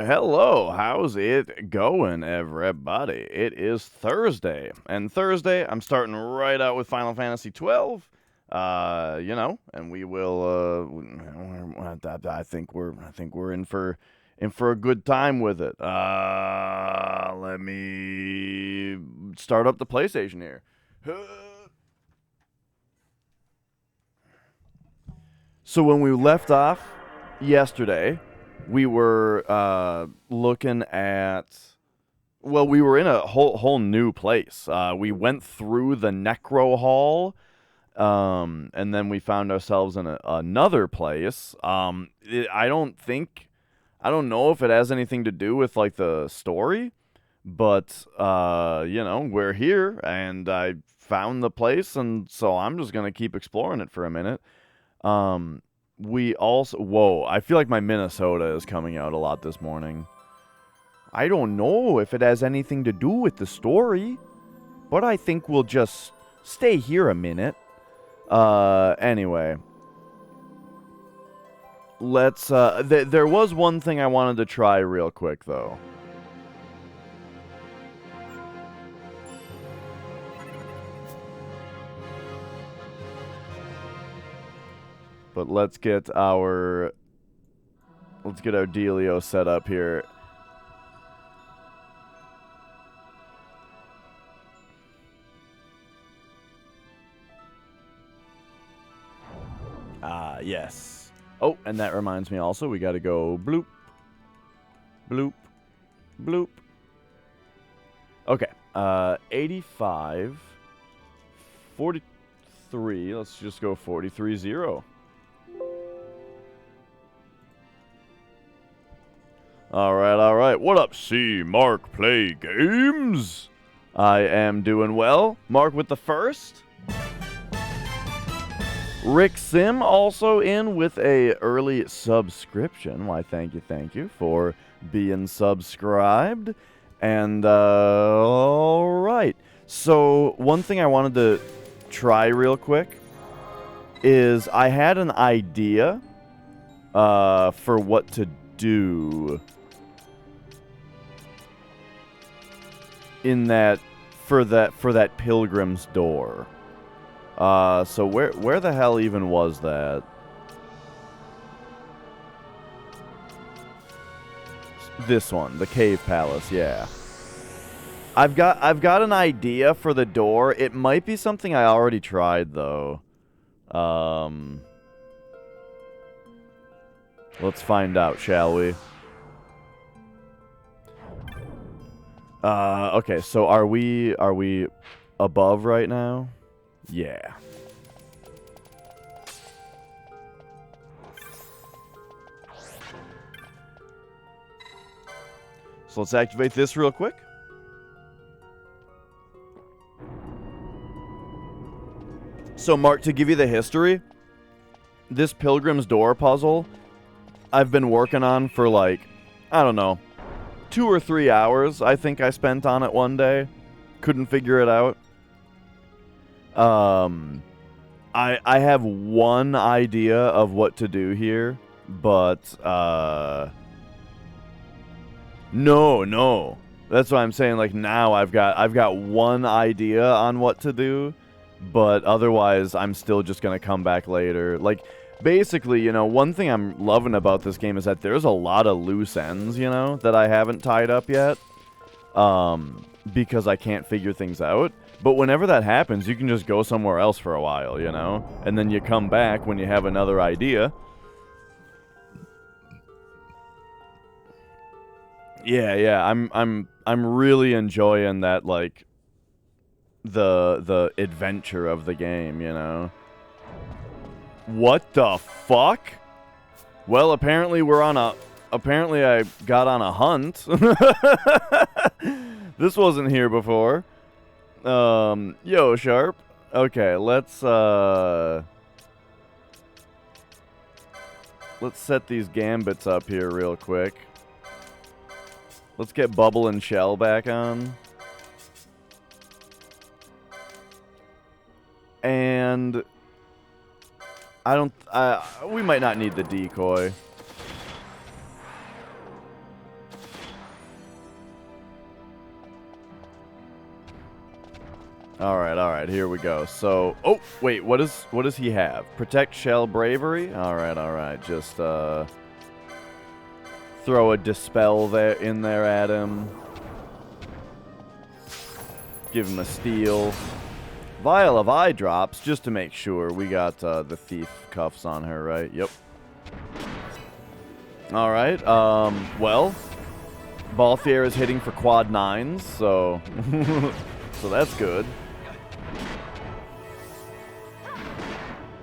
Hello, how's it going, everybody? It is Thursday, and Thursday I'm starting right out with Final Fantasy 12. And we will. I think we're in for a good time with it. Let me start up the PlayStation here. So when we left off yesterday, we were looking at. Well, we were in a whole new place. We went through the Necro Hall, and then we found ourselves in another place. I don't know if it has anything to do with like the story, but we're here, and I found the place, and so I'm just gonna keep exploring it for a minute. We also, whoa, I feel like my Minnesota is coming out a lot this morning. I don't know if it has anything to do with the story, but I think we'll just stay here a minute. Anyway. Let's, there was one thing I wanted to try real quick, though. But let's get our dealio set up here. Yes. Oh, and that reminds me also, we gotta go bloop, bloop, bloop. Okay, 85, 43, let's just go 43-0. Alright. What up, C? Mark Play Games? I am doing well. Mark with the first. Rick Sim also in with a early subscription. Why, thank you for being subscribed. And, alright. So, one thing I wanted to try real quick is I had an idea for what to do in that for that pilgrim's door. So where the hell even was that? This one, the cave palace, yeah. I've got an idea for the door. It might be something I already tried though. Let's find out, shall we? Okay, so are we above right now? Yeah. So let's activate this real quick. So Mark, to give you the history, this Pilgrim's Door puzzle I've been working on for like, I don't know, 2 or 3 hours I think I spent on it one day. Couldn't figure it out. I have one idea of what to do here, but no. That's what I'm saying. Like now I've got one idea on what to do, but otherwise I'm still just gonna come back later. Like basically, one thing I'm loving about this game is that there's a lot of loose ends, that I haven't tied up yet, because I can't figure things out. But whenever that happens, you can just go somewhere else for a while, and then you come back when you have another idea. Yeah, I'm really enjoying that, like, the adventure of the game, What the fuck? Well, apparently I got on a hunt. This wasn't here before. Yo, Sharp. Okay, let's set these gambits up here real quick. Let's get Bubble and Shell back on. And we might not need the decoy. All right, here we go. So, oh, wait, what does he have? Protect Shell Bravery? All right, just throw a Dispel in there at him. Give him a Steal. Vial of Eye Drops, just to make sure. We got the Thief Cuffs on her, right? Yep. All right, well, Balthier is hitting for quad 9s, so so that's good.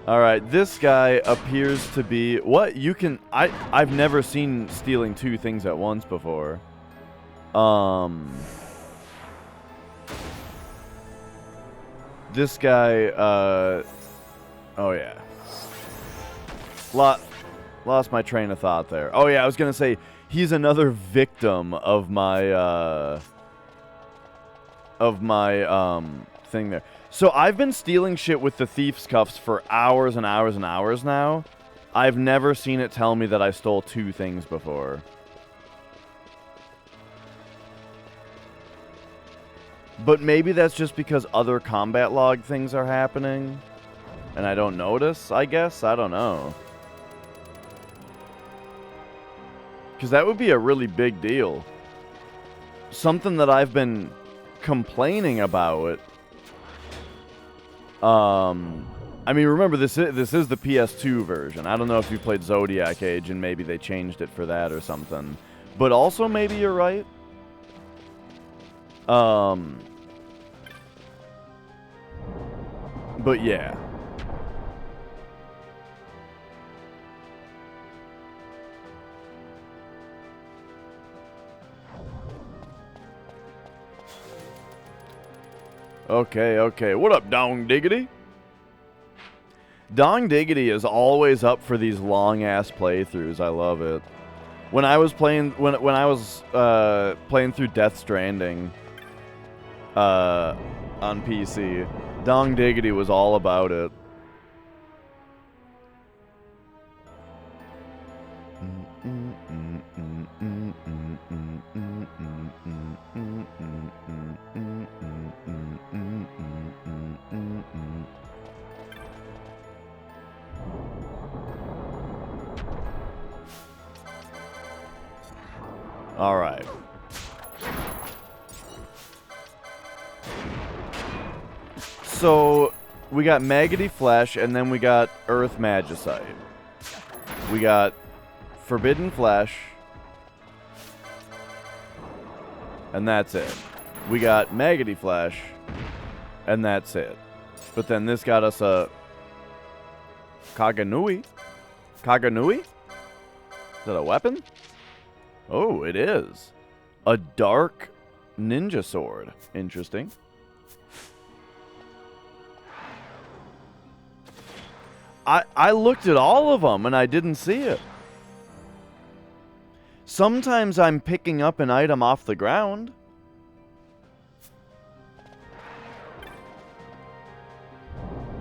All right, this guy appears to be what you can. I've never seen stealing 2 things at once before. This guy. Oh yeah. Lost my train of thought there. Oh yeah, I was gonna say he's another victim of my thing there. So I've been stealing shit with the Thief's Cuffs for hours and hours and hours now. I've never seen it tell me that I stole 2 things before. But maybe that's just because other combat log things are happening and I don't notice, I guess. I don't know. Because that would be a really big deal. Something that I've been complaining about. I mean, remember, this is the PS2 version. I don't know if you played Zodiac Age and maybe they changed it for that or something. But also, maybe you're right. But yeah. Okay. What up, Dong Diggity? Dong Diggity is always up for these long-ass playthroughs. I love it. When I was playing, when I was playing through Death Stranding on PC, Dong Diggity was all about it. All right. So we got Maggoty Flesh, and then we got Earth Magicite. We got Forbidden Flesh, and that's it. We got Maggoty Flesh, and that's it. But then this got us a Kaganui. Kaganui? Is that a weapon? Oh, it is. A dark ninja sword. Interesting. I looked at all of them and I didn't see it. Sometimes I'm picking up an item off the ground.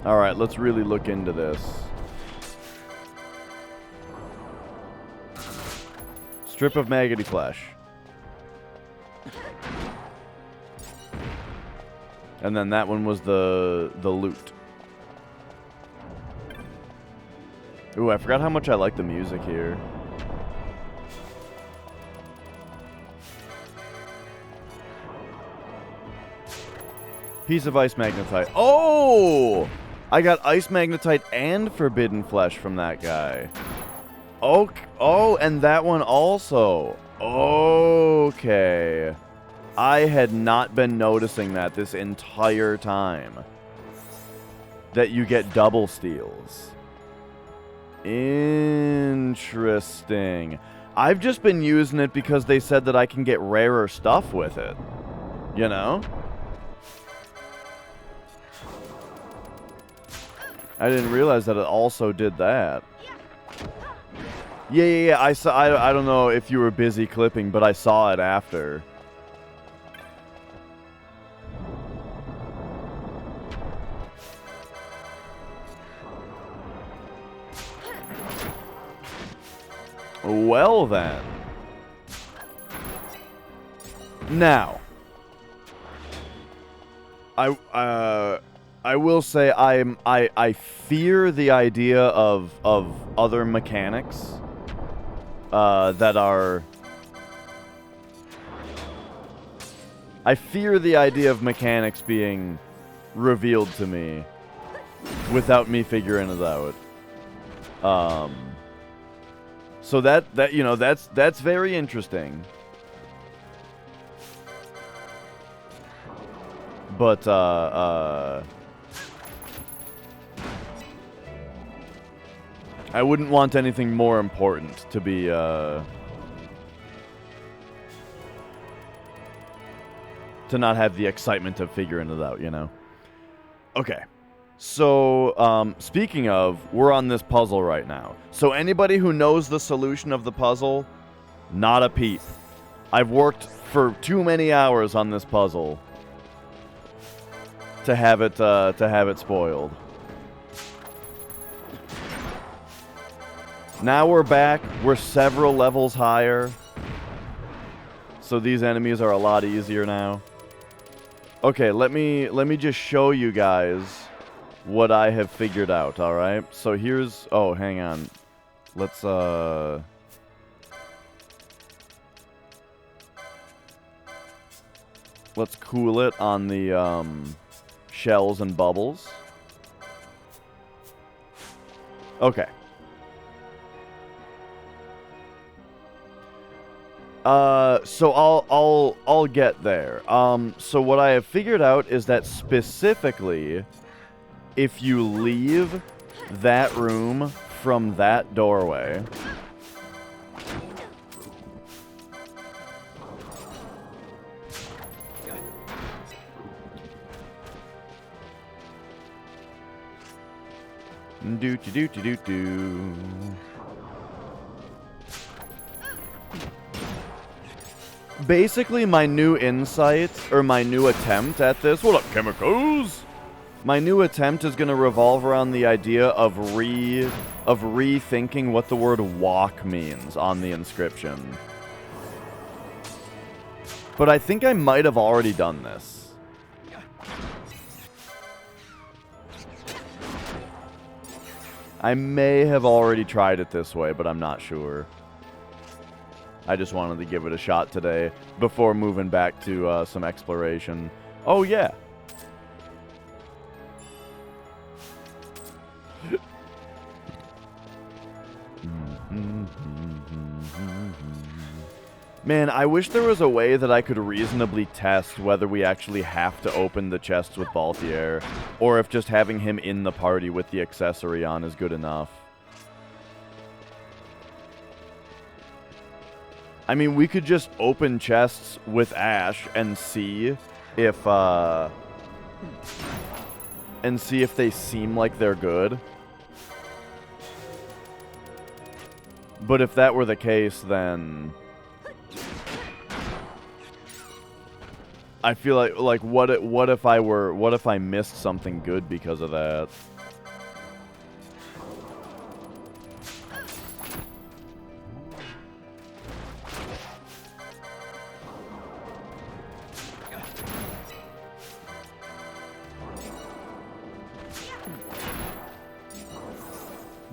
Alright, let's really look into this. Strip of Maggoty Flesh. And then that one was the loot. Ooh, I forgot how much I like the music here. Piece of Ice Magnetite. Oh! I got Ice Magnetite and Forbidden Flesh from that guy. Oh, and that one also. Okay. I had not been noticing that this entire time. That you get double steals. Interesting. I've just been using it because they said that I can get rarer stuff with it. You know? I didn't realize that it also did that. Yeah. I saw. I don't know if you were busy clipping, but I saw it after. Well then. Now, I will say I fear the idea of other mechanics that are. I fear the idea of mechanics being revealed to me without me figuring it out. So that you know that's very interesting. But I wouldn't want anything more important to be to not have the excitement of figuring it out, you know. Okay. So, speaking of, we're on this puzzle right now. So anybody who knows the solution of the puzzle, not a peep. I've worked for too many hours on this puzzle to have it spoiled. Now we're back. We're several levels higher. So these enemies are a lot easier now. Okay, let me just show you guys what I have figured out, all right? So here's... Oh, hang on. Let's, let's cool it on the, shells and bubbles. Okay. So I'll get there. So what I have figured out is that specifically, if you leave that room from that doorway, do. Basically, my new insight, or my new attempt at this... What up, chemicals? My new attempt is going to revolve around the idea of rethinking what the word walk means on the inscription. But I think I might have already done this. I may have already tried it this way, but I'm not sure. I just wanted to give it a shot today before moving back to some exploration. Oh, yeah. Man, I wish there was a way that I could reasonably test whether we actually have to open the chests with Balthier, or if just having him in the party with the accessory on is good enough. I mean, we could just open chests with Ash and see if they seem like they're good. But if that were the case, then I feel like what if I missed something good because of that?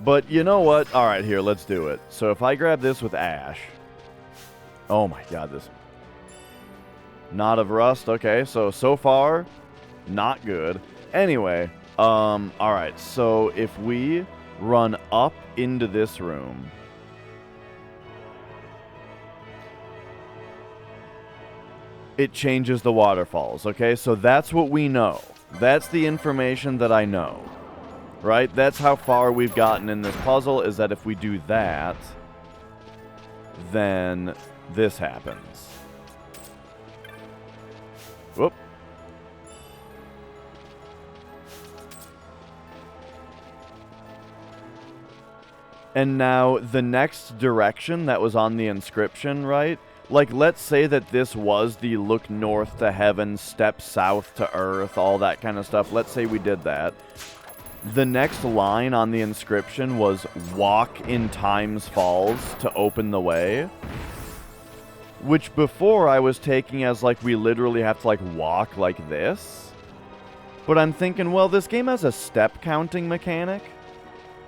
But you know what? Alright, here, let's do it. So if I grab this with Ash... Oh my god, this... Knot of Rust, okay. So far, not good. Anyway, alright, so if we run up into this room... It changes the waterfalls, okay? So that's what we know. That's the information that I know. Right? That's how far we've gotten in this puzzle, is that if we do that, then this happens. Whoop. And now, the next direction that was on the inscription, right? Like, let's say that this was the look north to heaven, step south to earth, all that kind of stuff. Let's say we did that. The next line on the inscription was, walk in Time's Falls to open the way. Which before I was taking as, like, we literally have to, like, walk like this. But I'm thinking, well, this game has a step counting mechanic.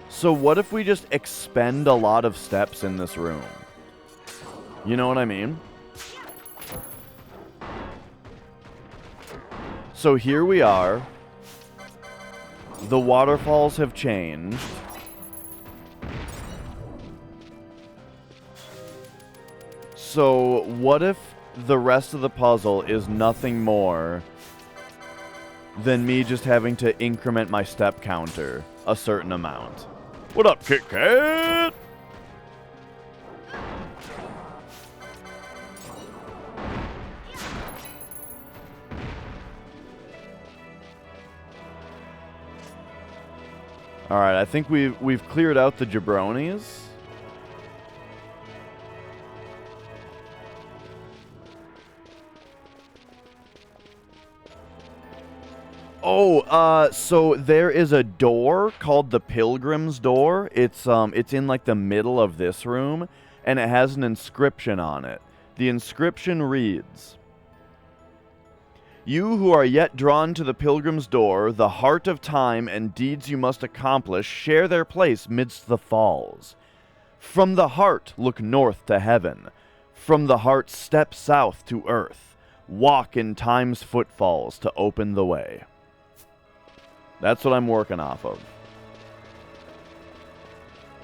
So what if we just expend a lot of steps in this room? You know what I mean? So here we are. The waterfalls have changed. So what if the rest of the puzzle is nothing more than me just having to increment my step counter a certain amount? What up, Kit Kat? All right, I think we've cleared out the jabronis. Oh, so there is a door called the Pilgrim's Door. It's in like the middle of this room, and it has an inscription on it. The inscription reads, "You who are yet drawn to the Pilgrim's Door, the heart of time and deeds you must accomplish share their place midst the falls. From the heart look north to heaven. From the heart step south to earth. Walk in time's footfalls to open the way." That's what I'm working off of.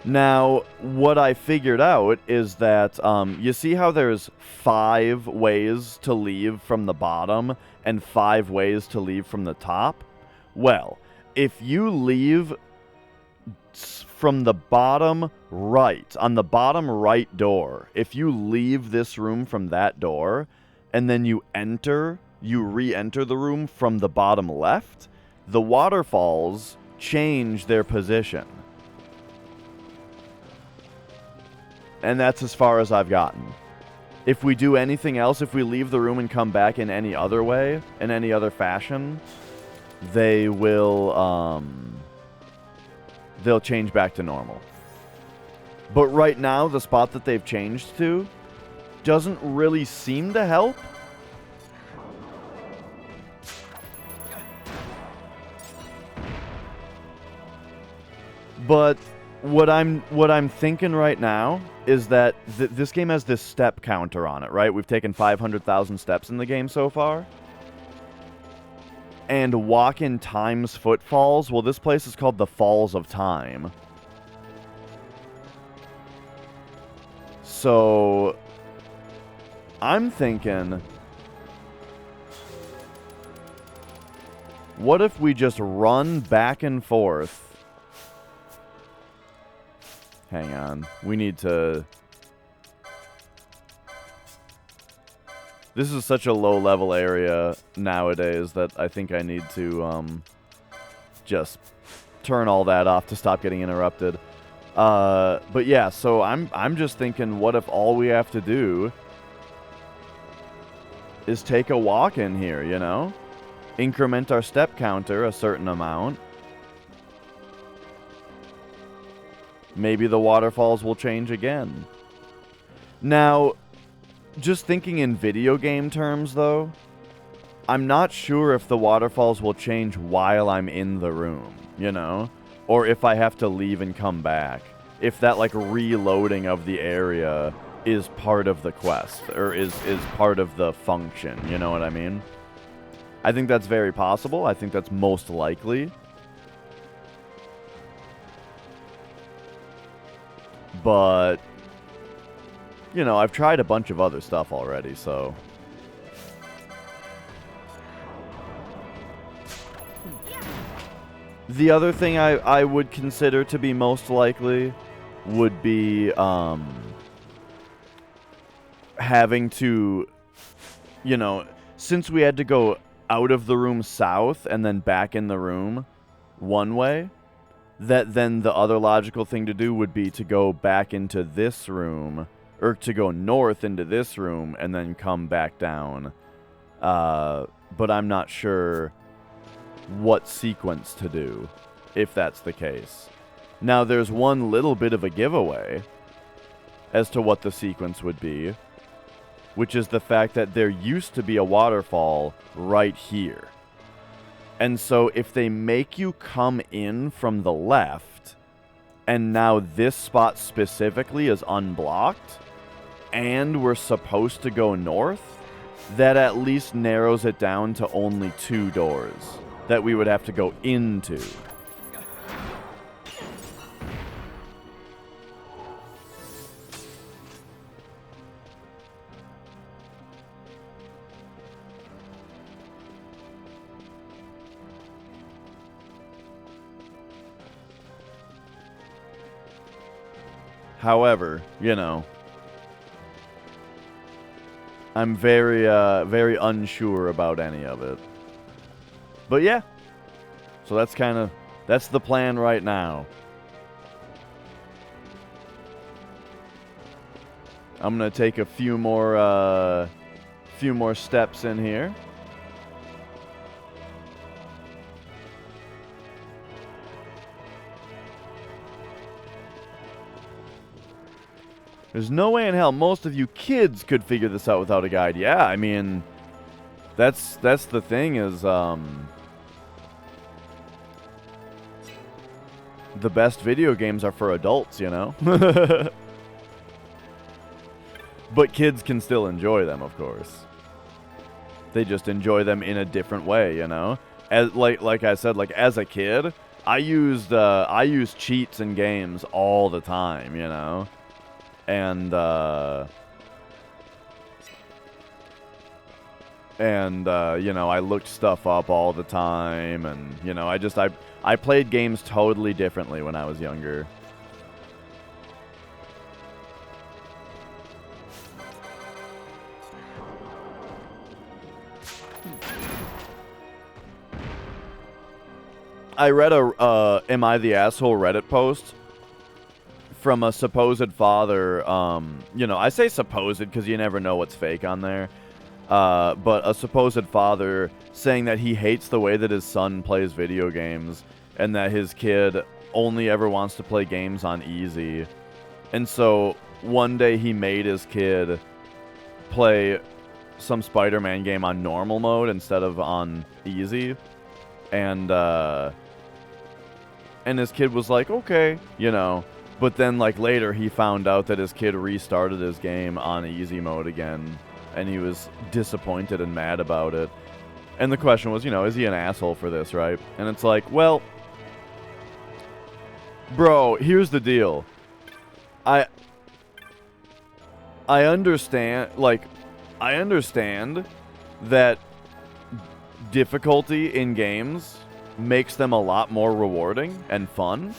Now, what I figured out is that, you see how there's 5 ways to leave from the bottom and 5 ways to leave from the top? Well, if you leave from the bottom right, on the bottom right door, if you leave this room from that door, and then you re-enter the room from the bottom left, the waterfalls change their position. And that's as far as I've gotten. If we do anything else, if we leave the room and come back in any other way, in any other fashion, they will, they'll change back to normal. But right now, the spot that they've changed to doesn't really seem to help. But what I'm thinking right now is that this game has this step counter on it, right? We've taken 500,000 steps in the game so far. And walk in time's footfalls. Well, this place is called the Falls of Time. So I'm thinking, what if we just run back and forth? Hang on. We need to... This is such a low-level area nowadays that I think I need to just turn all that off to stop getting interrupted. But yeah, so I'm just thinking, what if all we have to do is take a walk in here, you know? Increment our step counter a certain amount. Maybe the waterfalls will change again. Now, just thinking in video game terms, though, I'm not sure if the waterfalls will change while I'm in the room, you know? Or if I have to leave and come back. If that, like, reloading of the area is part of the quest, or is part of the function, you know what I mean? I think that's very possible. I think that's most likely. But, you know, I've tried a bunch of other stuff already, so... The other thing I would consider to be most likely would be, having to, you know, since we had to go out of the room south and then back in the room one way, that then the other logical thing to do would be to go back into this room, or to go north into this room and then come back down. But I'm not sure what sequence to do, if that's the case. Now, there's one little bit of a giveaway as to what the sequence would be, which is the fact that there used to be a waterfall right here. And so if they make you come in from the left, and now this spot specifically is unblocked, and we're supposed to go north, that at least narrows it down to only 2 doors that we would have to go into. However, you know, I'm very, very unsure about any of it. But yeah, so that's the plan right now. I'm gonna take a few more steps in here. There's no way in hell most of you kids could figure this out without a guide. Yeah, I mean, that's the thing is, the best video games are for adults, you know? But kids can still enjoy them, of course. They just enjoy them in a different way, you know? As like I said, like as a kid, I used cheats in games all the time, you know? And you know, I looked stuff up all the time, and you know, I played games totally differently when I was younger. I read a Am I the Asshole Reddit post from a supposed father. You know, I say supposed because you never know what's fake on there. But a supposed father saying that he hates the way that his son plays video games and that his kid only ever wants to play games on easy. And so one day he made his kid play some Spider-Man game on normal mode instead of on easy. And his kid was like, okay, you know. But then, like, later he found out that his kid restarted his game on easy mode again. And he was disappointed and mad about it. And the question was, you know, is he an asshole for this, right? And it's like, well, bro, here's the deal. I understand, like, I understand that difficulty in games makes them a lot more rewarding and fun.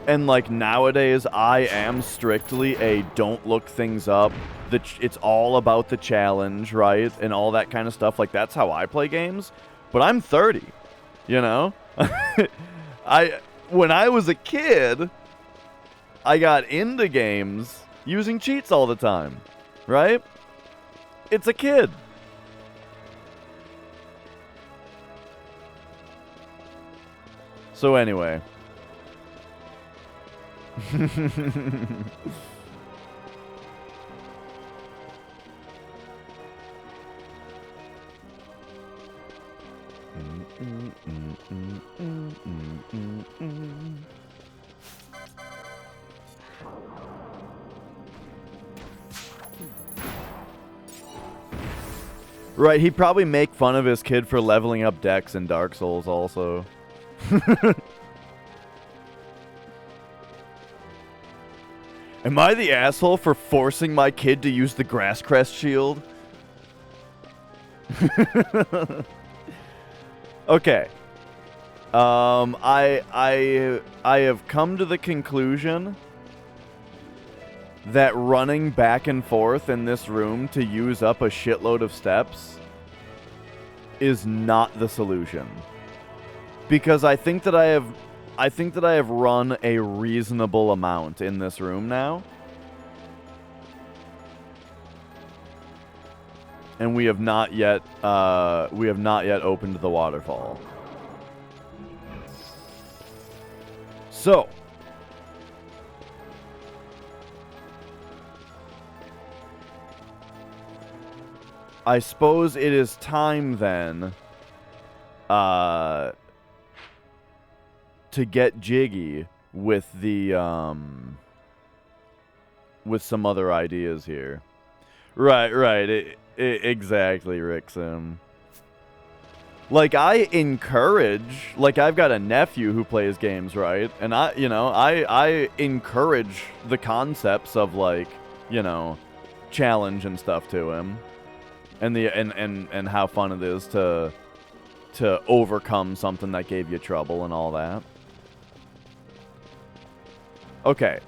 And, like, nowadays, I am strictly a don't look things up. It's all about the challenge, right? And all that kind of stuff. Like, that's how I play games. But I'm 30, you know? When I was a kid, I got into games using cheats all the time, right? It's a kid. So anyway. Right, he'd probably make fun of his kid for leveling up Dex in Dark Souls also. Am I the asshole for forcing my kid to use the Grass Crest shield? Okay. I have come to the conclusion that running back and forth in this room to use up a shitload of steps is not the solution. Because I think that I have run a reasonable amount in this room now. And we have not yet opened the waterfall. So, I suppose it is time then to get jiggy with the with some other ideas here. Right. Exactly, Rickson. Like, I encourage, like, I've got a nephew who plays games, right? And I encourage the concepts of, like, challenge and stuff to him. And and how fun it is to overcome something that gave you trouble and all that. Okay,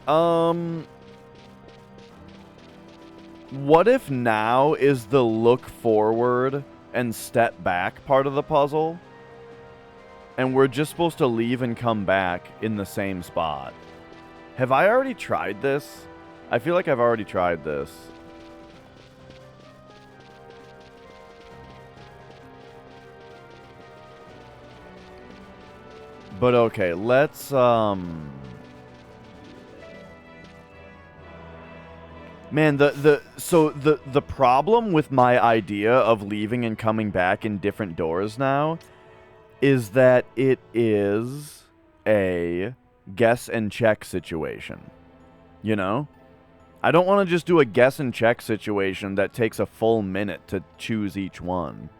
what if now is the look forward and step back part of the puzzle, and we're just supposed to leave and come back in the same spot? Have I already tried this? I feel like I've already tried this. But okay, let's man, the problem with my idea of leaving and coming back in different doors now is that it is a guess and check situation. You know? I don't want to just do a guess and check situation that takes a full minute to choose each one.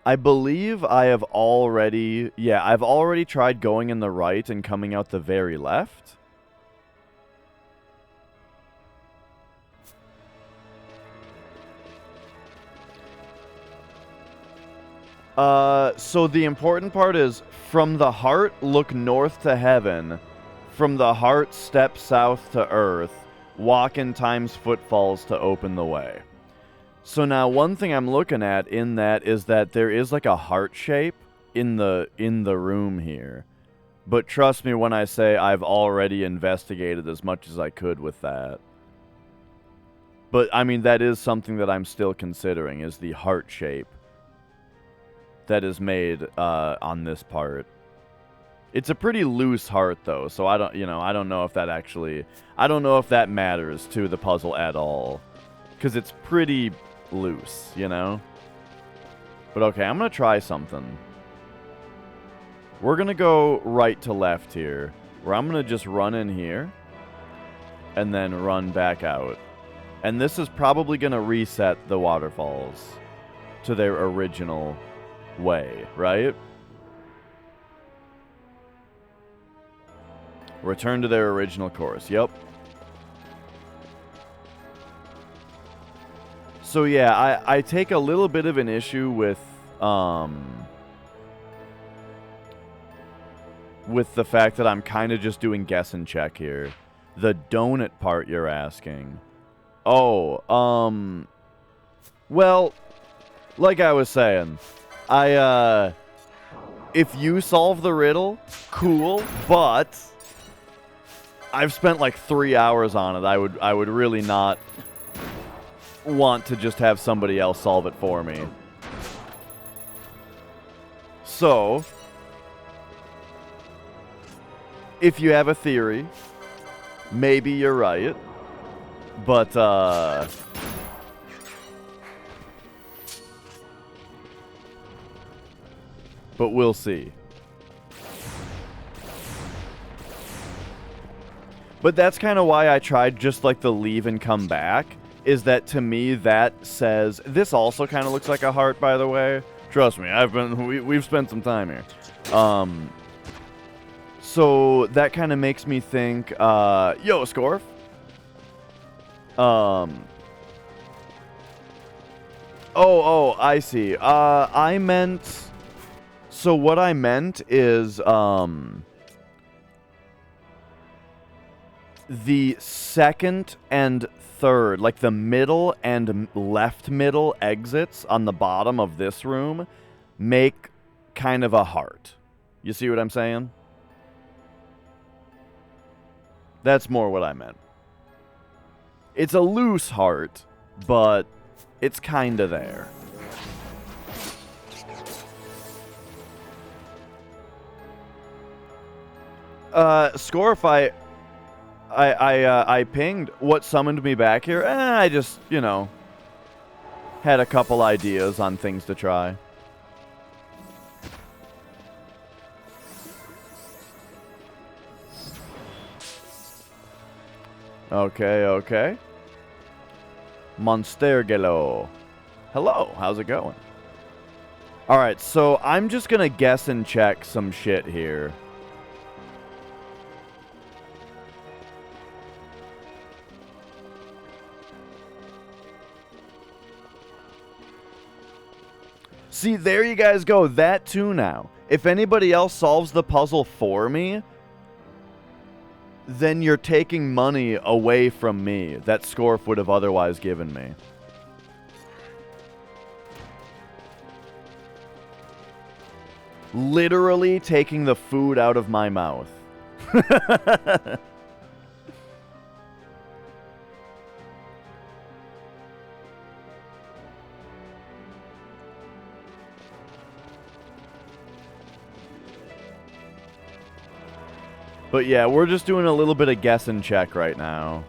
I believe I have already... Yeah, I've already tried going in the right and coming out the very left. So the important part is, from the heart, look north to heaven. From the heart, step south to earth. Walk in time's footfalls to open the way. So now one thing I'm looking at in that is that there is like a heart shape in the room here. But trust me when I say I've already investigated as much as I could with that. But I mean, that is something that I'm still considering, is the heart shape that is made on this part. It's a pretty loose heart though, so I don't know if that actually, I don't know if that matters to the puzzle at all, because it's pretty loose, you know? But okay, I'm gonna try something. We're gonna go right to left here, where I'm gonna just run in here and then run back out. And this is probably gonna reset the waterfalls to their original way, right? Return to their original course. Yep. So yeah, I take a little bit of an issue with the fact that I'm kind of just doing guess and check here. The donut part you're asking. Oh, well, like I was saying, if you solve the riddle, cool, but I've spent like 3 hours on it. I would really not want to just have somebody else solve it for me. So, if you have a theory, maybe you're right, but we'll see. But that's kind of why I tried just like the leave and come back, is that to me that says, this also kind of looks like a heart, by the way. Trust me, we've spent some time here. So that kind of makes me think, yo, Scorf. Oh, I see. I meant, so what I meant is, the second and third, like the middle and left middle exits on the bottom of this room make kind of a heart. You see what I'm saying? That's more what I meant. It's a loose heart, but it's kind of there. Scorify, I pinged what summoned me back here. I just, you know, had a couple ideas on things to try. Okay, okay. Monstergelo. Hello, how's it going? Alright, so I'm just gonna guess and check some shit here. See, there you guys go. That too now. If anybody else solves the puzzle for me, then you're taking money away from me that Scorf would have otherwise given me. Literally taking the food out of my mouth. But yeah, we're just doing a little bit of guess and check right now.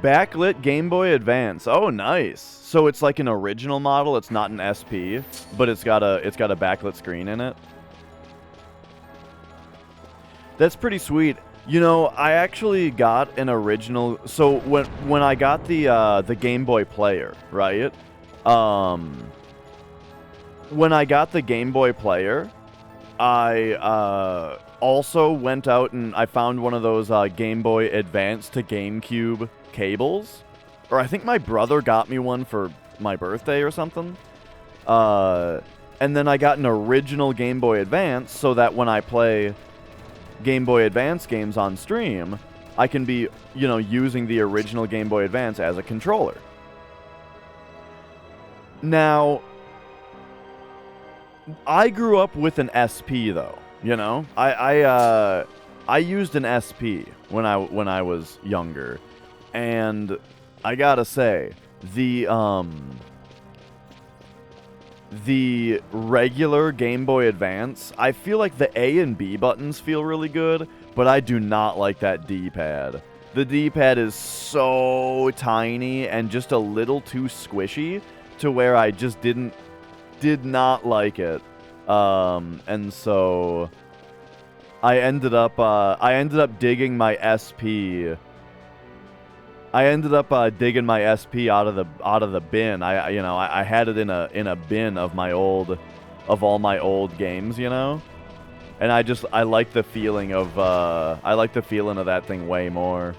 Backlit Game Boy Advance. Oh, nice. So it's like an original model. It's not an SP, but it's got a backlit screen in it. That's pretty sweet. You know, I actually got an original. So when I got the Game Boy Player, right? When I got the Game Boy Player, I also went out and I found one of those Game Boy Advance to GameCube cables. Or I think my brother got me one for my birthday or something. And then I got an original Game Boy Advance so that when I play Game Boy Advance games on stream, I can be, you know, using the original Game Boy Advance as a controller. Now, I grew up with an SP though, you know. I used an SP when I was younger, and I gotta say the regular Game Boy Advance, I feel like the A and B buttons feel really good, but I do not like that D-pad. The D-pad is so tiny and just a little too squishy to where I just did not like it. And so I ended up digging my SP. I ended up digging my SP out of the bin. I had it in a bin of all my old games, you know? And I like the feeling of that thing way more.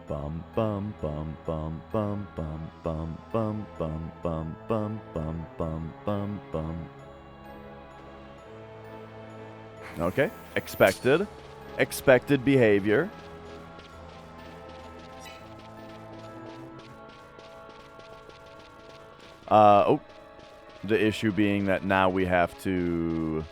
Bum bum bum bum bum bum bum bum bum bum bum bum bum bum bum. Okay, expected behavior. Oh, the issue being that now we have to.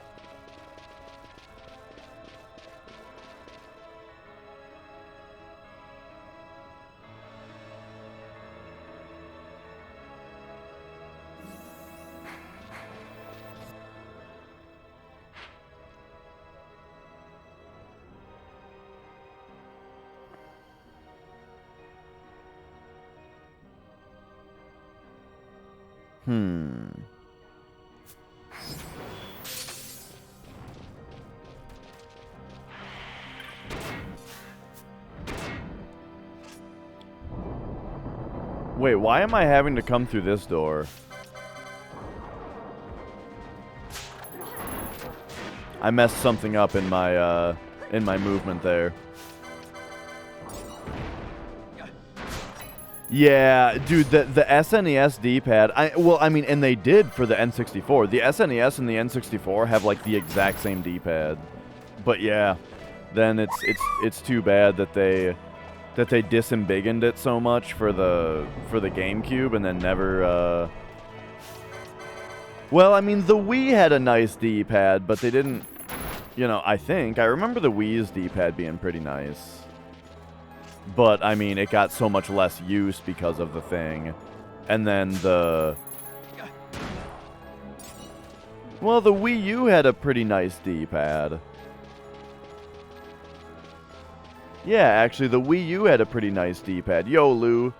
Wait, why am I having to come through this door? I messed something up in my movement there. Yeah, dude, the SNES D-pad, and they did for the N64. The SNES and the N64 have like the exact same D-pad. But yeah, then it's too bad that they disembiggened it so much for the GameCube and then never well, I mean, the Wii had a nice D-pad, but they didn't, you know, I remember the Wii's D-pad being pretty nice. but I mean, it got so much less use because of the thing. And then the Wii U had a pretty nice D-pad. Yeah, actually, the Wii U had a pretty nice D-pad. Yo, Lou.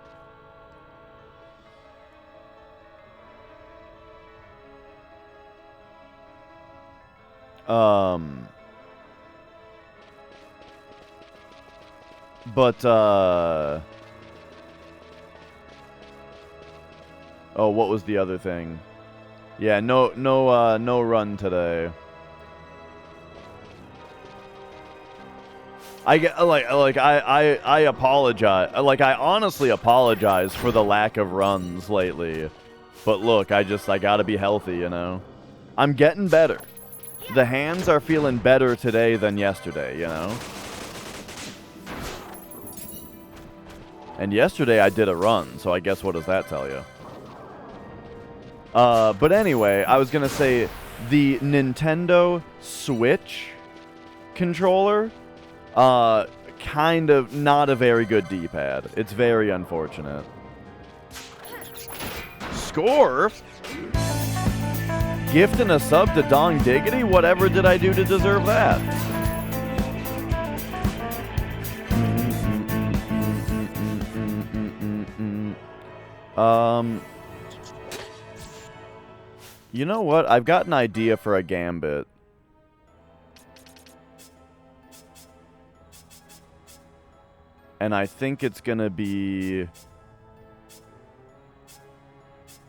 Oh, what was the other thing? Yeah, no run today. I apologize. Like, I honestly apologize for the lack of runs lately. But look, I gotta be healthy, you know? I'm getting better. The hands are feeling better today than yesterday, you know? And yesterday I did a run, so I guess what does that tell you? But anyway, I was gonna say, the Nintendo Switch controller, kind of not a very good D-pad. It's very unfortunate. Score? Gifting a sub to Dong Diggity? Whatever did I do to deserve that? You know what? I've got an idea for a gambit. And I think it's gonna be...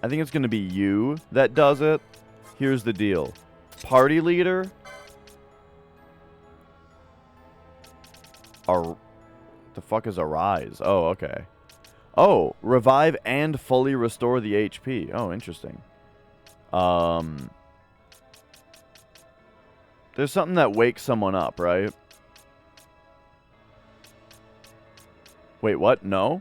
I think it's gonna be you that does it. Here's the deal. Party leader... The fuck is Arise? Oh, okay. Oh, revive and fully restore the HP. Oh, interesting. There's something that wakes someone up, right? Wait, what? No?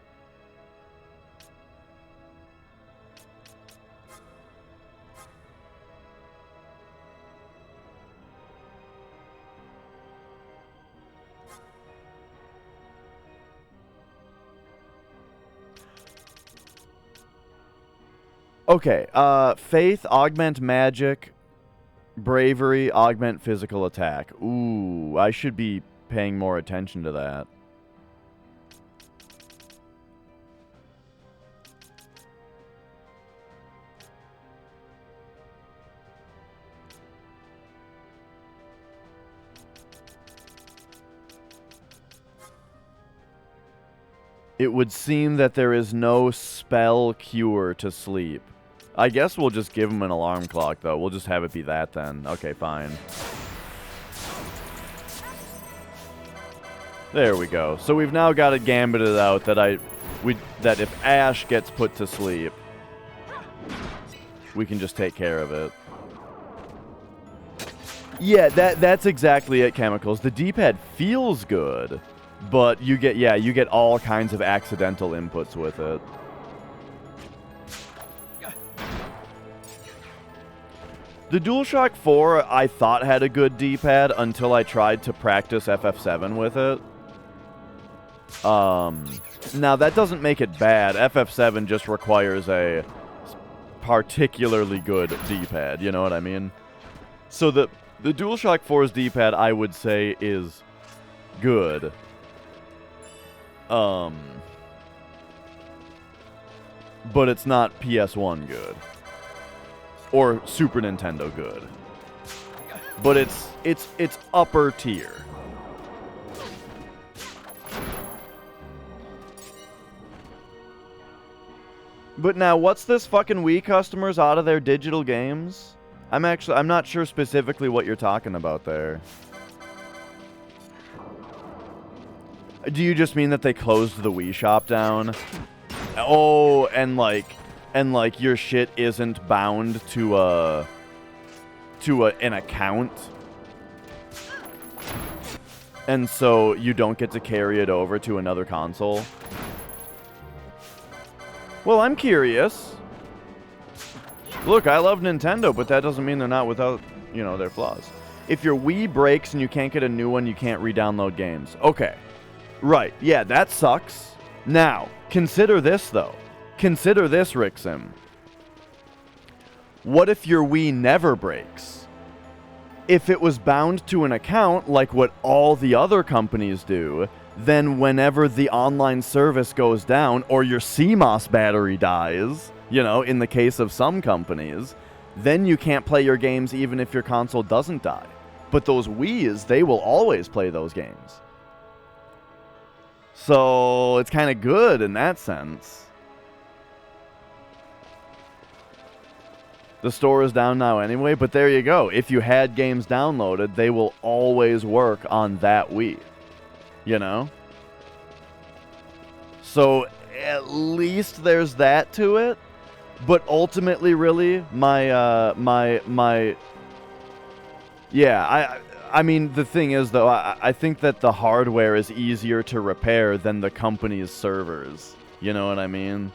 Okay, Faith, augment magic, bravery, augment physical attack. Ooh, I should be paying more attention to that. It would seem that there is no spell cure to sleep. I guess we'll just give him an alarm clock, though. We'll just have it be that, then. Okay, fine. There we go. So we've now got it gambited out that if Ash gets put to sleep, we can just take care of it. Yeah, that's exactly it, Chemicals. The D-pad feels good, but you get all kinds of accidental inputs with it. The DualShock 4, I thought had a good D-pad until I tried to practice FF7 with it. Now, that doesn't make it bad. FF7 just requires a particularly good D-pad, you know what I mean? So the DualShock 4's D-pad, I would say, is good. But it's not PS1 good. Or Super Nintendo good. But it's upper tier. But now, what's this fucking Wii customers out of their digital games? I'm not sure specifically what you're talking about there. Do you just mean that they closed the Wii shop down? Oh, and your shit isn't bound to an account, and so you don't get to carry it over to another console. Well, I'm curious. Look, I love Nintendo, but that doesn't mean they're not without, you know, their flaws. If your Wii breaks and you can't get a new one, you can't re-download games. Okay. Right. Yeah, that sucks. Now, consider this, though. Consider this, Rixim. What if your Wii never breaks? If it was bound to an account like what all the other companies do, then whenever the online service goes down or your CMOS battery dies, you know, in the case of some companies, then you can't play your games even if your console doesn't die. But those Wii's, they will always play those games. So it's kind of good in that sense. The store is down now anyway, but there you go. If you had games downloaded, they will always work on that Wii. You know? So at least there's that to it. But ultimately, really, yeah, I mean, the thing is, though, I think that the hardware is easier to repair than the company's servers. You know what I mean?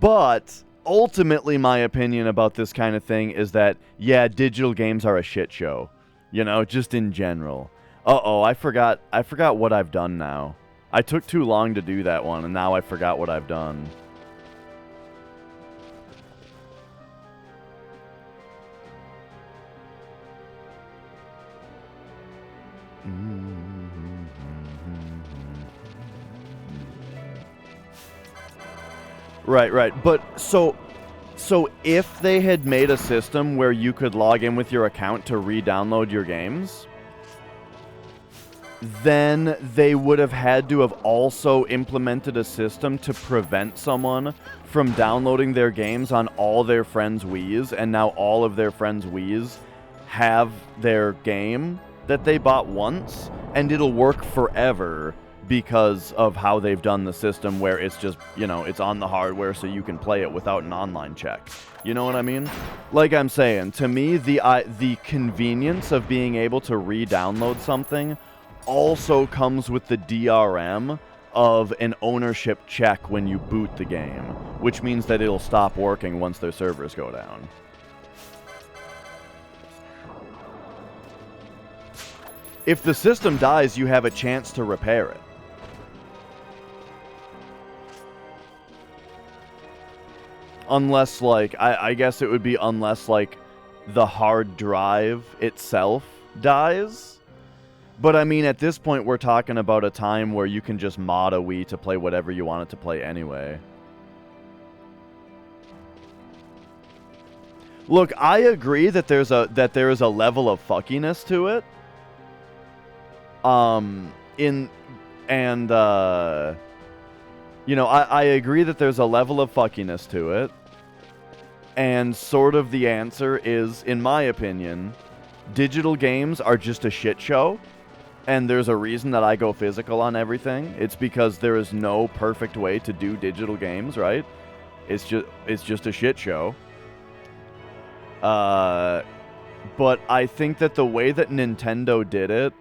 But ultimately, my opinion about this kind of thing is that, yeah, digital games are a shit show. You know, just in general. Uh-oh, I forgot what I've done now. I took too long to do that one, and now I forgot what I've done. Right. But so if they had made a system where you could log in with your account to re-download your games, then they would have had to have also implemented a system to prevent someone from downloading their games on all their friends' Wii's, and now all of their friends' Wii's have their game that they bought once, and it'll work forever because of how they've done the system where it's just, you know, it's on the hardware so you can play it without an online check. You know what I mean? Like I'm saying, to me, the convenience of being able to re-download something also comes with the DRM of an ownership check when you boot the game, which means that it'll stop working once their servers go down. If the system dies, you have a chance to repair it. Unless, like, I guess it would be unless, like, the hard drive itself dies. But, I mean, at this point, we're talking about a time where you can just mod a Wii to play whatever you want it to play anyway. Look, I agree that there is a level of fuckiness to it. You know, I agree that there's a level of fuckiness to it. And sort of the answer is, in my opinion, digital games are just a shit show. And there's a reason that I go physical on everything. It's because there is no perfect way to do digital games, right? It's just a shit show. But I think that the way that Nintendo did it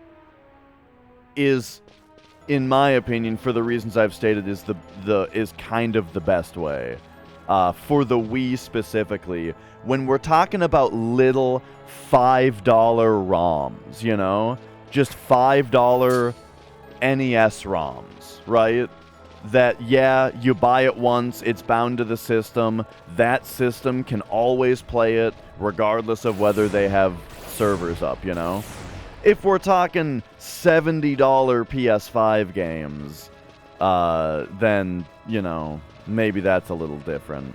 is, in my opinion, for the reasons I've stated, is kind of the best way. For the Wii specifically, when we're talking about little $5 ROMs, you know? Just $5 NES ROMs, right? That, yeah, you buy it once, it's bound to the system. That system can always play it, regardless of whether they have servers up, you know? If we're talking $70 PS5 games, then, you know, maybe that's a little different.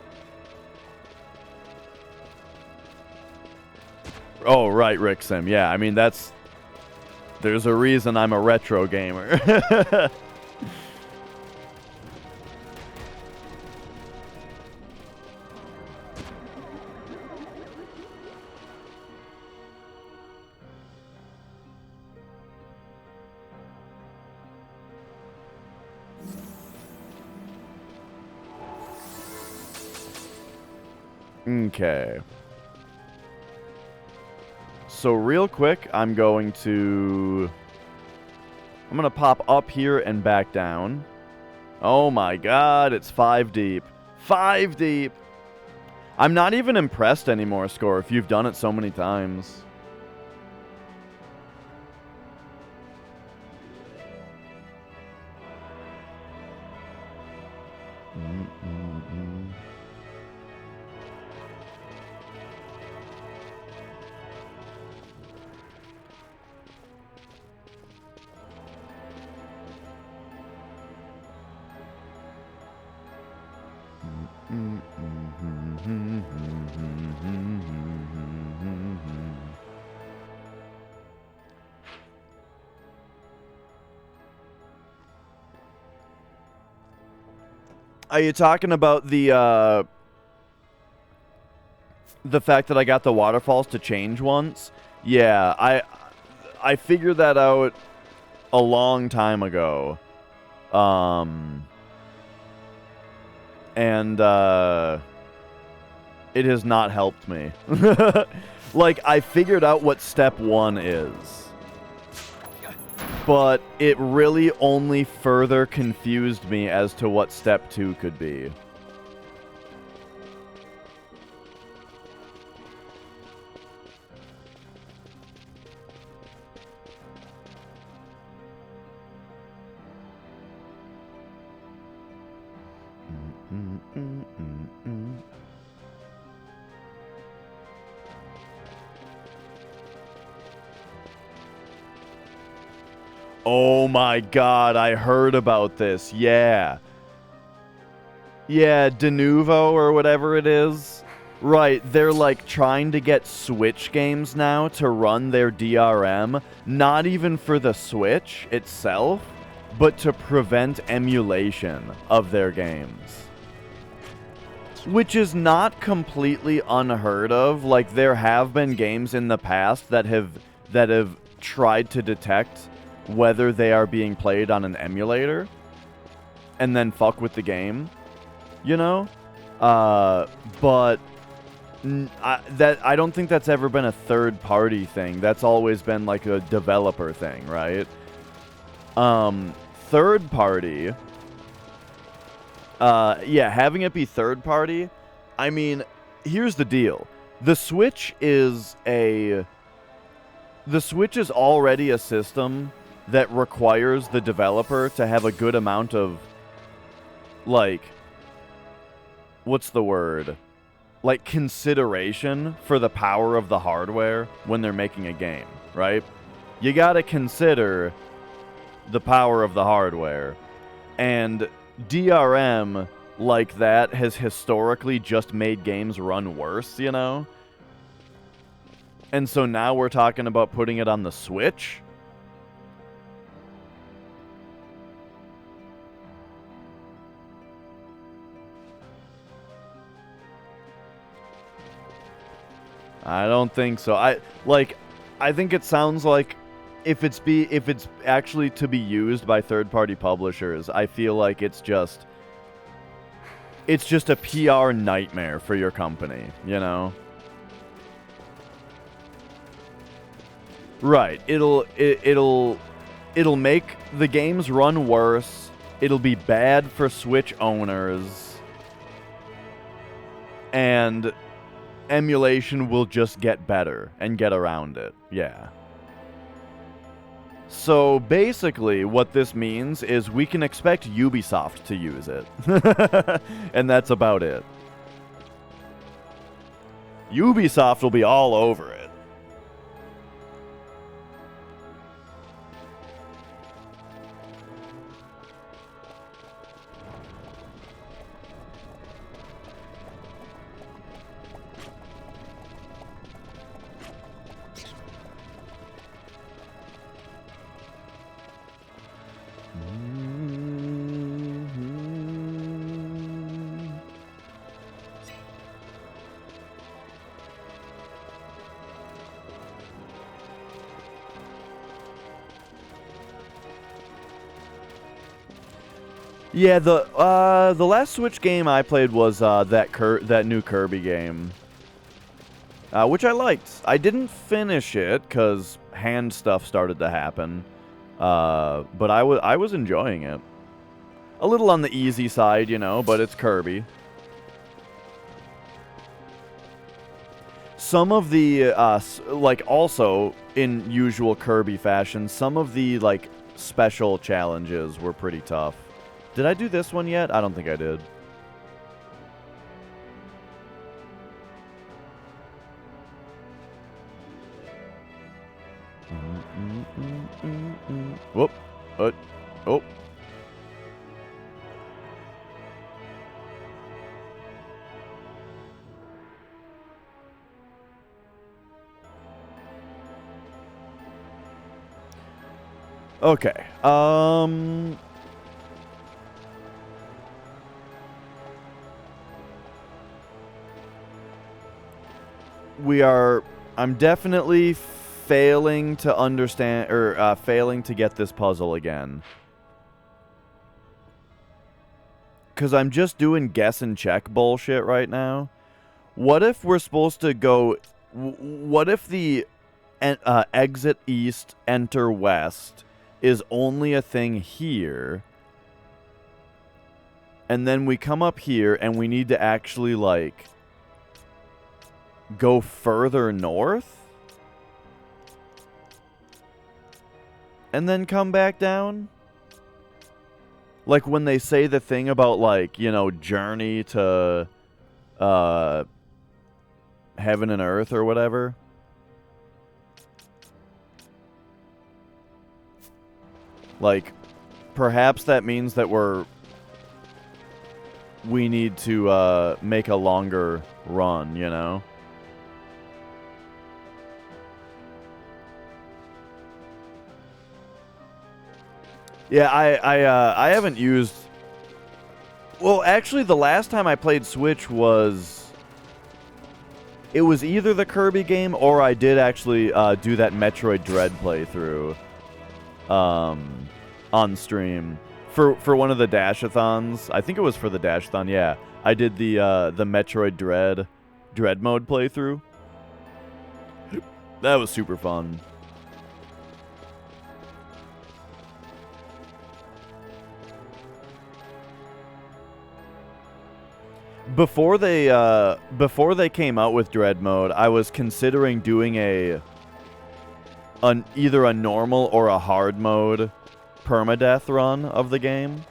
Oh, right, Rick Sim. Yeah, I mean, there's a reason I'm a retro gamer. Okay. So real quick, I'm going to pop up here and back down. Oh my god, it's 5 deep. 5 deep! I'm not even impressed anymore, Score, if you've done it so many times. Are you talking about the fact that I got the waterfalls to change once? Yeah, I figured that out a long time ago. And it has not helped me. Like, I figured out what step 1 is. But it really only further confused me as to what step 2 could be. Oh my god, I heard about this. Yeah. Yeah, De Novo or whatever it is. Right, they're like trying to get Switch games now to run their DRM, not even for the Switch itself, but to prevent emulation of their games. Which is not completely unheard of. Like, there have been games in the past that have tried to detect whether they are being played on an emulator and then fuck with the game, you know? But I don't think that's ever been a third-party thing. That's always been like a developer thing, right? Third-party, yeah, having it be third-party, I mean, here's the deal. The Switch is already a system that requires the developer to have a good amount of, like, what's the word? Like, consideration for the power of the hardware when they're making a game, right? You gotta consider the power of the hardware. And DRM like that has historically just made games run worse, you know? And so now we're talking about putting it on the Switch? I don't think so. I think it sounds like if it's actually to be used by third-party publishers, I feel like it's just a PR nightmare for your company, you know? Right. It'll make the games run worse. It'll be bad for Switch owners. And emulation will just get better and get around it. Yeah. So basically what this means is we can expect Ubisoft to use it. And that's about it. Ubisoft will be all over it. Yeah, the last Switch game I played was that new Kirby game, which I liked. I didn't finish it because hand stuff started to happen, but I was enjoying it. A little on the easy side, you know, but it's Kirby. some of the like also in usual Kirby fashion, some of the like special challenges were pretty tough. Did I do this one yet? I don't think I did. Whoop. Oh. Okay. I'm definitely failing to understand, or failing to get this puzzle again. Because I'm just doing guess and check bullshit right now. What if we're supposed to go... What if the exit east, enter west is only a thing here, and then we come up here and we need to actually, like, go further north? And then come back down? Like when they say the thing about, like, you know, journey to heaven and earth or whatever. Like, perhaps that means that we need to make a longer run, you know? Yeah, I haven't used... Well, actually, the last time I played Switch was... It was either the Kirby game, or I did actually do that Metroid Dread playthrough on stream for one of the Dash-a-thons. I think it was for the Dash-a-thon, yeah. I did the Metroid Dread mode playthrough. That was super fun. Before they came out with Dread mode, I was considering doing either a normal or a hard mode permadeath run of the game.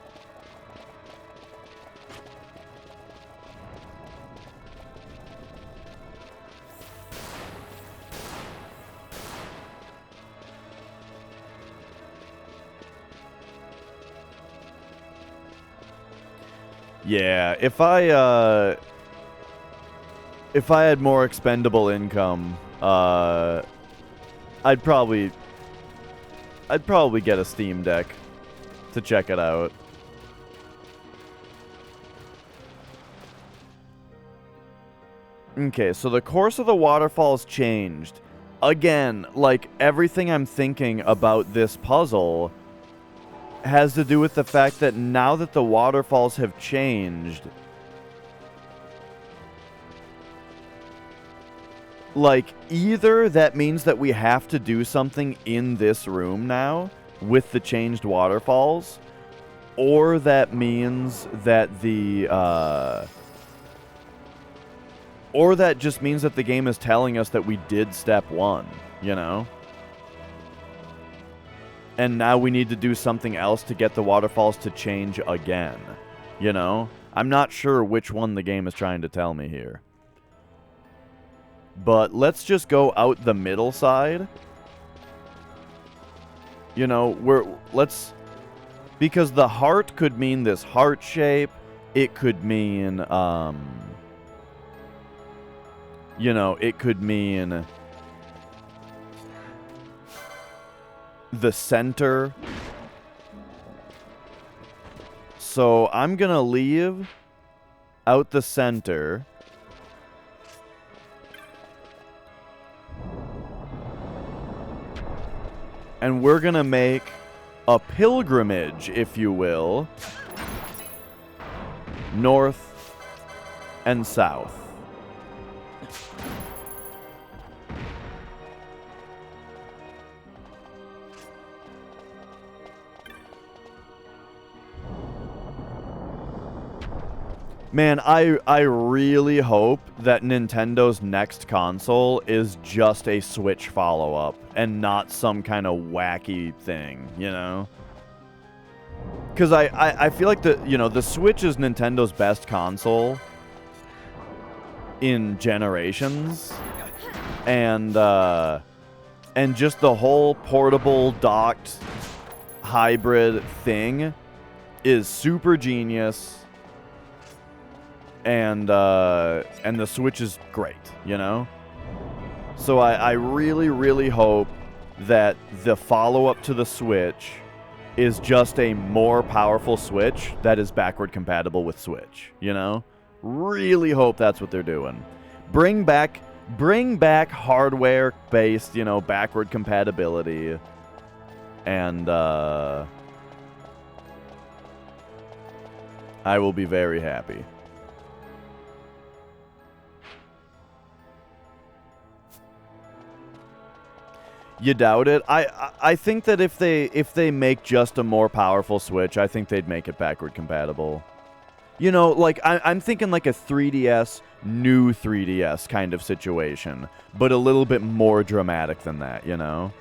Yeah, if I had more expendable income, I'd probably get a Steam Deck to check it out. Okay, so the course of the waterfalls changed. Again, like everything I'm thinking about this puzzle has to do with the fact that now that the waterfalls have changed, like, either that means that we have to do something in this room now with the changed waterfalls, or that means that or that just means that the game is telling us that we did step one, you know? And now we need to do something else to get the waterfalls to change again, you know? I'm not sure which one the game is trying to tell me here. But let's just go out the middle side. You know, because the heart could mean this heart shape. It could mean, you know, it could mean the center. So I'm gonna leave out the center. And we're gonna make a pilgrimage, if you will, north and south. Man, I really hope that Nintendo's next console is just a Switch follow-up and not some kind of wacky thing, you know? Because I feel like the Switch is Nintendo's best console in generations, and just the whole portable docked hybrid thing is super genius. And the Switch is great, you know? So I really, really hope that the follow-up to the Switch is just a more powerful Switch that is backward compatible with Switch, you know? Really hope that's what they're doing. Bring back hardware-based, you know, backward compatibility. And I will be very happy. You doubt it? I think that if they make just a more powerful Switch, I think they'd make it backward compatible. You know, like I'm thinking like a 3DS, new 3DS kind of situation, but a little bit more dramatic than that, you know?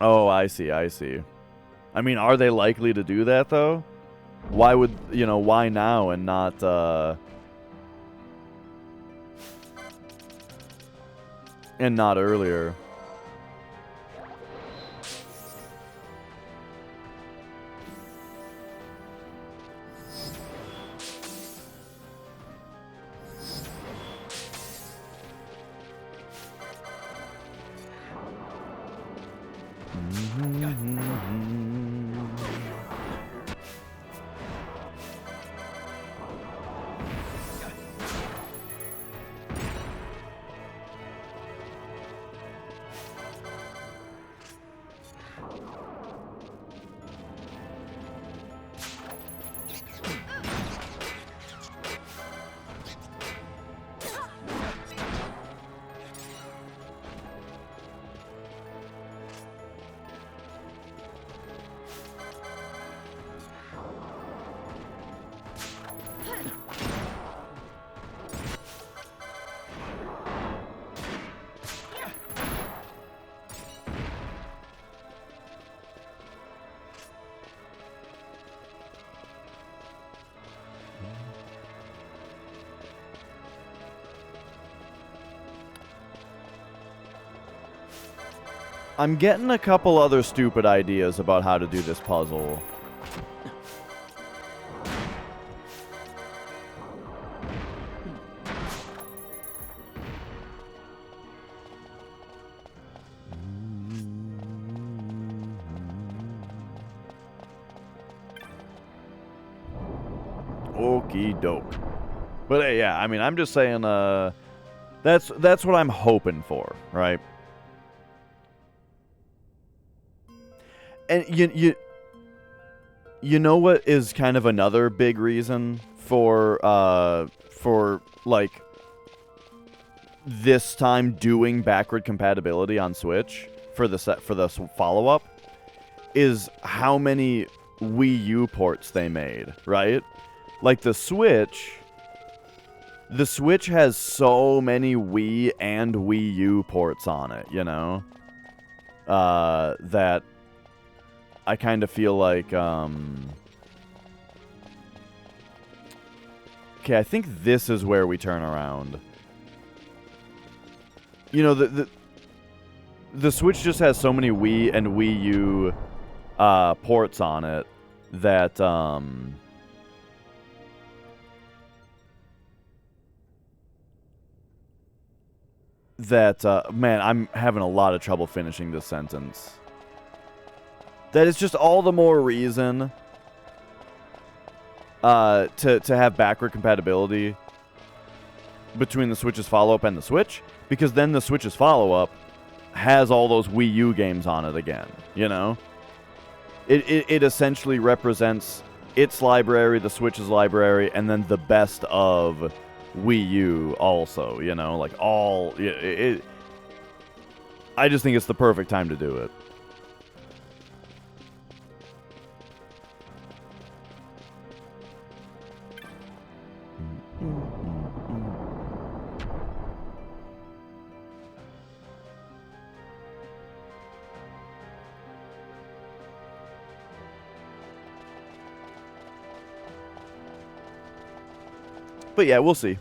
Oh, I see. I mean, are they likely to do that, though? Why would, why now and not, and not earlier? I'm getting a couple other stupid ideas about how to do this puzzle. Okie doke. But hey, yeah, I mean, I'm just saying, that's what I'm hoping for, right? And you know what is kind of another big reason for like this time doing backward compatibility on Switch for the follow-up is how many Wii U ports they made, right? Like the Switch has so many Wii and Wii U ports on it, you know? That I kind of feel like, okay, I think this is where we turn around. You know, the Switch just has so many Wii and Wii U ports on it that, man, I'm having a lot of trouble finishing this sentence. That is just all the more reason to have backward compatibility between the Switch's follow-up and the Switch, because then the Switch's follow-up has all those Wii U games on it again, you know? It essentially represents its library, the Switch's library, and then the best of Wii U also, you know, like all... I just think it's the perfect time to do it. But yeah, we'll see.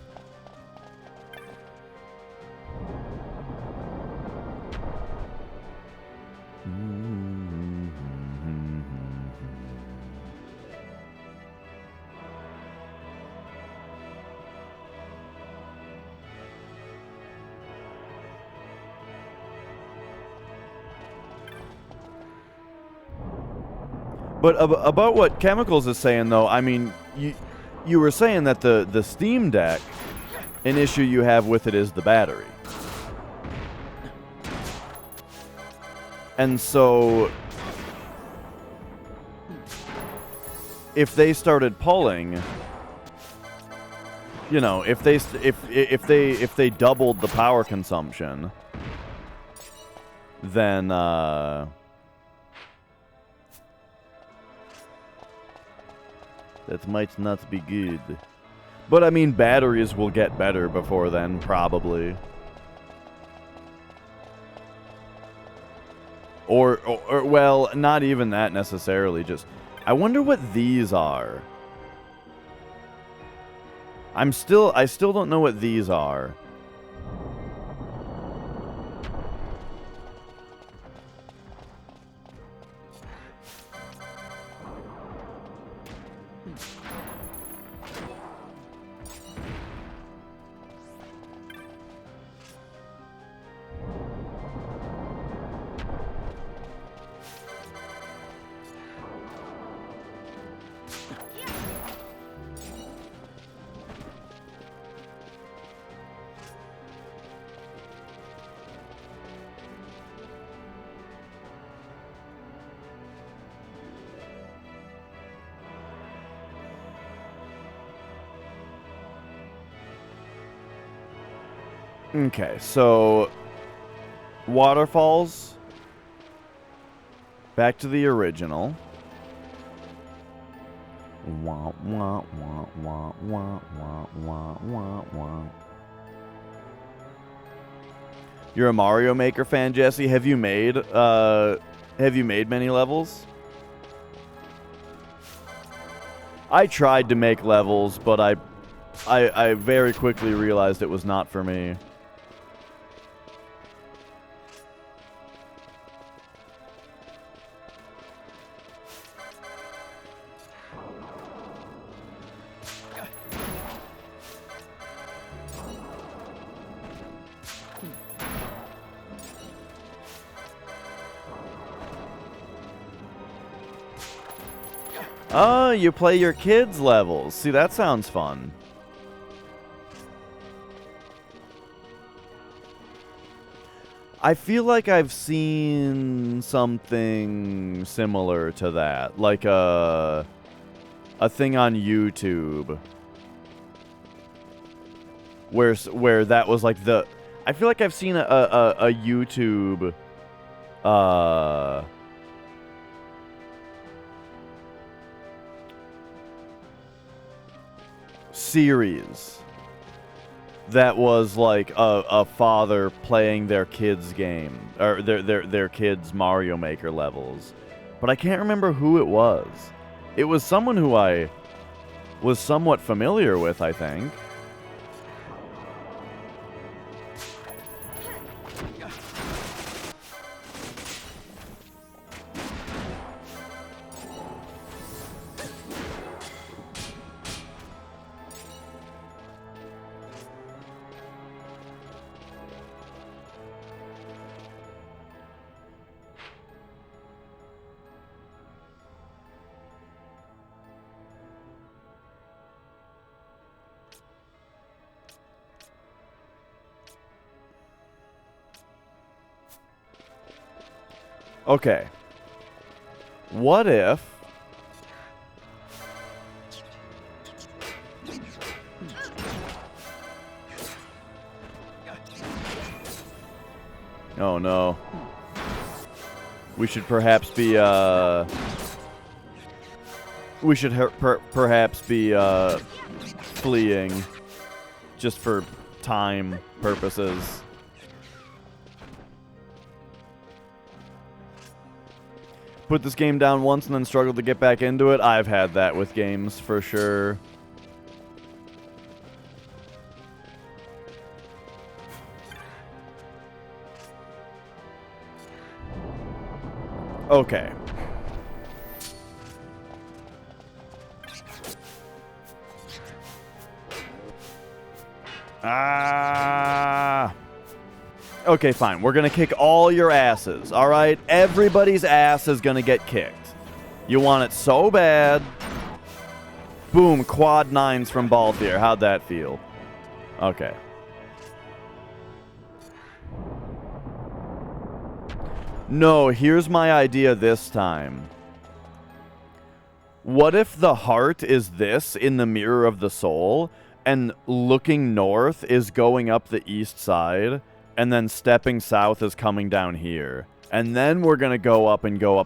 But about what Chemicals is saying, though, I mean, you were saying that the Steam Deck, an issue you have with it is the battery. And so, if they started pulling, you know, if they doubled the power consumption, then that might not be good. But I mean, batteries will get better before then, probably. Or well, not even that necessarily. Just, I wonder what these are. I still don't know what these are. Okay, so waterfalls, back to the original. Wah, wah, wah, wah, wah, wah, wah, wah, wah. You're a Mario Maker fan, Jesse? Have you made many levels? I tried to make levels, but I very quickly realized it was not for me. Oh, you play your kids' levels. See, that sounds fun. I feel like I've seen something similar to that, like a thing on YouTube where that was like the. I feel like I've seen a YouTube series that was like a father playing their kids' game, or their kids' Mario Maker levels. But I can't remember who it was. It was someone who I was somewhat familiar with, I think. Okay. What if... Oh no. We should perhaps be, we should perhaps be, fleeing. Just for time purposes. Put this game down once and then struggle to get back into it. I've had that with games, for sure. Okay. Okay, fine. We're gonna kick all your asses, alright? Everybody's ass is gonna get kicked. You want it so bad. Boom, quad 9s from Balthier. How'd that feel? Okay. No, here's my idea this time. What if the heart is this in the mirror of the soul, and looking north is going up the east side, and then stepping south is coming down here. And then we're going to go up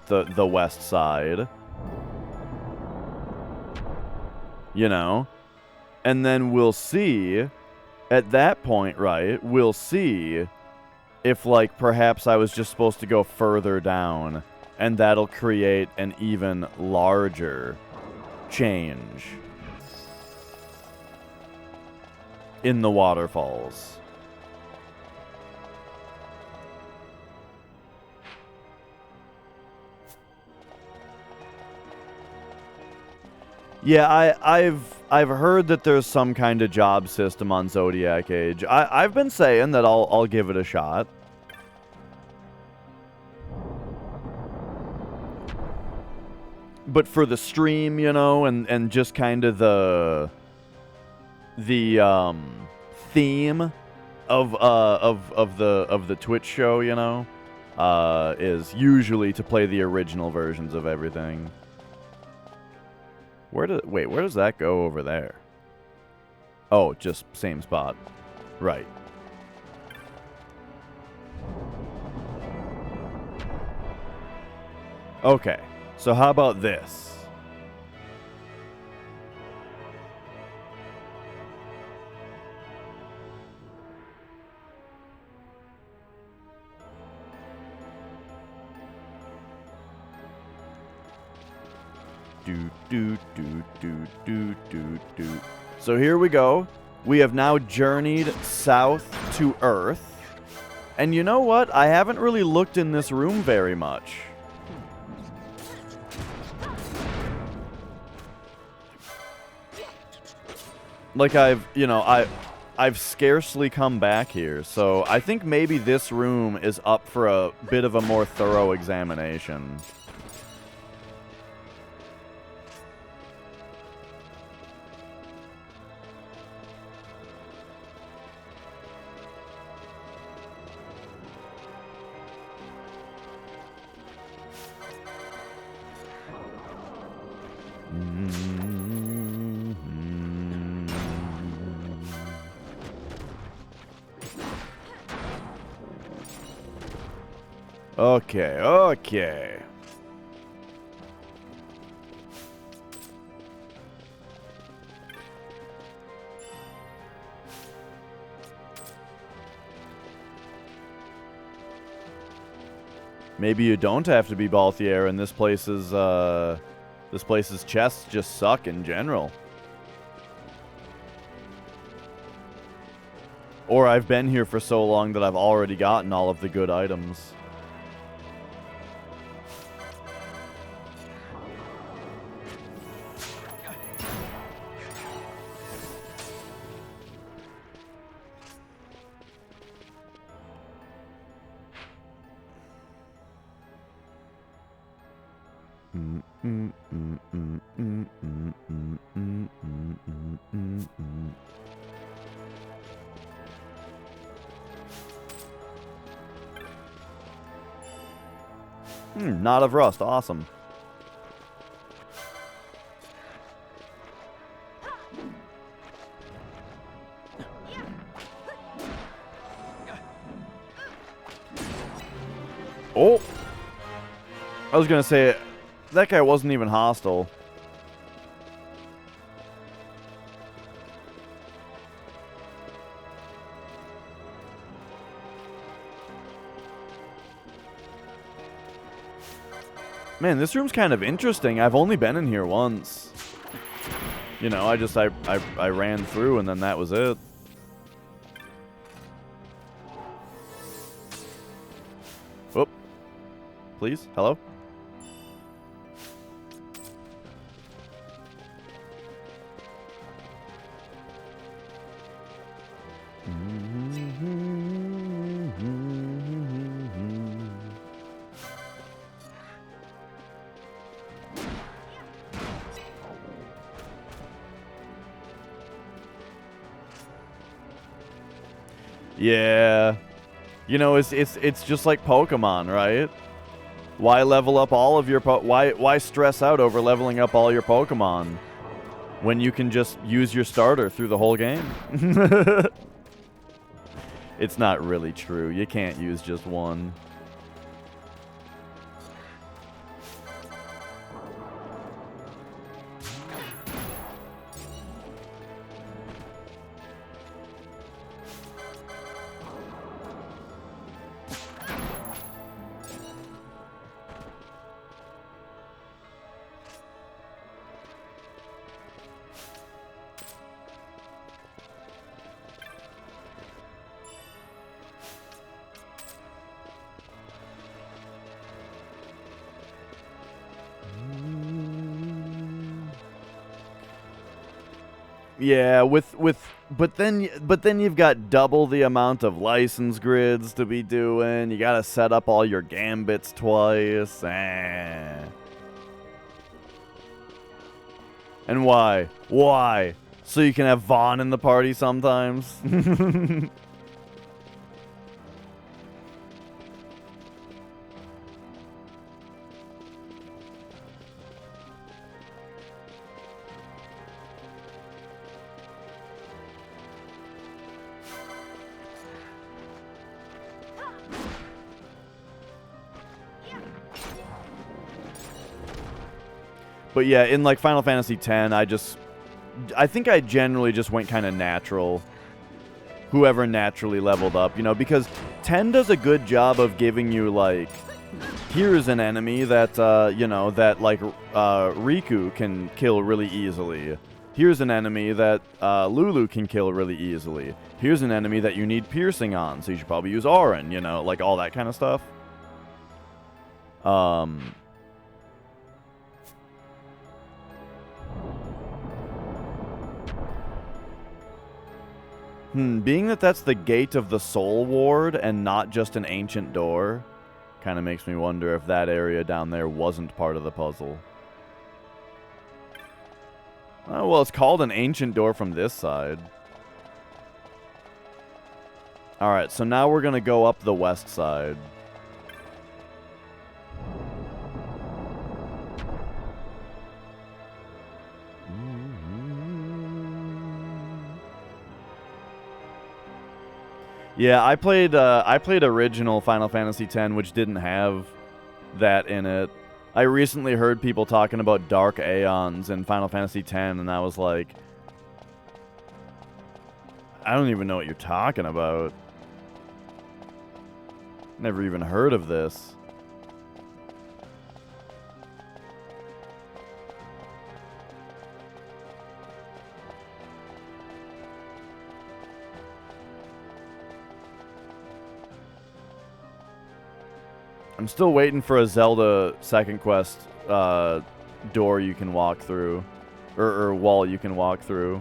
the west side. You know? And then we'll see, at that point, right, we'll see if, like, perhaps I was just supposed to go further down, and that'll create an even larger change in the waterfalls. Yeah, I've heard that there's some kind of job system on Zodiac Age. I've been saying that I'll give it a shot. But for the stream, you know, and just kind of the theme of the Twitch show, you know, is usually to play the original versions of everything. Where does that go over there? Oh, just same spot. Right. Okay. So how about this? So here we go. We have now journeyed south to Earth. And you know what? I haven't really looked in this room very much. Like I've scarcely come back here, so I think maybe this room is up for a bit of a more thorough examination. Okay, okay. Maybe you don't have to be Balthier, and this place's chests just suck in general. Or I've been here for so long that I've already gotten all of the good items. Knot of Rust, awesome. I was gonna say, that guy wasn't even hostile. Man, this room's kind of interesting. I've only been in here once. You know, I ran through and then that was it. Whoop. Please? Hello? Yeah. You know, it's just like Pokemon, right? Why level up all of your why stress out over leveling up all your Pokemon when you can just use your starter through the whole game? It's not really true. You can't use just one. Yeah, but then you've got double the amount of license grids to be doing. You gotta set up all your gambits twice. And why? Why? So you can have Vaughn in the party sometimes? But yeah, in like Final Fantasy X, I think I generally just went kind of natural. Whoever naturally leveled up, you know, because 10 does a good job of giving you like, here's an enemy that, you know, that like Riku can kill really easily. Here's an enemy that Lulu can kill really easily. Here's an enemy that you need piercing on, so you should probably use Auron, you know, like all that kind of stuff. Being that that's the gate of the Soul Ward and not just an ancient door, kind of makes me wonder if that area down there wasn't part of the puzzle. Oh, well, it's called an ancient door from this side. Alright, so now we're going to go up the west side. Yeah, I played original Final Fantasy X, which didn't have that in it. I recently heard people talking about Dark Aeons in Final Fantasy X, and I was like, I don't even know what you're talking about. Never even heard of this. I'm still waiting for a Zelda second quest door you can walk through, or wall you can walk through.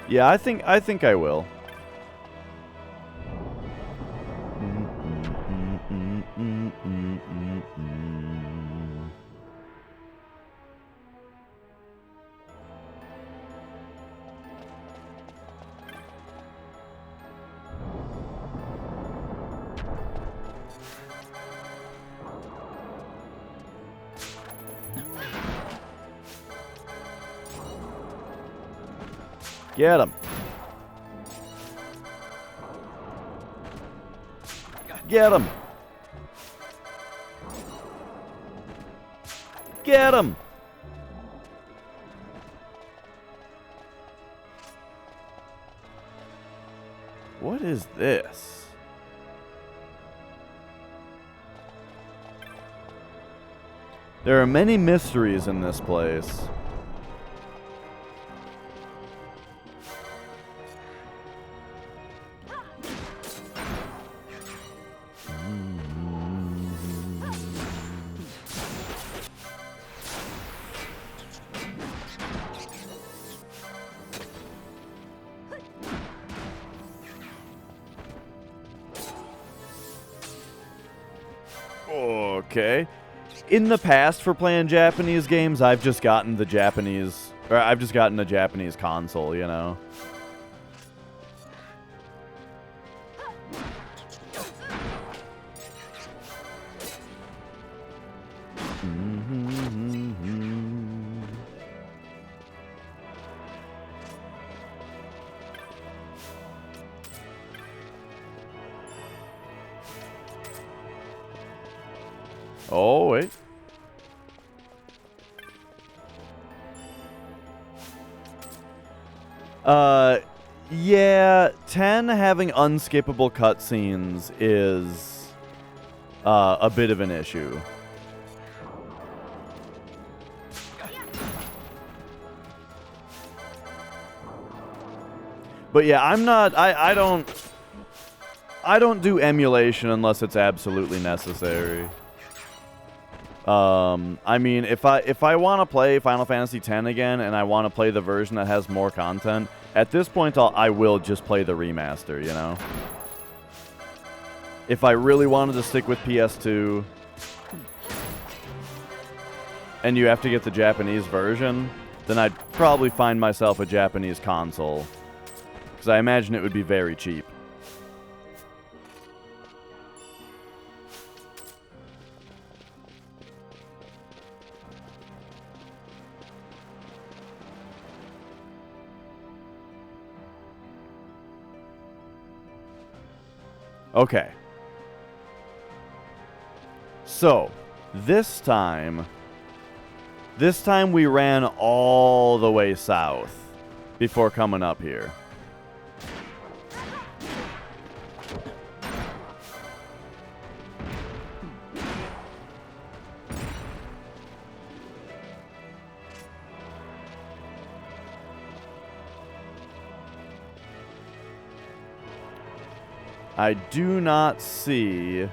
Yeah, I think I will. Get him. Get him. Get him! What is this? There are many mysteries in this place. Okay. In the past, for playing Japanese games, I've just gotten a Japanese console, you know? Oh, wait. Yeah, 10 having unskippable cutscenes is a bit of an issue. But yeah, I don't do emulation unless it's absolutely necessary. I mean, if I want to play Final Fantasy X again and I want to play the version that has more content, at this point I will just play the remaster, you know? If I really wanted to stick with PS2 and you have to get the Japanese version, then I'd probably find myself a Japanese console. Because I imagine it would be very cheap. Okay. So, this time we ran all the way south before coming up here. I do not see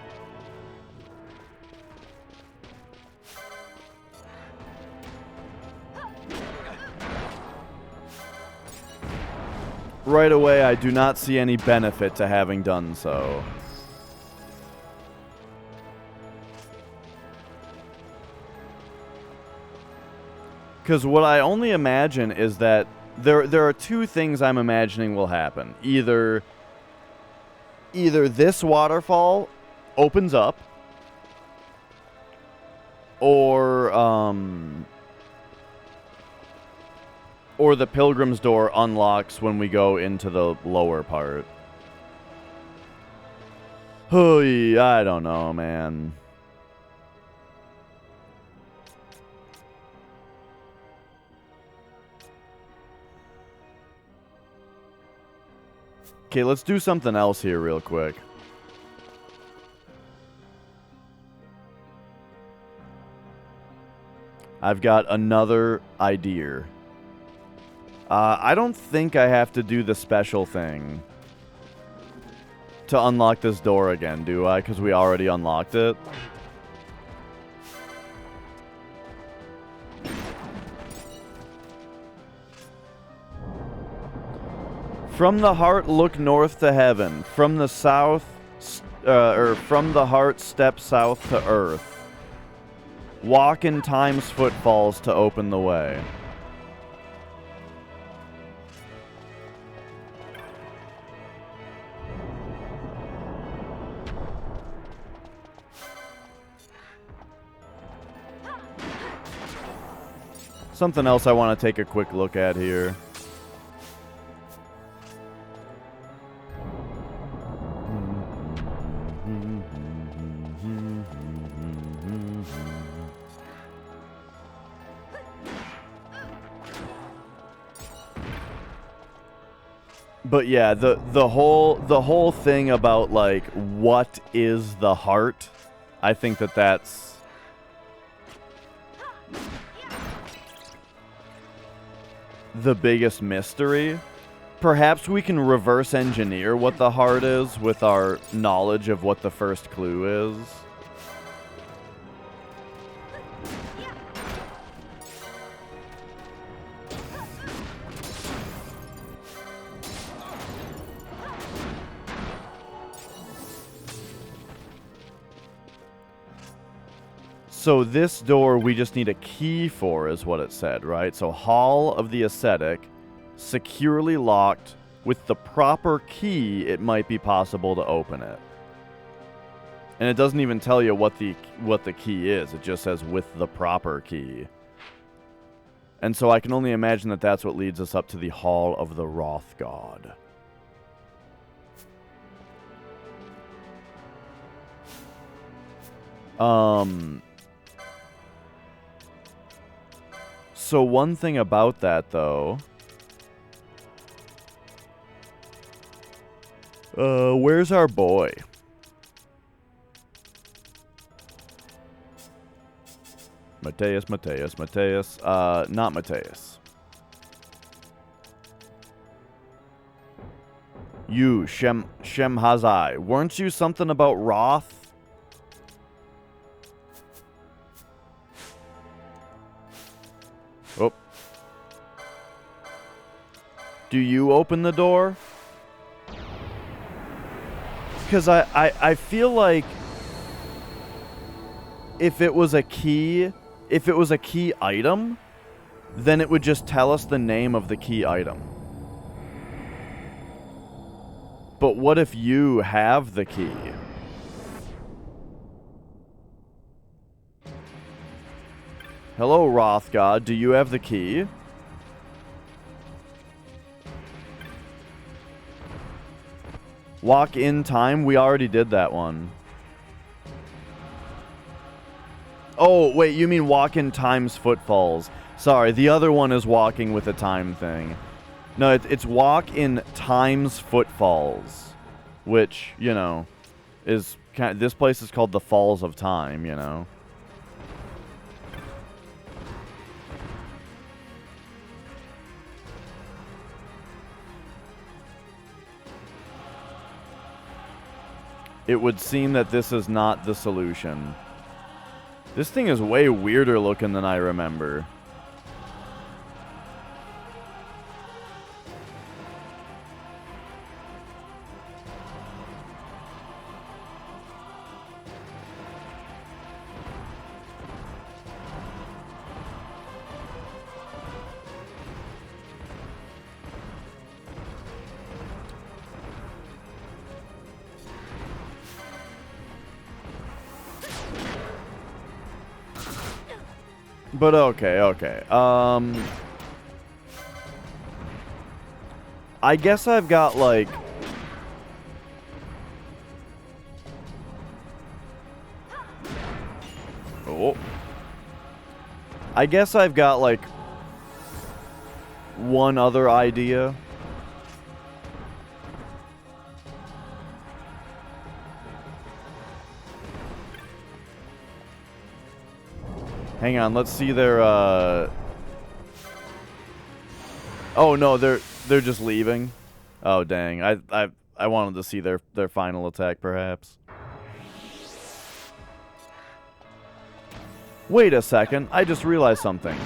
right away. I do not see any benefit to having done so. Because what I only imagine is that there are two things I'm imagining will happen. Either this waterfall opens up, or the Pilgrim's Door unlocks when we go into the lower part. I don't know, man. Okay, let's do something else here real quick. I've got another idea. I don't think I have to do the special thing to unlock this door again, do I? Because we already unlocked it. From the heart, look north to heaven. From the south, from the heart, step south to earth. Walk in time's footfalls to open the way. Something else I want to take a quick look at here. But yeah, the whole thing about like what is the heart, I think that's the biggest mystery. Perhaps we can reverse engineer what the heart is with our knowledge of what the first clue is. So this door we just need a key for, is what it said, right? So Hall of the Ascetic, securely locked. With the proper key, it might be possible to open it. And it doesn't even tell you what the key is. It just says with the proper key. And so I can only imagine that that's what leads us up to the Hall of the Wrath God. So one thing about that, though... where's our boy? Mateus. Not Mateus. You, Shemhazai. Weren't you something about Wrath? Oh. Do you open the door? Because I feel like if it was a key item, then it would just tell us the name of the key item. But what if you have the key? Hello, Wrath God. Do you have the key? Walk in time? We already did that one. Oh, wait, you mean walk in time's footfalls. Sorry, the other one is walking with a time thing. No, it's walk in time's footfalls. Which, you know, is kind of, this place is called the Falls of Time, you know. It would seem that this is not the solution. This thing is way weirder looking than I remember. But okay. I guess I've got, like... Oh. I guess I've got, like, one other idea. Hang on, let's see their, Oh, no, they're just leaving. Oh, dang. I wanted to see their final attack, perhaps. Wait a second. I just realized something.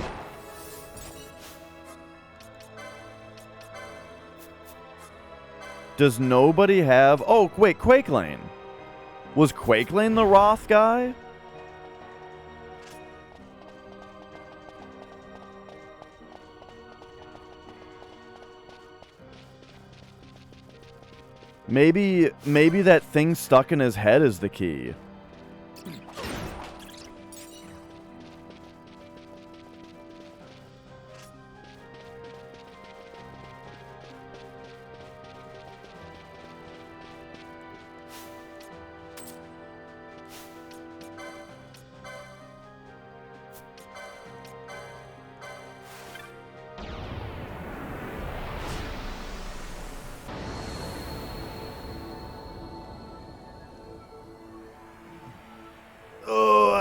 Does nobody have... Oh, wait, Quakelane. Was Quakelane the Wrath guy? Maybe that thing stuck in his head is the key.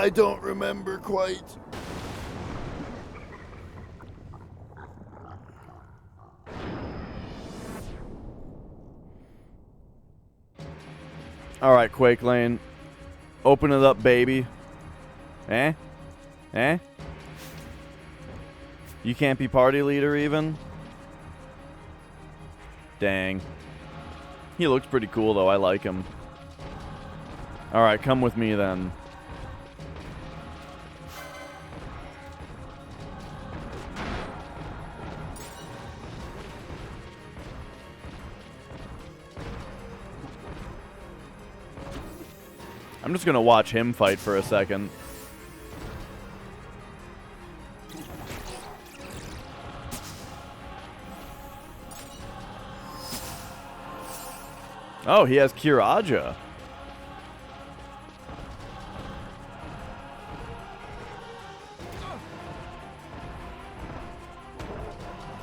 I don't remember quite. All right, Quake Lane. Open it up, baby. Eh? Eh? You can't be party leader even? Dang. He looks pretty cool, though. I like him. All right, come with me then. I'm just going to watch him fight for a second. Oh, he has Kiraja.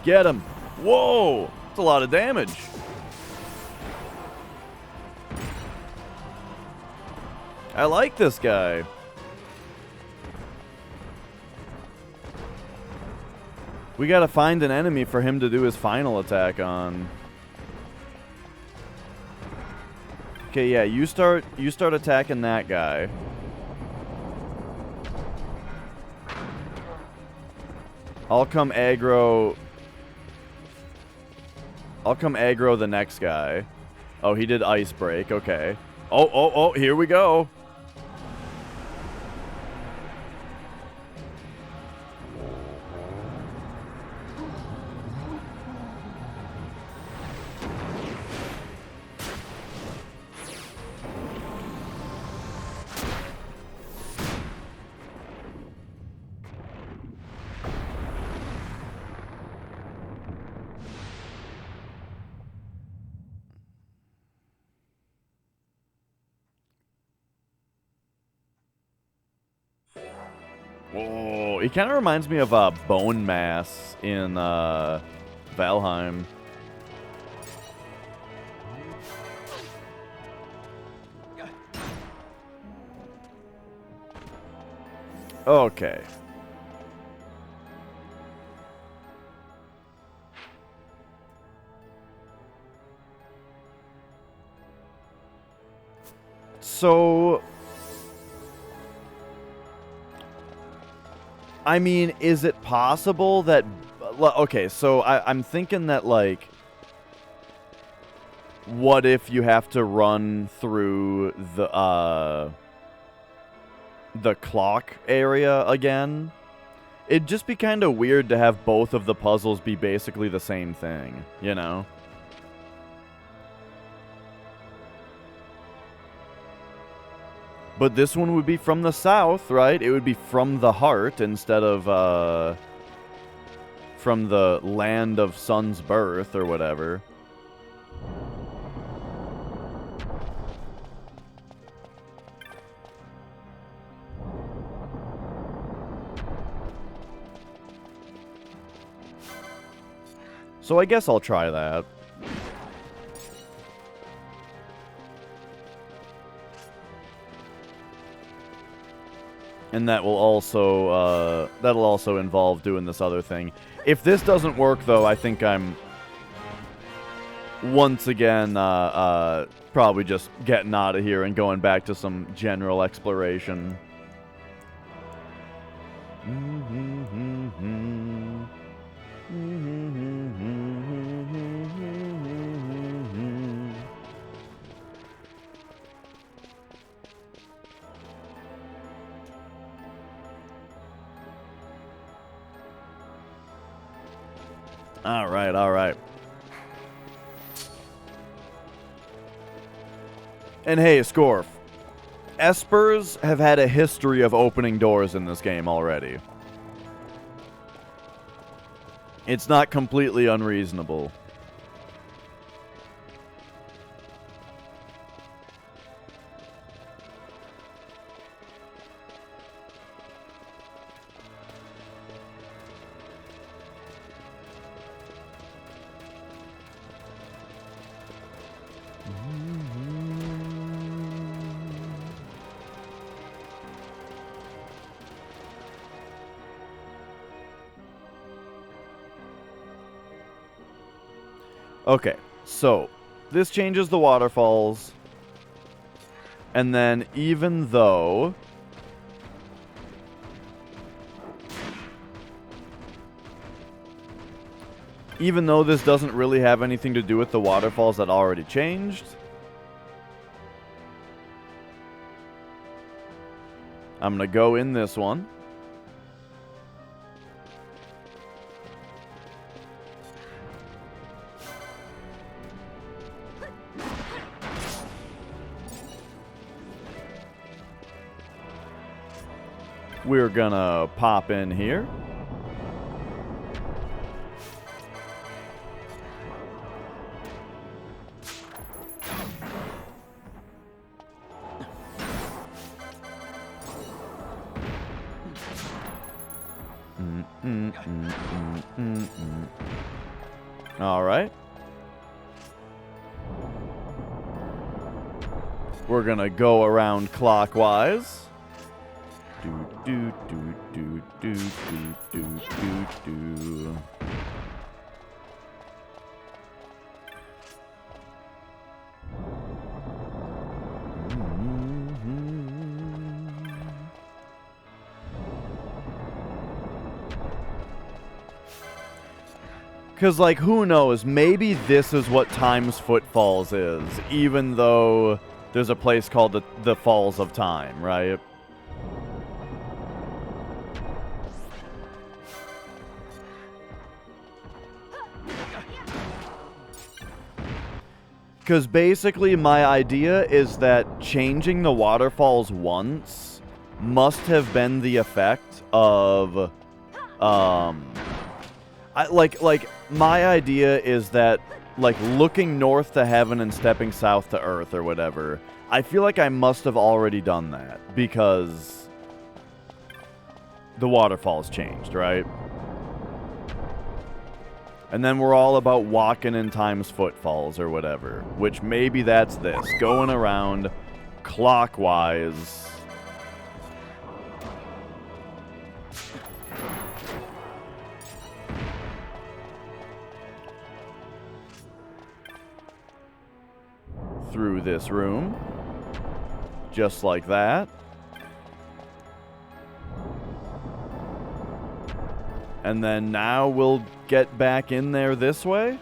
Get him. Whoa. That's a lot of damage. I like this guy. We gotta find an enemy for him to do his final attack on. Okay, yeah, you start attacking that guy. I'll come aggro the next guy. Oh, he did ice break. Okay. Oh, here we go. Whoa, he kind of reminds me of Bone Mass in Valheim. Okay. So, I mean, is it possible that... Okay, so I'm thinking that, like, what if you have to run through the clock area again? It'd just be kind of weird to have both of the puzzles be basically the same thing, you know? But this one would be from the south, right? It would be from the heart instead of, from the land of sun's birth or whatever. So I guess I'll try that. And that will also, that'll also involve doing this other thing. If this doesn't work, though, I think I'm, once again, probably just getting out of here and going back to some general exploration. All right. And hey, Scorf. Espers have had a history of opening doors in this game already. It's not completely unreasonable. Okay, so this changes the waterfalls. And then even though this doesn't really have anything to do with the waterfalls that already changed, I'm going to go in this one. We're going to pop in here. All right. We're going to go around clockwise. Do, do, do, do, do, do, do, do. Because, like, who knows? Maybe this is what Time's Footfalls is, even though there's a place called the Falls of Time, right? Because basically my idea is that changing the waterfalls once must have been the effect of, my idea is that, like, looking north to heaven and stepping south to earth or whatever, I feel like I must have already done that because the waterfalls changed, right? And then we're all about walking in Time's Footfalls or whatever, which maybe that's this, going around clockwise. Through this room. Just like that. And then now we'll get back in there this way.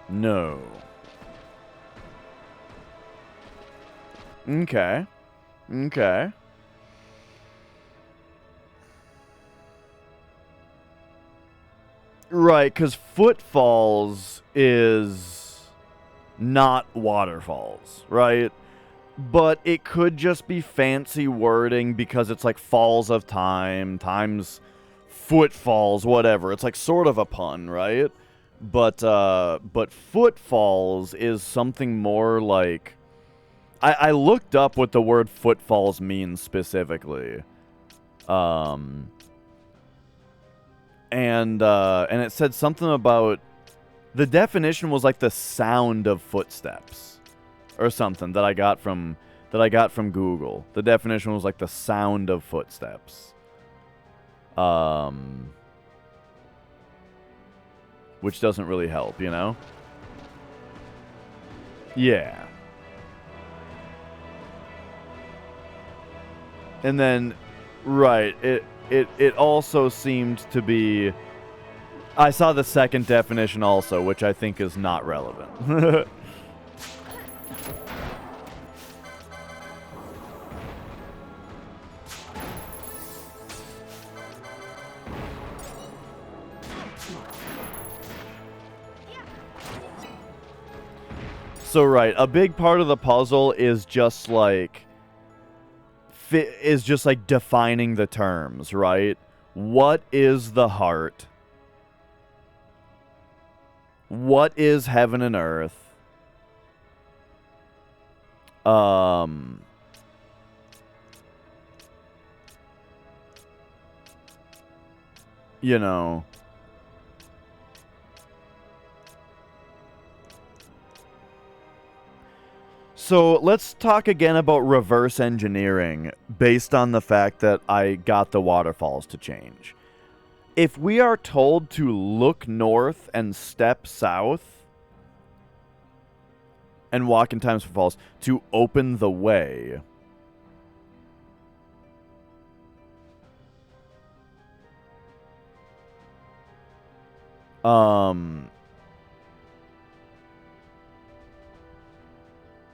No. Okay. Okay. Right, because footfalls is not waterfalls, right? But it could just be fancy wording because it's like falls of time, times footfalls, whatever. It's like sort of a pun, right? But footfalls is something more like... I looked up what the word footfalls means specifically. And it said something about... The definition was like the sound of footsteps. Or something that I got from Google. The definition was like the sound of footsteps. Which doesn't really help, you know? Yeah. And then, right, it also seemed to be... I saw the second definition also, which I think is not relevant. So, right, a big part of the puzzle is just like... defining the terms, right? What is the heart? What is heaven and earth? You know. So let's talk again about reverse engineering based on the fact that I got the waterfalls to change. If we are told to look north and step south and walk in times for falls to open the way,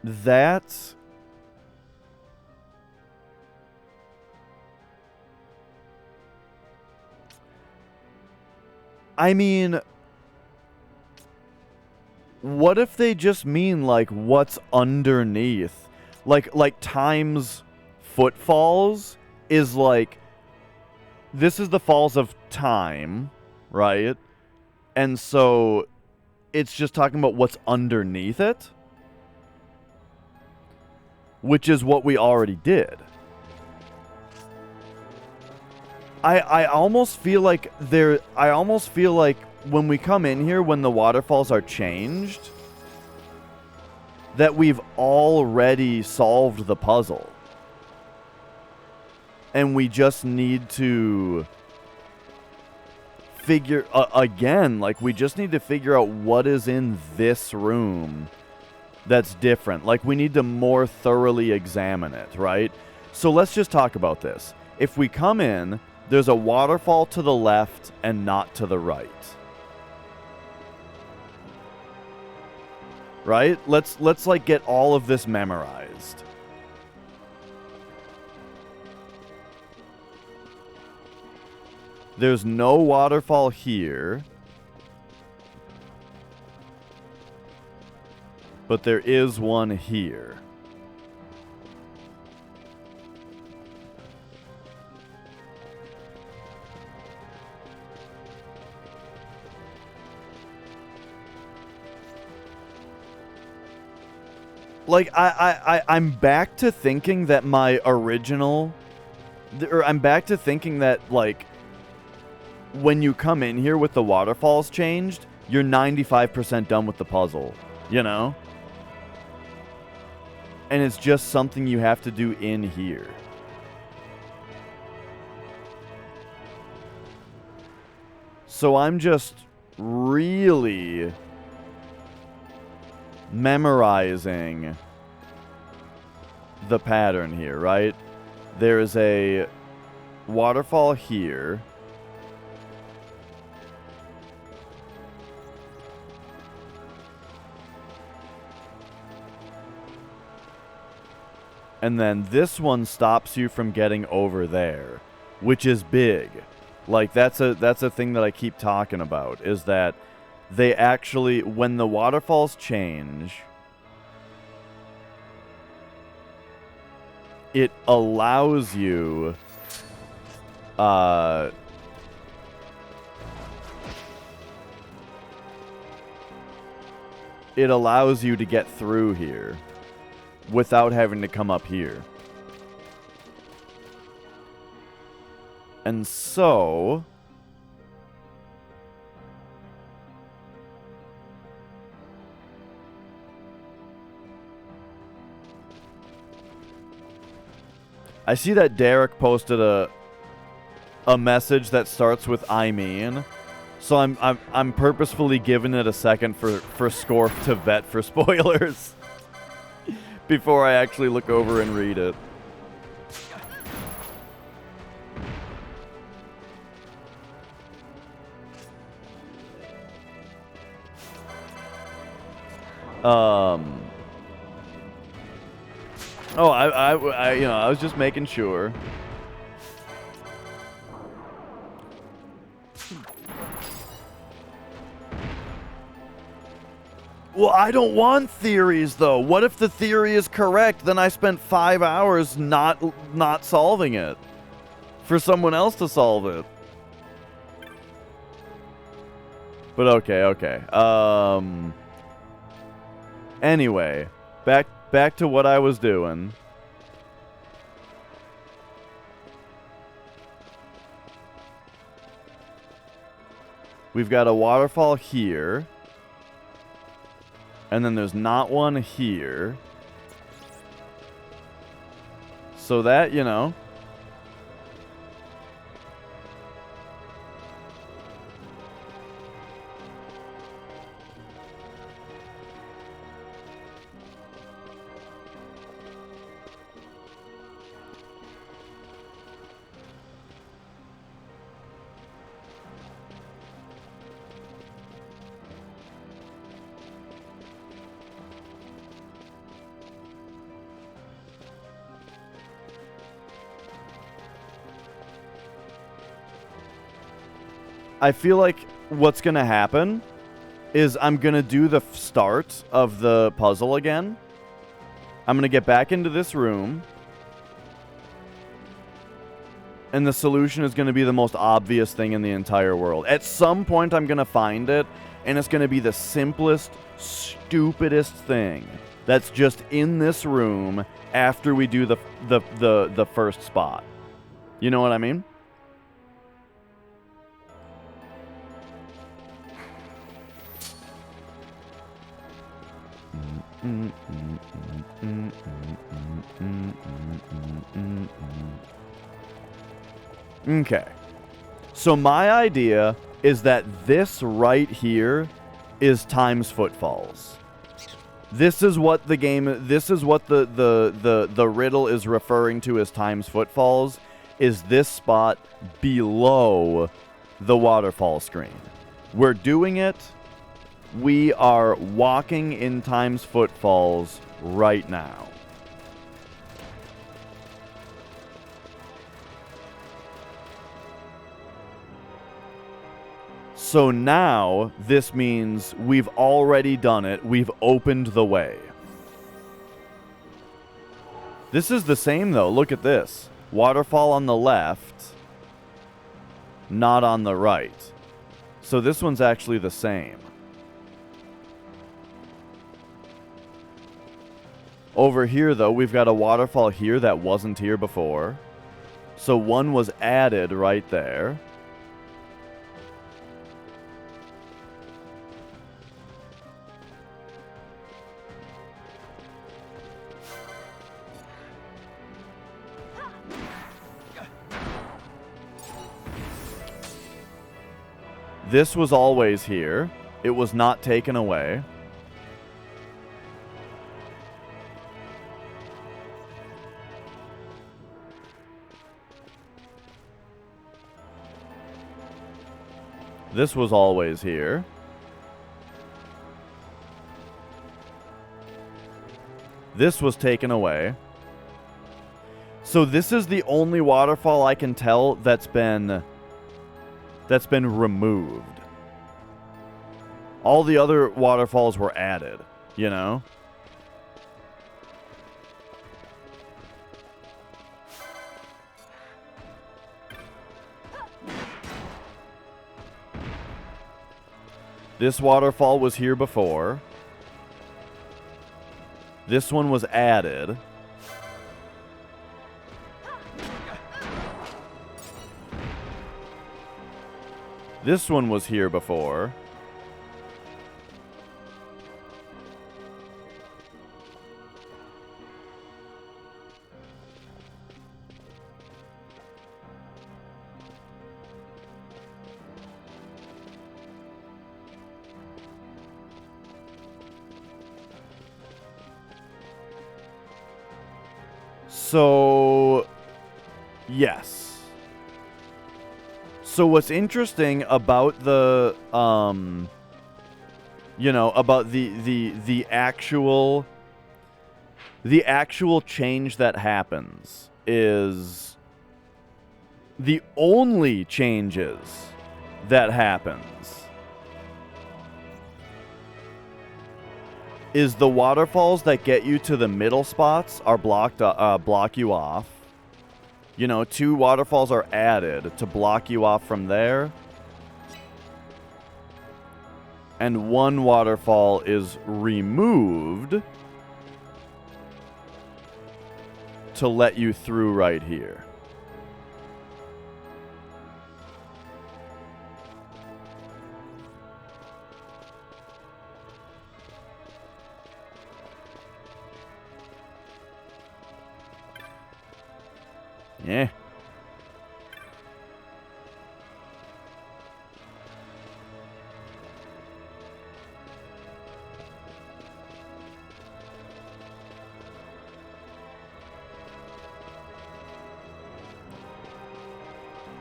that's... I mean, what if they just mean, like, what's underneath? Like times footfalls is like, this is the falls of time, right? And so it's just talking about what's underneath it, which is what we already did. I almost feel like when we come in here, when the waterfalls are changed, that we've already solved the puzzle. And we just need to figure, again, like, we just need to figure out what is in this room that's different. Like, we need to more thoroughly examine it, right? So let's just talk about this. If we come in, there's a waterfall to the left and not to the right. Right? Let's like get all of this memorized. There's no waterfall here. But there is one here. Like, I'm back to thinking that my original... Or I'm back to thinking that, like, when you come in here with the waterfalls changed, you're 95% done with the puzzle, you know? And it's just something you have to do in here. So I'm just really memorizing the pattern here, right? There is a waterfall here. And then this one stops you from getting over there, which is big. Like, that's a thing that I keep talking about, is that they actually, when the waterfalls change, it allows you to get through here without having to come up here. And so I see that Derek posted a message that starts with "I mean," so I'm purposefully giving it a second for Scorp to vet for spoilers before I actually look over and read it. Oh, I you know, I was just making sure. Well, I don't want theories, though. What if the theory is correct? Then I spent 5 hours not solving it for someone else to solve it. But okay. Anyway, back to what I was doing. We've got a waterfall here. And then there's not one here. So that, you know. I feel like what's going to happen is I'm going to do the start of the puzzle again. I'm going to get back into this room. And the solution is going to be the most obvious thing in the entire world. At some point, I'm going to find it, and it's going to be the simplest, stupidest thing that's just in this room after we do the first spot. You know what I mean? Okay. So my idea is that this right here is Time's Footfalls. This is what the game, this is what the riddle is referring to as Time's Footfalls, is this spot below the waterfall screen. We're doing it. We are walking in Time's Footfalls right now. So now, this means we've already done it. We've opened the way. This is the same, though. Look at this. Waterfall on the left, not on the right. So this one's actually the same. Over here, though, we've got a waterfall here that wasn't here before. So one was added right there. This was always here. It was not taken away. This was always here. This was taken away. So this is the only waterfall I can tell that's been removed. All the other waterfalls were added, you know? This waterfall was here before. This one was added. This one was here before. So, yes. So what's interesting about the, you know, about the actual change that happens is the only changes that happens is the waterfalls that get you to the middle spots are block you off. You know, 2 waterfalls are added to block you off from there. And 1 waterfall is removed to let you through right here. Yeah.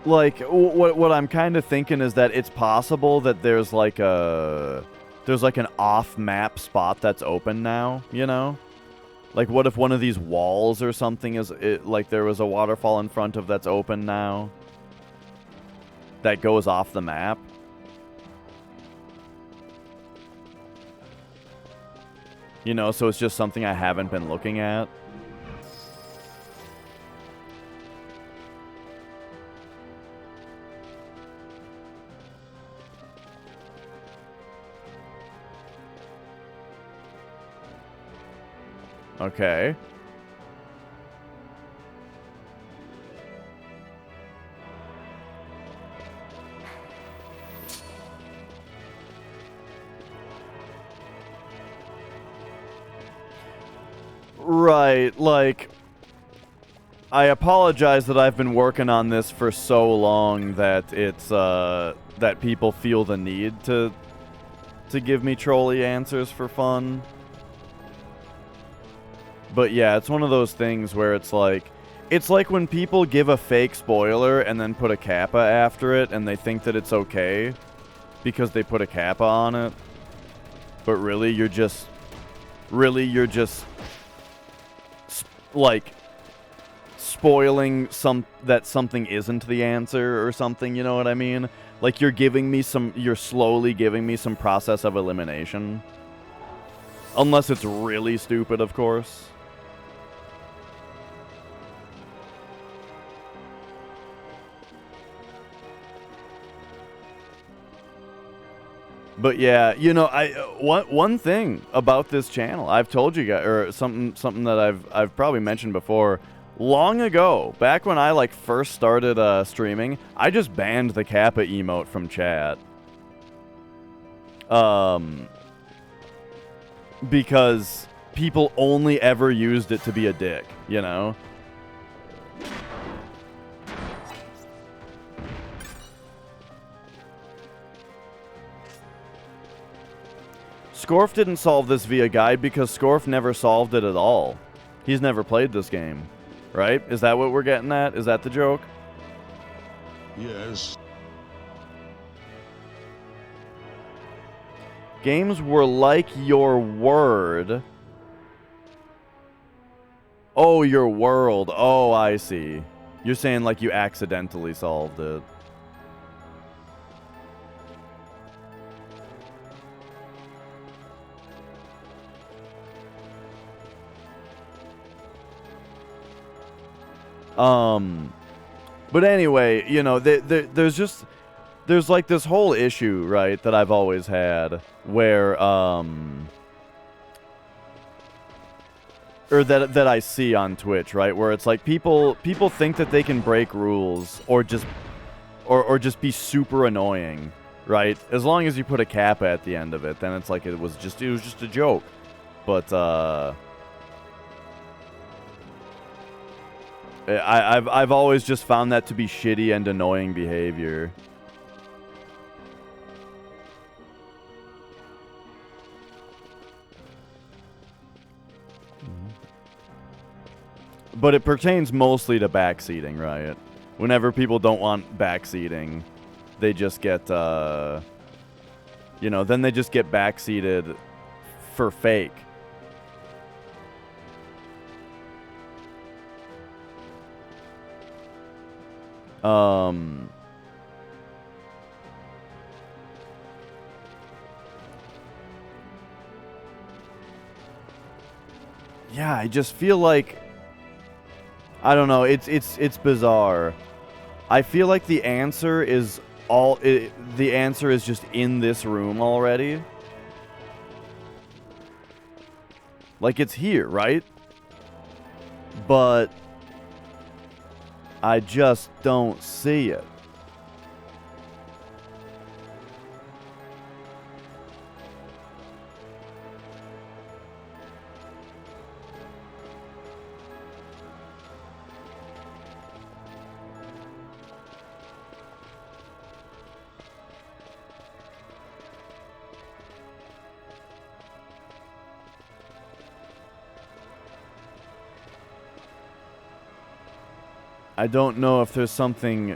Like, what I'm kind of thinking is that it's possible that there's like an off-map spot that's open now, you know? Like, what if one of these walls or something like there was a waterfall in front of that's open now? That goes off the map? You know, so it's just something I haven't been looking at. Okay. Right, like, I apologize that I've been working on this for so long that it's, that people feel the need to give me trolley answers for fun. But yeah, it's one of those things where it's like when people give a fake spoiler and then put a kappa after it and they think that it's okay because they put a kappa on it. But really, you're just like spoiling that something isn't the answer or something, you know what I mean? Like you're slowly giving me some process of elimination. Unless it's really stupid, of course. But yeah, you know, one thing about this channel, I've told you guys, or something that I've probably mentioned before, long ago, back when I like first started streaming, I just banned the kappa emote from chat. Because people only ever used it to be a dick, you know? Scorf didn't solve this via guide because Scorf never solved it at all. He's never played this game, right? Is that what we're getting at? Is that the joke? Yes. Games were like your word. Oh, your world. Oh, I see. You're saying like you accidentally solved it. But anyway, you know, there's like this whole issue, right, that I've always had where, or that I see on Twitch, right, where it's like people think that they can break rules or just be super annoying, right? As long as you put a kappa at the end of it, then it's like it was just a joke. But I've always just found that to be shitty and annoying behavior. But it pertains mostly to backseating, right? Whenever people don't want backseating, they just get, you know, then they just get backseated for fake. Yeah, I just feel like, I don't know, it's bizarre. I feel like the answer is just in this room already. Like it's here, right? But I just don't see it. I don't know if there's something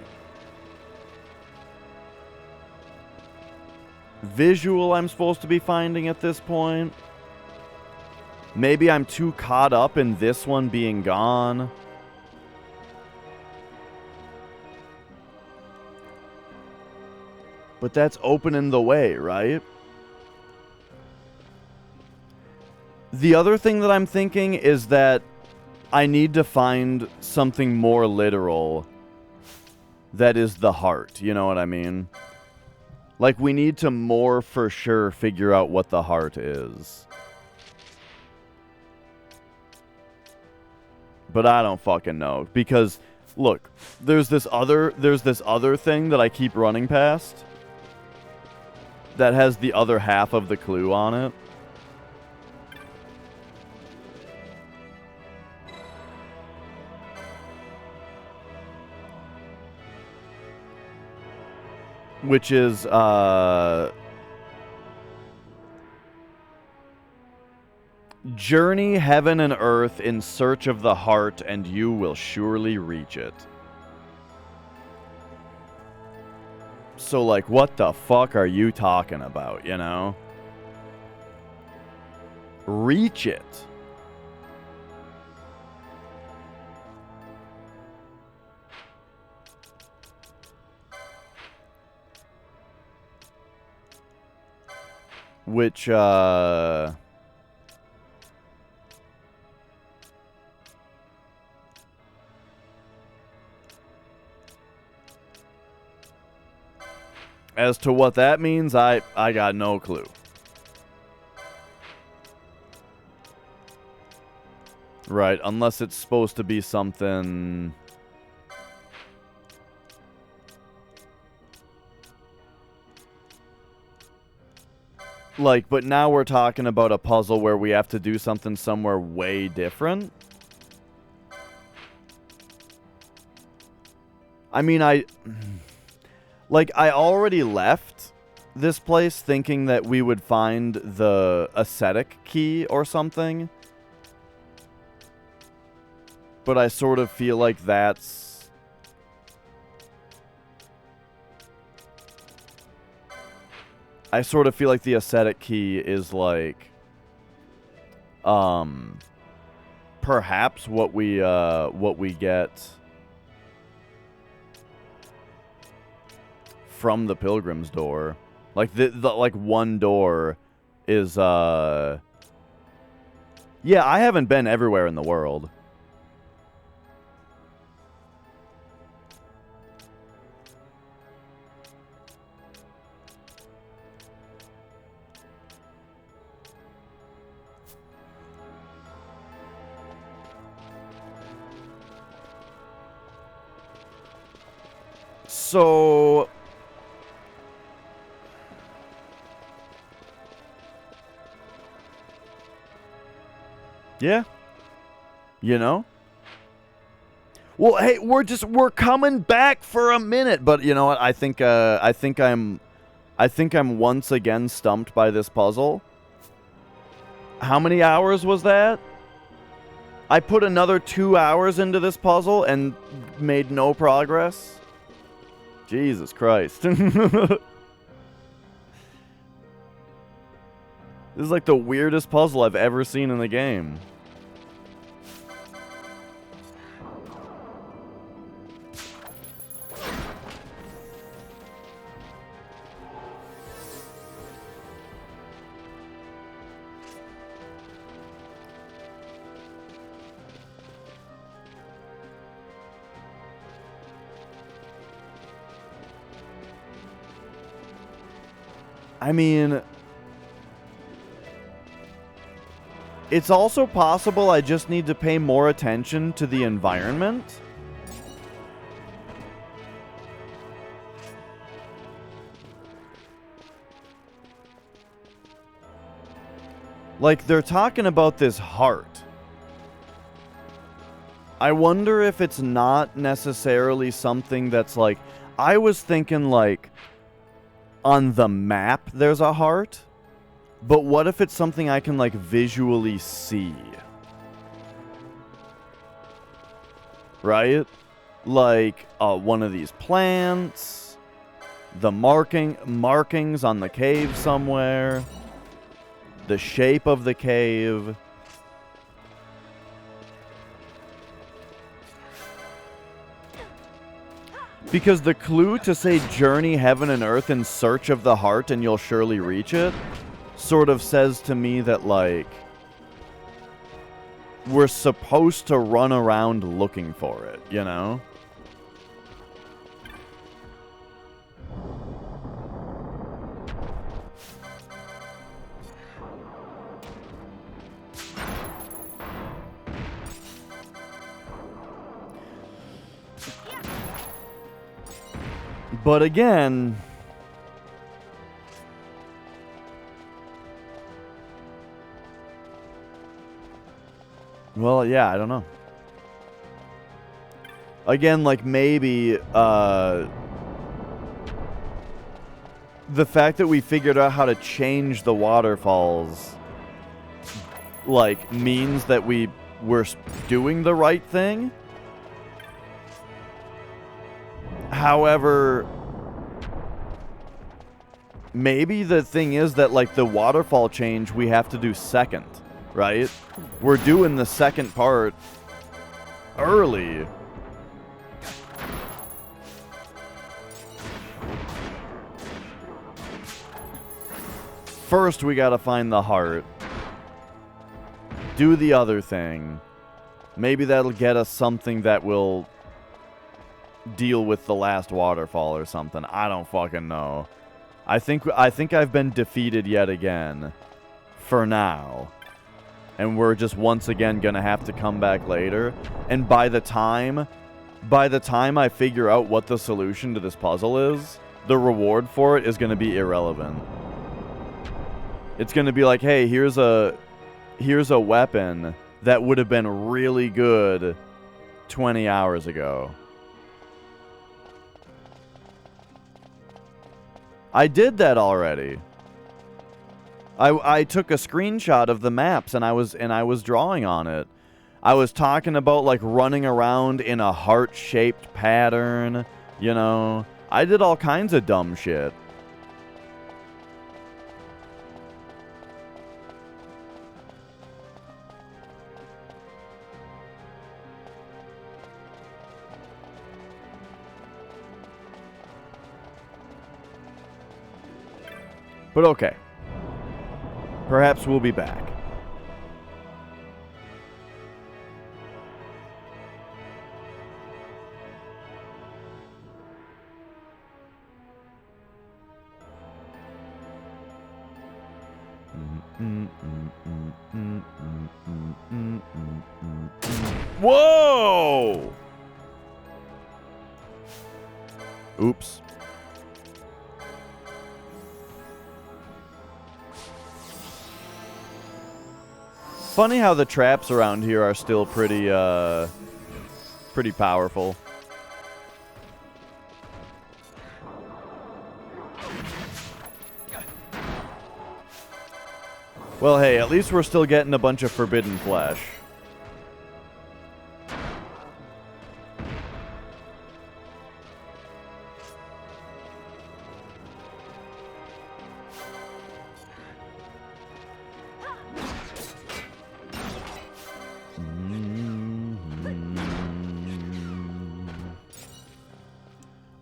visual I'm supposed to be finding at this point. Maybe I'm too caught up in this one being gone. But that's opening the way, right? The other thing that I'm thinking is that I need to find something more literal that is the heart. You know what I mean? Like, we need to more for sure figure out what the heart is. But I don't fucking know. Because, look, there's this other thing that I keep running past that has the other half of the clue on it. Which is, journey heaven and earth in search of the heart, and you will surely reach it. So, like, what the fuck are you talking about, you know? Reach it. Which, as to what that means, I got no clue. Right, unless it's supposed to be something... Like, but now we're talking about a puzzle where we have to do something somewhere way different. I mean, like, I already left this place thinking that we would find the ascetic key or something. But I sort of feel like that's... I sort of feel like the ascetic key is like... perhaps what we get from the pilgrim's door. Like, the like, one door is, yeah, I haven't been everywhere in the world. So... yeah. You know? Well, hey, we're coming back for a minute, but you know what? I think I'm once again stumped by this puzzle. How many hours was that? I put another 2 hours into this puzzle and made no progress. Jesus Christ. This is like the weirdest puzzle I've ever seen in the game. I mean... it's also possible I just need to pay more attention to the environment. Like, they're talking about this heart. I wonder if it's not necessarily something that's like... I was thinking, like, on the map there's a heart. But what if it's something I can, like, visually see? Right? like one of these plants, the markings on the cave somewhere, the shape of the cave. Because the clue to say journey heaven and earth in search of the heart and you'll surely reach it sort of says to me that, like, we're supposed to run around looking for it, you know? But again, well, yeah, I don't know. Again, like, maybe, the fact that we figured out how to change the waterfalls, like, means that we were doing the right thing. However, maybe the thing is that, like, the waterfall change we have to do second, right? We're doing the second part early. First, we gotta find the heart. Do the other thing. Maybe that'll get us something that will deal with the last waterfall or something. I don't fucking know. I think I've been defeated yet again. For now. And we're just once again gonna have to come back later. And by the time I figure out what the solution to this puzzle is, the reward for it is gonna be irrelevant. It's gonna be like, hey, here's a weapon that would have been really good 20 hours ago. I did that already. I took a screenshot of the maps and I was drawing on it. I was talking about, like, running around in a heart-shaped pattern, you know. I did all kinds of dumb shit. But okay. Perhaps we'll be back. Whoa! Oops. Funny how the traps around here are still pretty powerful. Well, hey, at least we're still getting a bunch of forbidden flesh.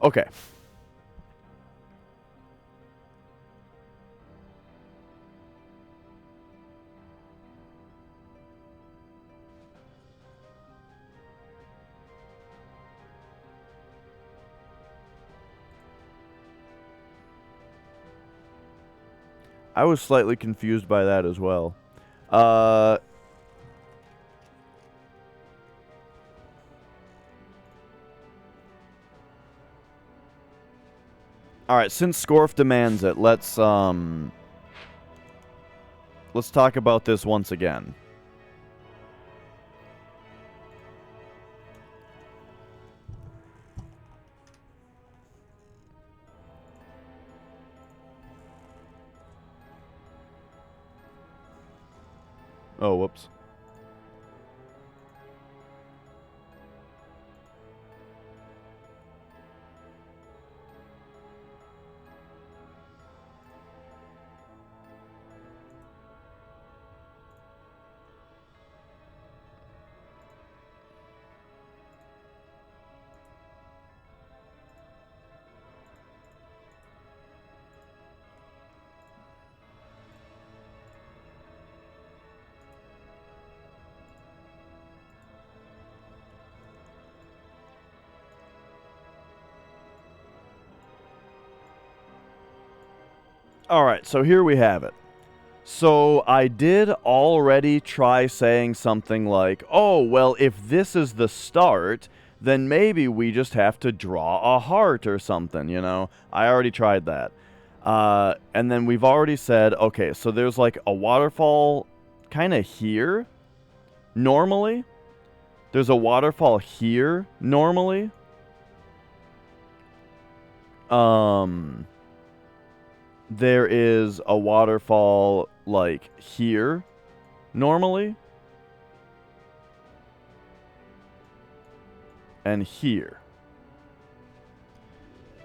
Okay. I was slightly confused by that as well. All right, since Scorf demands it, let's talk about this once again. Oh, whoops. All right, so here we have it. So I did already try saying something like, oh, well, if this is the start, then maybe we just have to draw a heart or something, you know? I already tried that. And then we've already said, okay, so there's like a waterfall kind of here, normally. There's a waterfall here, normally. There is a waterfall, like, here, normally. And here.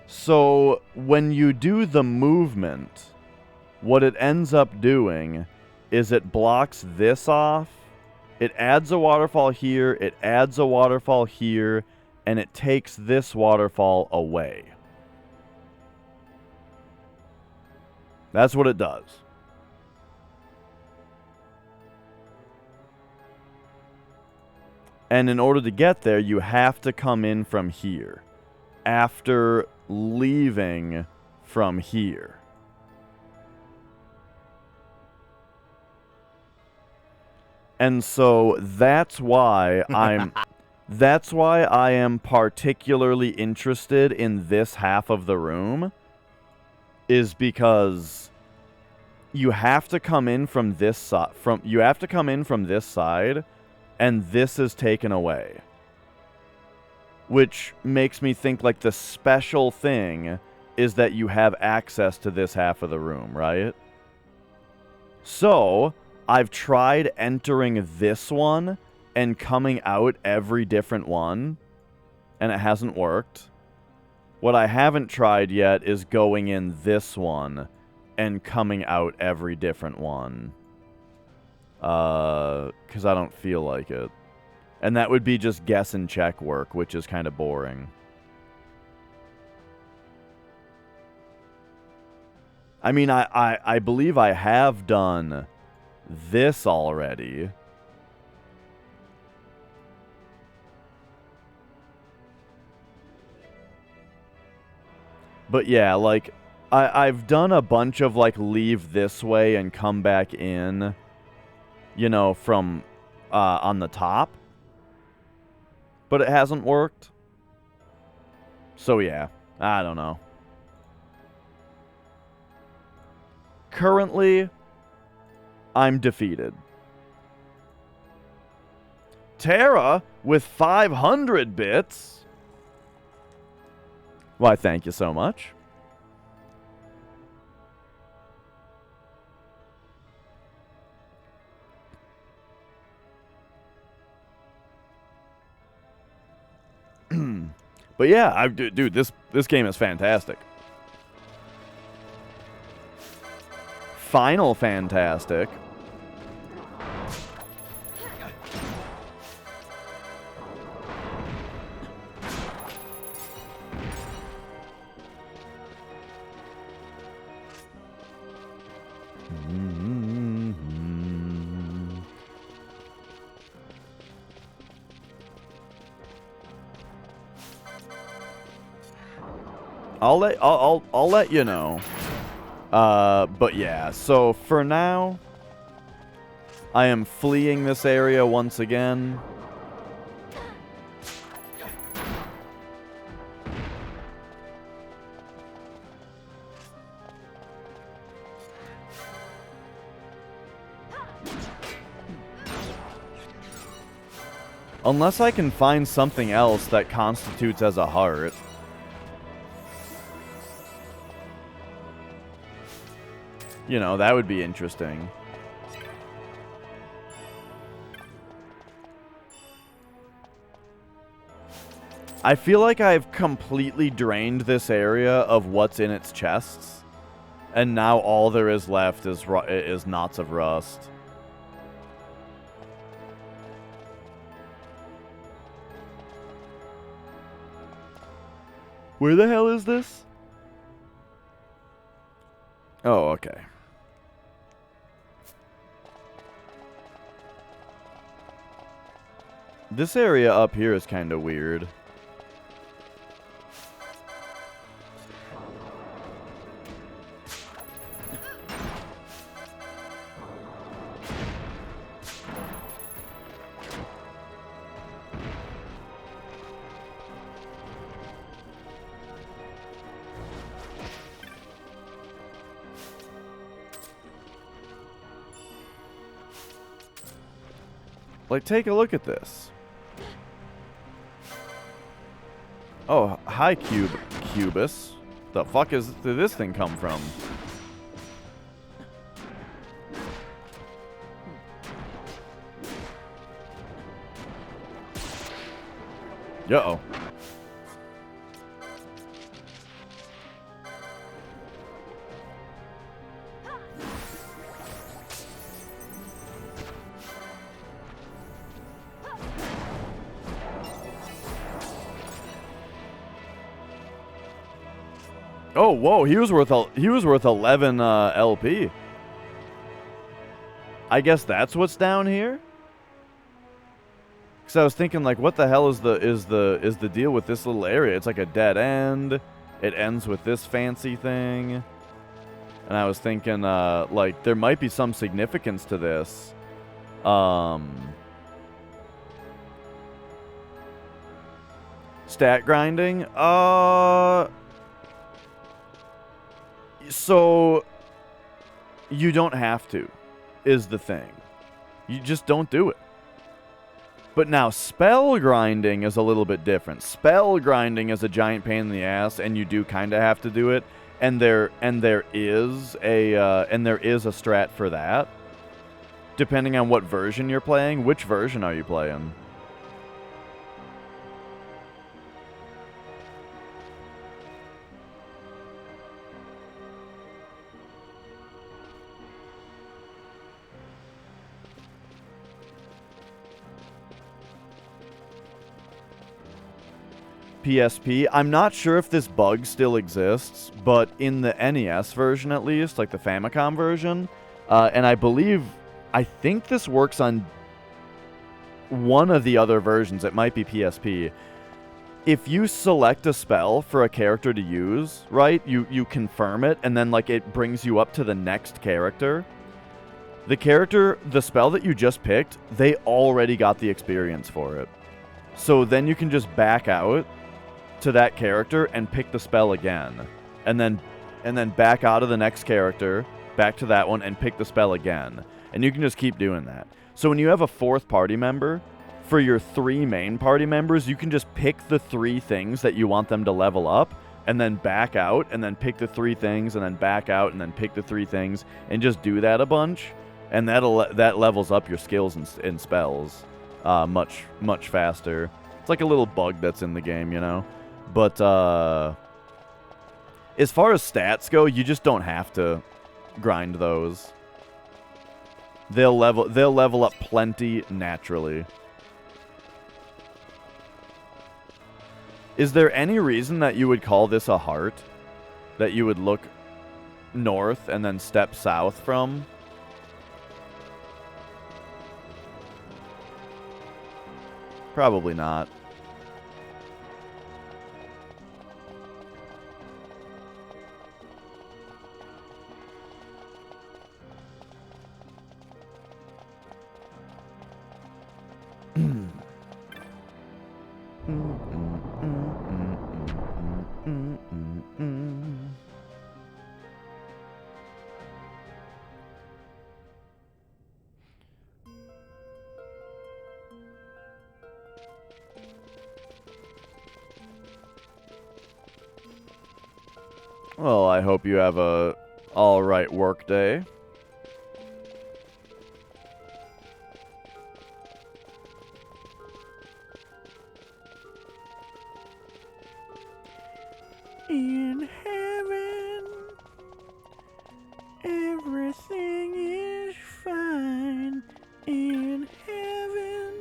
So, when you do the movement, what it ends up doing is it blocks this off. It adds a waterfall here, it adds a waterfall here, and it takes this waterfall away. That's what it does. And in order to get there, you have to come in from here. After leaving from here. And so that's why that's why I am particularly interested in this half of the room, is because you have to come in from this side, and this is taken away. Which makes me think like the special thing is that you have access to this half of the room, right? So, I've tried entering this one and coming out every different one, and it hasn't worked. What I haven't tried yet is going in this one and coming out every different one. Because I don't feel like it. And that would be just guess and check work, which is kind of boring. I mean, I believe I have done this already. But yeah, like, I've done a bunch of, like, leave this way and come back in, you know, from, on the top. But it hasn't worked. So yeah, I don't know. Currently, I'm defeated. Tara with 500 bits. Why, thank you so much. But yeah, dude, this game is fantastic. Final fantastic. I'll let you know. But yeah, so for now, I am fleeing this area once again. Unless I can find something else that constitutes as a heart. You know, that would be interesting. I feel like I've completely drained this area of what's in its chests. And now all there is left is knots of rust. Where the hell is this? Oh, okay. This area up here is kind of weird. Like, take a look at this. Oh, hi, Cubus. The fuck did this thing come from? Uh-oh. Oh, whoa, he was worth 11 LP. I guess that's what's down here? Cuz I was thinking like what the hell is the deal with this little area? It's like a dead end. It ends with this fancy thing. And I was thinking like there might be some significance to this. Stat grinding? So you don't have to, is the thing. You just don't do it. But now spell grinding is a little bit different. Spell grinding is a giant pain in the ass, and you do kind of have to do it. And there is a strat for that. Depending on what version you're playing. Which version are you playing? PSP. I'm not sure if this bug still exists, but in the NES version at least, like the Famicom version, and I think this works on one of the other versions. It might be PSP. If you select a spell for a character to use, right, you confirm it, and then like it brings you up to the next character. The spell that you just picked, they already got the experience for it. So then you can just back out to that character and pick the spell again, and then back out of the next character, back to that one, and pick the spell again, and you can just keep doing that. So when you have a fourth party member, for your 3 main party members, you can just pick the 3 things that you want them to level up, and then back out, and then pick the 3 things, and then back out, and then pick the 3 things, and just do that a bunch, and that levels up your skills and spells much faster. It's like a little bug that's in the game, you know. But as far as stats go, you just don't have to grind those. They'll level up plenty naturally. Is there any reason that you would call this a heart? That you would look north and then step south from? Probably not. Well, I hope you have a all-right work day. In heaven, everything is fine. In heaven.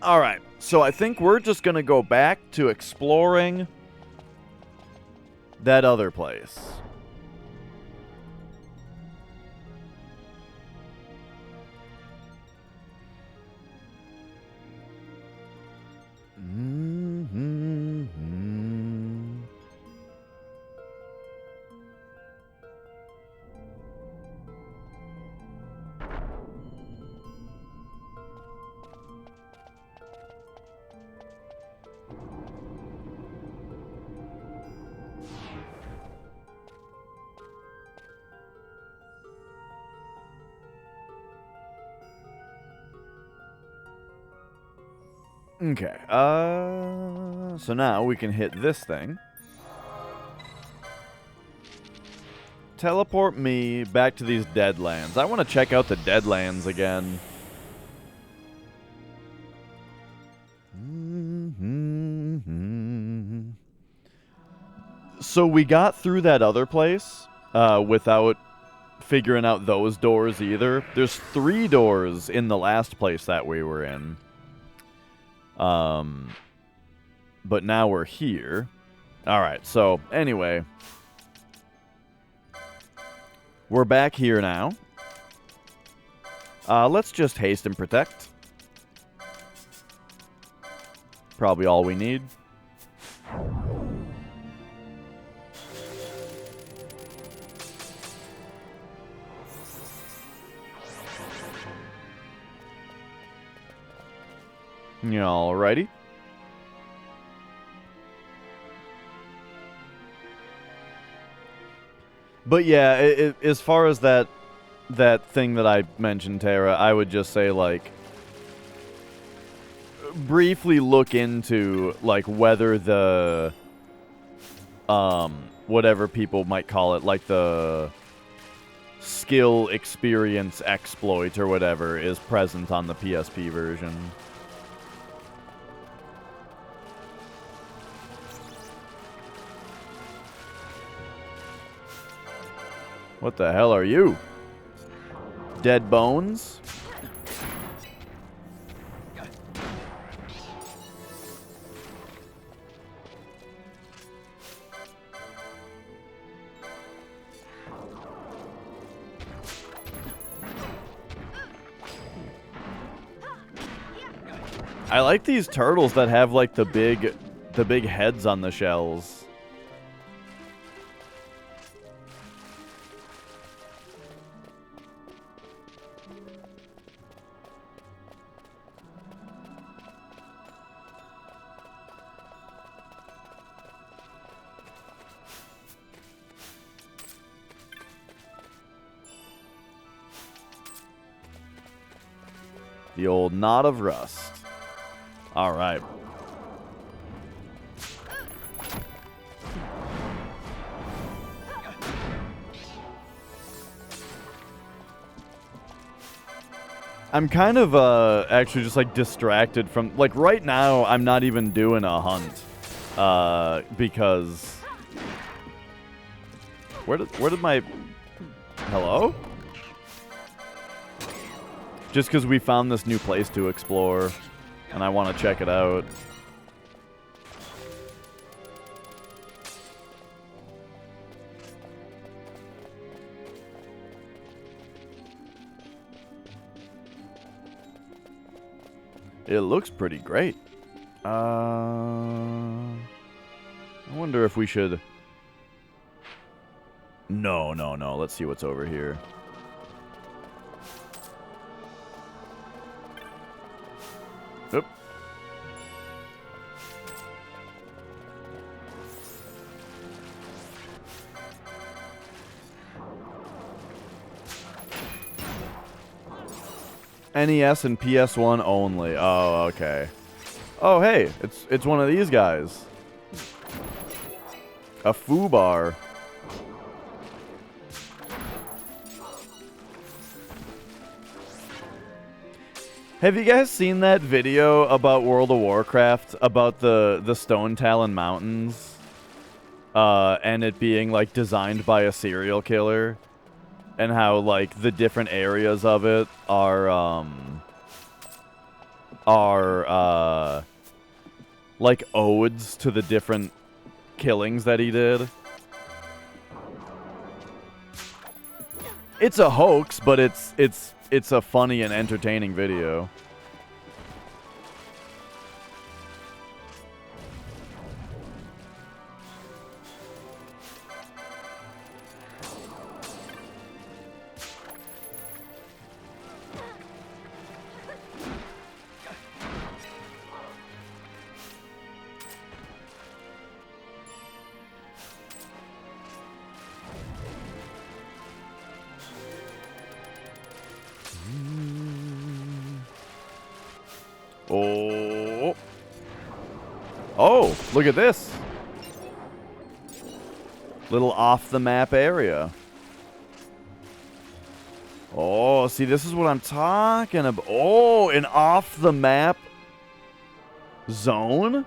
Alright, so I think we're just gonna go back to exploring that other place. Okay. So now we can hit this thing. Teleport me back to these Deadlands. I want to check out the Deadlands again. So we got through that other place without figuring out those doors either. There's 3 doors in the last place that we were in. But now we're here. Alright, so anyway. We're back here now. Let's just haste and protect. Probably all we need. Alrighty. But yeah, as far as that thing that I mentioned, Tara, I would just say, like, briefly look into, like, whether the, whatever people might call it, like the skill experience exploit or whatever is present on the PSP version. What the hell are you? Dead bones? I like these turtles that have like the big heads on the shells. The old knot of rust. All right. I'm kind of actually just like distracted from, like, right now I'm not even doing a hunt because where did my hello? Just because we found this new place to explore, and I want to check it out. It looks pretty great. I wonder if we should... No. Let's see what's over here. Oop. NES and PS1 only. Oh, okay. Oh, hey, it's one of these guys. A foobar. Have you guys seen that video about World of Warcraft about the Stone Talon Mountains? And it being like designed by a serial killer, and how like the different areas of it are like odes to the different killings that he did. It's a hoax, but it's a funny and entertaining video. Oh. Oh, look at this. Little off-the-map area. Oh, see, this is what I'm talking about. Oh, an off-the-map zone?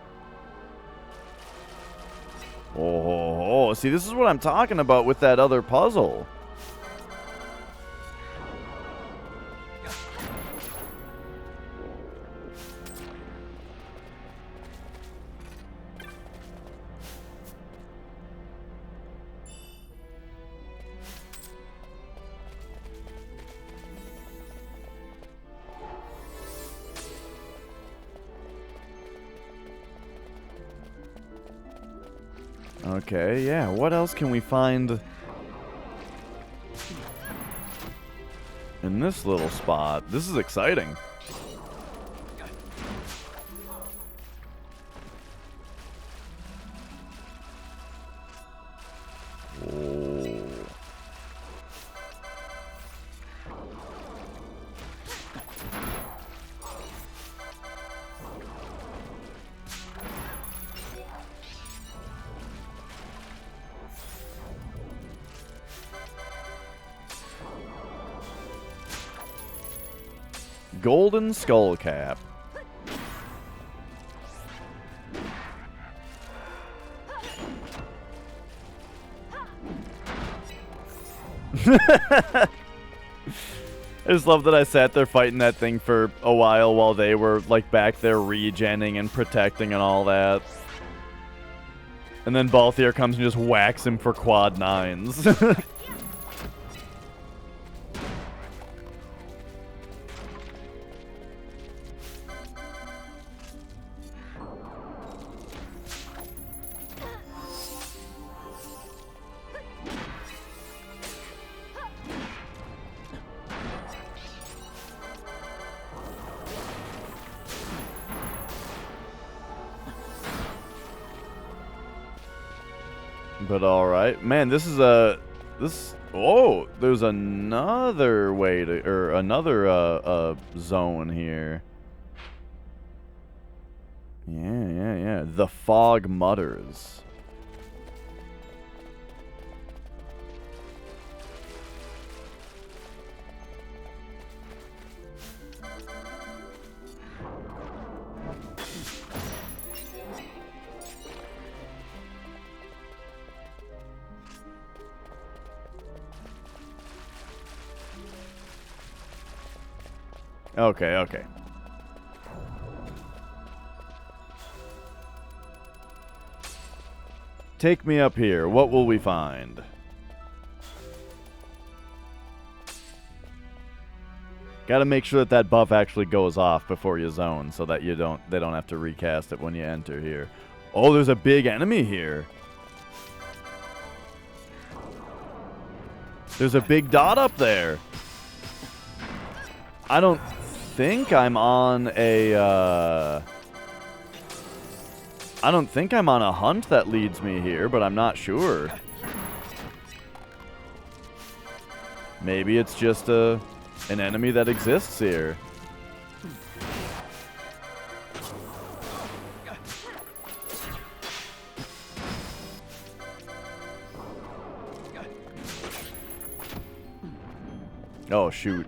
Oh, see, this is what I'm talking about with that other puzzle. Okay, yeah, what else can we find in this little spot? This is exciting. Oh. Golden skull cap. I just love that I sat there fighting that thing for a while they were like back there regenning and protecting and all that. And then Balthier comes and just whacks him for quad 9s. But alright. Man, this is a... Oh, there's another way to... Or another zone here. Yeah. The Fog Mutters. Okay. Take me up here. What will we find? Gotta make sure that buff actually goes off before you zone so that they don't have to recast it when you enter here. Oh, there's a big enemy here. There's a big dot up there. I don't think I'm on a, I don't think I'm on a hunt that leads me here, but I'm not sure. Maybe it's just an enemy that exists here. Oh, shoot.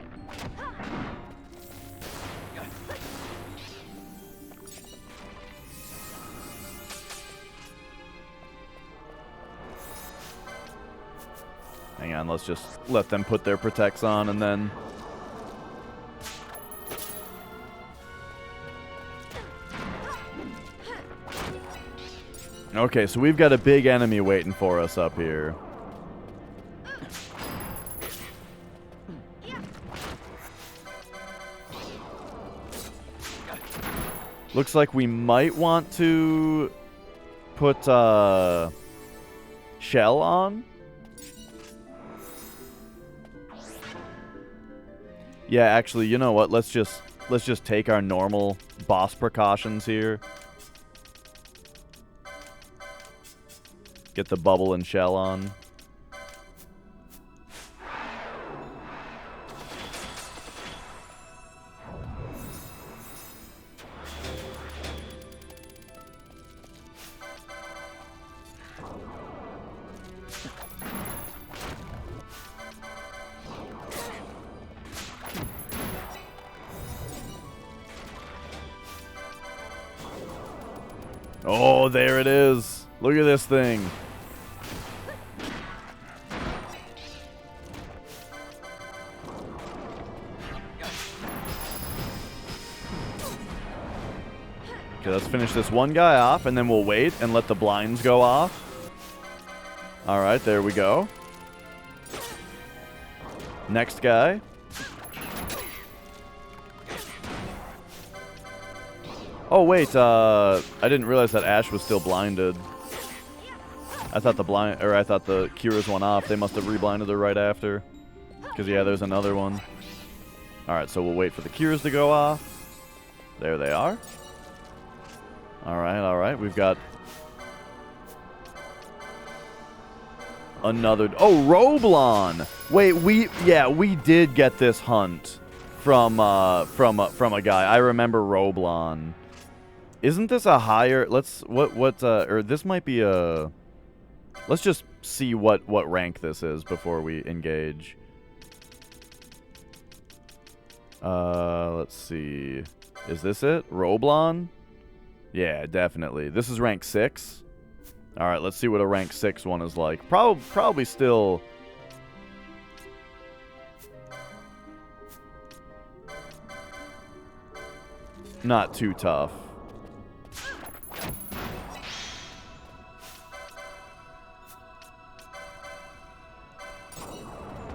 Hang on, let's just let them put their protects on and then... Okay, so we've got a big enemy waiting for us up here. Looks like we might want to put shell on. Yeah, actually, you know what? Let's just take our normal boss precautions here. Get the bubble and shell on. Oh, there it is. Look at this thing. Okay, let's finish this one guy off, and then we'll wait and let the blinds go off. All right, there we go. Next guy. Oh, wait, I didn't realize that Ash was still blinded. I thought the Kira's went off. They must have reblinded her right after. Because, yeah, there's another one. Alright, so we'll wait for the Kiras to go off. There they are. Alright. We've got another... Oh, Roblon! Wait, we did get this hunt from a guy. I remember Roblon. Isn't this a higher... or this might be a... Let's just see what rank this is before we engage. Let's see. Is this it? Roblon? Yeah, definitely. This is rank 6. Alright, let's see what a rank 6 one is like. Probably still... not too tough.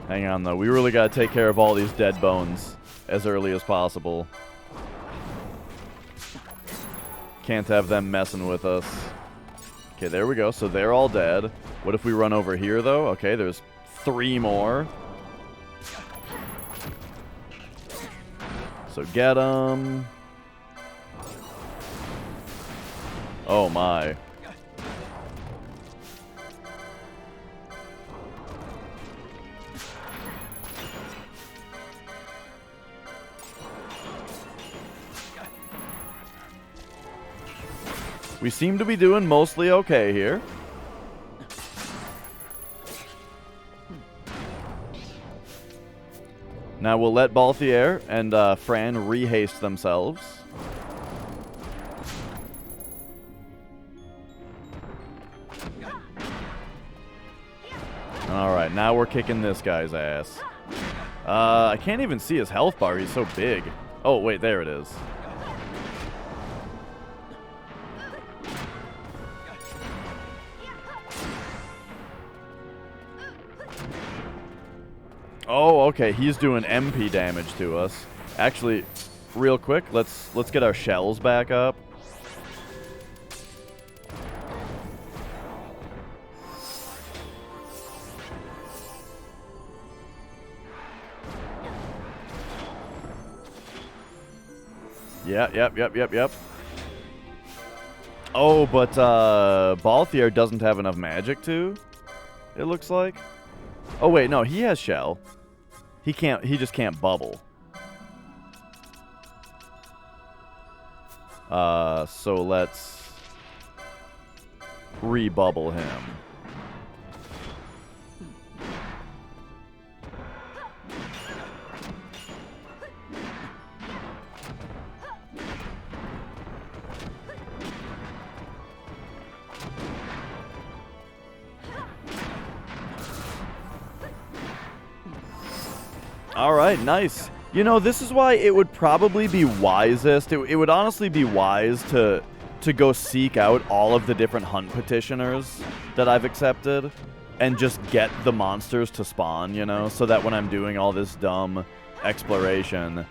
Hang on, though. We really got to take care of all these dead bones as early as possible. Can't have them messing with us. Okay, there we go. So they're all dead. What if we run over here, though? Okay, there's 3 more. So get them. Oh, my. We seem to be doing mostly okay here. Now we'll let Balthier and Fran rehaste themselves. Alright, now we're kicking this guy's ass. I can't even see his health bar. He's so big. Oh, wait, there it is. Oh, okay, he's doing MP damage to us. Actually, real quick, let's get our shells back up. Yep. Oh, but Balthier doesn't have enough magic to, it looks like. Oh wait, no, he has shell. He just can't bubble. So let's re-bubble him. Alright, nice. You know, this is why it would probably be wisest. It would honestly be wise to go seek out all of the different hunt petitioners that I've accepted and just get the monsters to spawn, you know, so that when I'm doing all this dumb exploration,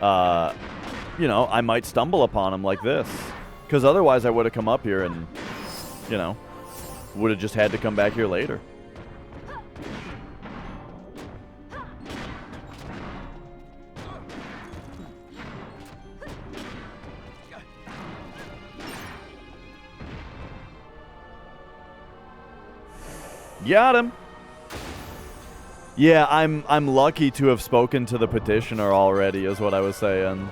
you know, I might stumble upon them like this. Because otherwise I would have come up here and, you know, would have just had to come back here later. Got him. Yeah, I'm lucky to have spoken to the petitioner already, is what I was saying,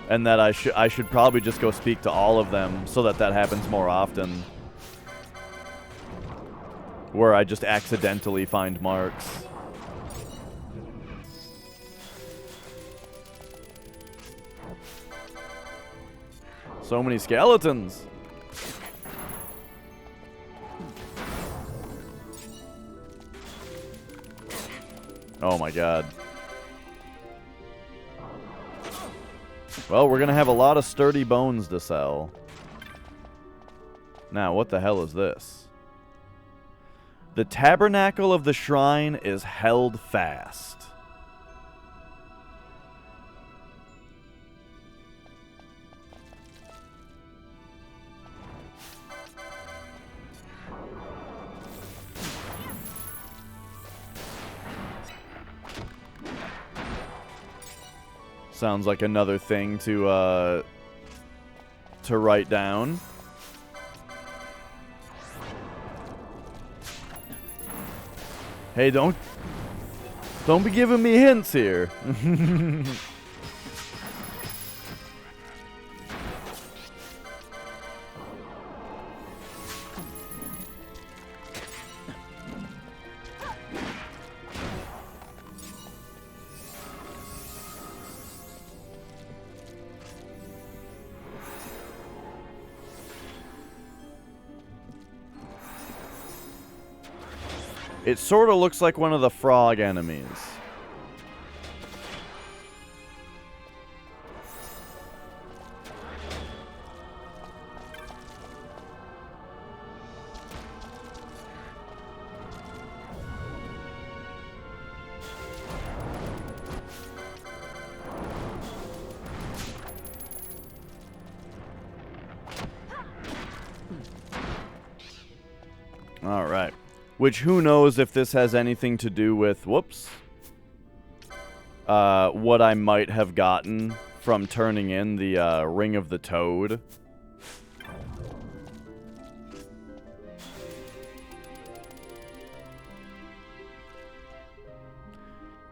and that I should probably just go speak to all of them so that happens more often, where I just accidentally find marks. So many skeletons. Oh my god. Well, we're gonna have a lot of sturdy bones to sell. Now, what the hell is this? The tabernacle of the shrine is held fast. Sounds like another thing to write down. Hey, don't be giving me hints here. It sort of looks like one of the frog enemies. All right. Which, who knows if this has anything to do with, whoops, what I might have gotten from turning in the Ring of the Toad.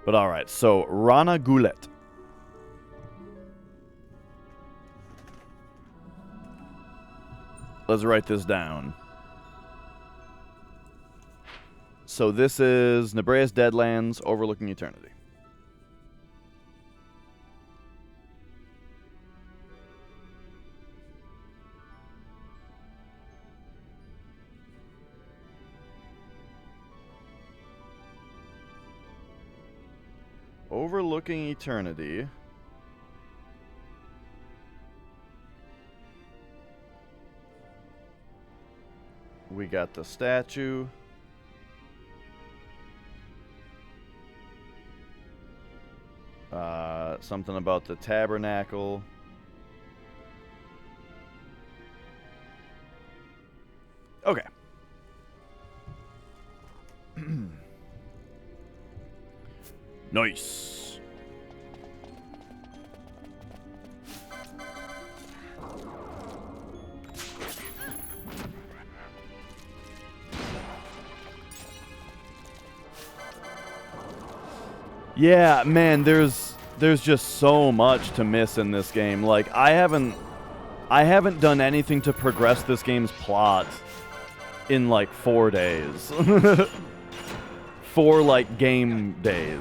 But alright, so Rana Gulet. Let's write this down. So this is Nebrea's Deadlands, overlooking eternity. Overlooking eternity. We got the statue. Something about the tabernacle. Okay. Nice. Yeah, man, there's just so much to miss in this game. Like, I haven't done anything to progress this game's plot in like 4 days. 4 like game days.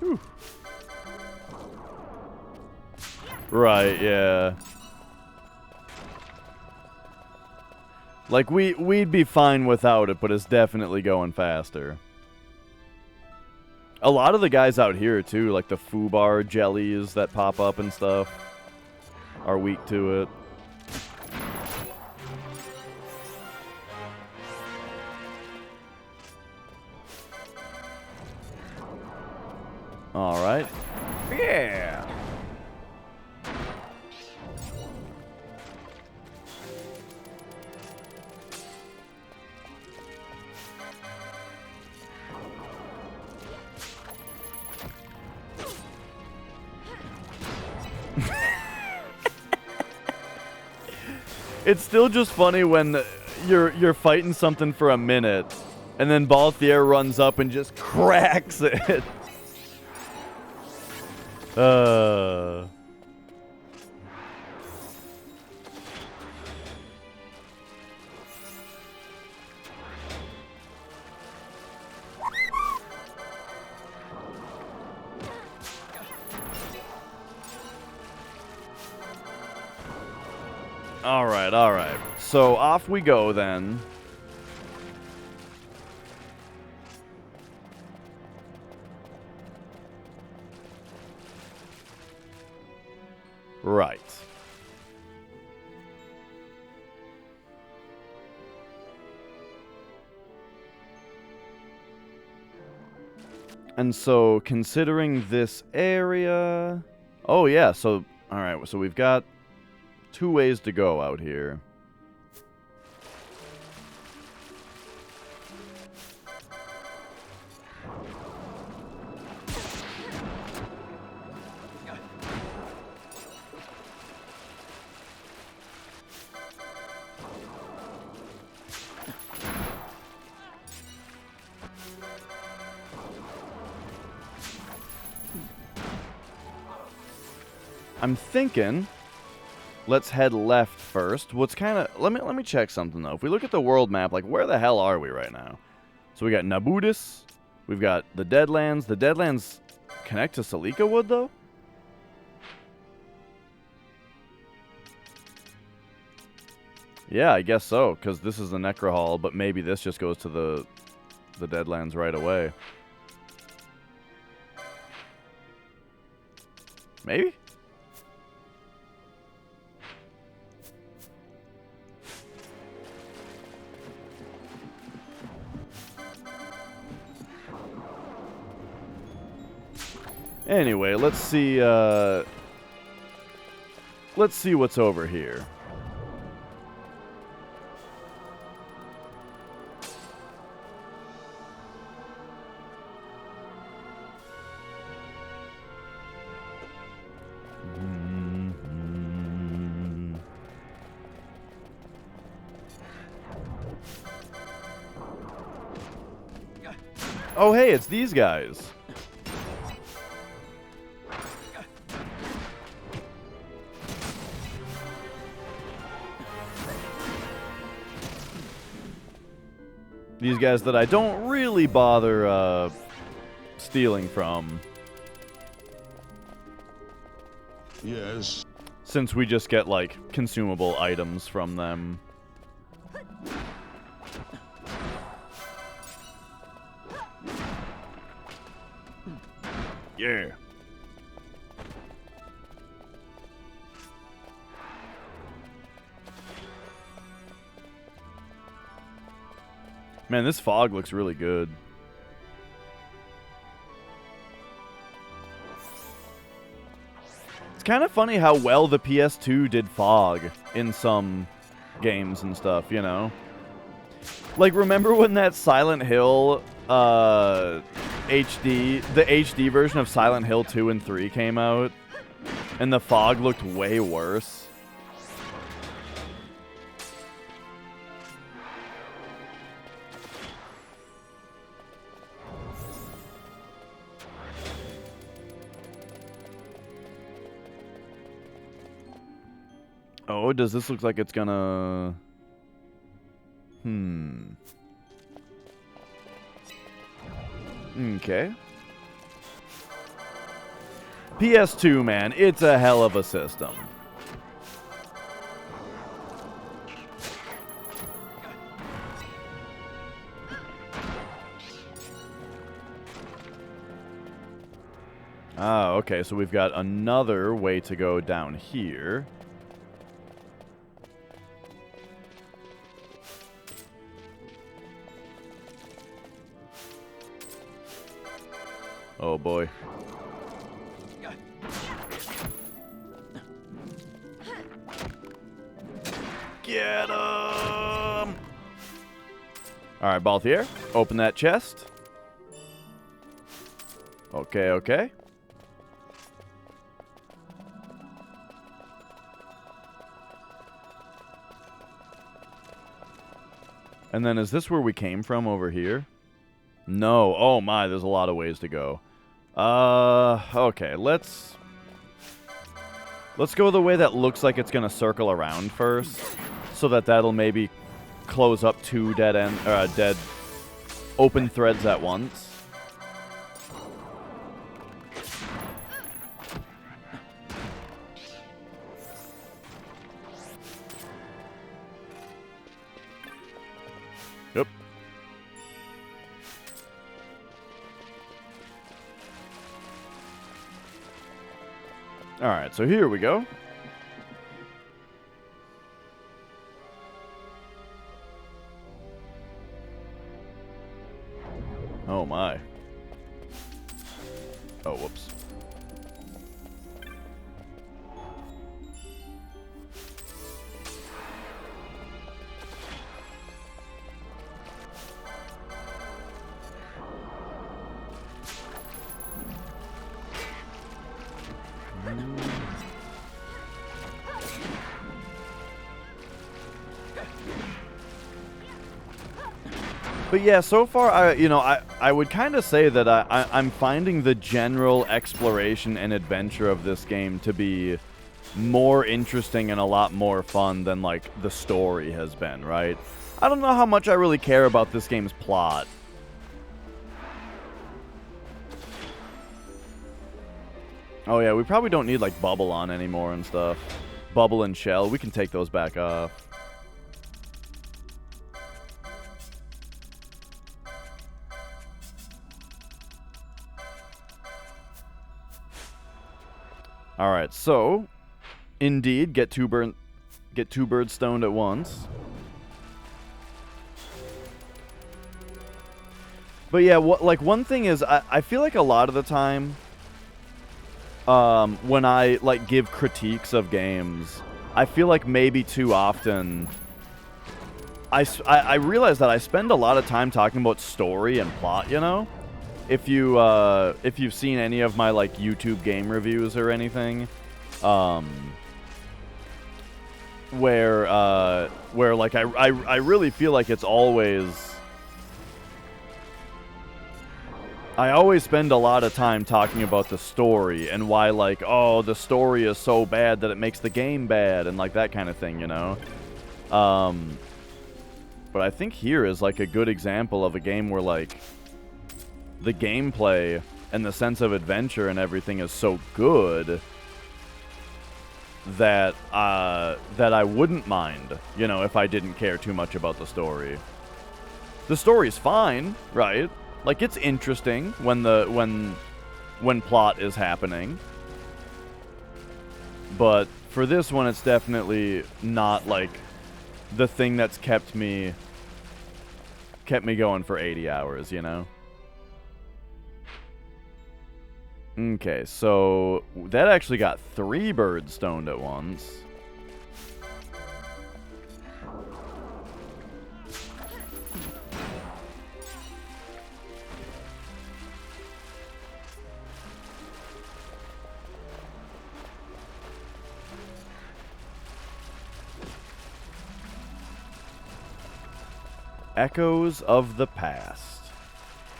Whew. Right, yeah. Like, we'd be fine without it, but it's definitely going faster. A lot of the guys out here, too, like the foobar jellies that pop up and stuff, are weak to it. Alright. Yeah! It's still just funny when you're fighting something for a minute, and then Balthier runs up and just cracks it. right, all right. So off we go then. Right. And so, considering this area... Oh, yeah, so... Alright, so we've got 2 ways to go out here. I'm thinking, let's head left first. What's kind of... Let me check something, though. If we look at the world map, like, where the hell are we right now? So we got Nabudis. We've got the Deadlands. The Deadlands connect to Salika Wood, though? Yeah, I guess so, because this is the Necro Hall, but maybe this just goes to the Deadlands right away. Maybe? Anyway, let's see what's over here. Oh, hey, it's these guys. These guys that I don't really bother stealing from. Yes. Since we just get, like, consumable items from them. Yeah. Man, this fog looks really good. It's kind of funny how well the PS2 did fog in some games and stuff, you know? Like, remember when that Silent Hill the HD version of Silent Hill 2 and 3 came out? And the fog looked way worse. Oh, does this look like it's gonna... Okay. PS2, man, it's a hell of a system. Ah, okay, so we've got another way to go down here. Oh boy. Get him! Alright, Balthier, open that chest. Okay, okay. And then is this where we came from over here? No. Oh my, there's a lot of ways to go. Okay, let's go the way that looks like it's gonna circle around first, so that'll maybe close up 2 dead open threads at once. Alright, so here we go. Oh my. Oh, whoops. But yeah, so far, I would kind of say that I'm finding the general exploration and adventure of this game to be more interesting and a lot more fun than, like, the story has been, right? I don't know how much I really care about this game's plot. Oh yeah, we probably don't need, like, Bubble on anymore and stuff. Bubble and Shell, we can take those back off. Alright, so, indeed, get two birds stoned at once. But yeah, one thing is, I feel like a lot of the time, when I, like, give critiques of games, I feel like maybe too often, I realize that I spend a lot of time talking about story and plot, you know? If you've seen any of my, like, YouTube game reviews or anything, where like I really feel like it's always, I always spend a lot of time talking about the story and why, like, oh, the story is so bad that it makes the game bad and, like, that kind of thing, you know? But I think here is, like, a good example of a game where, like, the gameplay and the sense of adventure and everything is so good that that I wouldn't mind, you know, if I didn't care too much about the story. The story's fine, right? Like, it's interesting when plot is happening. But for this one, it's definitely not, like, the thing that's kept me going for 80 hours, you know? Okay, so that actually got 3 birds stoned at once. Echoes of the Past.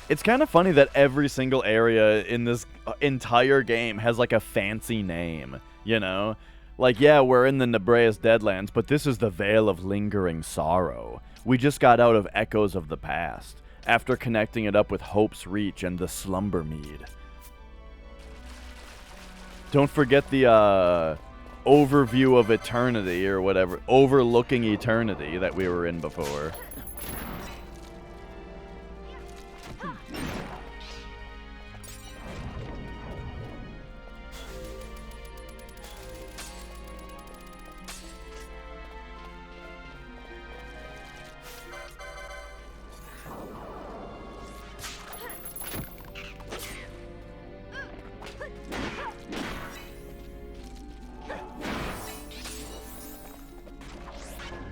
It's kind of funny that every single area in this entire game has, like, a fancy name, you know? Like, yeah, we're in the Nebreas Deadlands, but this is the Vale of Lingering Sorrow. We just got out of Echoes of the Past, after connecting it up with Hope's Reach and the Slumber Mead. Don't forget the, Overview of Eternity, or whatever, Overlooking Eternity that we were in before.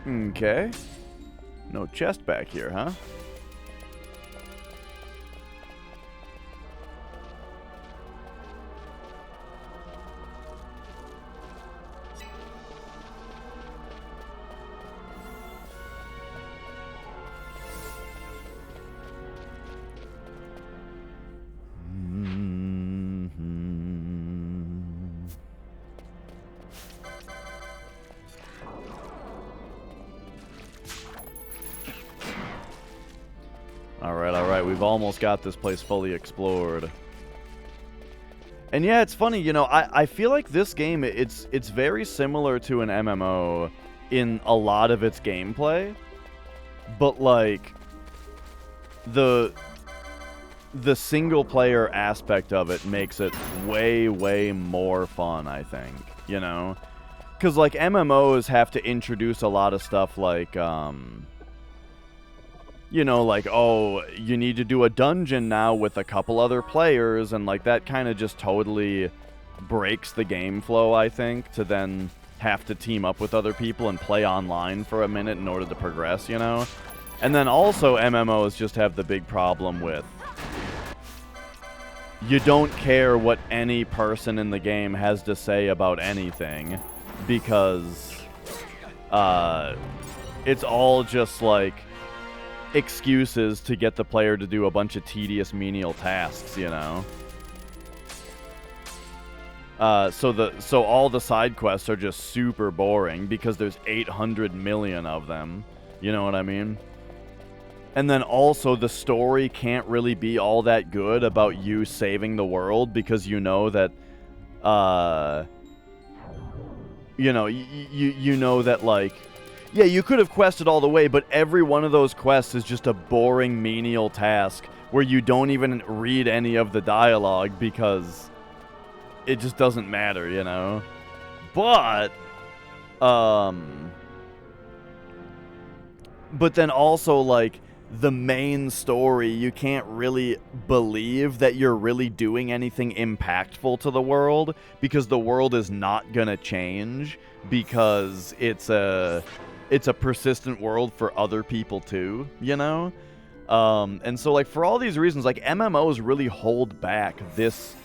Okay. No chest back here, huh? Alright, we've almost got this place fully explored. And yeah, it's funny, you know, I feel like this game, it's very similar to an MMO in a lot of its gameplay, but, like, the single-player aspect of it makes it way, way more fun, I think, you know? Because, like, MMOs have to introduce a lot of stuff like, you know, like, oh, you need to do a dungeon now with a couple other players, and, like, that kind of just totally breaks the game flow, I think, to then have to team up with other people and play online for a minute in order to progress, you know? And then also MMOs just have the big problem with you don't care what any person in the game has to say about anything because it's all just like excuses to get the player to do a bunch of tedious menial tasks, you know? So all the side quests are just super boring because there's 800 million of them. You know what I mean? And then also the story can't really be all that good about you saving the world because you know that, you know that, like, yeah, you could have quested all the way, but every one of those quests is just a boring menial task where you don't even read any of the dialogue because it just doesn't matter, you know? But then also, like, the main story, you can't really believe that you're really doing anything impactful to the world because the world is not gonna change because it's a persistent world for other people too, you know? And so, like, for all these reasons, like, MMOs really hold back this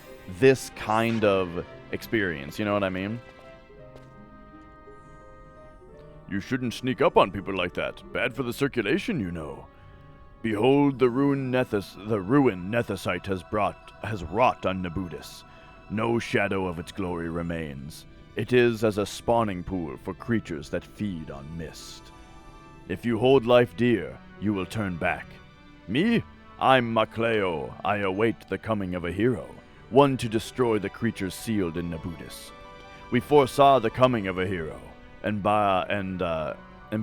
kind of experience, you know what I mean? You shouldn't sneak up on people like that. Bad for the circulation, you know. Behold, the ruin Nethysite has wrought on Nabudis. No shadow of its glory remains. It is as a spawning pool for creatures that feed on mist. If you hold life dear, you will turn back. Me? I'm Macleo. I await the coming of a hero, one to destroy the creatures sealed in Nabudis. We foresaw the coming of a hero, and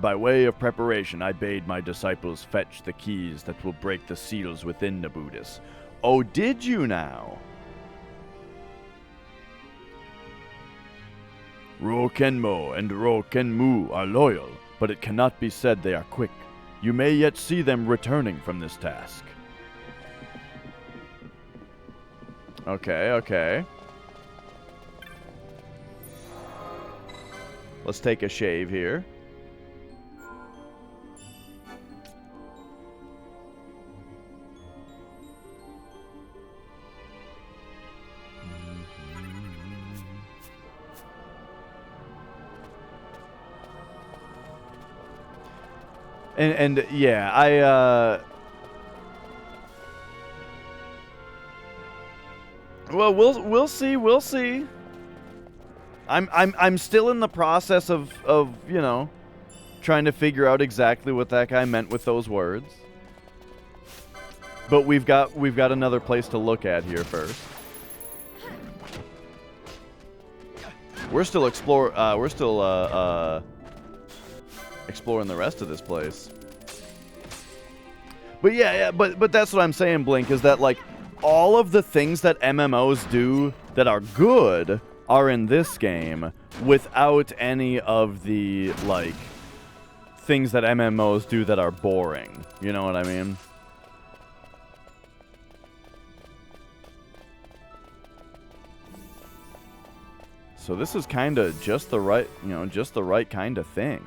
by way of preparation, I bade my disciples fetch the keys that will break the seals within Nabudis. Oh, did you now? Rokenmo and Rokenmu are loyal, but it cannot be said they are quick. You may yet see them returning from this task. Okay. Let's take a shave here. And yeah, well, we'll see. I'm still in the process of you know, trying to figure out exactly what that guy meant with those words. But we've got another place to look at here first. We're still exploring the rest of this place. But yeah, but that's what I'm saying, Blink, is that, like, all of the things that MMOs do that are good are in this game without any of the, like, things that MMOs do that are boring. You know what I mean? So this is kind of just the right, just the right kind of thing.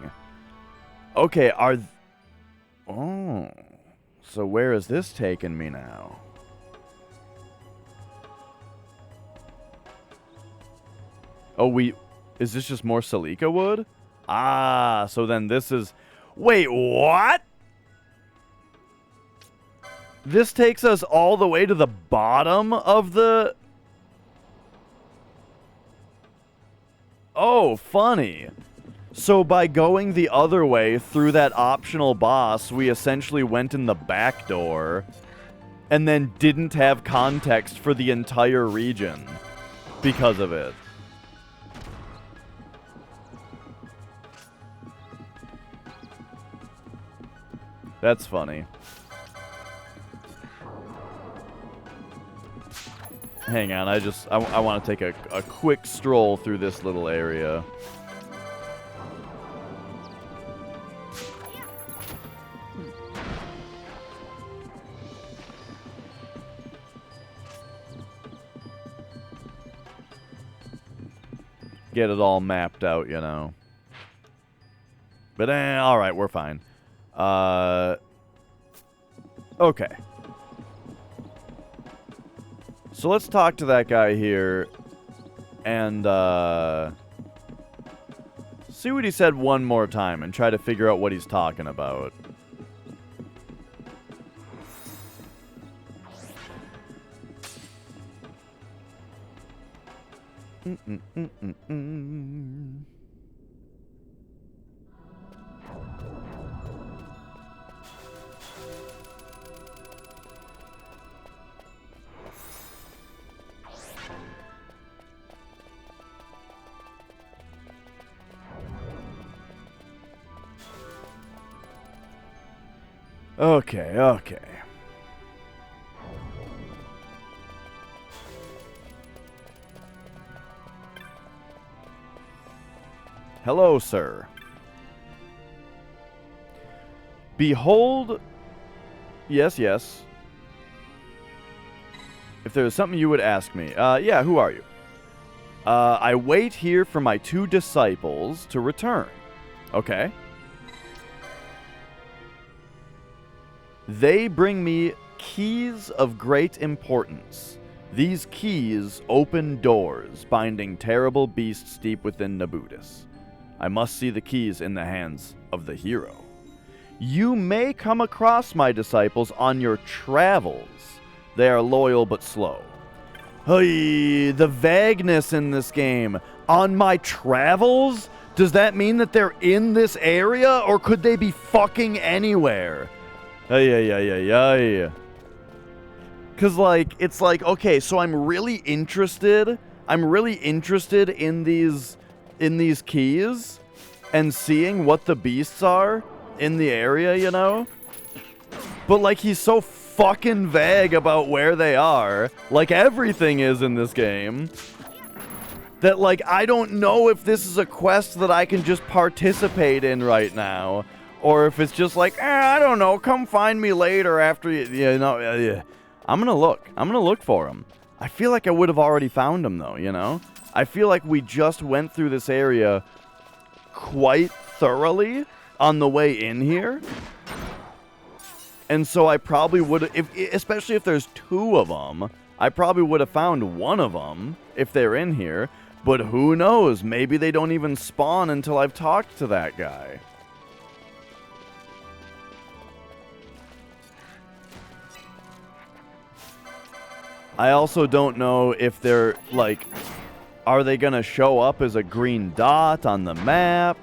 Okay, oh. So where is this taking me now? Oh, is this just more Silica wood? Ah, so then this is... Wait, what? This takes us all the way to the bottom of the... Oh, funny. So by going the other way through that optional boss, we essentially went in the back door and then didn't have context for the entire region because of it. That's funny. Hang on, I want to take a quick stroll through this little area. Get it all mapped out, you know. But alright, we're fine. Okay. So let's talk to that guy here and see what he said one more time and try to figure out what he's talking about. Okay, okay. Hello, sir. Behold... Yes, yes. If there was something you would ask me. Yeah, who are you? I wait here for my 2 disciples to return. Okay. They bring me keys of great importance. These keys open doors, binding terrible beasts deep within Nabudis. I must see the keys in the hands of the hero. You may come across my disciples on your travels. They are loyal but slow. Hey, the vagueness in this game. On my travels? Does that mean that they're in this area, or could they be fucking anywhere? Ay. Cause like, it's like, okay, so I'm really interested in these keys and seeing what the beasts are in the area, you know? But like, he's so fucking vague about where they are, like everything is in this game, that like, I don't know if this is a quest that I can just participate in right now. Or if it's just like, I don't know, come find me later after you know. I'm going to look for him. I feel like I would have already found him, though, you know? I feel like we just went through this area quite thoroughly on the way in here. And so I probably would have, especially if there's 2 of them, I probably would have found one of them if they're in here. But who knows? Maybe they don't even spawn until I've talked to that guy. I also don't know if they're, like, are they going to show up as a green dot on the map?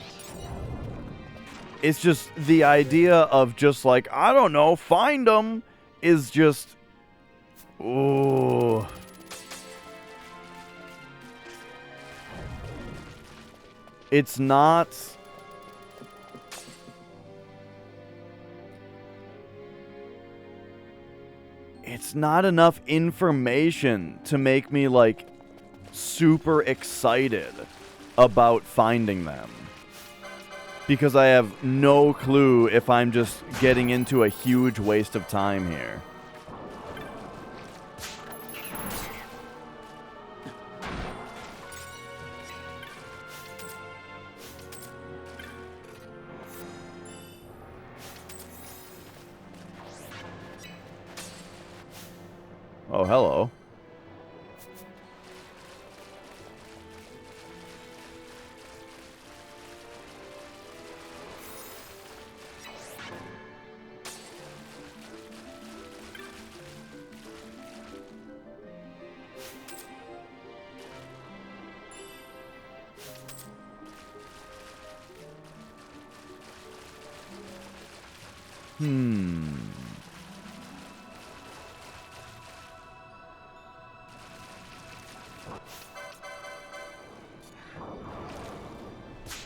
It's just the idea of just, like, I don't know, find them is just, ooh. It's not... It's not enough information to make me, like, super excited about finding them. Because I have no clue if I'm just getting into a huge waste of time here. Oh, hello.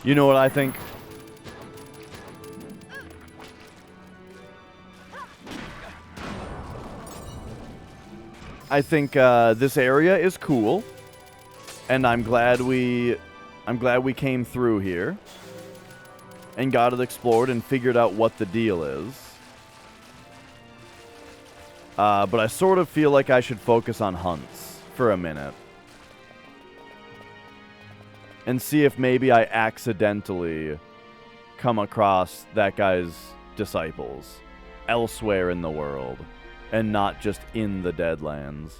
You know what I think? I think this area is cool, and I'm glad we came through here and got it explored and figured out what the deal is. But I sort of feel like I should focus on hunts for a minute and see if maybe I accidentally come across that guy's disciples elsewhere in the world and not just in the Deadlands.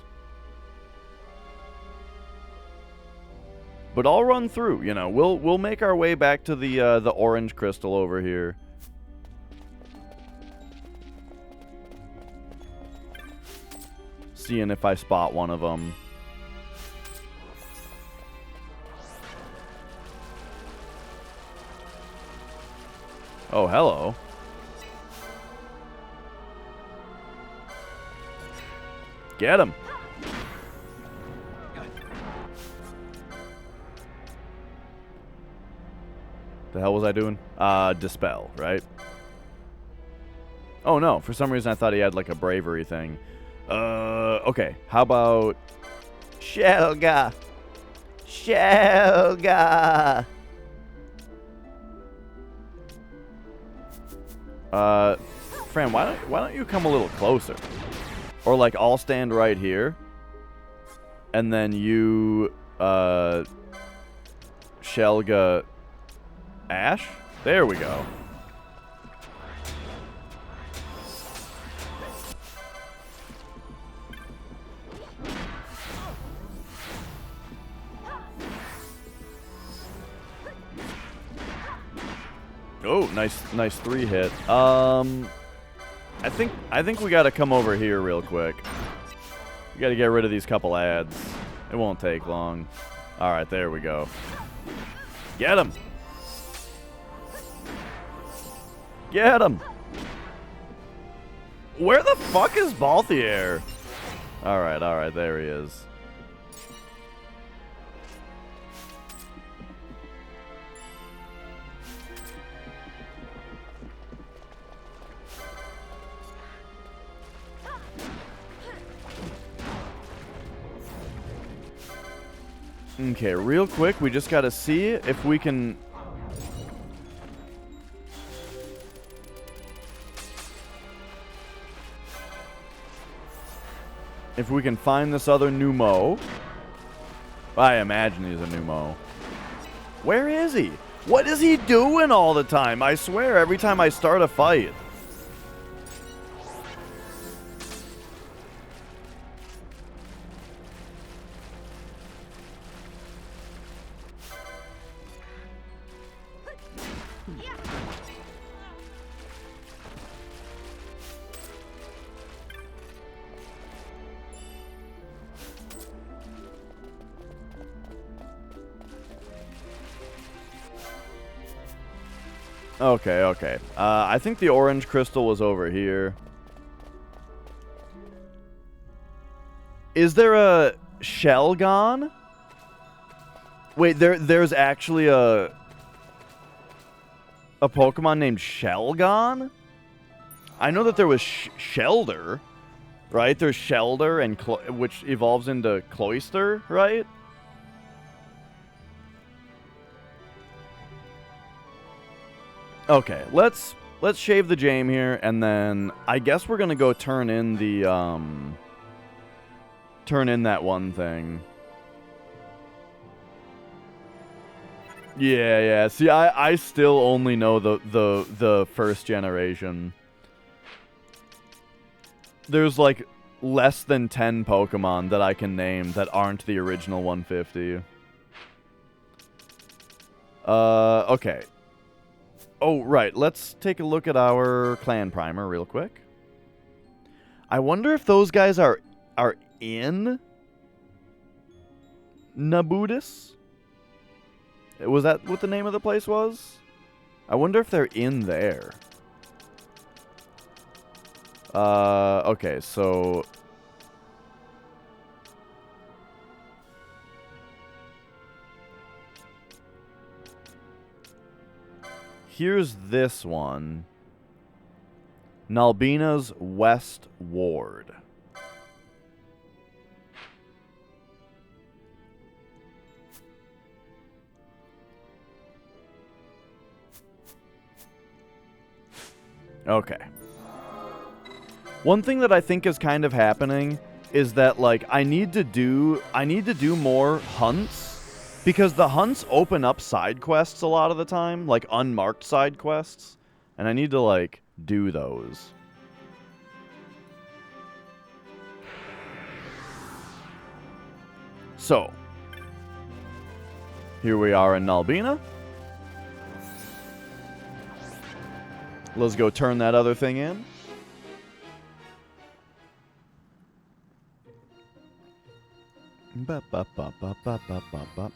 But I'll run through, you know. We'll make our way back to the orange crystal over here. Seeing if I spot one of them. Oh, hello. Get him. The hell was I doing? Dispel, right? Oh no, for some reason I thought he had like a bravery thing. Okay. How about Shelga? Shelga. Fran, why don't you come a little closer? Or like I'll stand right here. And then you Shelga Ash? There we go. Oh, nice 3-hit. I think we gotta come over here real quick. We gotta get rid of these couple ads. It won't take long. Alright, there we go. Get him! Get him! Where the fuck is Balthier? Alright, there he is. Okay, real quick, we just gotta see if we can... If we can find this other Numo. I imagine he's a Numo. Where is he? What is he doing all the time? I swear, every time I start a fight. Okay. I think the orange crystal was over here. Is there a Shelgon? Wait, there's actually a Pokemon named Shelgon? I know that there was Shelder, right? There's Shelder, and which evolves into Cloyster, right? Okay, let's shave the Jame here, and then I guess we're gonna go turn in the that one thing. Yeah. See, I still only know the first generation. There's like less than 10 Pokemon that I can name that aren't the original 150. Okay. Oh, right. Let's take a look at our clan primer real quick. I wonder if those guys are in Nabudis? Was that what the name of the place was? I wonder if they're in there. Okay, so... Here's this one. Nalbina's West Ward. Okay. One thing that I think is kind of happening is that, like, I need to do more hunts, because the hunts open up side quests a lot of the time, like unmarked side quests, and I need to, like, do those. So, here we are in Nalbina. Let's go turn that other thing in. Ba ba ba ba ba ba ba ba.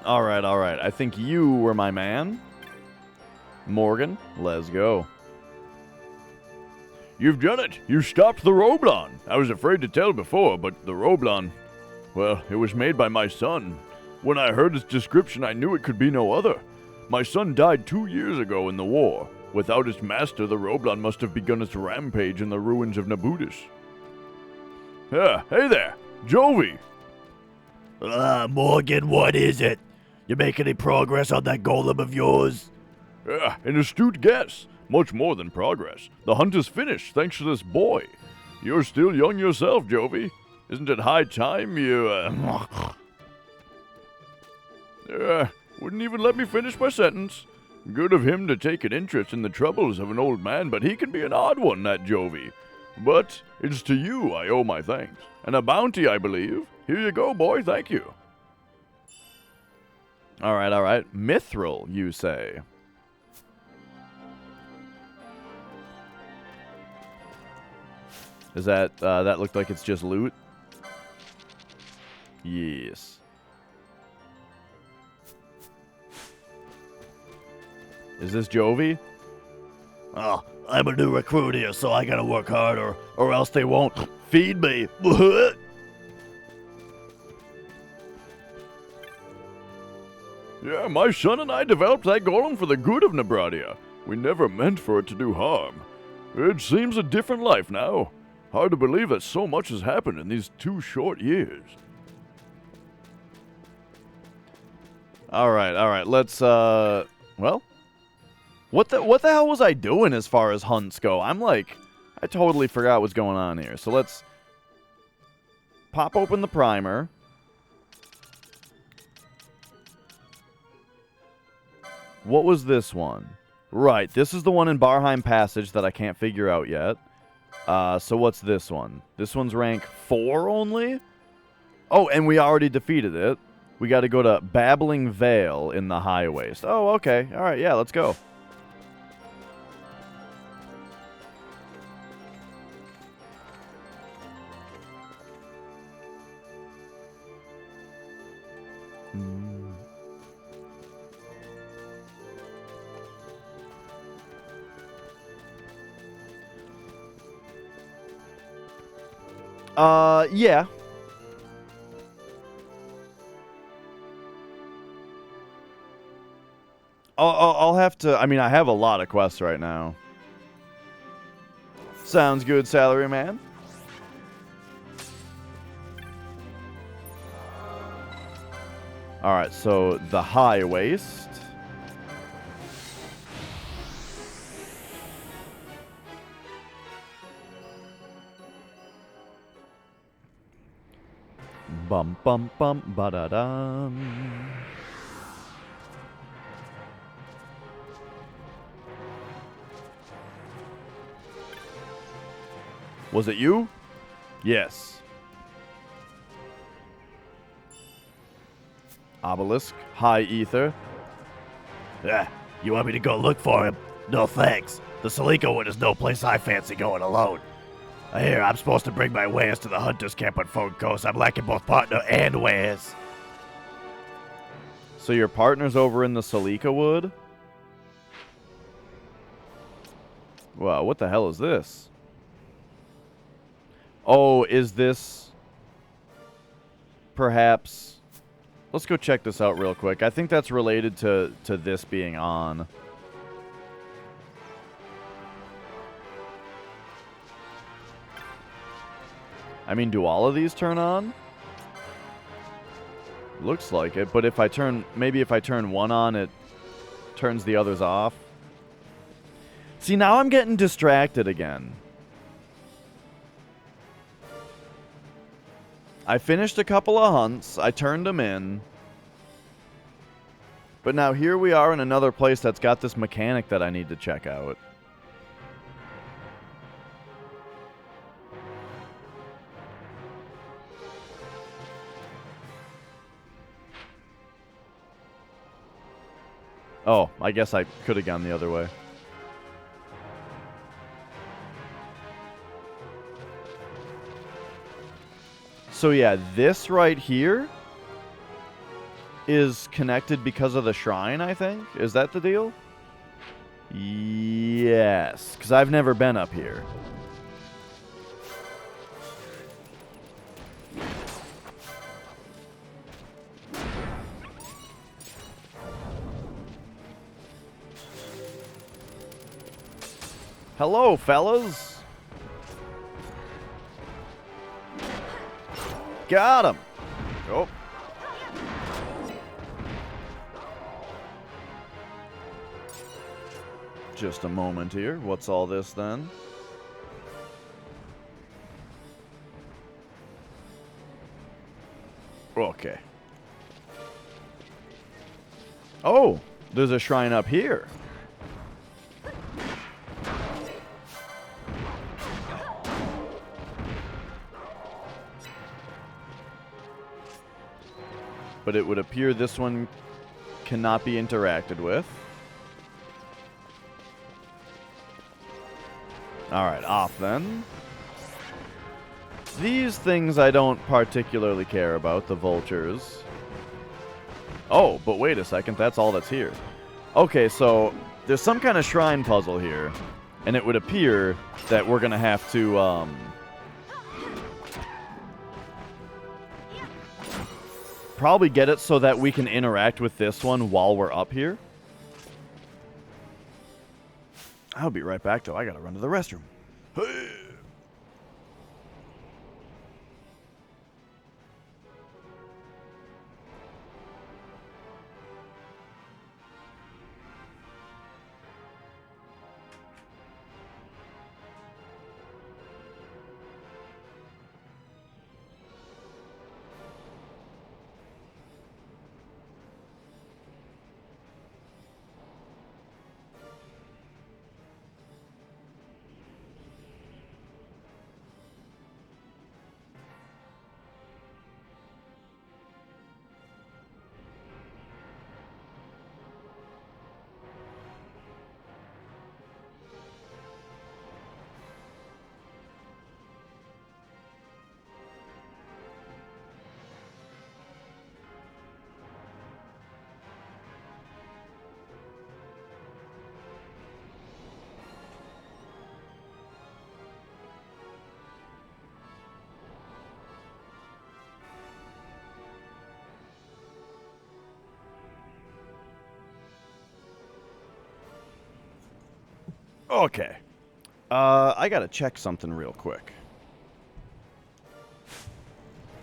All right. I think you were my man. Morgan, let's go. You've done it. You stopped the Roblon. I was afraid to tell before, but the Roblon, well, it was made by my son. When I heard its description, I knew it could be no other. My son died 2 years ago in the war. Without its master, the Roblon must have begun its rampage in the ruins of Nabudis. Hey there, Jovi. Morgan, what is it? You make any progress on that golem of yours? An astute guess. Much more than progress. The hunt is finished, thanks to this boy. You're still young yourself, Jovi. Isn't it high time you, wouldn't even let me finish my sentence. Good of him to take an interest in the troubles of an old man, but he can be an odd one, that Jovi. But it's to you I owe my thanks. And a bounty, I believe. Here you go, boy, thank you. All right. Mithril, you say? Is that, that looked like it's just loot? Yes. Is this Jovi? Oh, I'm a new recruit here, so I gotta work hard or else they won't feed me. Yeah, my son and I developed that golem for the good of Nebradia. We never meant for it to do harm. It seems a different life now. Hard to believe that so much has happened in these 2 short years. All right. Let's, well, what the hell was I doing as far as hunts go? I totally forgot what's going on here. So let's pop open the primer. What was this one? Right, this is the one in Barheim Passage that I can't figure out yet. So what's this one? This one's rank 4 only? Oh, and we already defeated it. We got to go to Babbling Vale in the High Waste. Oh, okay. All right, yeah, let's go. Yeah. I'll have to, I mean, I have a lot of quests right now. Sounds good, salary man. Alright, so the High Waste. Bum bum bum ba da dum. Was it you? Yes. Obelisk, High Ether. You want me to go look for him? No thanks. The Salika one is no place I fancy going alone. I hear I'm supposed to bring my wares to the hunters camp on Phone Coast. I'm lacking both partner and wares. So your partner's over in the Salika Wood? Wow, what the hell is this? Oh, is this perhaps... Let's go check this out real quick. I think that's related to this being on. I mean, do all of these turn on? Looks like it, but if I turn... Maybe if I turn one on, it turns the others off. See, now I'm getting distracted again. I finished a couple of hunts. I turned them in. But now here we are in another place that's got this mechanic that I need to check out. Oh, I guess I could have gone the other way. So yeah, this right here is connected because of the shrine, I think. Is that the deal? Yes, because I've never been up here. Hello, fellas. Got him. Oh. Just a moment here. What's all this then? Okay. Oh, there's a shrine up here. But it would appear this one cannot be interacted with. Alright, off then. These things I don't particularly care about, the vultures. Oh, but wait a second, that's all that's here. Okay, so there's some kind of shrine puzzle here. And it would appear that we're going to have to, probably get it so that we can interact with this one while we're up here. I'll be right back, though. I gotta run to the restroom. Hey. Okay. I gotta check something real quick.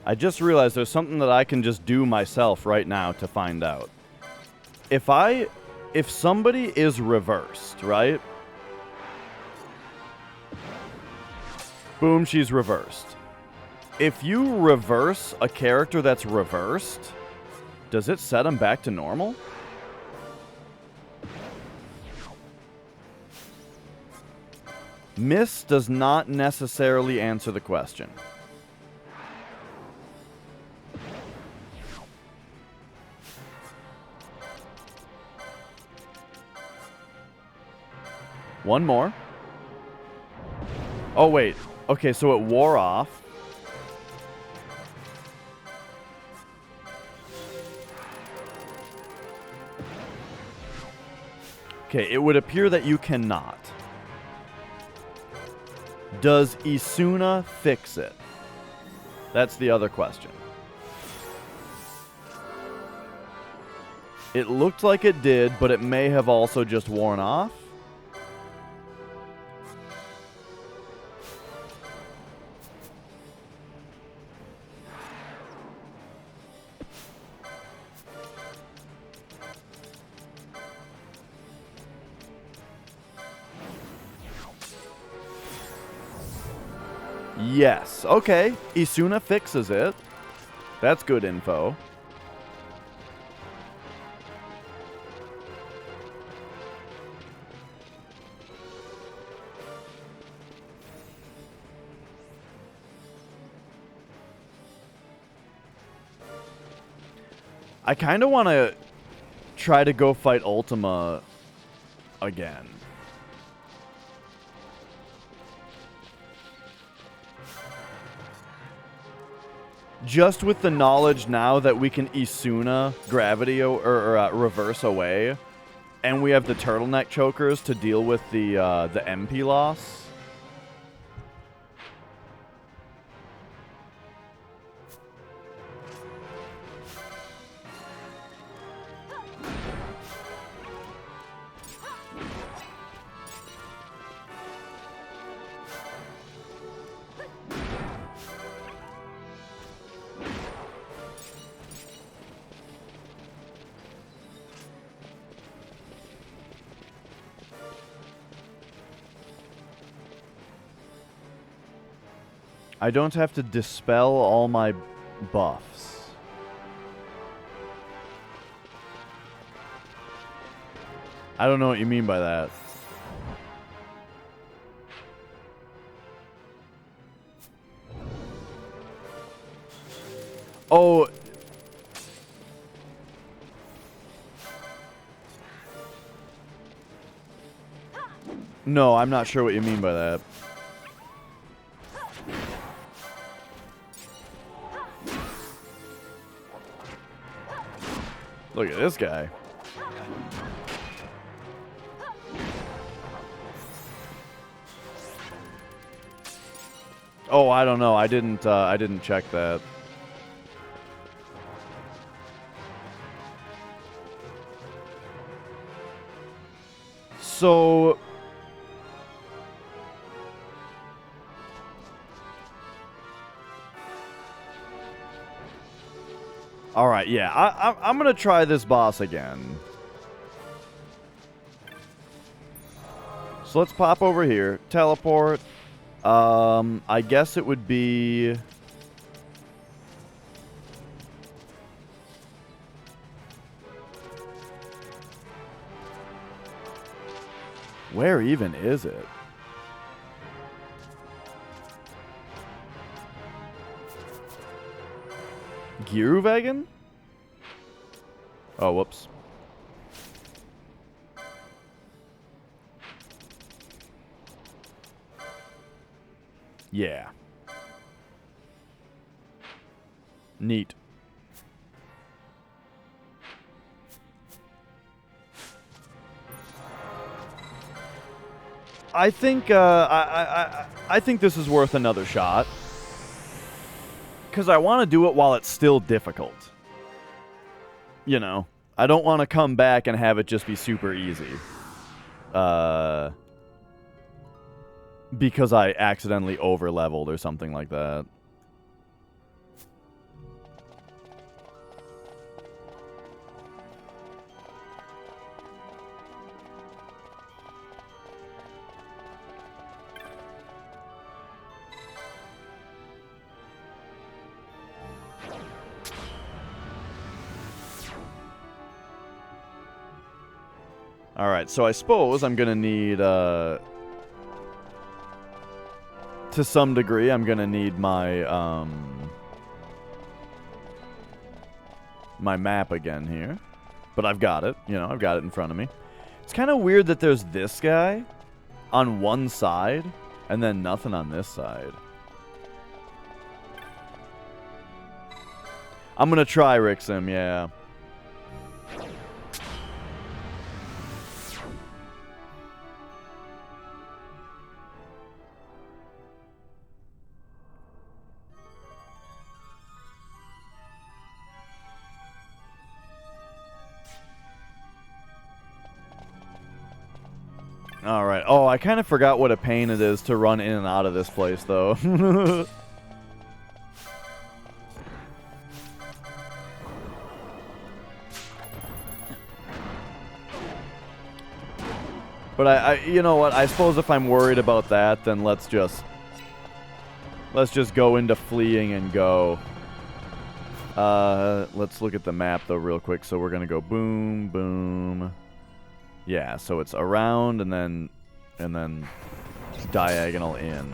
I just realized there's something that I can just do myself right now to find out. If somebody is reversed, right? Boom, she's reversed. If you reverse a character that's reversed, does it set them back to normal? Miss does not necessarily answer the question. One more. Oh, wait. Okay, so it wore off. Okay, it would appear that you cannot. Does Isuna fix it? That's the other question. It looked like it did, but it may have also just worn off. Yes. Okay. Isuna fixes it. That's good info. I kind of want to try to go fight Ultima again. Just with the knowledge now that we can Isuna gravity or reverse away, and we have the turtleneck chokers to deal with the MP loss. I don't have to dispel all my buffs. I don't know what you mean by that. Oh. No, I'm not sure what you mean by that. Look at this guy. Oh, I don't know. I didn't check that. So all right, yeah. I'm going to try this boss again. So let's pop over here. Teleport. I guess it would be... Where even is it? Giruvegan? Oh, whoops. Yeah. Neat. I think I think this is worth another shot. Because I want to do it while it's still difficult. You know, I don't want to come back and have it just be super easy. Because I accidentally over-leveled or something like that. Alright, so I suppose I'm gonna need, to some degree, I'm gonna need my, my map again here. But I've got it, you know, I've got it in front of me. It's kind of weird that there's this guy on one side, and then nothing on this side. I'm gonna try Rixim, yeah. All right. Oh, I kind of forgot what a pain it is to run in and out of this place, though. But you know what? I suppose if I'm worried about that, then let's just go into fleeing and go. Let's look at the map though real quick. So we're gonna go boom, boom. Yeah. So it's around and then diagonal in.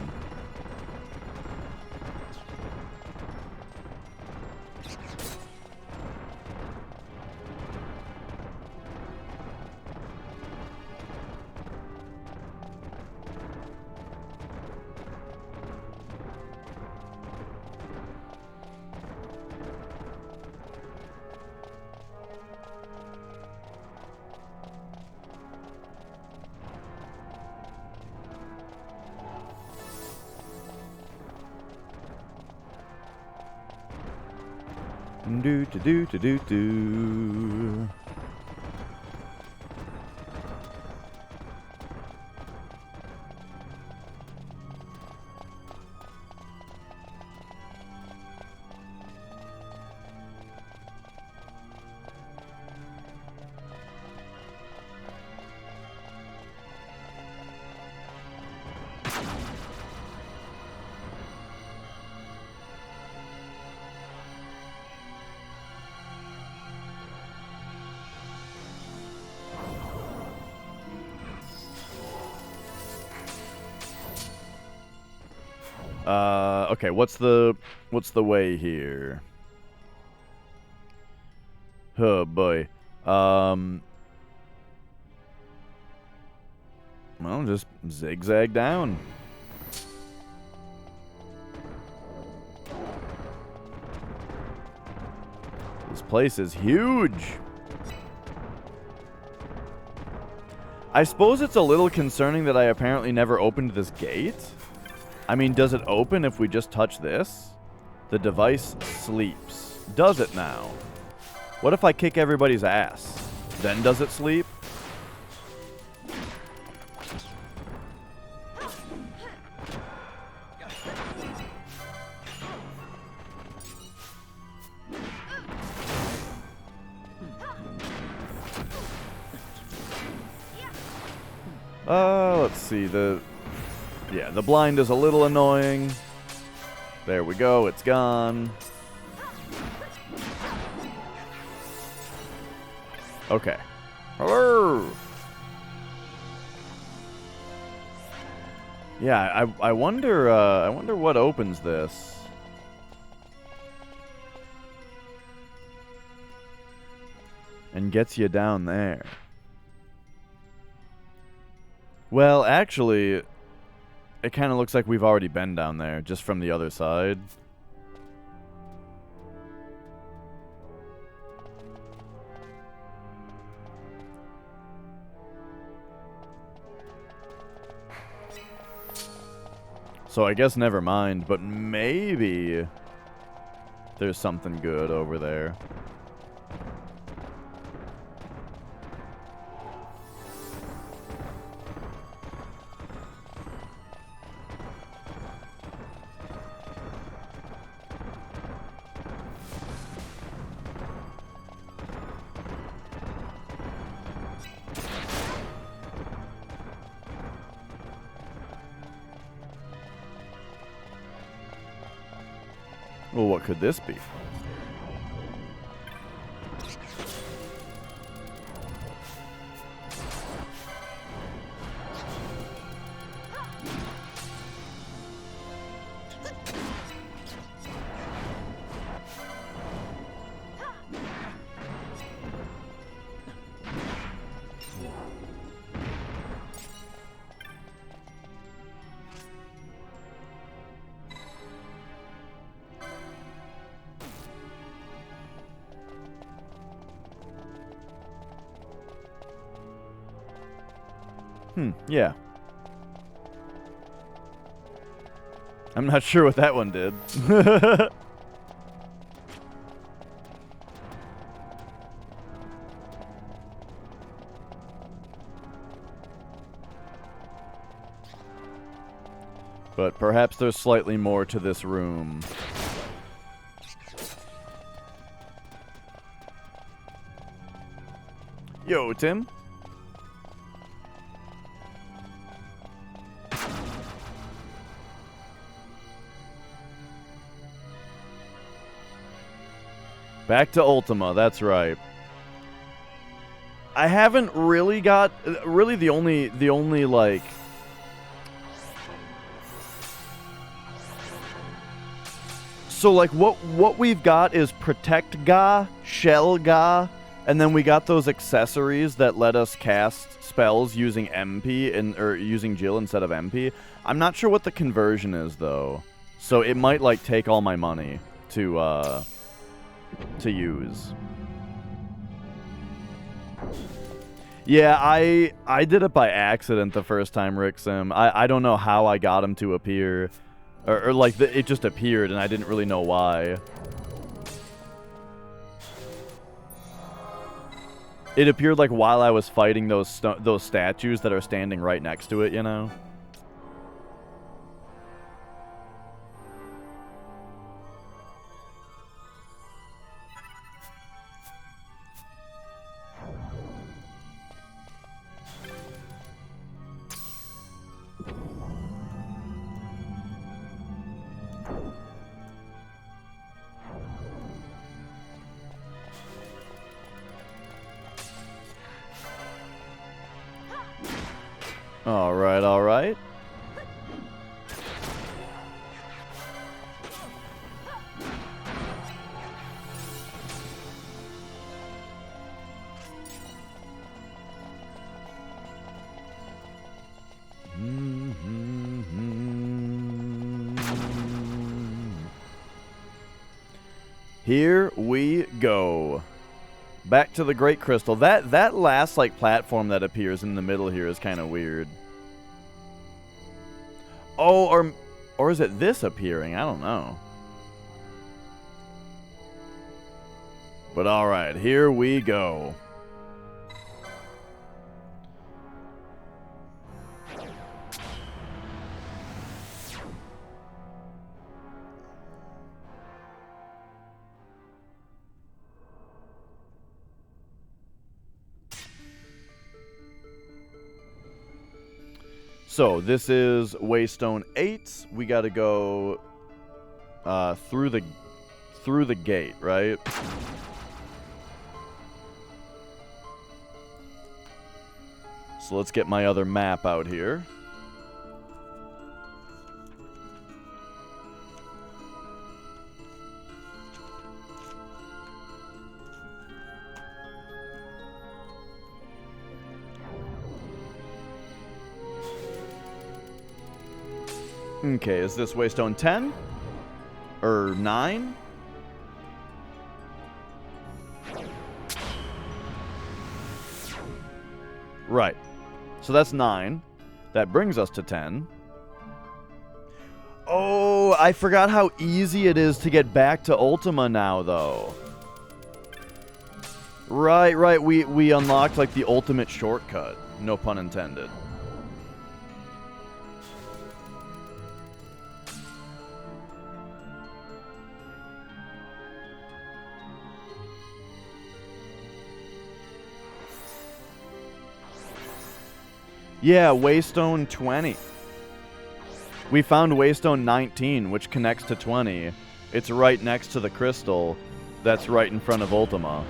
Do do do do do do. Okay, what's the way here? Oh boy. Well, just zigzag down. This place is huge. I suppose it's a little concerning that I apparently never opened this gate. I mean, does it open if we just touch this? The device sleeps. Does it now? What if I kick everybody's ass? Then does it sleep? Let's see. Yeah, the blind is a little annoying. There we go, it's gone. Okay. Hello! Yeah, I wonder what opens this. And gets you down there. Well, actually, it kind of looks like we've already been down there, just from the other side. So I guess never mind, but maybe there's something good over there. Well, what could this be? Yeah. I'm not sure what that one did. But perhaps there's slightly more to this room. Yo, Tim. Back to Ultima, that's right. I haven't really got... Really, the only like... So, like, what we've got is Protect Ga, Shell Ga, and then we got those accessories that let us cast spells using MP, or using Jill instead of MP. I'm not sure what the conversion is, though. So it might, like, take all my money to use. Yeah, I did it by accident the first time, Rixim. I don't know how I got him to appear. Or like, it just appeared, and I didn't really know why. It appeared, like, while I was fighting those statues that are standing right next to it, you know? Alright, alright. Here we go. Back to the Great Crystal. That last, like, platform that appears in the middle here is kind of weird. Oh, or is it this appearing? I don't know. But alright, here we go. So, this is Waystone 8. We gotta go through the gate, right? So let's get my other map out here. Okay, is this Waystone 10? Or 9? Right. So that's 9. That brings us to 10. Oh, I forgot how easy it is to get back to Ultima now, though. Right. We unlocked, like, the ultimate shortcut. No pun intended. Yeah, Waystone 20. We found Waystone 19, which connects to 20. It's right next to the crystal that's right in front of Ultima.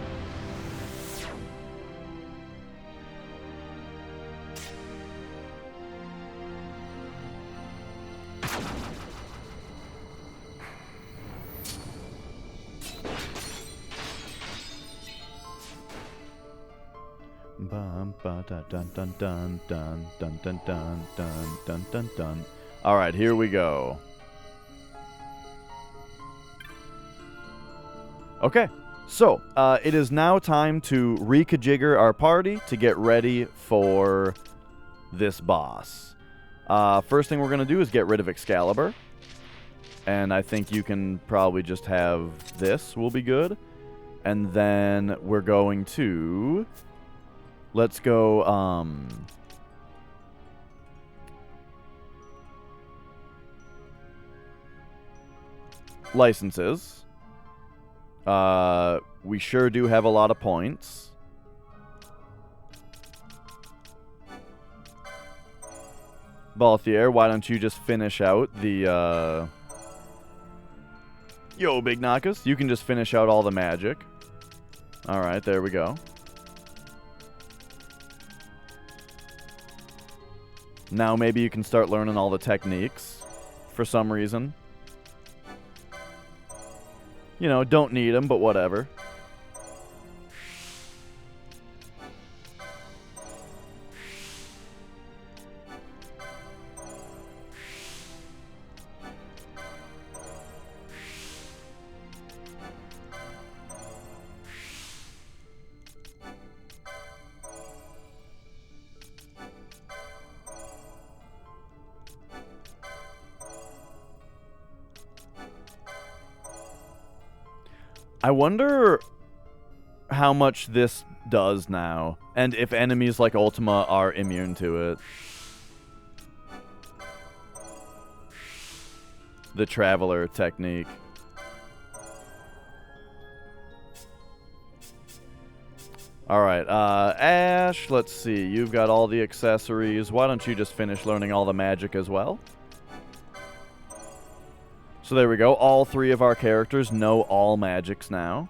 Dun. Alright, here we go. Okay, so it is now time to rekajigger our party to get ready for this boss. First thing we're going to do is get rid of Excalibur. And I think you can probably just have this will be good. And then we're going to... Let's go, licenses. We sure do have a lot of points. Balthier, why don't you just finish out the, Yo, Big Knockus, you can just finish out all the magic. Alright, there we go. Now maybe you can start learning all the techniques for some reason. You know, don't need them, but whatever. I wonder how much this does now, and if enemies like Ultima are immune to it. The Traveler technique. Alright, Ash, let's see. You've got all the accessories. Why don't you just finish learning all the magic as well? So there we go. All three of our characters know all magics now.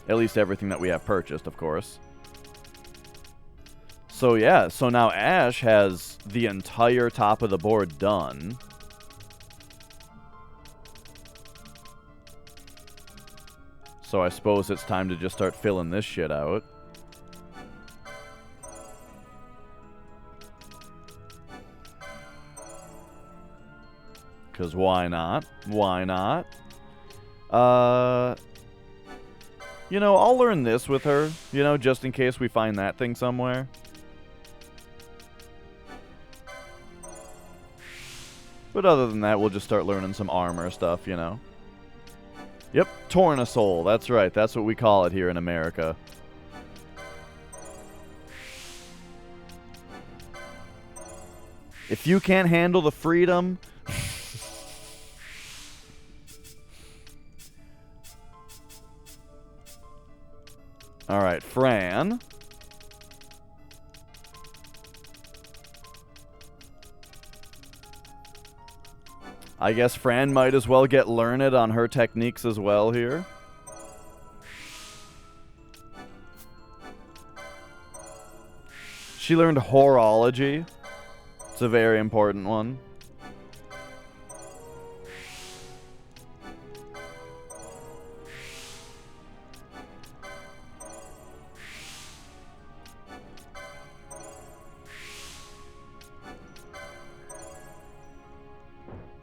At least everything that we have purchased, of course. So yeah, so now Ash has the entire top of the board done. So I suppose it's time to just start filling this shit out. Because why not? Why not? You know, I'll learn this with her, you know, just in case we find that thing somewhere. But other than that, we'll just start learning some armor stuff, you know. Yep, Tornasoul, that's right, that's what we call it here in America. If you can't handle the freedom... Alright, Fran. I guess Fran might as well get learned on her techniques as well here. She learned horology. It's a very important one.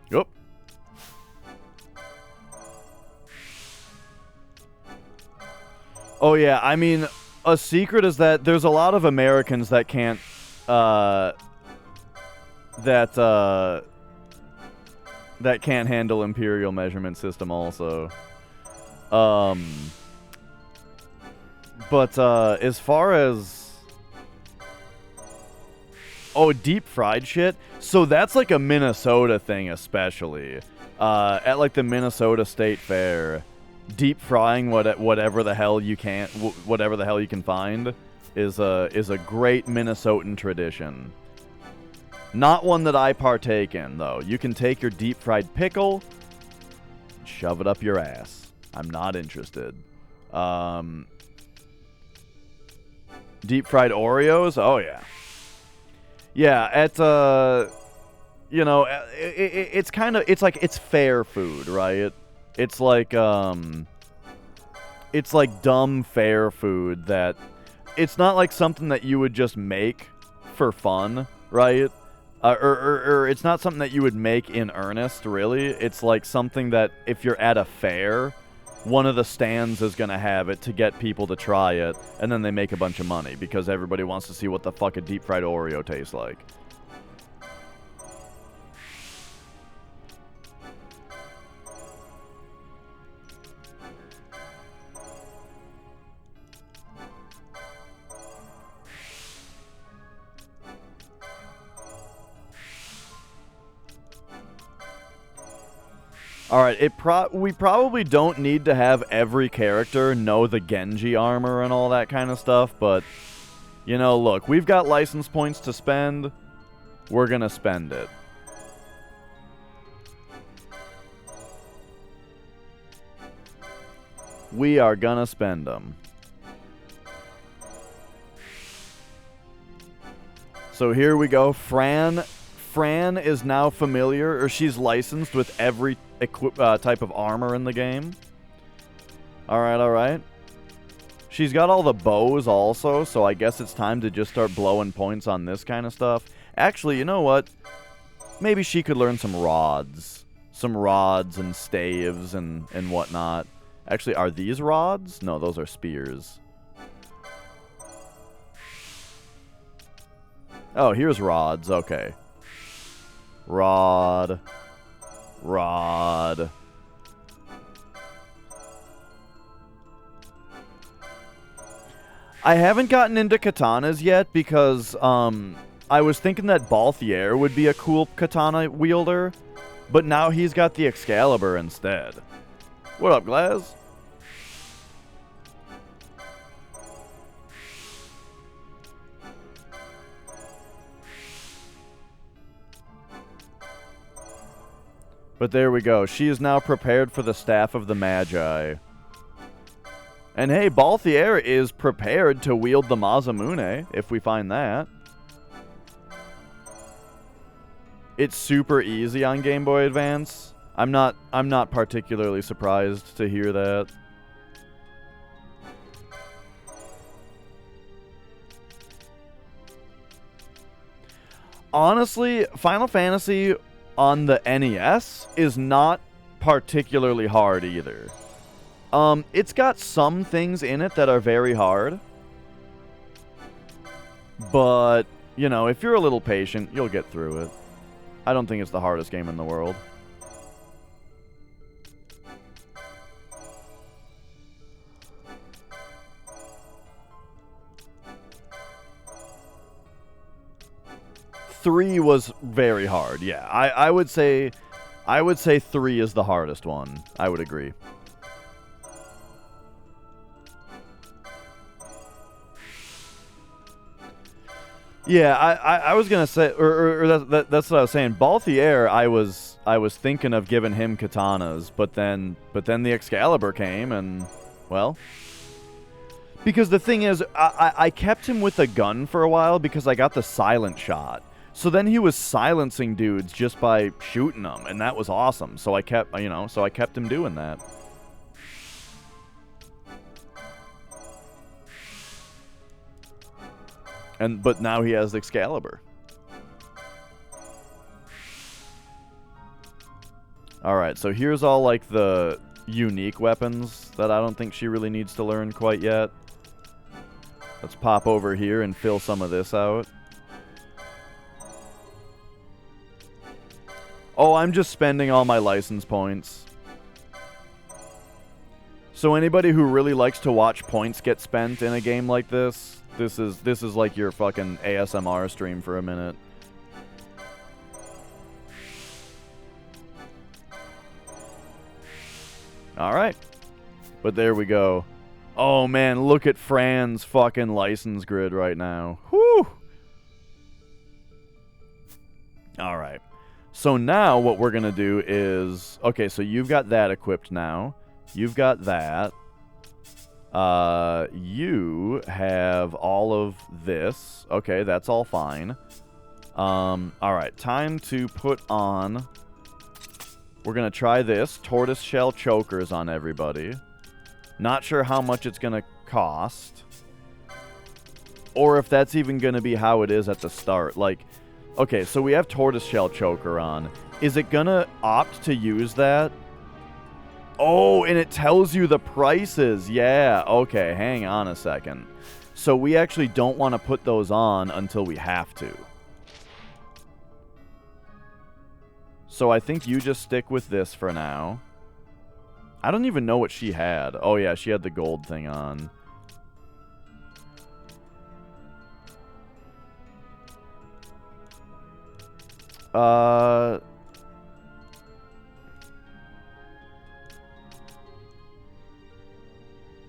Yep. Oh yeah, I mean, a secret is that there's a lot of Americans that can't, that can't handle Imperial measurement system also. But as far as... Oh, deep fried shit? So that's like a Minnesota thing especially. At like the Minnesota State Fair, deep frying whatever the hell you can find is a great Minnesotan tradition. Not one that I partake in though. You can take your deep fried pickle, shove it up your ass. I'm not interested. Deep fried Oreos? Oh yeah. Yeah, at you know, it's kind of, it's like, it's fair food, right? It's like dumb fair food that it's not like something that you would just make for fun, right? Or it's not something that you would make in earnest, really. It's like something that if you're at a fair, one of the stands is going to have it to get people to try it, and then they make a bunch of money because everybody wants to see what the fuck a deep fried Oreo tastes like. All right, we probably don't need to have every character know the Genji armor and all that kind of stuff, but, you know, look, we've got license points to spend. We're going to spend it. We are going to spend them. So here we go. Fran is now familiar, or she's licensed with every type of armor in the game. Alright. She's got all the bows also, so I guess it's time to just start blowing points on this kind of stuff. Actually, you know what? Maybe she could learn some rods. Some rods and staves and whatnot. Actually, are these rods? No, those are spears. Oh, here's rods. Okay. Rod. I haven't gotten into katanas yet because I was thinking that Balthier would be a cool katana wielder, but now he's got the Excalibur instead. What up, Glaz? But there we go. She is now prepared for the Staff of the Magi. And hey, Balthier is prepared to wield the Masamune, if we find that. It's super easy on Game Boy Advance. I'm not particularly surprised to hear that. Honestly, Final Fantasy on the NES is not particularly hard either. It's got some things in it that are very hard. But, you know, if you're a little patient, you'll get through it. I don't think it's the hardest game in the world. Three was very hard, yeah. I would say 3 is the hardest one. I would agree. Yeah, I was gonna say, or that's what I was saying. Balthier, I was thinking of giving him katanas, but then the Excalibur came, and well, because the thing is, I kept him with a gun for a while because I got the silent shot. So then he was silencing dudes just by shooting them, and that was awesome. So I kept, so I kept him doing that. But now he has Excalibur. Alright, so here's all, like, the unique weapons that I don't think she really needs to learn quite yet. Let's pop over here and fill some of this out. Oh, I'm just spending all my license points. So anybody who really likes to watch points get spent in a game like this, this is like your fucking ASMR stream for a minute. Alright. But there we go. Oh man, look at Fran's fucking license grid right now. Whew! Alright. So now what we're going to do is... Okay, so you've got that equipped now. You've got that. You have all of this. Okay, that's all fine. Alright, time to put on... We're going to try this. Tortoiseshell chokers on everybody. Not sure how much it's going to cost. Or if that's even going to be how it is at the start. Like... Okay, so we have Tortoiseshell Choker on. Is it gonna opt to use that? Oh, and it tells you the prices. Yeah, okay, hang on a second. So we actually don't want to put those on until we have to. So I think you just stick with this for now. I don't even know what she had. Oh yeah, she had the gold thing on.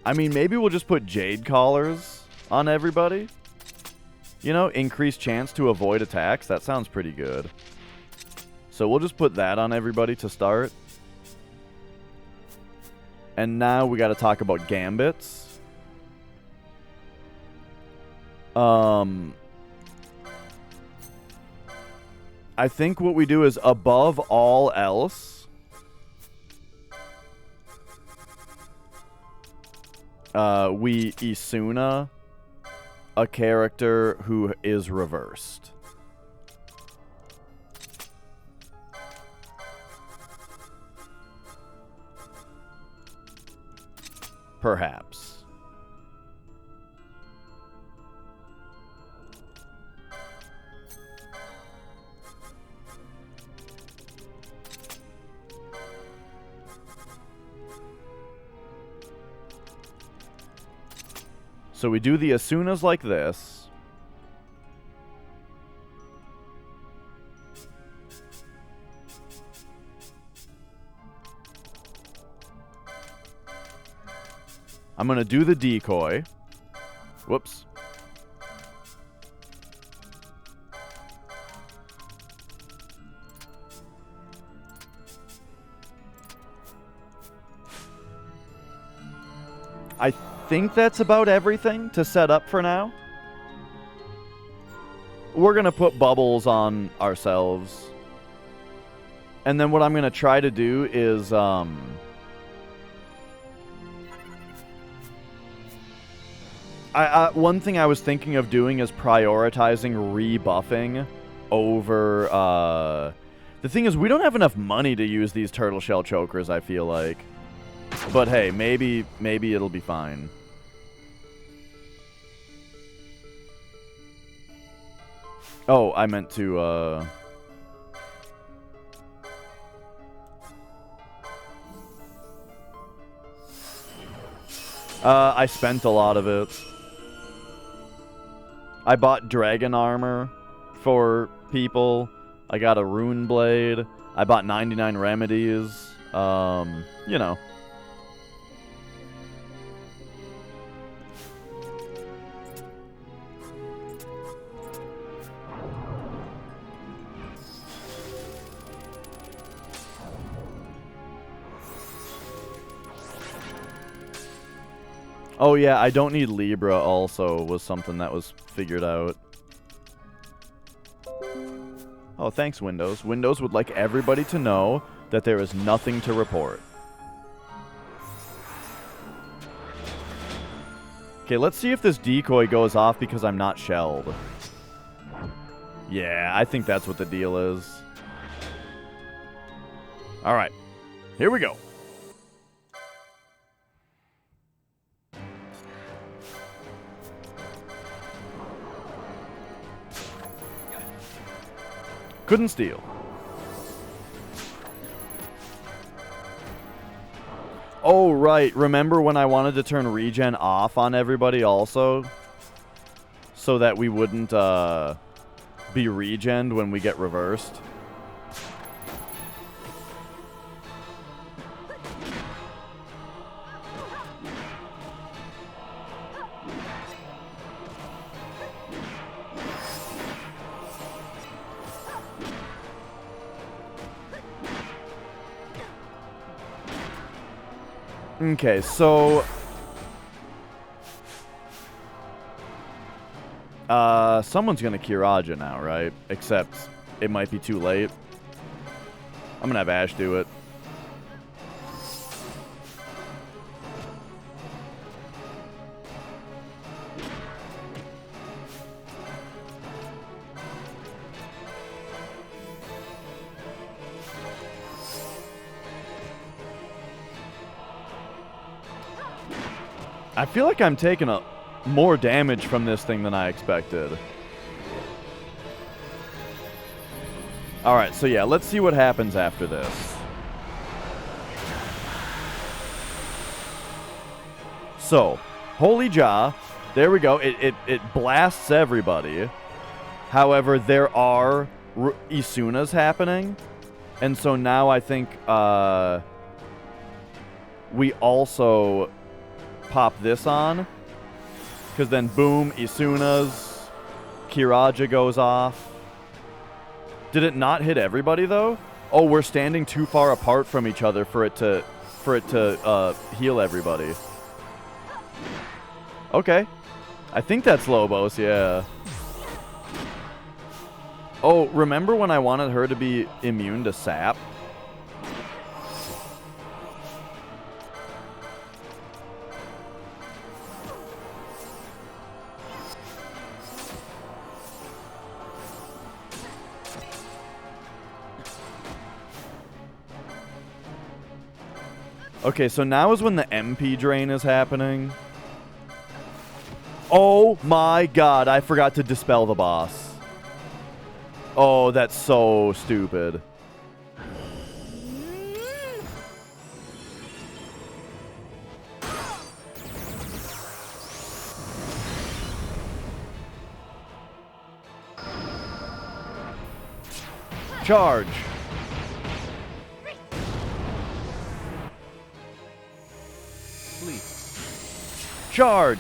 I mean, maybe we'll just put Jade Collars on everybody. You know, increased chance to avoid attacks. That sounds pretty good. So we'll just put that on everybody to start. And now we got to talk about gambits. I think what we do is above all else, we Isuna a character who is reversed. Perhaps. So we do the Asunas like this. I'm going to do the decoy. Whoops. I think that's about everything to set up for now. We're going to put bubbles on ourselves. And then what I'm going to try to do is... one thing I was thinking of doing is prioritizing rebuffing over... the thing is, we don't have enough money to use these turtle shell chokers, I feel like. But hey, maybe it'll be fine. Oh, I meant to, I spent a lot of it. I bought dragon armor for people. I got a rune blade. I bought 99 remedies. You know. Oh yeah, I don't need Libra also was something that was figured out. Oh, thanks, Windows. Windows would like everybody to know that there is nothing to report. Okay, let's see if this decoy goes off because I'm not shelled. Yeah, I think that's what the deal is. Alright, here we go. Couldn't steal. Oh, right. Remember when I wanted to turn regen off on everybody also? So that we wouldn't be regened when we get reversed? Okay, so... someone's gonna Kiraja now, right? Except it might be too late. I'm gonna have Ash do it. I feel like I'm taking more damage from this thing than I expected. Alright, so yeah, let's see what happens after this. So, Holy Jaw, there we go, it blasts everybody. However, there are Isunas happening, and so now I think we also pop this on. Because then, boom, Isuna's Kiraja goes off. Did it not hit everybody, though? Oh, we're standing too far apart from each other for it to heal everybody. Okay. I think that's Lobos, yeah. Oh, remember when I wanted her to be immune to sap? Okay, so now is when the MP drain is happening. Oh my god, I forgot to dispel the boss. Oh, that's so stupid. Charge. Charge.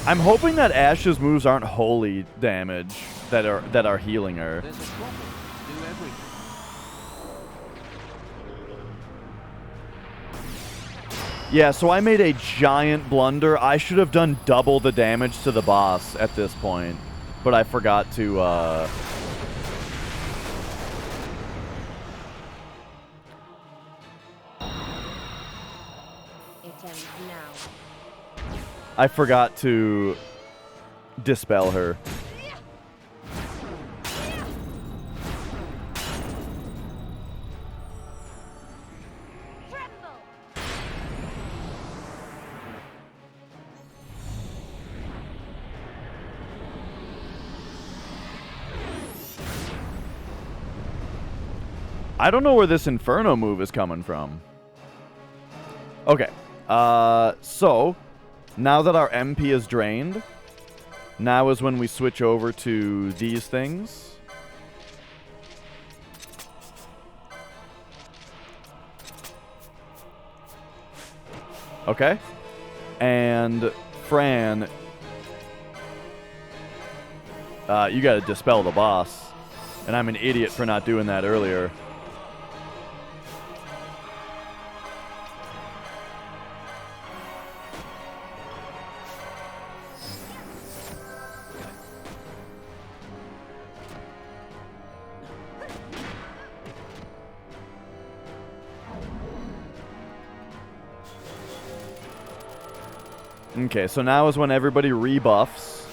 I'm hoping that Ash's moves aren't holy damage that are healing her. There's a problem. Do everything. Yeah, so I made a giant blunder. I should have done double the damage to the boss at this point, but I forgot to It ends now. I forgot to dispel her. I don't know where this Inferno move is coming from. Okay. So, now that our MP is drained, now is when we switch over to these things. Okay. And Fran, you gotta dispel the boss. And I'm an idiot for not doing that earlier. Okay, so now is when everybody rebuffs.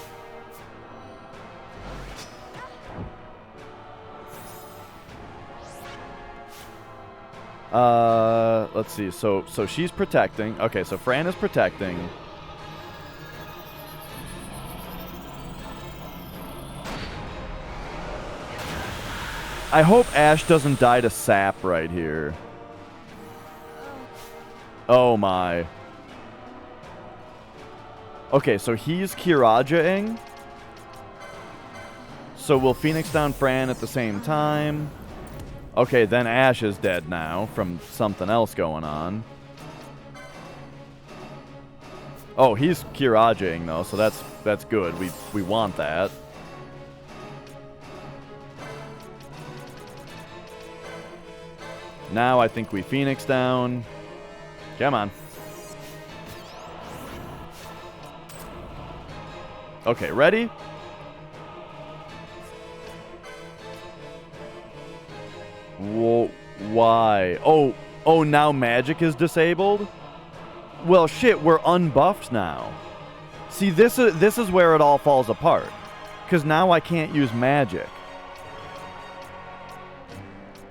Let's see. So she's protecting. Okay, so Fran is protecting. I hope Ash doesn't die to sap right here. Oh my. Okay, so he's Kiraja-ing. So we'll Phoenix down Fran at the same time. Okay, then Ash is dead now from something else going on. Oh, he's Kiraja-ing though, so that's good. We want that. Now I think we Phoenix down. Come on. Okay, ready? Whoa, why? Oh, now magic is disabled? Well, shit, we're unbuffed now. See, this is where it all falls apart. Because now I can't use magic.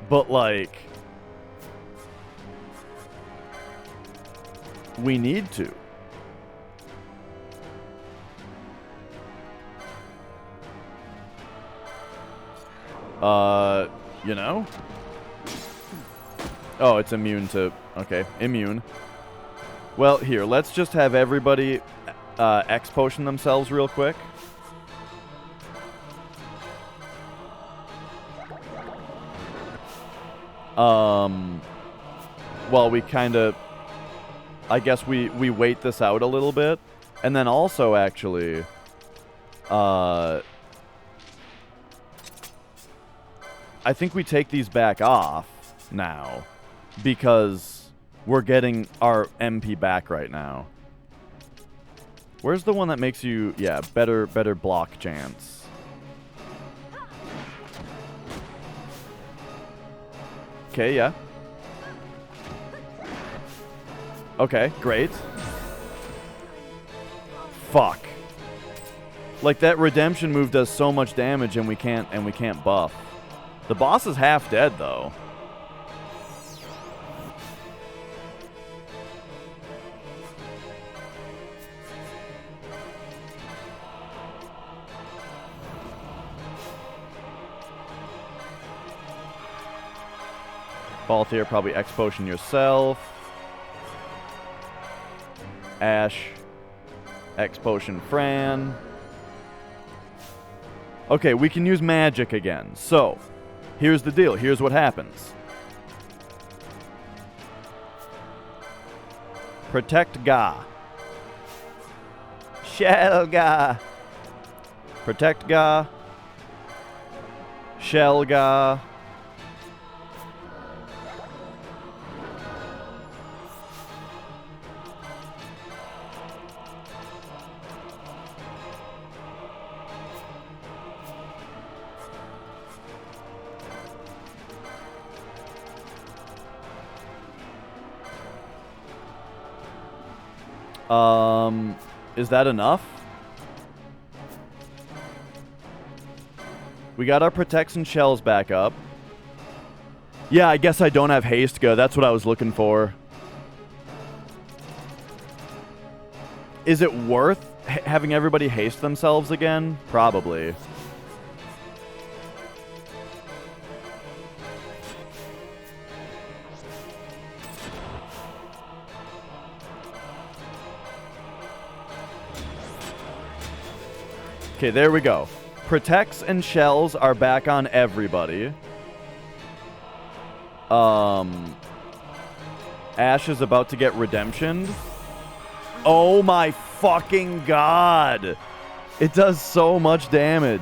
But, like, we need to. You know? Oh, it's immune to... Okay, immune. Well, here, let's just have everybody X potion themselves real quick. Well, we kind of, I guess we wait this out a little bit. And then also, actually, I think we take these back off now because we're getting our MP back right now. Where's the one that makes you, yeah, better block chance? Okay, yeah. Okay, great. Fuck. Like, that redemption move does so much damage and we can't buff. The boss is half dead though. Balthier, probably X potion yourself. Ash, X potion Fran. Okay, we can use magic again. So, here's the deal. Here's what happens. Protect Ga. Shell Ga. Protect Ga. Shell Ga. Is that enough? We got our protects and shells back up. Yeah, I guess I don't have haste go. That's what I was looking for. Is it worth having everybody haste themselves again? Probably. Okay, there we go. Protects and shells are back on everybody. Ash is about to get redemptioned. Oh my fucking god! It does so much damage.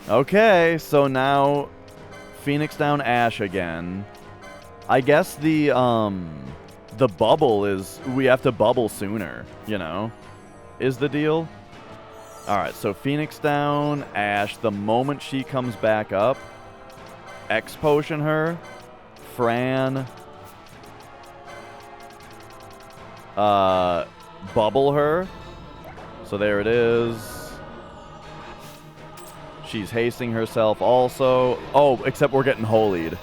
Okay, so now Phoenix down Ash again. I guess the bubble is, we have to bubble sooner, you know, is the deal. Alright, so Phoenix down, Ash. The moment she comes back up, X potion her. Fran. Bubble her. So there it is. She's hasting herself also. Oh, except we're getting holied.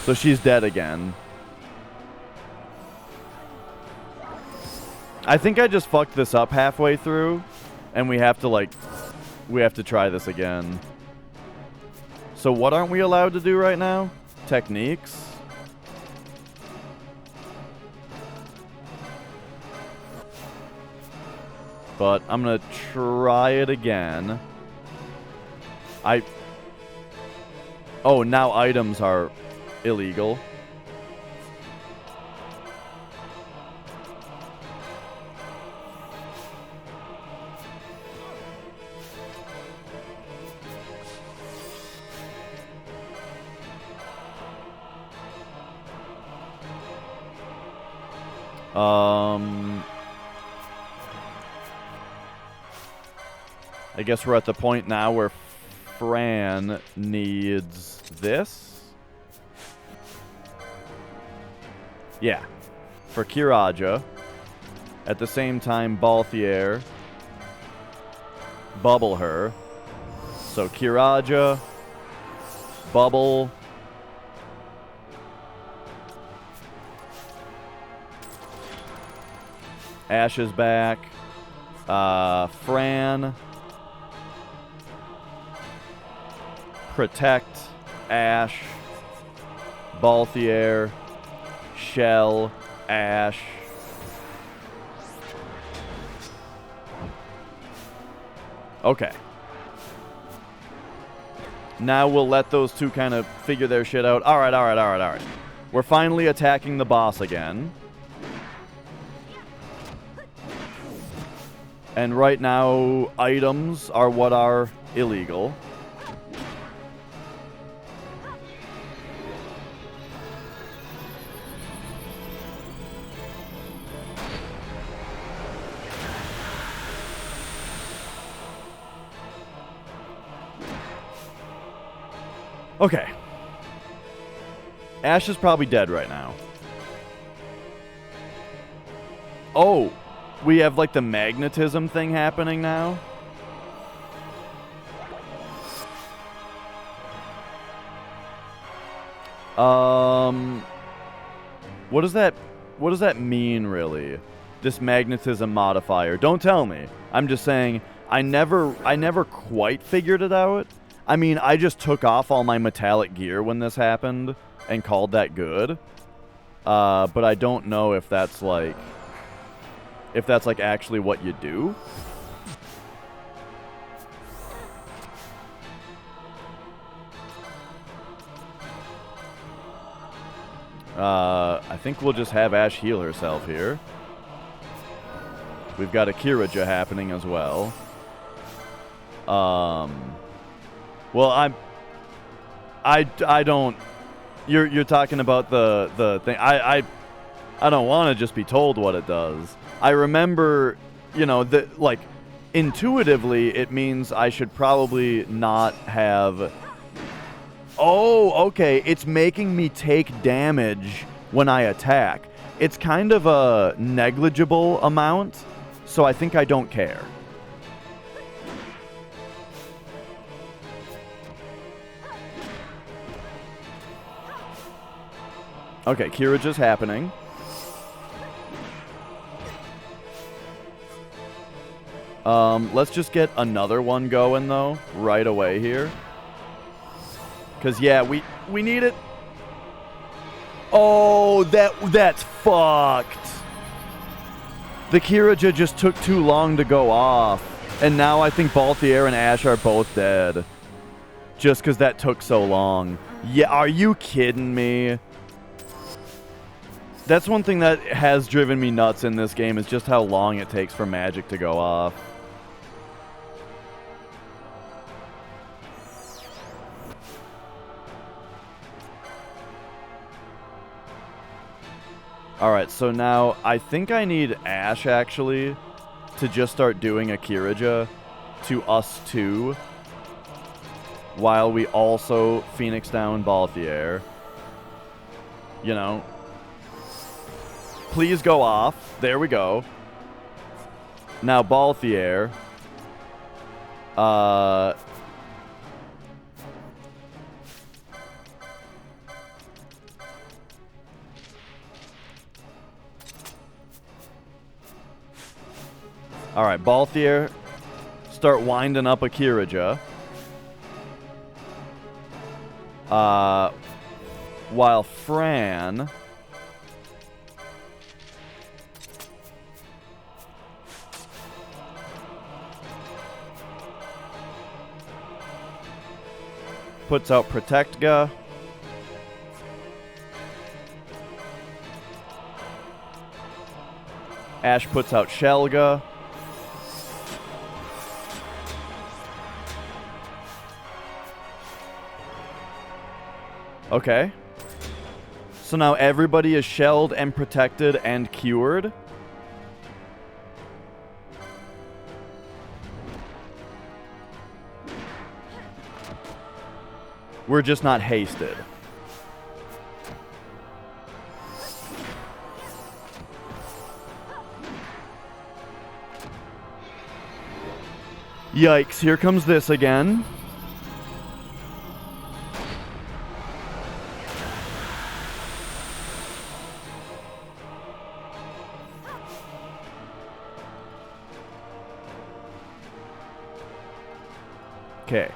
So she's dead again. I think I just fucked this up halfway through, and we have to try this again. So what aren't we allowed to do right now? Techniques? But I'm gonna try it again. Oh, now items are illegal. I guess we're at the point now where Fran needs this. Yeah. For Kiraja. At the same time, Balthier. Bubble her. So Kiraja. Bubble. Ash is back. Fran. Protect. Ash, Balthier, Shell, Ash. Okay. Now we'll let those two kind of figure their shit out. Alright. We're finally attacking the boss again. And right now, items are what are illegal. Okay. Ash is probably dead right now. Oh, we have like the magnetism thing happening now. What does that mean really? This magnetism modifier. Don't tell me. I'm just saying I never quite figured it out. I mean, I just took off all my metallic gear when this happened and called that good. But I don't know if that's like actually what you do. I think we'll just have Ash heal herself here. We've got a Kirija happening as well. Well, I don't. You're talking about the thing. I don't want to just be told what it does. I remember, that like intuitively it means I should probably not have. Oh, okay. It's making me take damage when I attack. It's kind of a negligible amount, so I think I don't care. Okay, Kirija's happening. Let's just get another one going, though, right away here. Because, yeah, we need it. Oh, that's fucked. The Kirija just took too long to go off. And now I think Balthier and Ash are both dead. Just because that took so long. Yeah, are you kidding me? That's one thing that has driven me nuts in this game, is just how long it takes for magic to go off. Alright, so now I think I need Ash, actually, to just start doing a Kirija to us two, while we also Phoenix down Balthier. Please go off. There we go. Now Balthier. Alright, Balthier, start winding up a Kirija. While Fran puts out Protectga. Ash puts out Shelga. Okay. So now everybody is shelled and protected and cured. We're just not hasted. Yikes, here comes this again. Okay.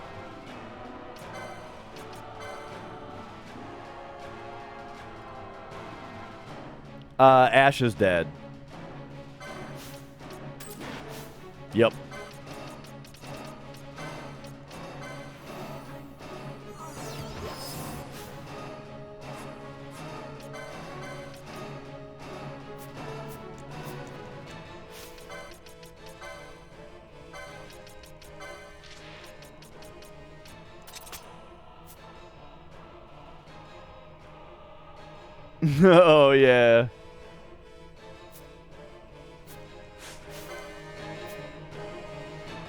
Ash is dead. Yep. Oh, yeah.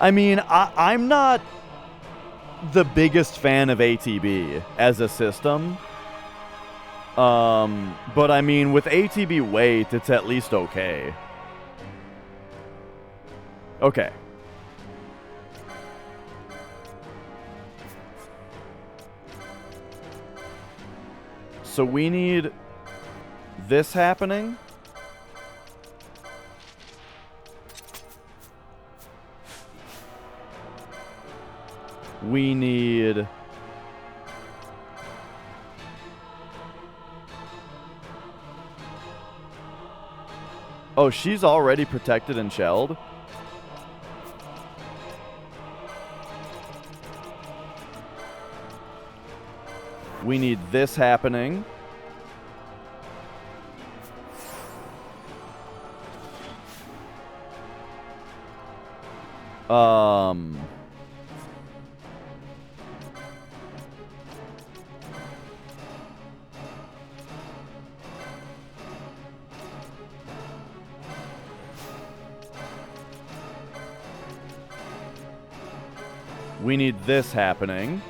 I mean, I'm not the biggest fan of ATB as a system. But I mean, with ATB weight, it's at least okay. Okay. So we need this happening. We need... Oh, she's already protected and shelled? We need this happening. We need this happening.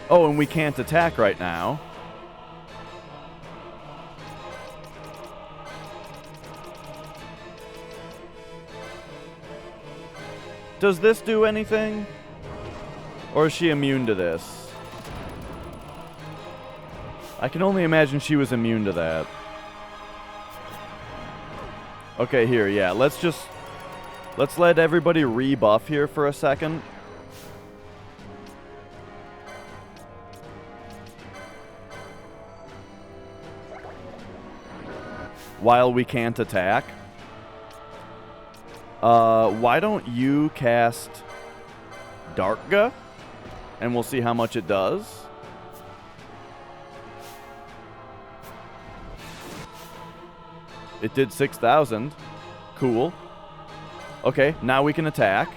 Oh, and we can't attack right now. Does this do anything? Or is she immune to this? I can only imagine she was immune to that. Okay, here, yeah. Let's let everybody rebuff here for a second. While we can't attack. Why don't you cast Darkga? And we'll see how much it does. It did 6,000. Cool. Okay, now we can attack.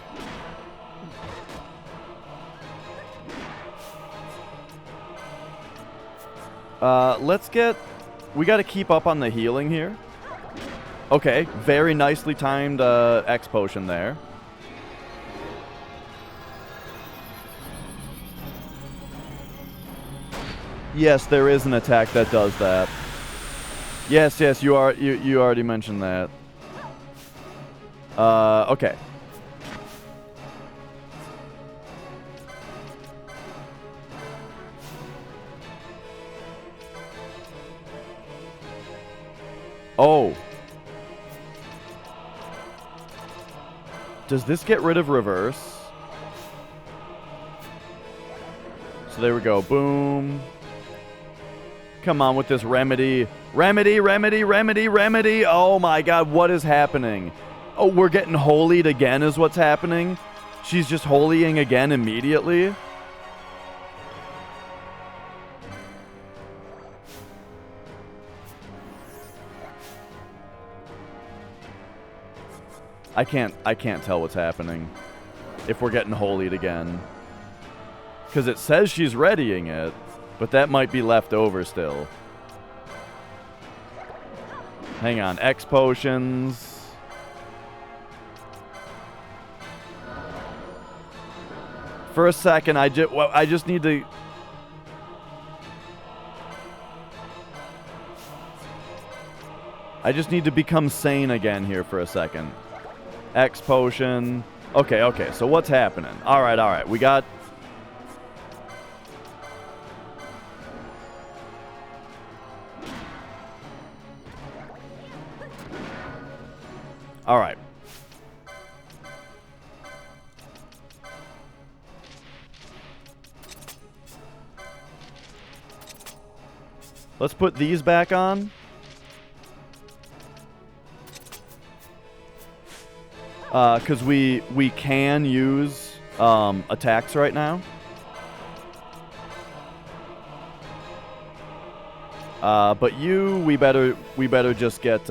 Let's get... We gotta keep up on the healing here. Okay, very nicely timed X potion there. Yes, there is an attack that does that. Yes, you already mentioned that. Okay. Oh. Does this get rid of reverse? So there we go. Boom. Come on with this remedy. Remedy. Oh my god, what is happening? Oh, we're getting holied again is what's happening? She's just holying again immediately? I can't tell what's happening. If we're getting holied again. Because it says she's readying it, but that might be left over still. Hang on, X potions. For a second, I just need to... I just need to become sane again here for a second. X potion. Okay, so what's happening? Alright, we got... Alright. Let's put these back on. Because we can use attacks right now. But we better just get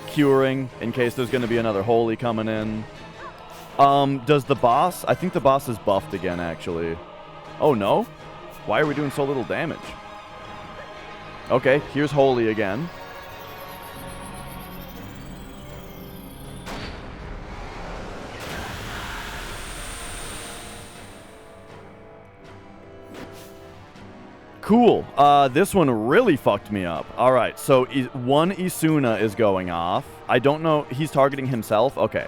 curing in case there's going to be another holy coming in. Does the boss? I think the boss is buffed again, actually. Oh no? Why are we doing so little damage? Okay, here's holy again. Cool. This one really fucked me up. All right, so one Isuna is going off. I don't know. He's targeting himself? Okay.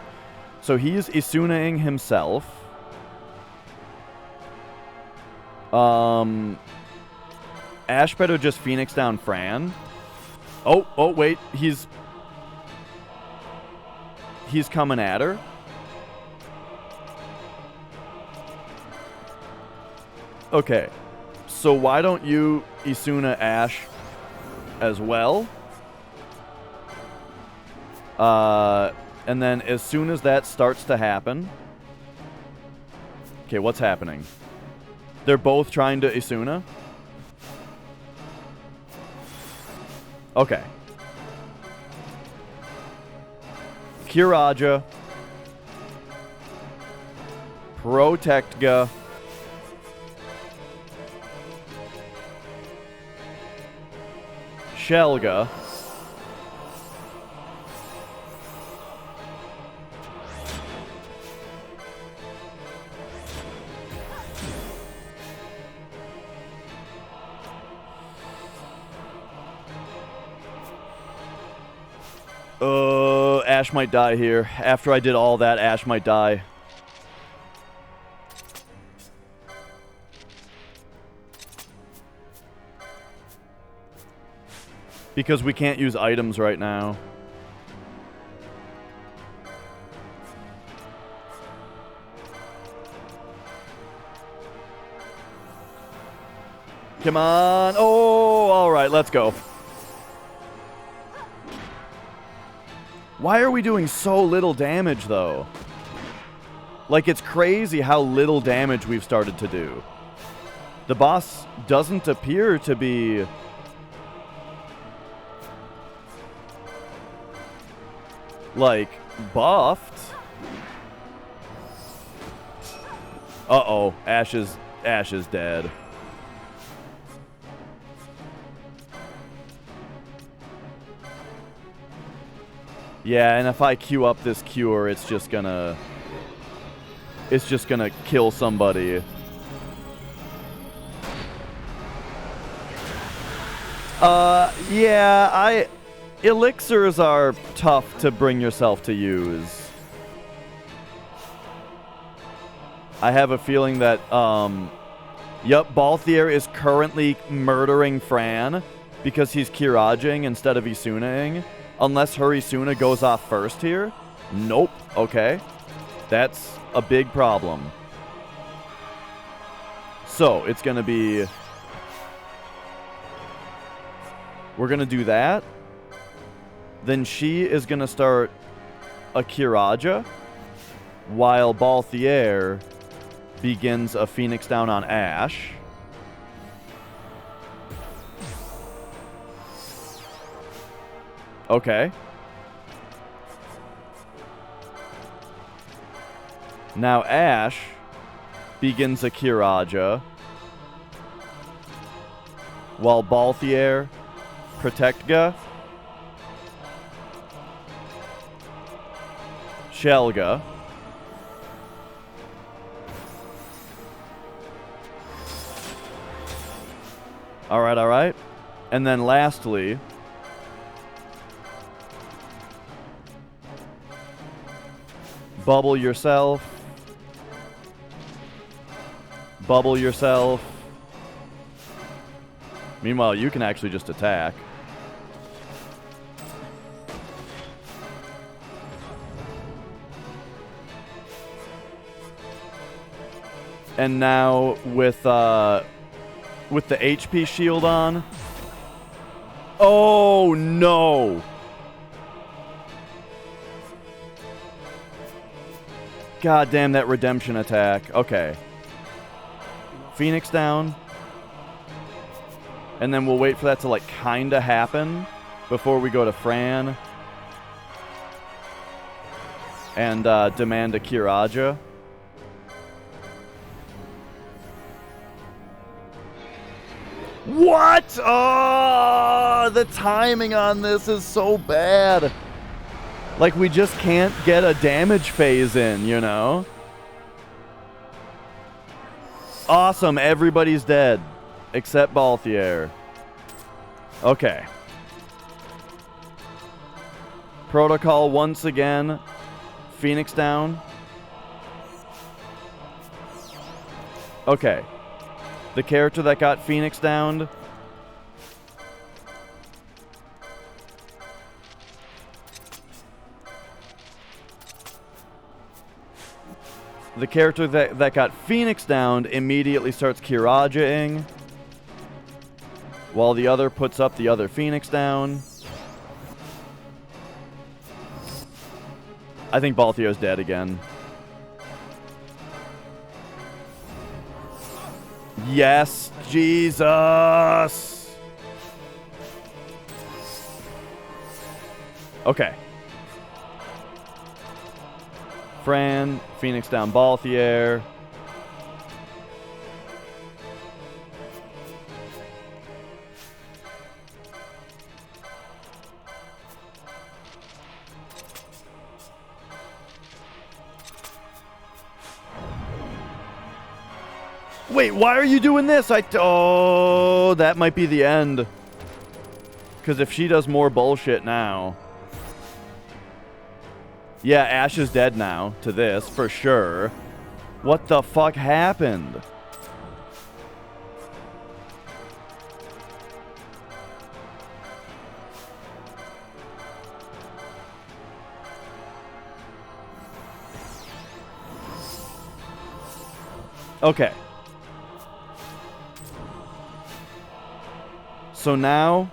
So he's Isunaing himself. Ash better just Phoenix down Fran. Oh, wait. He's coming at her. Okay. So why don't you Isuna Ash as well? And then as soon as that starts to happen... Okay, what's happening? They're both trying to Isuna? Okay. Kiraja. Protectga. Shelga. Ash might die here. After I did all that, Ash might die. Because we can't use items right now. Come on. Oh, all right, let's go. Why are we doing so little damage, though? Like, it's crazy how little damage we've started to do. The boss doesn't appear to be... like, buffed. Uh-oh. Ash is dead. Yeah, and if I queue up this cure, it's just gonna kill somebody. Yeah, elixirs are tough to bring yourself to use. I have a feeling that, yep, Balthier is currently murdering Fran because he's Kirajing instead of Isunaing. Unless her Isuna goes off first here. Nope. Okay. That's a big problem. So, it's going to be... We're going to do that. Then she is going to start a Kiraja, while Balthier begins a Phoenix down on Ash. Okay. Now Ash begins a Kiraja, while Balthier Protectga, Shelga, alright. And then lastly, bubble yourself. Bubble yourself. Meanwhile, you can actually just attack. And now with with the HP shield on. Oh, no. God damn that redemption attack. Okay. Phoenix down. And then we'll wait for that to, like, kind of happen before we go to Fran and demand a Kiraja. What? Oh, the timing on this is so bad. Like, we just can't get a damage phase in, you know? Awesome, everybody's dead. Except Balthier. Okay. Protocol once again. Phoenix down. Okay. The character that got Phoenix downed. The character that got Phoenix downed immediately starts Kiraja-ing, while the other puts up the other Phoenix down. I think Balthio's dead again. Yes, Jesus! Okay. Fran, Phoenix down Balthier. Wait, why are you doing this? Oh, that might be the end. Because if she does more bullshit now... Yeah, Ash is dead now to this, for sure. What the fuck happened? Okay. So now...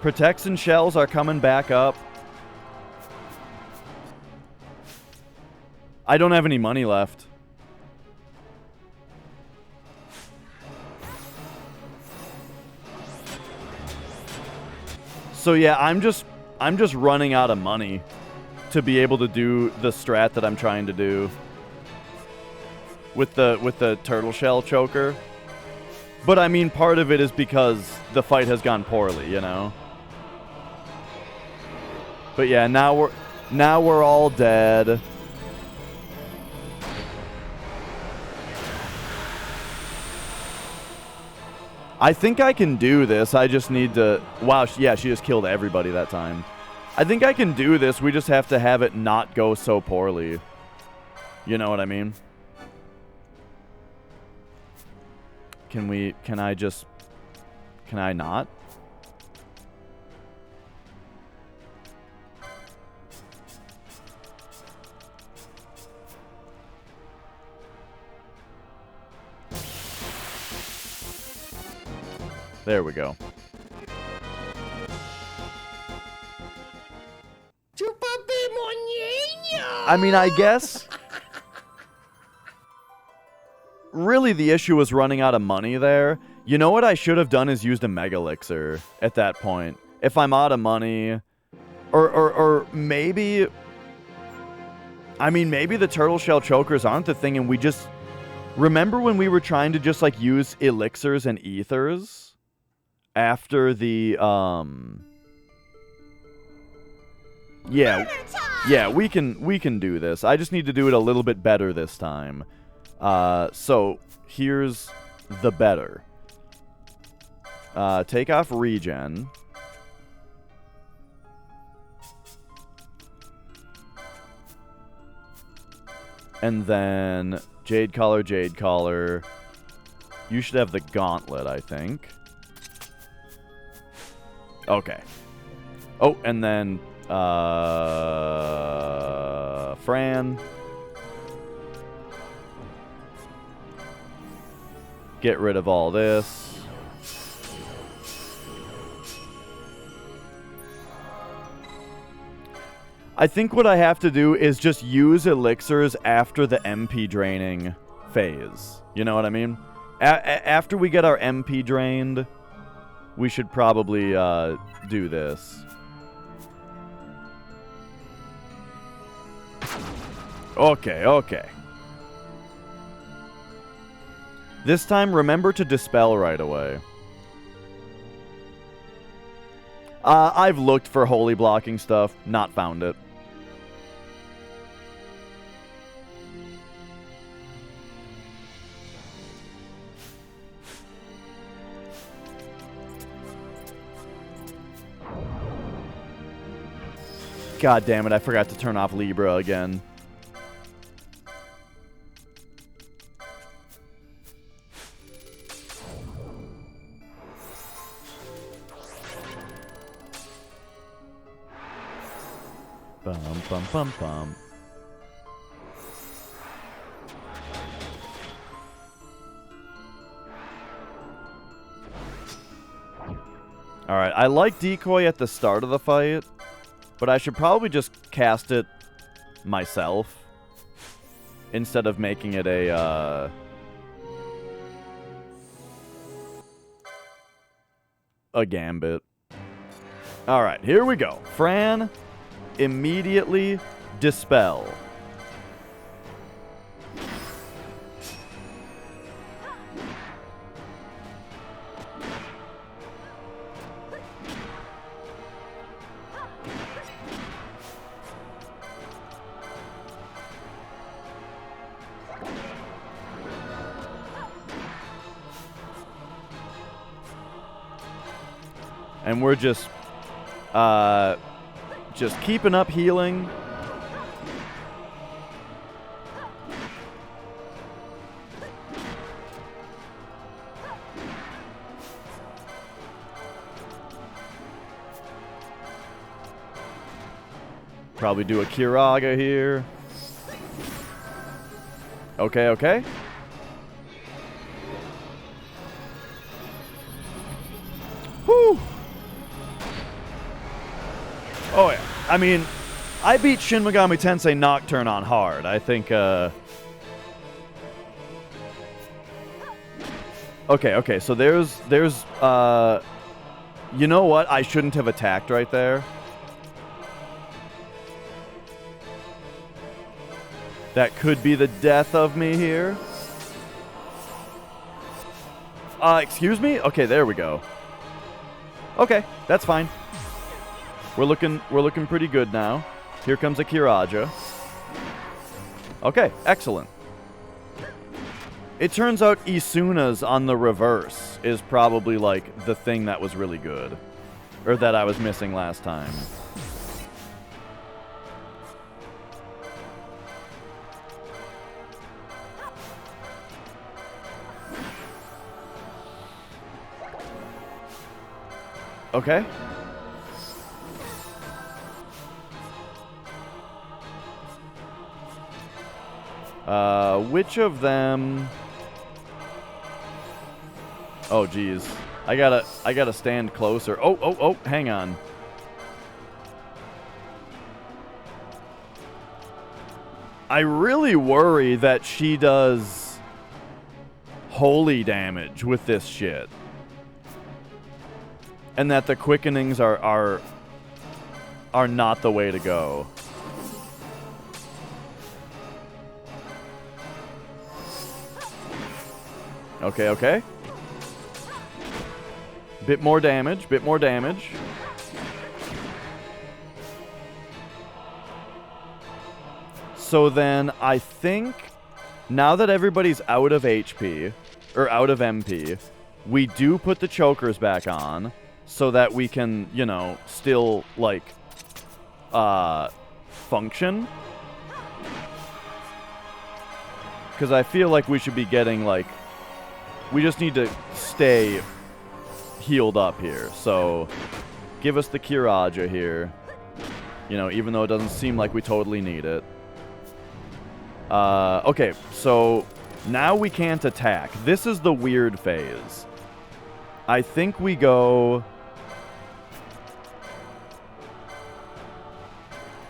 Protects and shells are coming back up. I don't have any money left. So yeah, I'm just running out of money to be able to do the strat that I'm trying to do with the turtle shell choker. But I mean, part of it is because the fight has gone poorly, you know. But yeah, now we're all dead. I think I can do this. I just need to... Wow, yeah, she just killed everybody that time. I think I can do this. We just have to have it not go so poorly. You know what I mean? Can I not? There we go. I mean, I guess... Really, the issue was running out of money there. You know what I should have done is used a Mega Elixir at that point. If I'm out of money... Or maybe... I mean, maybe the turtle shell chokers aren't the thing and we just... Remember when we were trying to just, like, use elixirs and ethers? After the, Yeah, we can do this. I just need to do it a little bit better this time. So, here's the better. Take off regen. And then, Jade Collar. You should have the gauntlet, I think. Okay. Oh, and then Fran. Get rid of all this. I think what I have to do is just use elixirs after the MP draining phase. You know what I mean? After we get our MP drained, we should probably do this. Okay, okay. This time, remember to dispel right away. I've looked for holy blocking stuff, not found it. God damn it, I forgot to turn off Libra again. Bum, bum, bum, bum. Alright, I like Decoy at the start of the fight, but I should probably just cast it myself instead of making it a gambit. Alright, here we go. Fran, immediately dispel. And we're just keeping up healing. Probably do a Kiraga here. Okay, okay. Whew. Oh, yeah. I mean, I beat Shin Megami Tensei Nocturne on hard. I think, Okay, okay, so there's, you know what? I shouldn't have attacked right there. That could be the death of me here. Excuse me? Okay, there we go. Okay, that's fine. We're looking pretty good now. Here comes a Kiraja. Okay, excellent. It turns out Isuna's on the reverse is probably like the thing that was really good. Or that I was missing last time. Okay. Which of them? Oh, geez. I gotta stand closer. Oh, hang on. I really worry that she does holy damage with this shit. And that the quickenings are not the way to go. Okay, okay. Bit more damage, bit more damage. So then I think now that everybody's out of HP, or out of MP, we do put the chokers back on so that we can, you know, still, like, function. Because I feel like we should be getting, like, we just need to stay healed up here. So Give us the Kiraja here. You know, even though it doesn't seem like we totally need it. Okay, so now we can't attack. This is the weird phase. I think we go...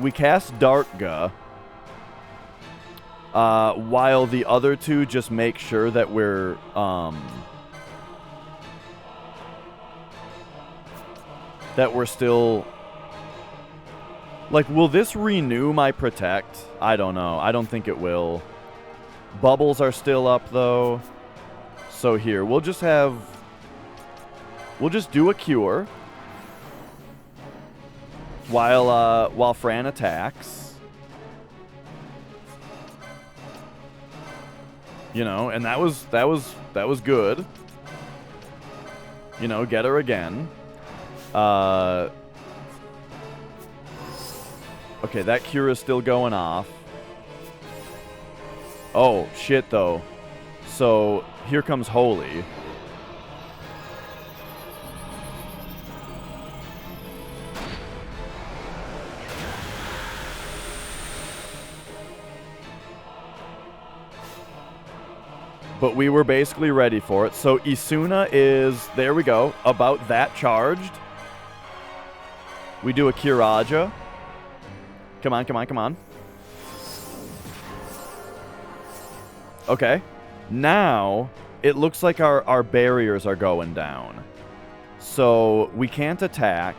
We cast Dartga, while the other two just make sure that we're, still... Like, will this renew my Protect? I don't know. I don't think it will. Bubbles are still up, though. So here, we'll just have... We'll just do a Cure. While Fran attacks. You know, and that was good. You know, get her again. Okay, that cure is still going off. Oh, shit, though. So, here comes Holy. But we were basically ready for it. So Isuna is, there we go, about that charged. We do a Kiraja. Come on, come on, come on. Okay. Now, it looks like our barriers are going down. So we can't attack.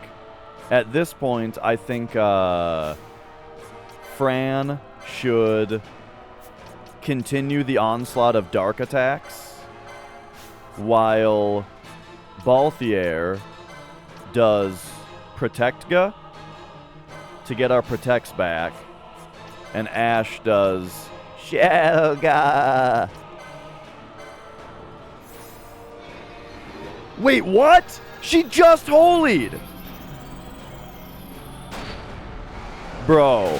At this point, I think Fran should... continue the onslaught of dark attacks, while Balthier does Protectga to get our Protects back, and Ash does Shelga. Wait, what? She just holied! Bro.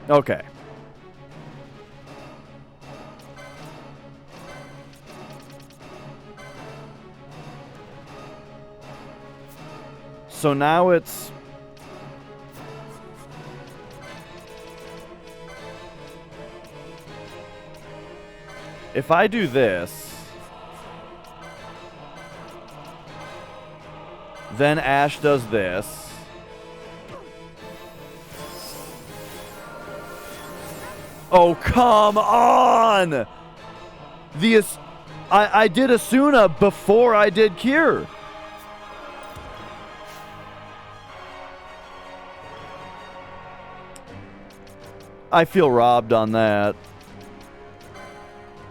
Okay. So now it's... If I do this, then Ash does this. Oh, come on! I did Asuna before I did Cure. I feel robbed on that.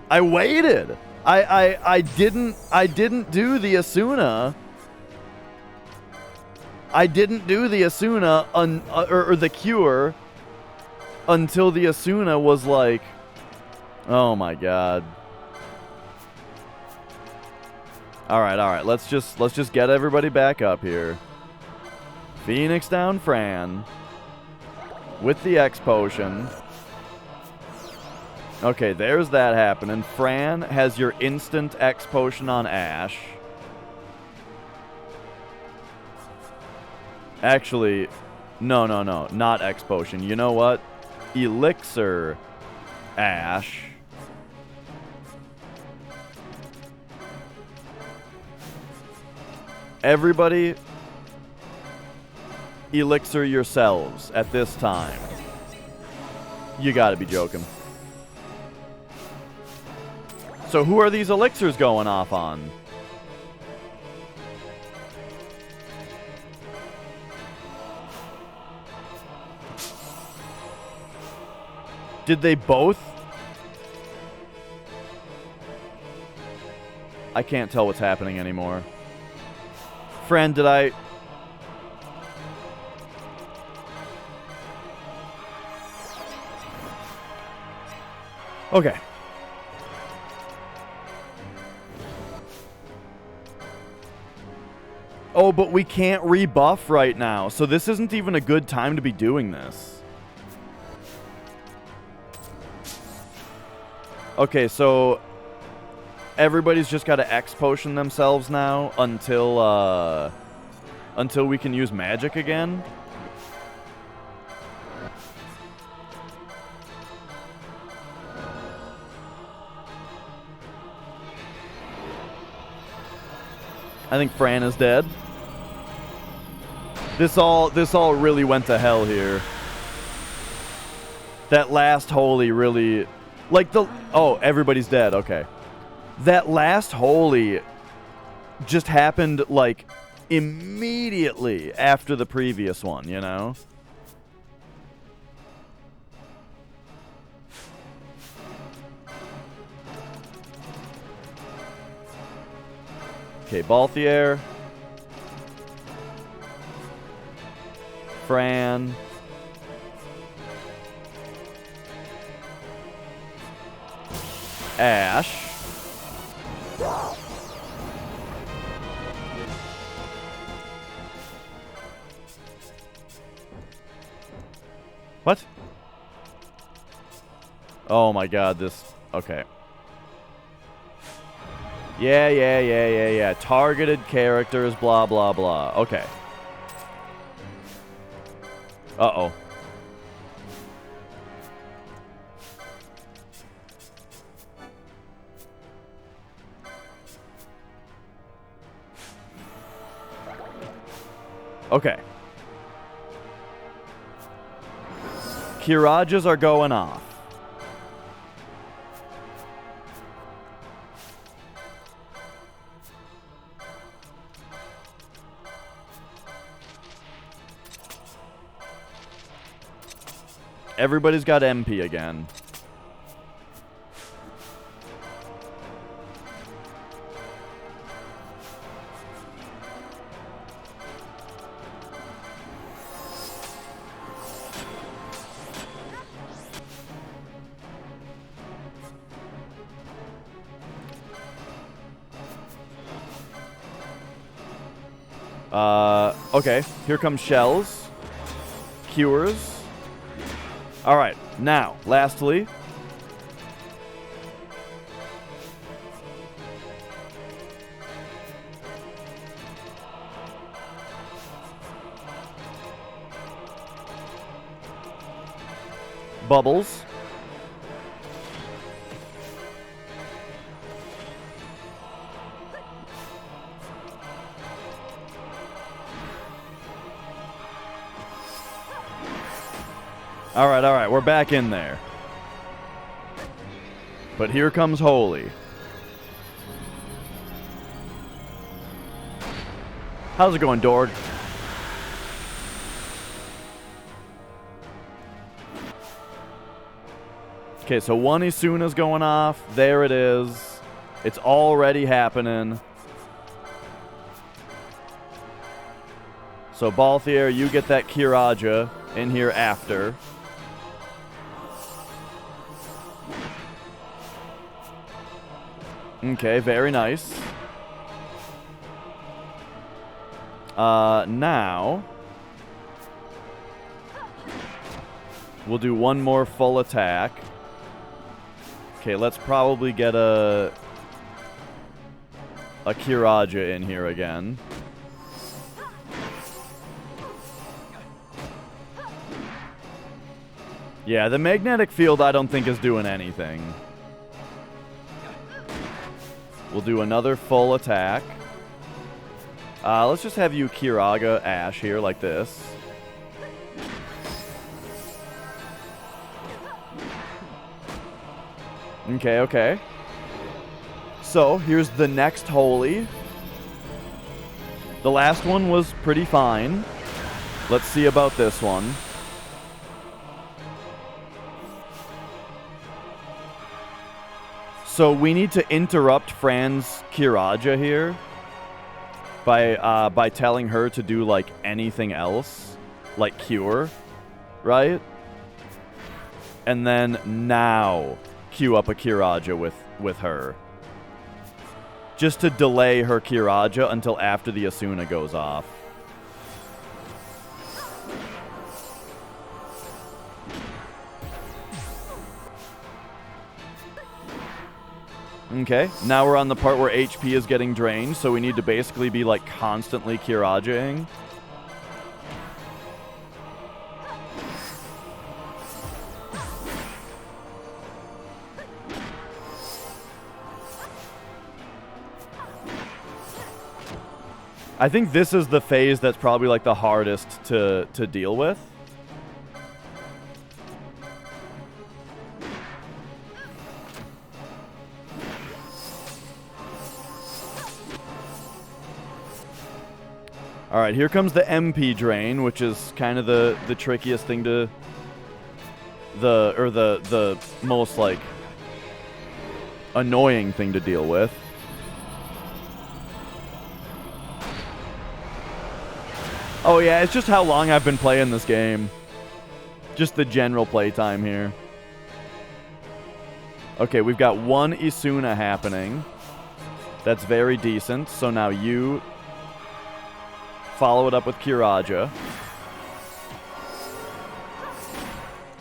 I waited. I didn't do the Asuna. I didn't do the Asuna or the Cure until the Asuna was like, oh my god. All right. Let's just get everybody back up here. Phoenix down Fran with the X potion. Okay, there's that happening. Fran has your instant X potion on Ash. Actually, no, not X potion. You know what? Elixir Ash. Everybody elixir yourselves at this time. You gotta be joking. So who are these elixirs going off on? Did they both? I can't tell what's happening anymore. Friend, did I... Okay. Oh, but we can't rebuff right now, so this isn't even a good time to be doing this. Okay, so everybody's just got to X potion themselves now until we can use magic again. I think Fran is dead. This all really went to hell here. That last holy really, like everybody's dead. Okay. That last holy just happened like immediately after the previous one, you know? Okay, Balthier. Fran. Ash. What? Oh my god, this... Okay. Yeah. Targeted characters, blah, blah, blah. Okay. Uh-oh. Okay. Kirajas are going off. Everybody's got MP again. Okay, here comes shells. Cures. Alright, now, lastly. Bubbles. Alright, we're back in there. But here comes Holy. How's it going, Dorg? Okay, so one Isuna's going off. There it is. It's already happening. So Balthier, you get that Kiraja in here after. Okay, very nice. Now we'll do one more full attack. Okay, let's probably get a Kiraja in here again. Yeah, the magnetic field I don't think is doing anything. We'll do another full attack. Let's just have you Kiraga Ash here like this. Okay. So, here's the next Holy. The last one was pretty fine. Let's see about this one. So we need to interrupt Fran's Kiraja here by telling her to do like anything else, like cure, right? And then now queue up a Kiraja with her. Just to delay her Kiraja until after the Asuna goes off. Okay, now we're on the part where HP is getting drained, so we need to basically be, like, constantly Kiraja-ing. I think this is the phase that's probably, like, the hardest to deal with. All right, here comes the MP drain, which is kind of the trickiest thing to the most like annoying thing to deal with. Oh yeah, it's just how long I've been playing this game. Just the general playtime here. Okay, we've got one Isuna happening. That's very decent. So now you follow it up with Kiraja.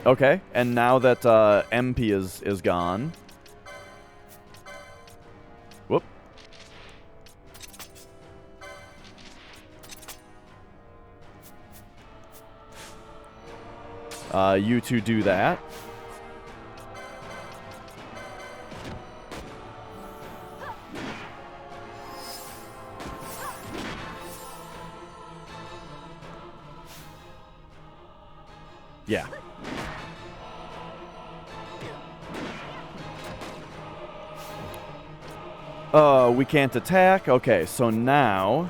Okay, and now that MP is gone. Whoop. You two do that. Yeah. We can't attack. Okay, so now,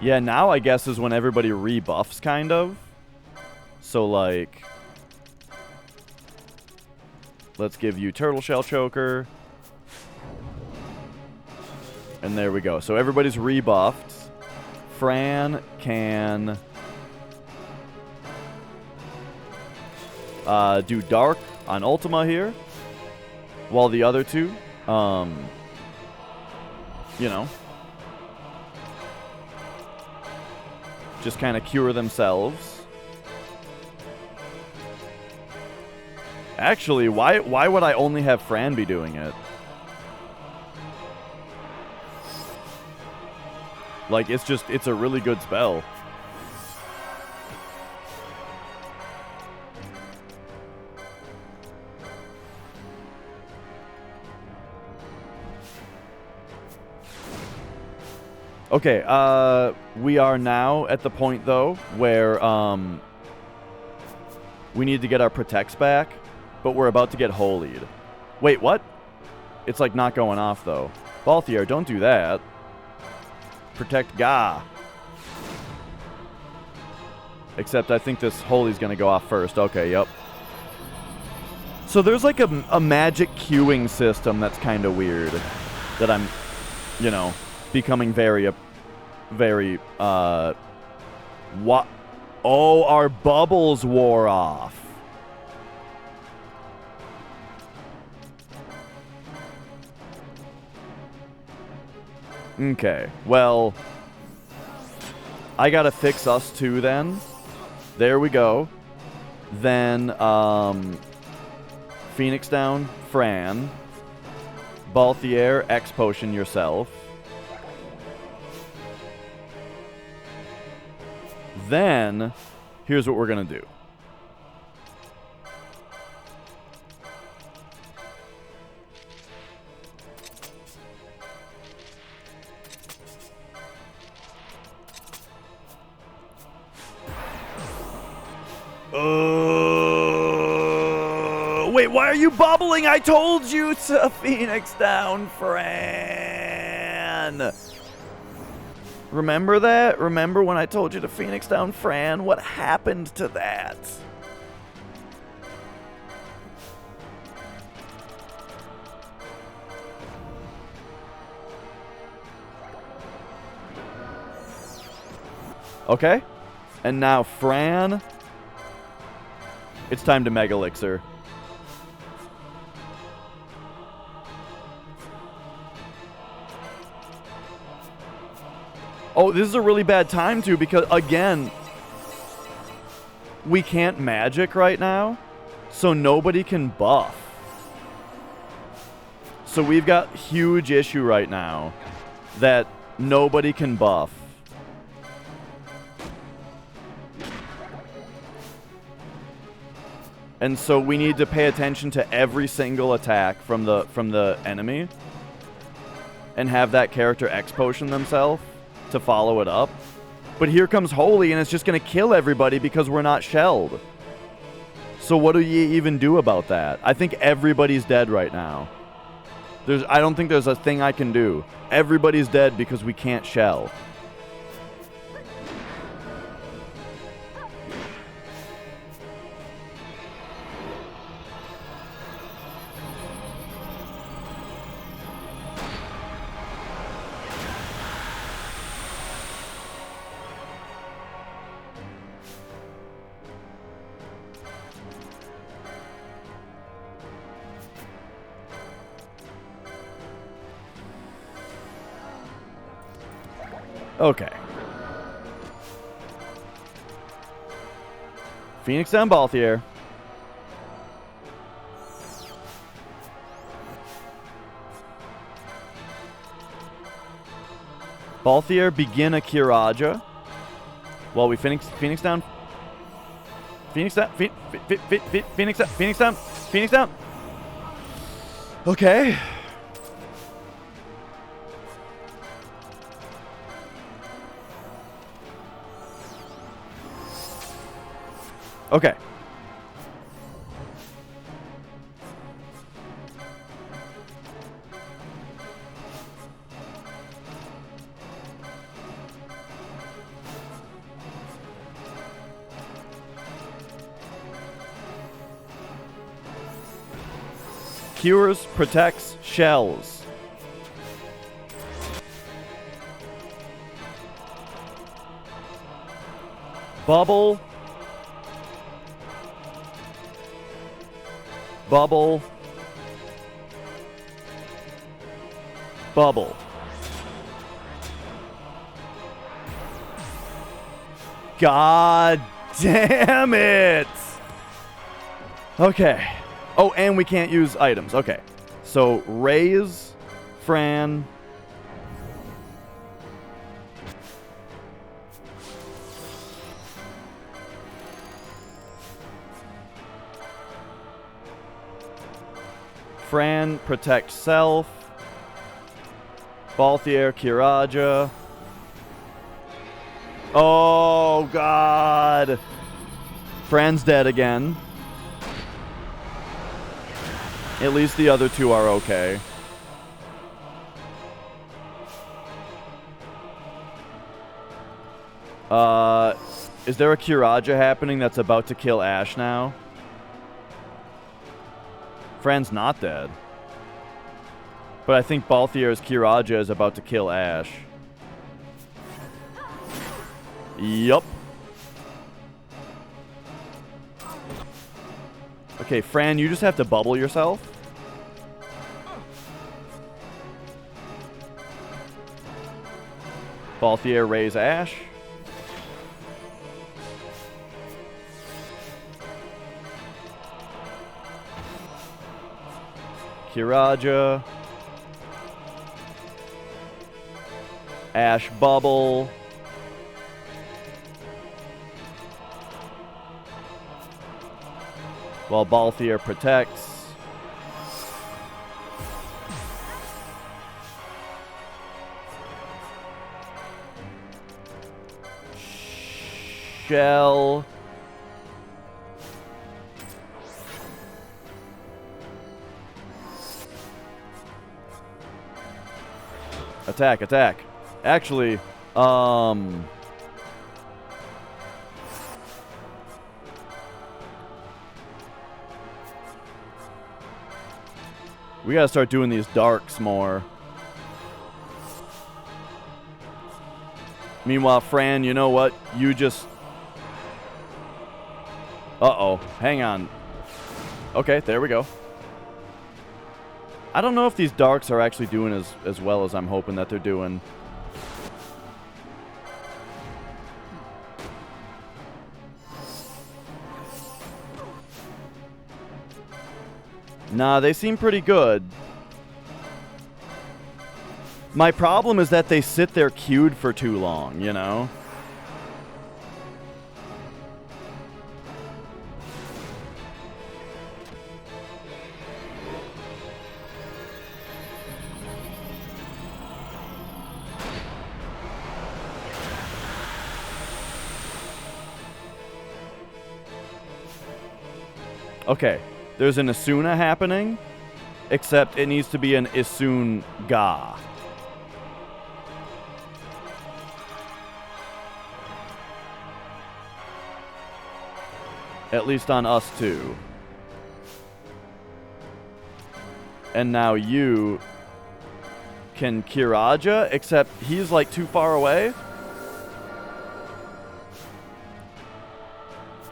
yeah, now I guess is when everybody rebuffs, kind of. So, like, let's give you Turtle Shell Choker. And there we go. So everybody's rebuffed. Fran can do Dark on Ultima here. While the other two, you know, just kind of cure themselves. Actually, why would I only have Fran be doing it? Like, it's a really good spell. Okay, we are now at the point, though, where, we need to get our protects back, but we're about to get holied. Wait, what? It's, like, not going off, though. Balthier, don't do that. Protect Ga. Except I think this holy's gonna go off first. Okay, yep. So there's like a magic queuing system that's kind of weird. That I'm, you know, becoming very, what? Oh, our bubbles wore off. Okay, well, I gotta fix us too then. There we go. Then, Phoenix down, Fran. Balthier, X potion yourself. Then, here's what we're gonna do. Wait, why are you bubbling? I told you to Phoenix down, Fran. Remember that? Remember when I told you to Phoenix down, Fran? What happened to that? Okay. And now Fran. It's time to Mega Elixir. Oh, this is a really bad time, too, because, again, we can't magic right now, so nobody can buff. So we've got huge issue right now that nobody can buff. And so we need to pay attention to every single attack from the enemy and have that character X potion themselves to follow it up. But here comes Holy, and it's just going to kill everybody because we're not shelled. So what do you even do about that? I think everybody's dead right now. I don't think there's a thing I can do. Everybody's dead because we can't shell. Okay. Phoenix down Balthier. Balthier, begin a Kiraja. While we Phoenix down. Phoenix down. Phoenix down. Phoenix down. Phoenix down. Okay. Okay. Cures, protects, shells. Bubble. Bubble. Bubble. God damn it! Okay. Oh, and we can't use items. Okay. So, raise, Fran. Fran, protect self. Balthier, Kiraja. Oh, God. Fran's dead again. At least the other two are okay. Is there a Kiraja happening that's about to kill Ash now? Fran's not dead. But I think Balthier's Kiraja is about to kill Ash. Yup. Okay, Fran, you just have to bubble yourself. Balthier, raise Ash. Kiraja. Ash, bubble. While Balthier protects. Shell. Attack, attack. Actually, we gotta start doing these darks more. Meanwhile, Fran, you know what? You just... Uh-oh. Hang on. Okay, there we go. I don't know if these darks are actually doing as well as I'm hoping that they're doing. Nah, they seem pretty good. My problem is that they sit there queued for too long, you know? Okay, there's an Asuna happening, except it needs to be an Isun-ga. At least on us two. And now you can Kiraja, except he's like too far away.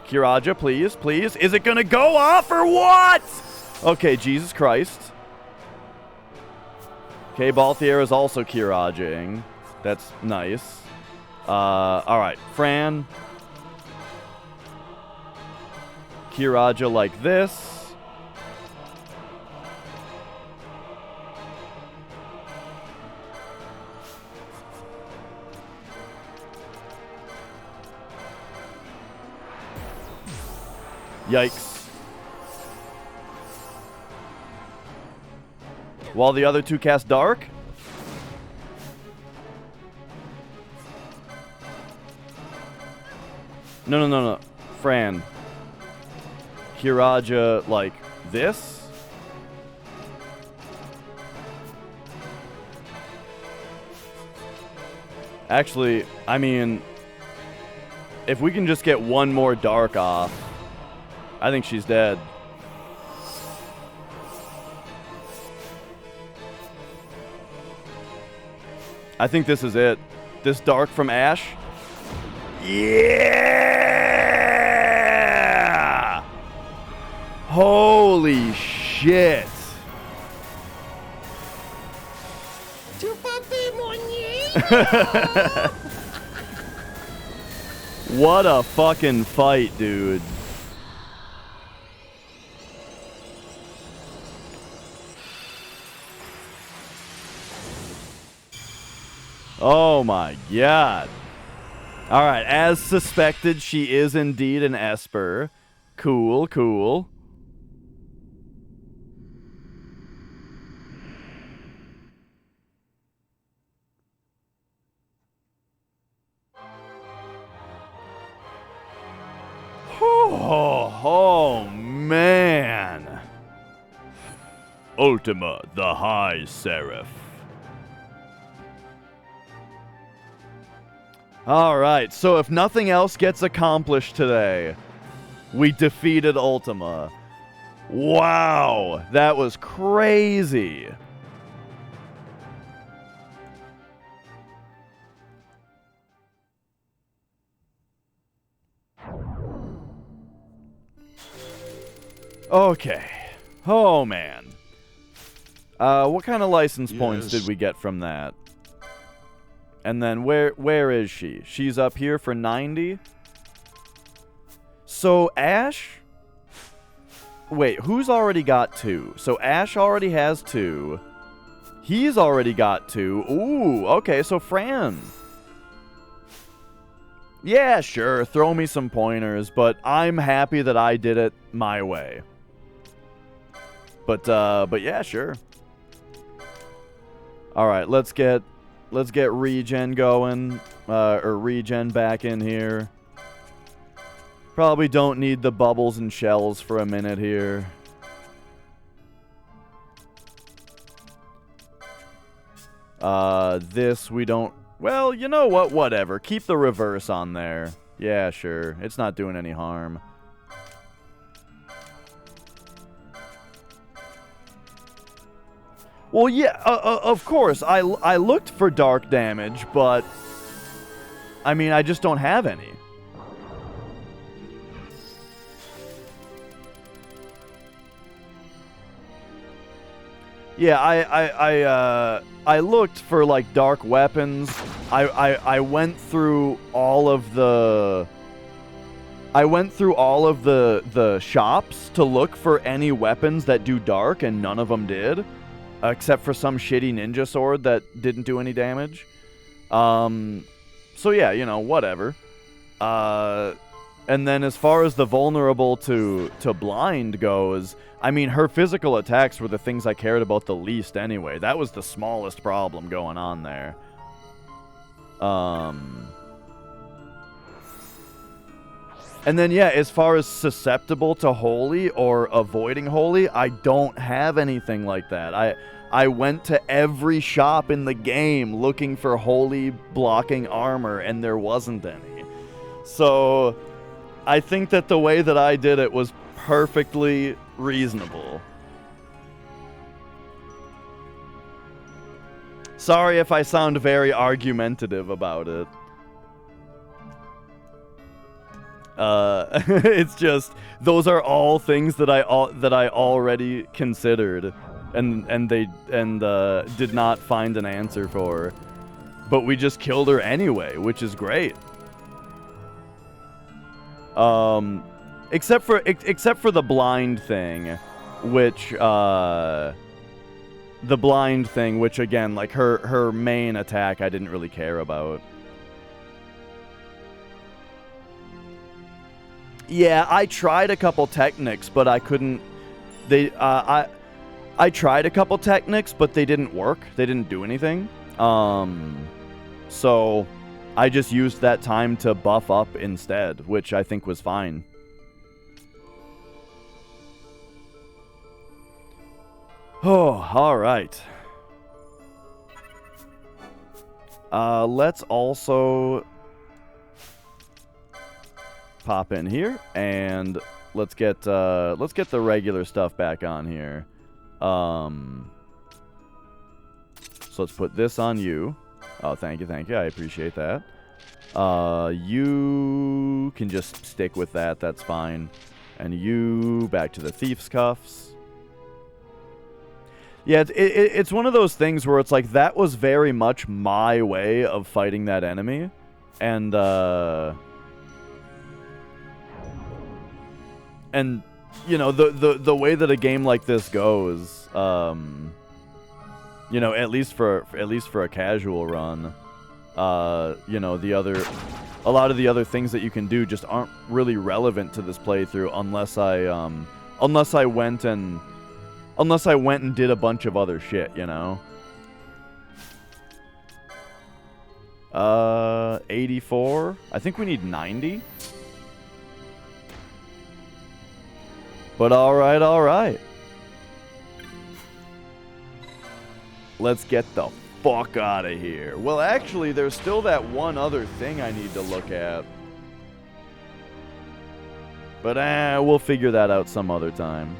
Kiraja, please, please. Is it gonna go off or what? Okay, Jesus Christ. Okay, Balthier is also Kiraja-ing. That's nice. Alright, Fran. Kiraja like this. Yikes. While the other two cast Dark? No. Fran. Kiraja like this? Actually, I mean, if we can just get one more Dark off, I think she's dead. I think this is it. This Dark from Ash. Yeah! Holy shit. What a fucking fight, dude. Oh my god. Alright, as suspected, she is indeed an Esper. Cool, cool. Oh, man. Ultima, the High Seraph. Alright, so if nothing else gets accomplished today, we defeated Ultima. Wow, that was crazy. Okay. Oh, man. What kind of license points did we get from that? And then where is she? She's up here for 90? So Ash? Wait, who's already got 2? So Ash already has 2. He's already got 2. Ooh, okay, so Fran. Yeah, sure, throw me some pointers, but I'm happy that I did it my way. But yeah, sure. Alright, let's get regen going, or regen back in here. Probably don't need the bubbles and shells for a minute here. This we don't... Well, you know what? Whatever. Keep the reverse on there. Yeah, sure. It's not doing any harm. Well, yeah, of course. I looked for dark damage, but... I mean, I just don't have any. Yeah, I looked for, like, dark weapons. I went through all of the... I went through all of the shops to look for any weapons that do dark, and none of them did, except for some shitty ninja sword that didn't do any damage. So yeah, you know, whatever. And then as far as the vulnerable to blind goes, I mean, her physical attacks were the things I cared about the least anyway. That was the smallest problem going on there. And then, yeah, as far as susceptible to holy or avoiding holy, I don't have anything like that. I went to every shop in the game looking for holy blocking armor, and there wasn't any. So I think that the way that I did it was perfectly reasonable. Sorry if I sound very argumentative about it. It's just, those are all things that I already considered and did not find an answer for. But we just killed her anyway, which is great. Except for the blind thing, which again, like her main attack I didn't really care about. Yeah, I tried a couple techniques, but I couldn't. I tried a couple techniques, but they didn't work. They didn't do anything. So I just used that time to buff up instead, which I think was fine. Oh, all right. Let's also pop in here and let's get the regular stuff back on here. So let's put this on you. Oh, thank you. I appreciate that. You can just stick with that. That's fine. And you back to the thief's cuffs. Yeah, it's one of those things where it's like that was very much my way of fighting that enemy, and you know, the way that a game like this goes, you know, at least for a casual run, you know, a lot of the other things that you can do just aren't really relevant to this playthrough unless I went and did a bunch of other shit, you know. 84. I think we need 90. But all right. Let's get the fuck out of here. Well, actually, there's still that one other thing I need to look at. But we'll figure that out some other time.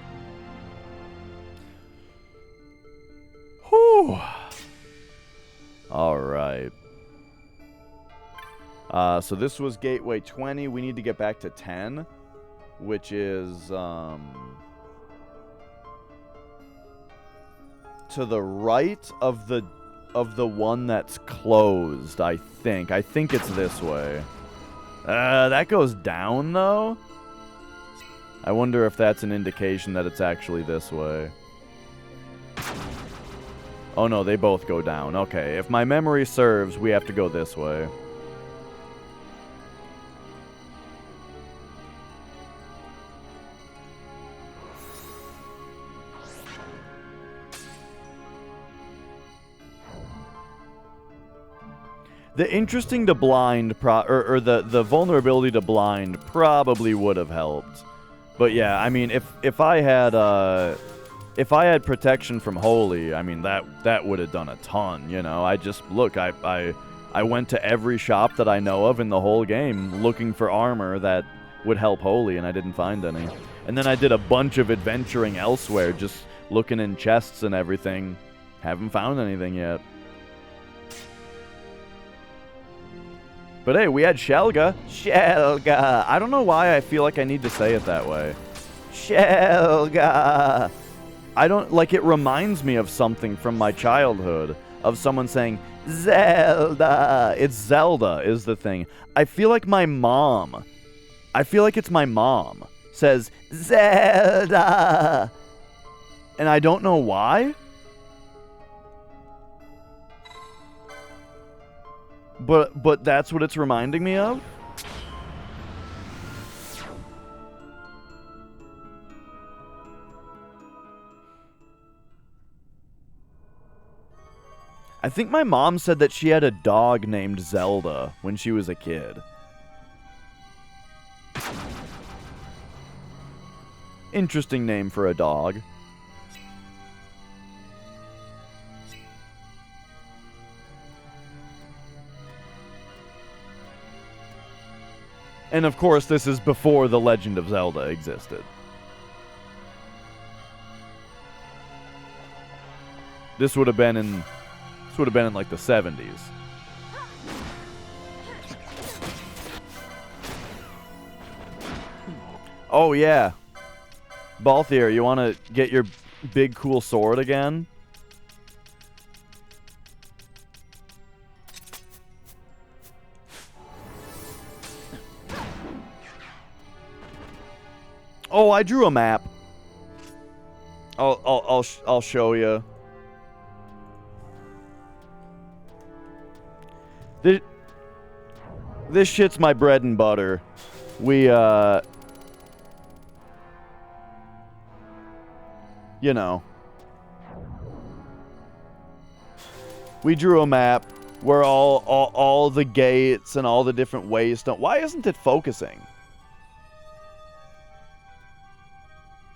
Whew. All right. So this was Gateway 20. We need to get back to 10, which is to the right of the one that's closed, I think. I think it's this way. That goes down, though? I wonder if that's an indication that it's actually this way. Oh, no, they both go down. Okay, if my memory serves, we have to go this way. The interesting to blind, or the vulnerability to blind probably would have helped. But yeah, I mean, if I had protection from holy, I mean that would have done a ton. You know, I went to every shop that I know of in the whole game looking for armor that would help holy, and I didn't find any. And then I did a bunch of adventuring elsewhere, just looking in chests and everything. Haven't found anything yet. But hey, we had Shelga. Shelga. I don't know why I feel like I need to say it that way. Shelga. I don't, like, it reminds me of something from my childhood. Of someone saying, Zelda. It's Zelda is the thing. I feel like my mom, I feel like it's my mom. Says, Zelda! And I don't know why. But that's what it's reminding me of. I think my mom said that she had a dog named Zelda when she was a kid. Interesting name for a dog. And of course, this is before The Legend of Zelda existed. This would have been in like the 70s. Oh yeah. Balthier, you want to get your big cool sword again? Oh, I drew a map. I'll show you. This shit's my bread and butter. We you know. We drew a map where all the gates and all the different ways don't. Why isn't it focusing?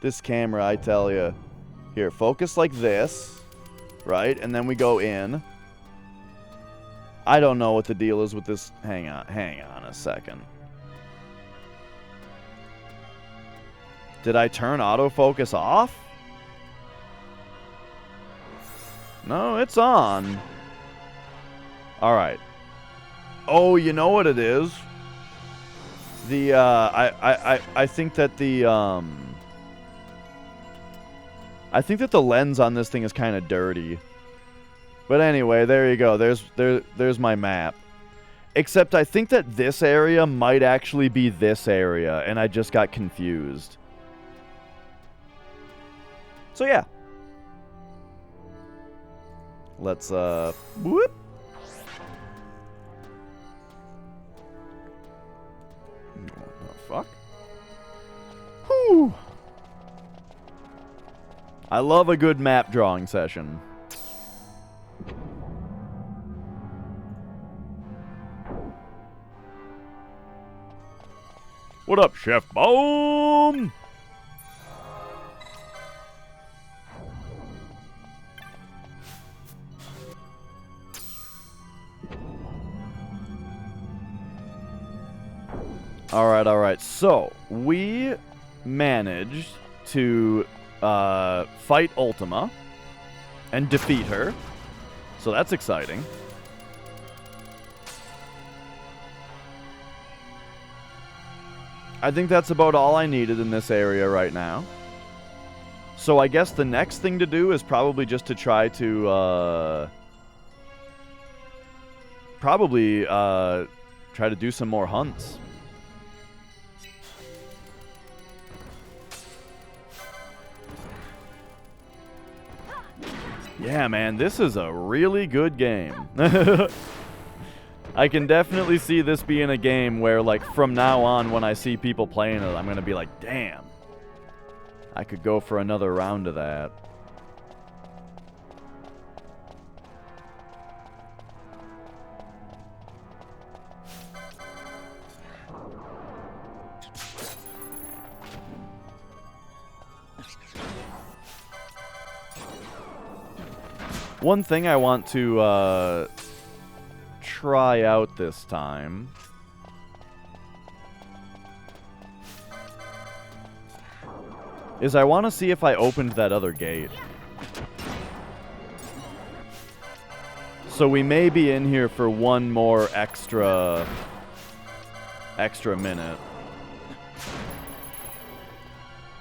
This camera, I tell you. Here, focus like this, right? And then we go in. I don't know what the deal is with this. Hang on a second. Did I turn autofocus off? No, it's on. All right. Oh, you know what it is? The I think that the I think that the lens on this thing is kind of dirty. But anyway, there you go. There's my map. Except I think that this area might actually be this area, and I just got confused. So yeah. Let's whoop. What the fuck? Whew. I love a good map drawing session. What up, Chef Boom? All right. So, we managed to fight Ultima and defeat her. So that's exciting. I think that's about all I needed in this area right now. So I guess the next thing to do is probably just to try to try to do some more hunts. Yeah, man, this is a really good game. I can definitely see this being a game where, like, from now on, when I see people playing it, I'm going to be like, damn. I could go for another round of that. One thing I want to try out this time is I want to see if I opened that other gate. So we may be in here for one more extra minute.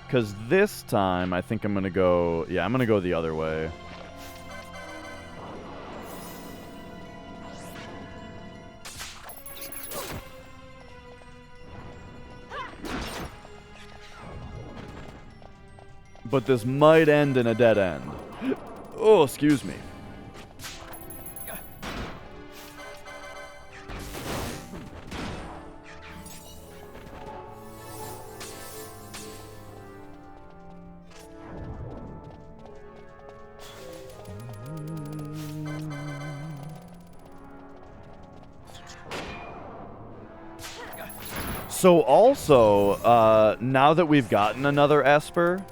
Because this time I think I'm going to go, yeah, I'm going to go the other way. but this might end in a dead end. Oh, excuse me. So also, now that we've gotten another Esper,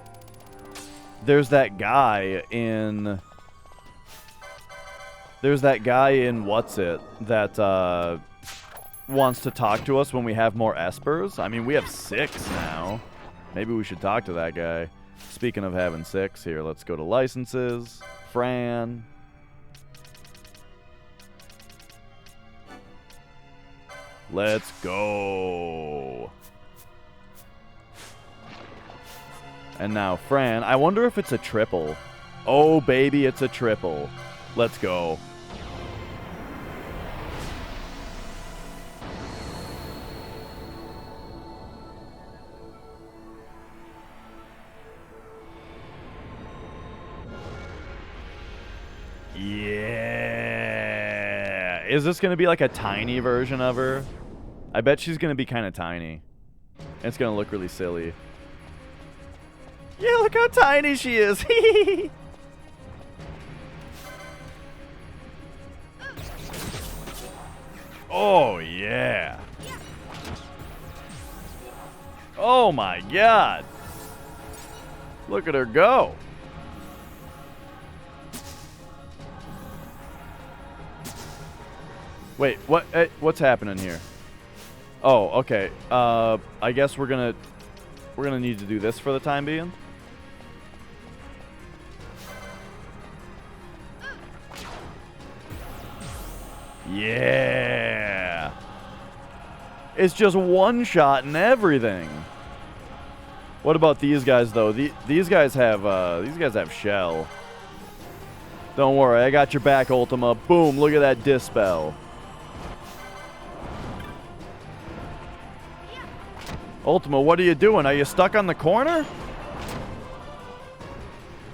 there's that guy in what's it that wants to talk to us when we have more Espers. I mean, we have 6 now. Maybe we should talk to that guy. Speaking of having 6, here, let's go to licenses. Fran. Let's go. And now Fran. I wonder if it's a triple. Oh, baby, it's a triple. Let's go. Yeah. Is this going to be like a tiny version of her? I bet she's going to be kind of tiny. It's going to look really silly. Yeah, look how tiny she is. Oh, yeah. Oh, my God. Look at her go. Wait, what? What's happening here? Oh, okay. I guess we're gonna need to do this for the time being. Yeah. It's just one shot and everything. What about these guys though? These guys have shell. Don't worry, I got your back, Ultima. Boom! Look at that dispel. Ultima, what are you doing? Are you stuck on the corner?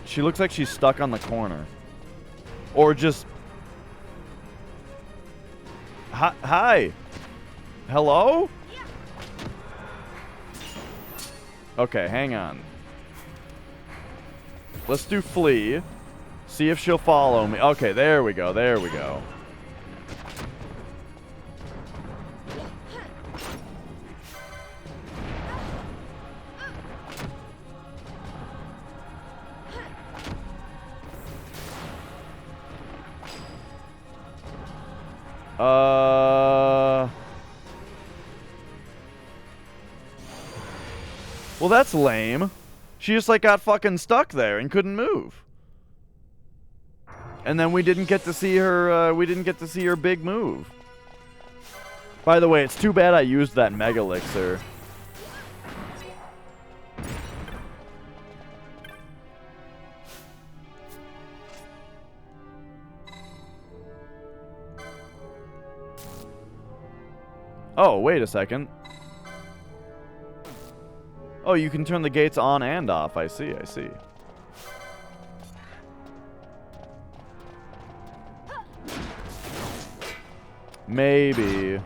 She looks like she's stuck on the corner. Or just... Hi. Hello? Okay, hang on. Let's do flee. See if she'll follow me. Okay, there we go. There we go. Well, that's lame. She just, like, got fucking stuck there and couldn't move. And then we didn't get to see her, big move. By the way, it's too bad I used that Mega Elixir. Oh, wait a second. Oh, you can turn the gates on and off. I see, I see. Maybe.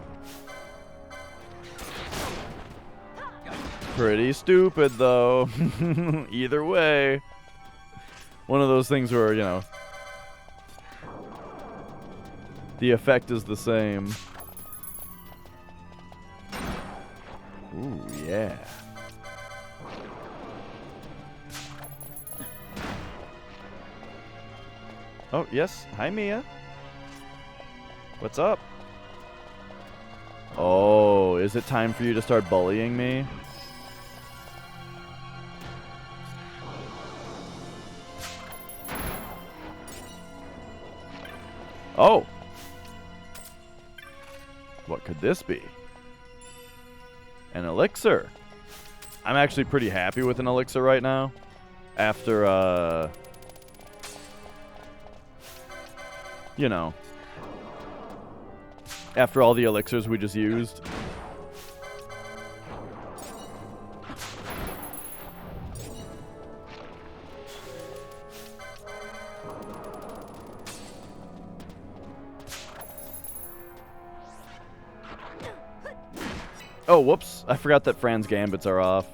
Pretty stupid, though. Either way. One of those things where, you know, the effect is the same. Ooh, yeah. Oh, yes. Hi, Mia. What's up? Oh, is it time for you to start bullying me? Oh. What could this be? An elixir. I'm actually pretty happy with an elixir right now. After, you know, after all the elixirs we just used. Oh, whoops. I forgot that Fran's gambits are off.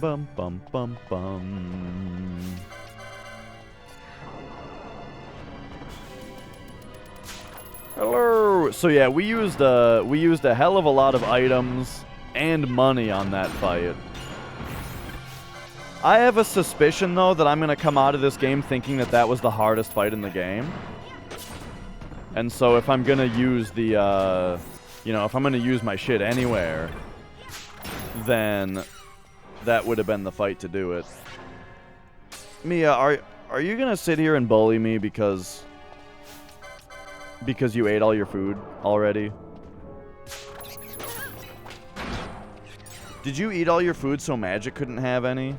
Bum bum bum bum. Hello. So yeah, we used a hell of a lot of items and money on that fight. I have a suspicion though that I'm gonna come out of this game thinking that that was the hardest fight in the game. And so if I'm gonna use the, you know, if I'm gonna use my shit anywhere, then that would have been the fight to do it. Mia, are you gonna sit here and bully me because you ate all your food already? Did you eat all your food so Magic couldn't have any?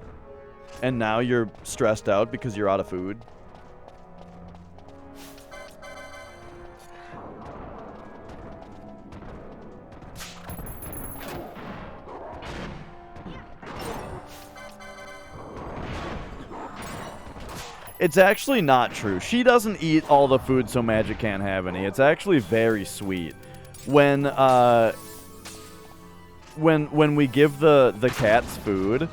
And now you're stressed out because you're out of food? It's actually not true. She doesn't eat all the food so Magic can't have any. It's actually very sweet. When we give the cats food,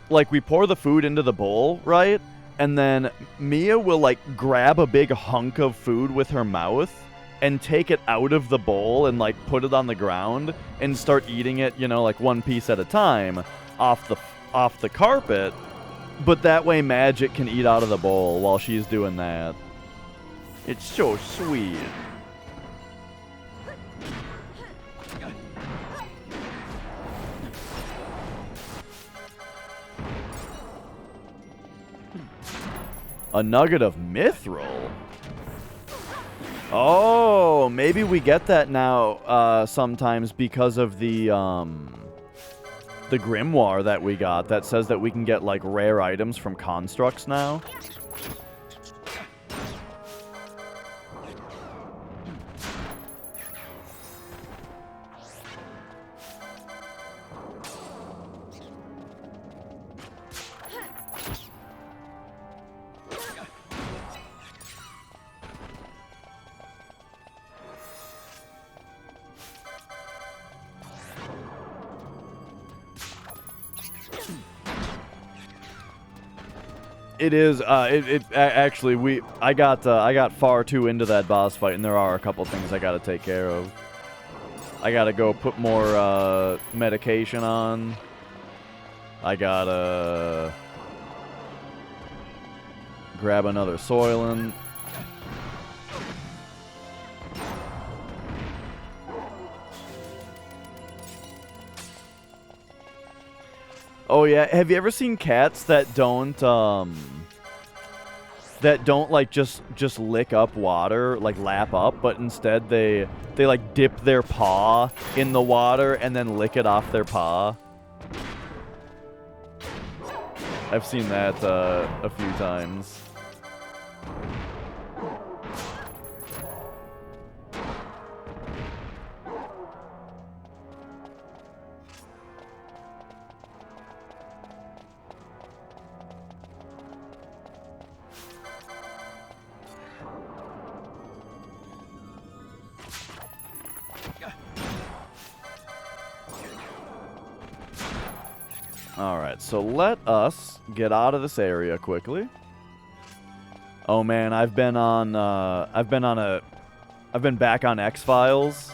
like we pour the food into the bowl, right? And then Mia will like grab a big hunk of food with her mouth and take it out of the bowl and like put it on the ground and start eating it, you know, like one piece at a time off the carpet. But that way Magic can eat out of the bowl while she's doing that. It's so sweet. A nugget of mithril? Oh, maybe we get that now sometimes because of the grimoire that we got that says that we can get like rare items from constructs now. It is. Actually, I got far too into that boss fight, and there are a couple things I gotta take care of. I gotta go put more medication on. I gotta grab another Soylent. Oh yeah, have you ever seen cats that don't like just lick up water, like lap up, but instead they like dip their paw in the water and then lick it off their paw? I've seen that a few times. Alright, so let us get out of this area quickly. Oh man, I've been back on X-Files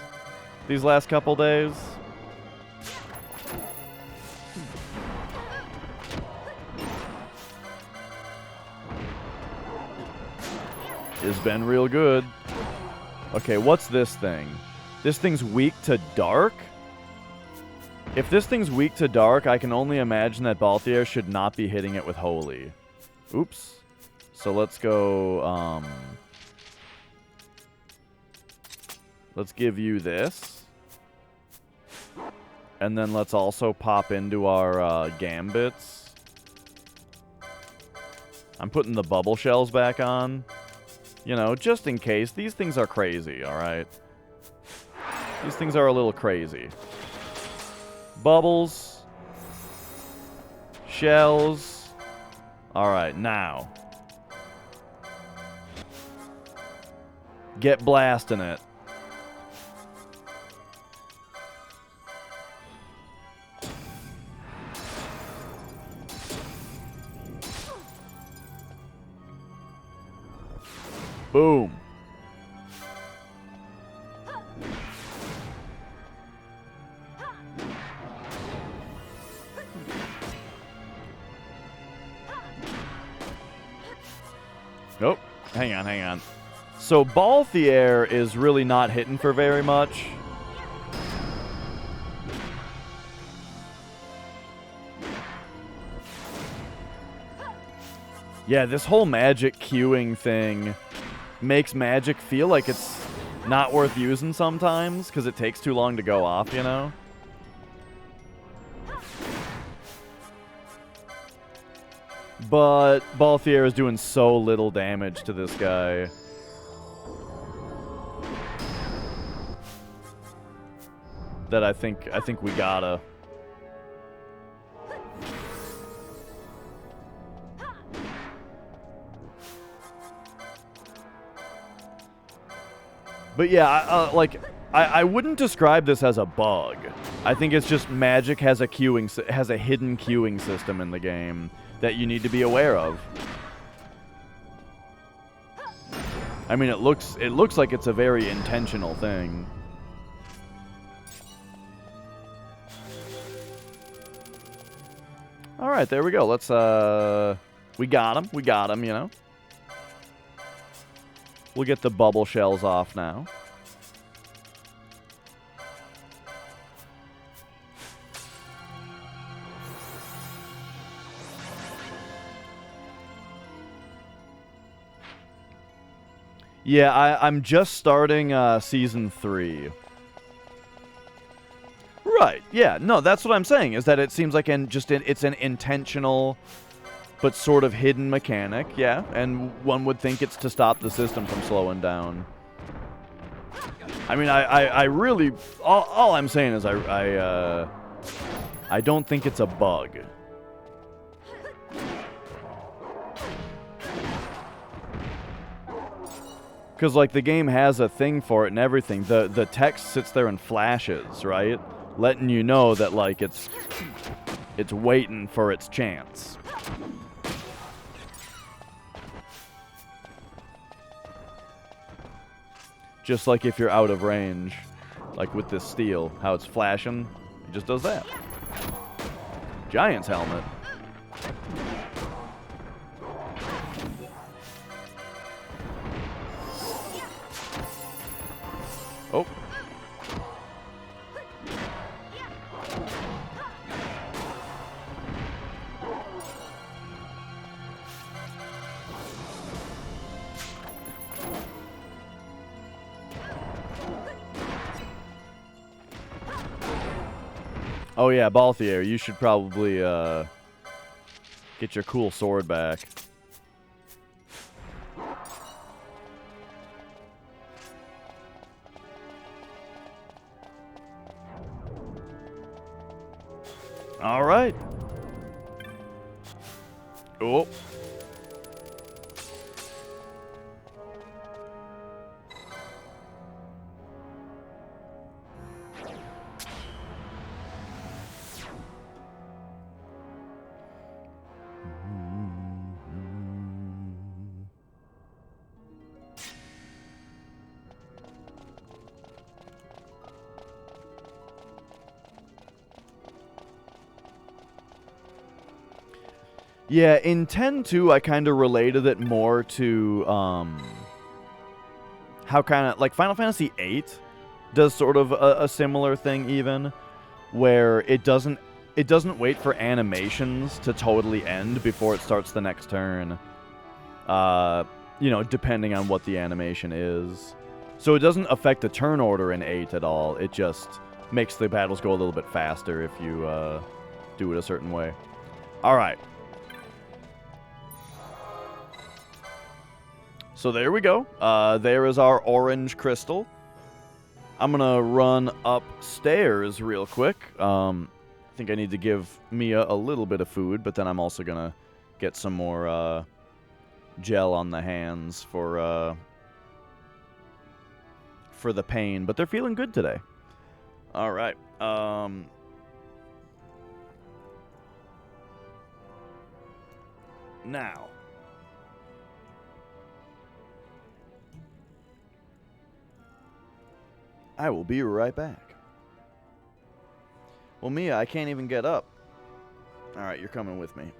these last couple days. It's been real good. Okay, what's this thing? This thing's weak to dark? If this thing's weak to dark, I can only imagine that Balthier should not be hitting it with Holy. Oops. So let's go, let's give you this. And then let's also pop into our gambits. I'm putting the bubble shells back on. You know, just in case. These things are crazy, alright? These things are a little crazy. Bubbles. Shells. Alright, now. Get blasting it. Boom. Nope. Hang on, hang on. So Balthier is really not hitting for very much. Yeah, this whole magic queuing thing makes magic feel like it's not worth using sometimes because it takes too long to go off, you know? But Balthier is doing so little damage to this guy. That I think we gotta. But yeah, I wouldn't describe this as a bug. I think it's just Magic has a hidden queuing system in the game that you need to be aware of. I mean, it looks like it's a very intentional thing. All right, there we go. Let's we got him, you know. We'll get the bubble shells off now. Yeah, I'm just starting Season 3. Right, yeah. No, that's what I'm saying, is that it seems like it's an intentional but sort of hidden mechanic, yeah. And one would think it's to stop the system from slowing down. I mean, I really... All I'm saying is I don't think it's a bug. Because, like, the game has a thing for it and everything. The text sits there and flashes, right? Letting you know that, like, it's waiting for its chance. Just like if you're out of range, like with this steel, how it's flashing, it just does that. Giant's helmet. Oh. Oh yeah, Balthier, you should probably get your cool sword back. All right. Oh. Yeah, in 10-2, I kind of related it more to how kind of like Final Fantasy VIII does sort of a similar thing, even where it doesn't wait for animations to totally end before it starts the next turn. You know, depending on what the animation is. So it doesn't affect the turn order in 8 at all. It just makes the battles go a little bit faster if you do it a certain way. All right. So there we go. There is our orange crystal. I'm going to run upstairs real quick. I think I need to give Mia a little bit of food, but then I'm also going to get some more gel on the hands for the pain. But they're feeling good today. All right. Now. I will be right back. Well, Mia, I can't even get up. All right, you're coming with me.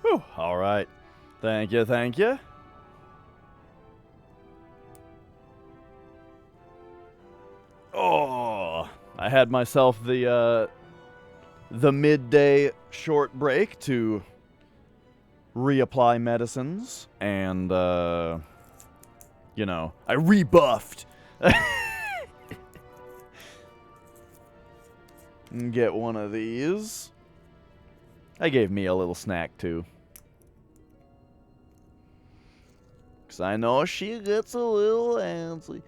Whew, all right. Thank you, thank you. Oh, I had myself the midday short break to reapply medicines, and you know, I rebuffed. Get one of these. I gave me a little snack too, 'cause I know she gets a little antsy.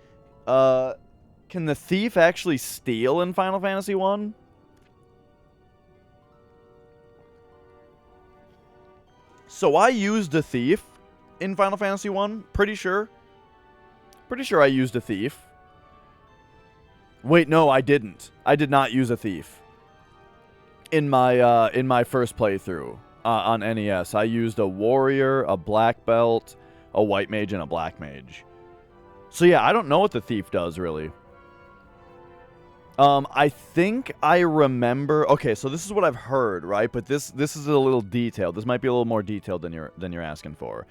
Can the thief actually steal in Final Fantasy 1? So I used a thief in Final Fantasy 1, pretty sure. Pretty sure I used a thief. Wait, no, I didn't. I did not use a thief. In my first playthrough on NES, I used a warrior, a black belt, a white mage, and a black mage. So yeah, I don't know what the thief does really. I think I remember. Okay, so this is what I've heard, right? But this is a little detailed. This might be a little more detailed than you're asking for.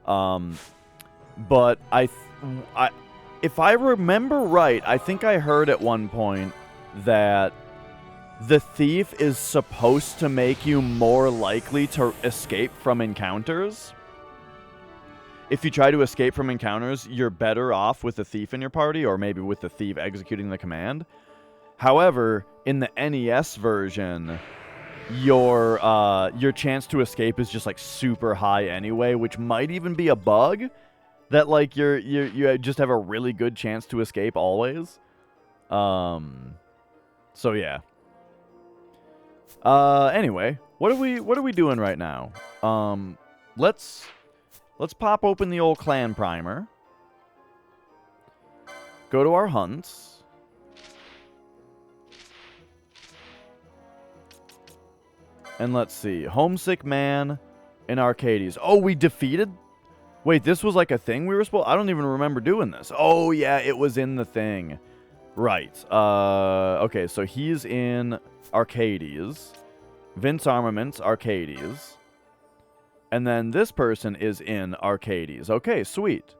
But if I remember right, I think I heard at one point that the thief is supposed to make you more likely to escape from encounters. If you try to escape from encounters, you're better off with the thief in your party, or maybe with the thief executing the command. However, in the NES version, your chance to escape is just like super high anyway, which might even be a bug. That like you just have a really good chance to escape always. So yeah. Anyway, what are we doing right now? Let's pop open the old clan primer. Go to our hunts. And let's see. Homesick Man in Arcades. Oh, we defeated? Wait, this was like a thing we were supposed... I don't even remember doing this. Oh, yeah, it was in the thing. Right. Okay, so he's in Arcades. Vince Armaments, Arcades. And then this person is in Arcades. Okay, sweet.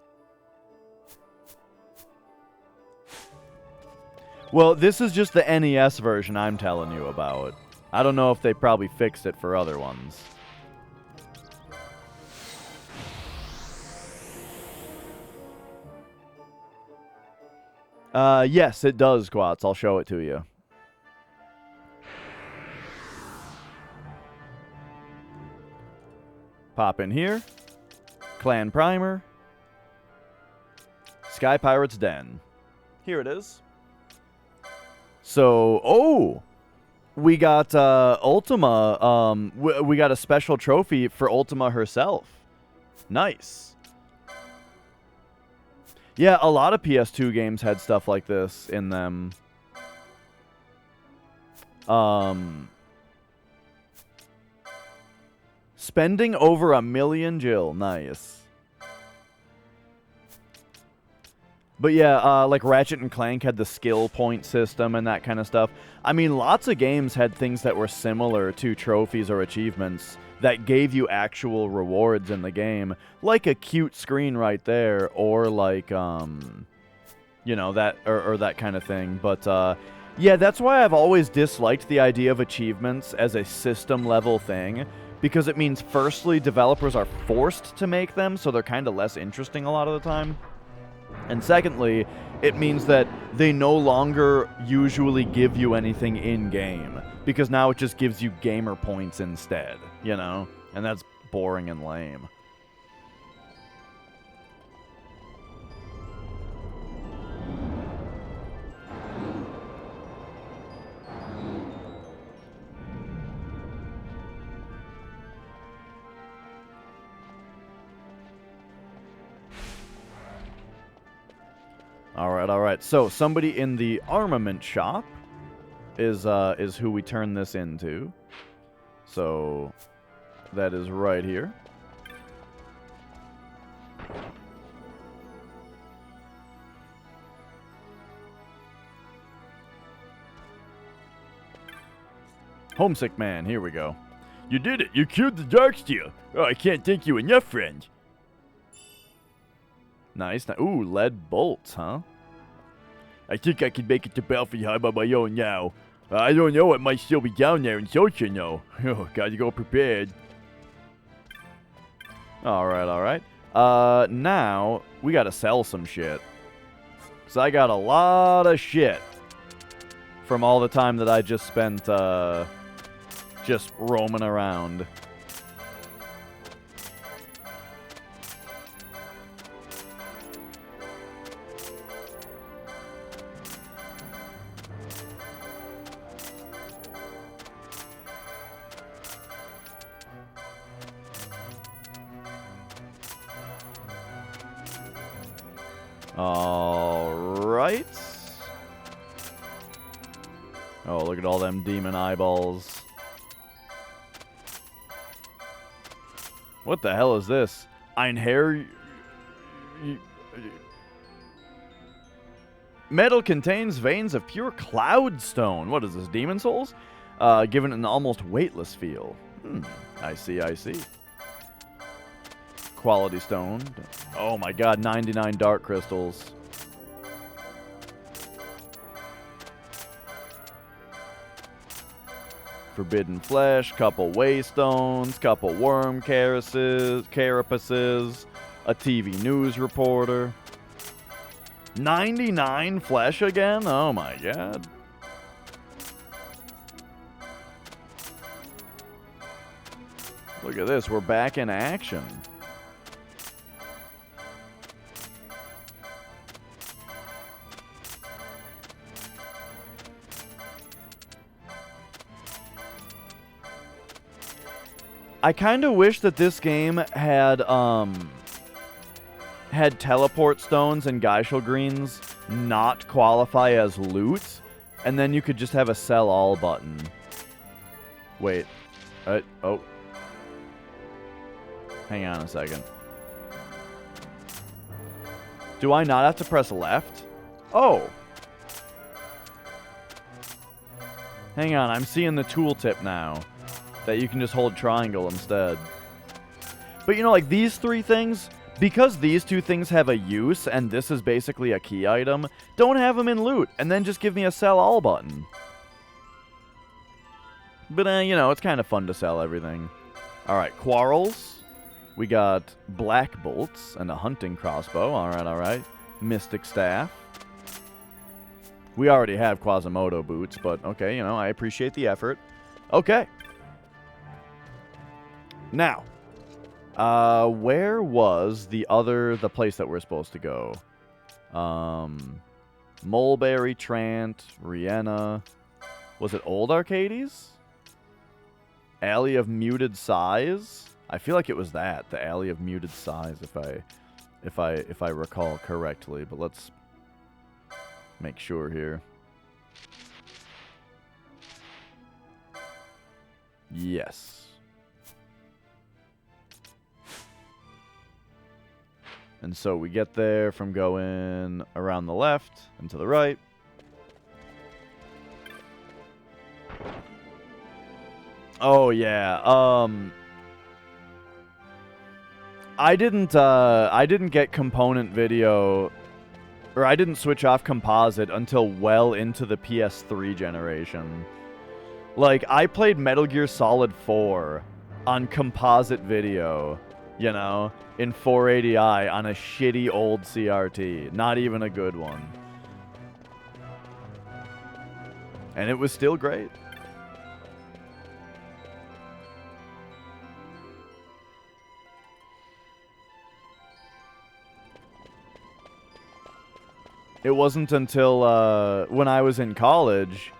Well, this is just the NES version I'm telling you about. I don't know if they probably fixed it for other ones. Yes, it does, Quats. I'll show it to you. Pop in here. Clan Primer. Sky Pirate's Den. Here it is. So, oh! We got Ultima. We got a special trophy for Ultima herself. Nice. Yeah, a lot of PS2 games had stuff like this in them. Spending over 1 million, Jill. Nice. But yeah, like Ratchet and Clank had the skill point system and that kind of stuff. I mean, lots of games had things that were similar to trophies or achievements that gave you actual rewards in the game, like a cute screen right there, or like, you know, that or that kind of thing. But yeah, that's why I've always disliked the idea of achievements as a system-level thing, because it means, firstly, developers are forced to make them, so they're kind of less interesting a lot of the time. And secondly, it means that they no longer usually give you anything in-game, because now it just gives you gamer points instead, you know? And that's boring and lame. All right. So somebody in the armament shop is who we turn this into. So that is right here. Homesick Man. Here we go. You did it. You cured the Darksteel. Oh, I can't thank you enough, friend. Nice. Ooh, lead bolts, huh? I think I can make it to Belfry-Heim on my own now. I don't know, it might still be down there in Socha, though. Oh, gotta go prepared. Alright. Now, we gotta sell some shit. Because I got a lot of shit from all the time that I just spent, just roaming around. Alright. Oh, look at all them demon eyeballs. What the hell is this? Ein Herr... Metal contains veins of pure cloudstone. What is this, demon souls? Given an almost weightless feel. I see. Quality stone. Oh my god, 99 dark crystals. Forbidden flesh, couple waystones, couple worm carapaces, a TV news reporter. 99 flesh again? Oh my god. Look at this, we're back in action. I kind of wish that this game had teleport stones and Geishel greens not qualify as loot, and then you could just have a sell all button. Wait. Oh. Hang on a second. Do I not have to press left? Oh. Hang on, I'm seeing the tooltip now. That you can just hold triangle instead. But you know, like these three things, because these two things have a use, and this is basically a key item, don't have them in loot, and then just give me a sell all button. But, you know, it's kind of fun to sell everything. Alright, quarrels. We got black bolts and a hunting crossbow. Alright. Mystic staff. We already have Quasimodo boots, but okay, you know, I appreciate the effort. Okay. Now, where was the place that we're supposed to go? Mulberry, Trant, Rihanna. Was it Old Arcades? Alley of Muted Size? I feel like it was that, the Alley of Muted Size, if I recall correctly. But let's make sure here. Yes. And so we get there from going around the left and to the right. Oh yeah. I didn't get component video, or I didn't switch off composite until well into the PS3 generation. Like, I played Metal Gear Solid 4 on composite video, you know, in 480i on a shitty old CRT. Not even a good one. And it was still great. It wasn't until when I was in college,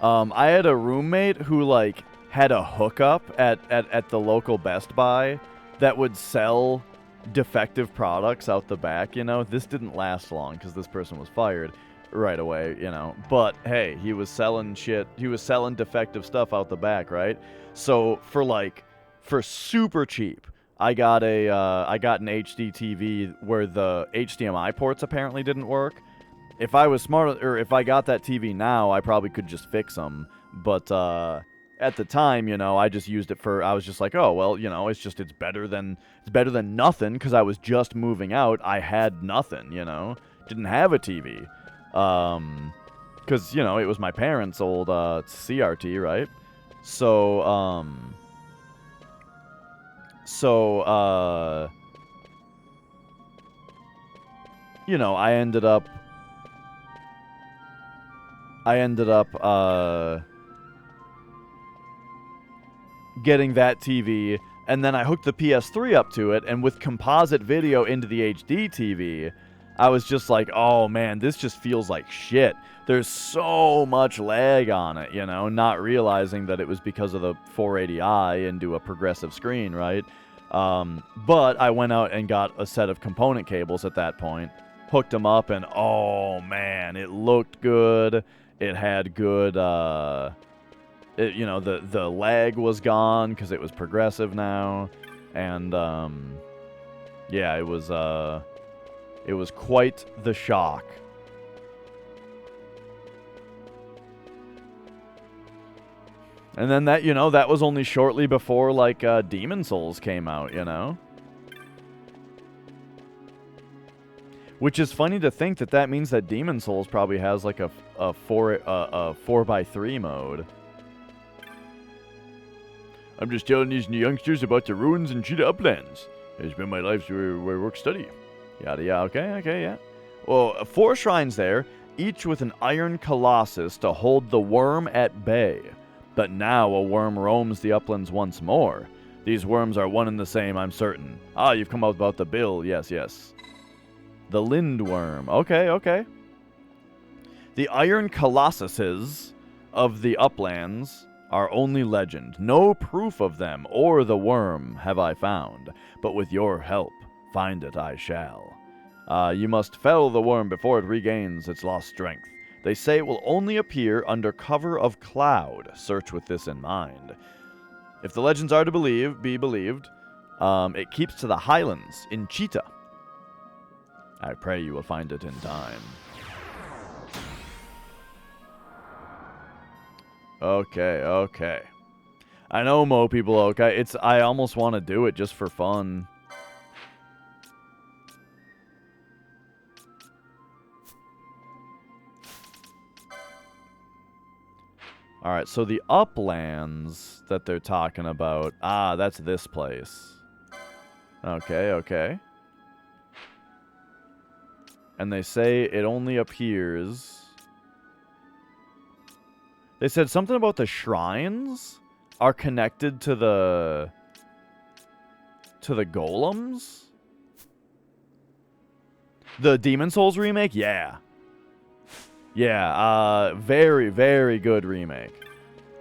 I had a roommate who like had a hookup at the local Best Buy that would sell defective products out the back, you know. This didn't last long because this person was fired right away, you know. But hey, he was selling shit. He was selling defective stuff out the back, right? So for super cheap, I got an HD TV where the HDMI ports apparently didn't work. If I was smart, or if I got that TV now, I probably could just fix them. But at the time, you know, I just used it for, I was just like, oh, well, you know, it's better than nothing, because I was just moving out. I had nothing, you know, didn't have a TV. Because, you know, it was my parents' old CRT, right? So, you know, I ended up getting that TV, and then I hooked the PS3 up to it, and with composite video into the HD TV, I was just like, oh man, this just feels like shit. There's so much lag on it, you know, not realizing that it was because of the 480i into a progressive screen, right? But I went out and got a set of component cables at that point, hooked them up, and oh man, it looked good. It had good, you know, the lag was gone because it was progressive now, and yeah, it was quite the shock. And then that, you know, that was only shortly before, like, Demon Souls came out, you know? Which is funny to think that means that Demon Souls probably has, like, a 4x3 mode. I'm just telling these youngsters about the ruins and Cheetah Uplands. It's been my life's work study. Yada, yeah, okay, yeah. Well, 4 shrines there, each with an iron colossus to hold the worm at bay. But now a worm roams the uplands once more. These worms are one and the same, I'm certain. Ah, you've come out about the bill, yes. The lindworm, okay. The iron colossuses of the uplands are only legend. No proof of them or the worm have I found, but with your help, find it I shall. You must fell the worm before it regains its lost strength. They say it will only appear under cover of cloud. Search with this in mind. If the legends are to be believed, it keeps to the highlands in Cheetah. I pray you will find it in time. Okay. I know, Mo people, okay. I almost want to do it just for fun. Alright, so the uplands that they're talking about... Ah, that's this place. Okay. And they say it only appears... They said something about the shrines are connected to the golems? The Demon Souls remake? Yeah. Yeah, very, very good remake.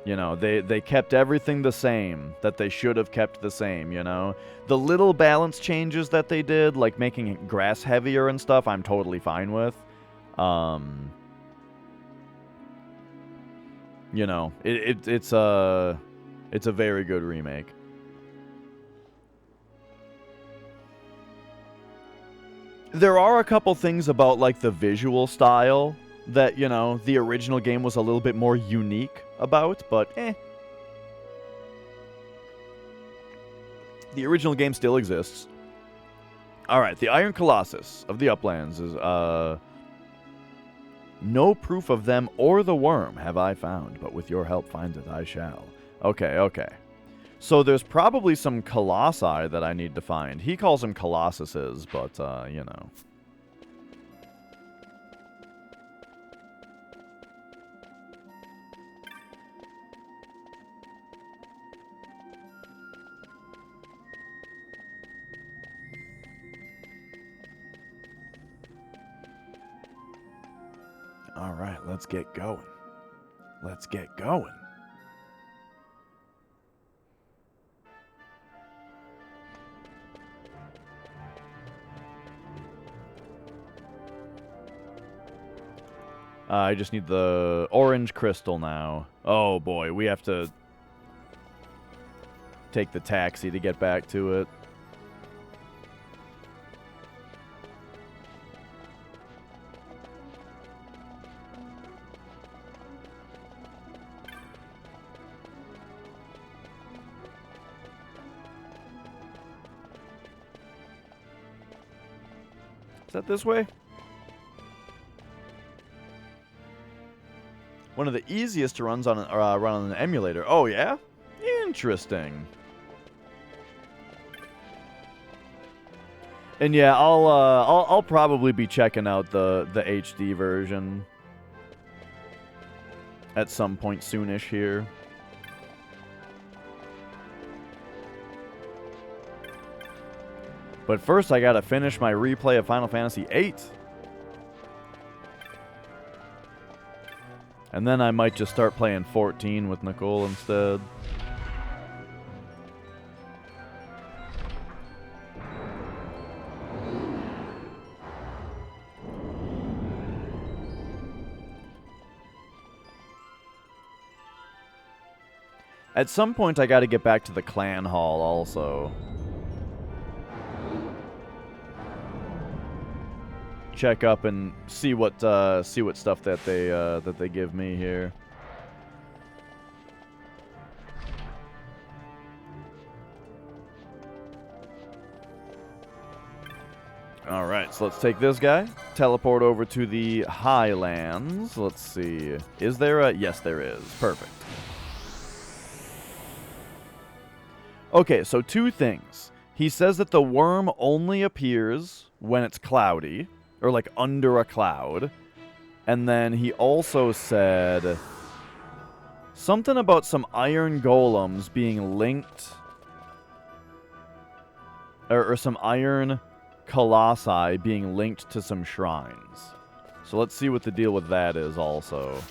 You know, they kept everything the same that they should have kept the same, you know? The little balance changes that they did, like making grass heavier and stuff, I'm totally fine with. You know, it's a very good remake. There are a couple things about, like, the visual style that, you know, the original game was a little bit more unique about, but The original game still exists. Alright, the Iron Colossus of the Uplands is, no proof of them or the worm have I found, but with your help find it I shall. Okay. So there's probably some colossi that I need to find. He calls them colossuses, but, you know. Alright, let's get going. I just need the orange crystal now. Oh boy, we have to take the taxi to get back to it. Is that this way? One of the easiest to run on an emulator. Oh, yeah? Interesting. And yeah, I'll probably be checking out the HD version at some point soonish here. But first, I gotta finish my replay of Final Fantasy VIII. And then I might just start playing 14 with Nicole instead. At some point, I gotta get back to the clan hall also. Check up and see what stuff that they give me here. All right, so let's take this guy, teleport over to the Highlands. Let's see, is there a? Yes, there is. Perfect. Okay, so two things. He says that the worm only appears when it's cloudy. Or like under a cloud. And then he also said something about some iron golems being linked. Or some iron colossi being linked to some shrines. So let's see what the deal with that is also.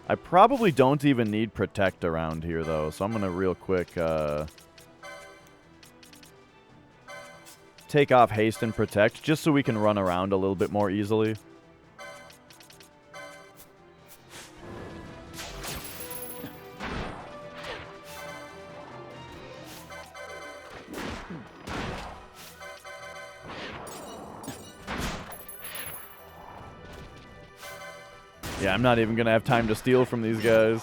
I probably don't even need protect around here though. So I'm going to real quick... take off haste and protect just so we can run around a little bit more easily. Yeah, I'm not even gonna have time to steal from these guys.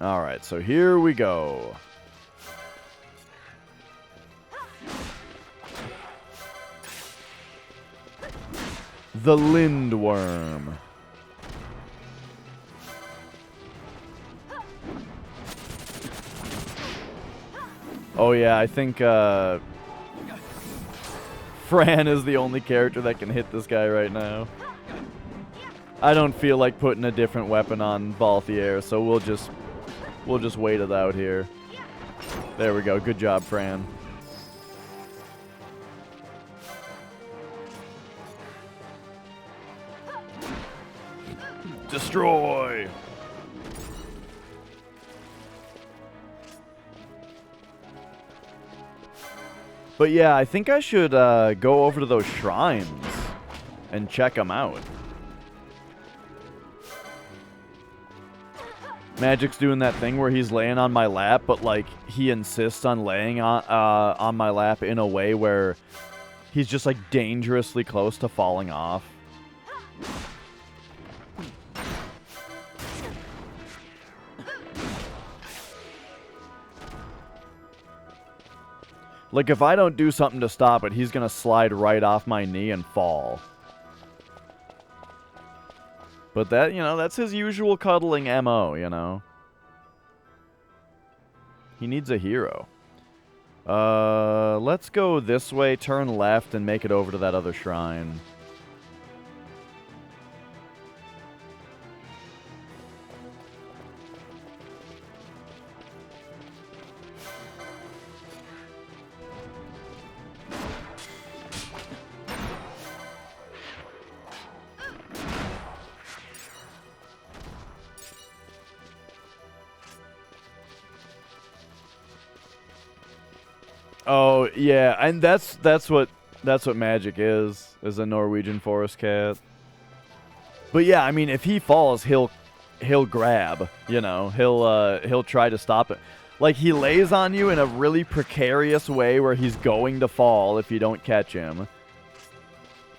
Alright, so here we go. The Lindworm. Oh yeah, I think Fran is the only character that can hit this guy right now. I don't feel like putting a different weapon on Balthier, so we'll just wait it out here. There we go. Good job, Fran. Destroy! But yeah, I think I should go over to those shrines and check them out. Magic's doing that thing where he's laying on my lap, but like he insists on laying on my lap in a way where he's just like dangerously close to falling off. Like if I don't do something to stop it, he's gonna slide right off my knee and fall. But that, you know, that's his usual cuddling MO, you know. He needs a hero. Let's go this way, turn left, and make it over to that other shrine. Oh yeah, and that's what magic is a Norwegian forest cat. But yeah, I mean, if he falls, he'll grab, you know, he'll try to stop it. Like he lays on you in a really precarious way where he's going to fall if you don't catch him.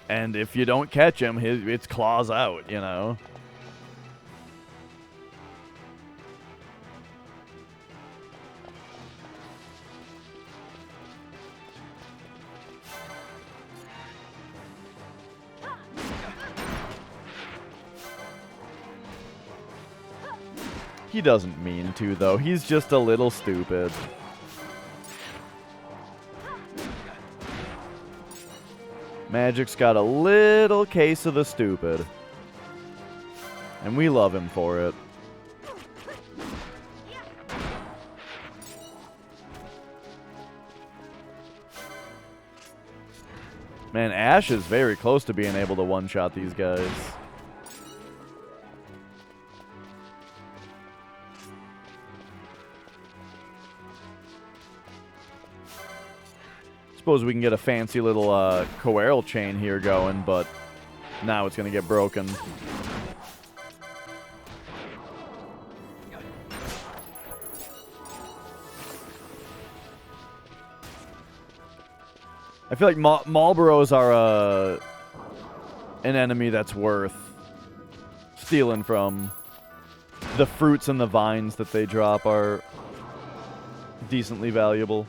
And if you don't catch him, it's claws out, you know. He doesn't mean to, though. He's just a little stupid. Magic's got a little case of the stupid. And we love him for it. Man, Ash is very close to being able to one-shot these guys. Suppose we can get a fancy little coeral chain here going, but now it's going to get broken. I feel like Marlboros are an enemy that's worth stealing from. The fruits and the vines that they drop are decently valuable.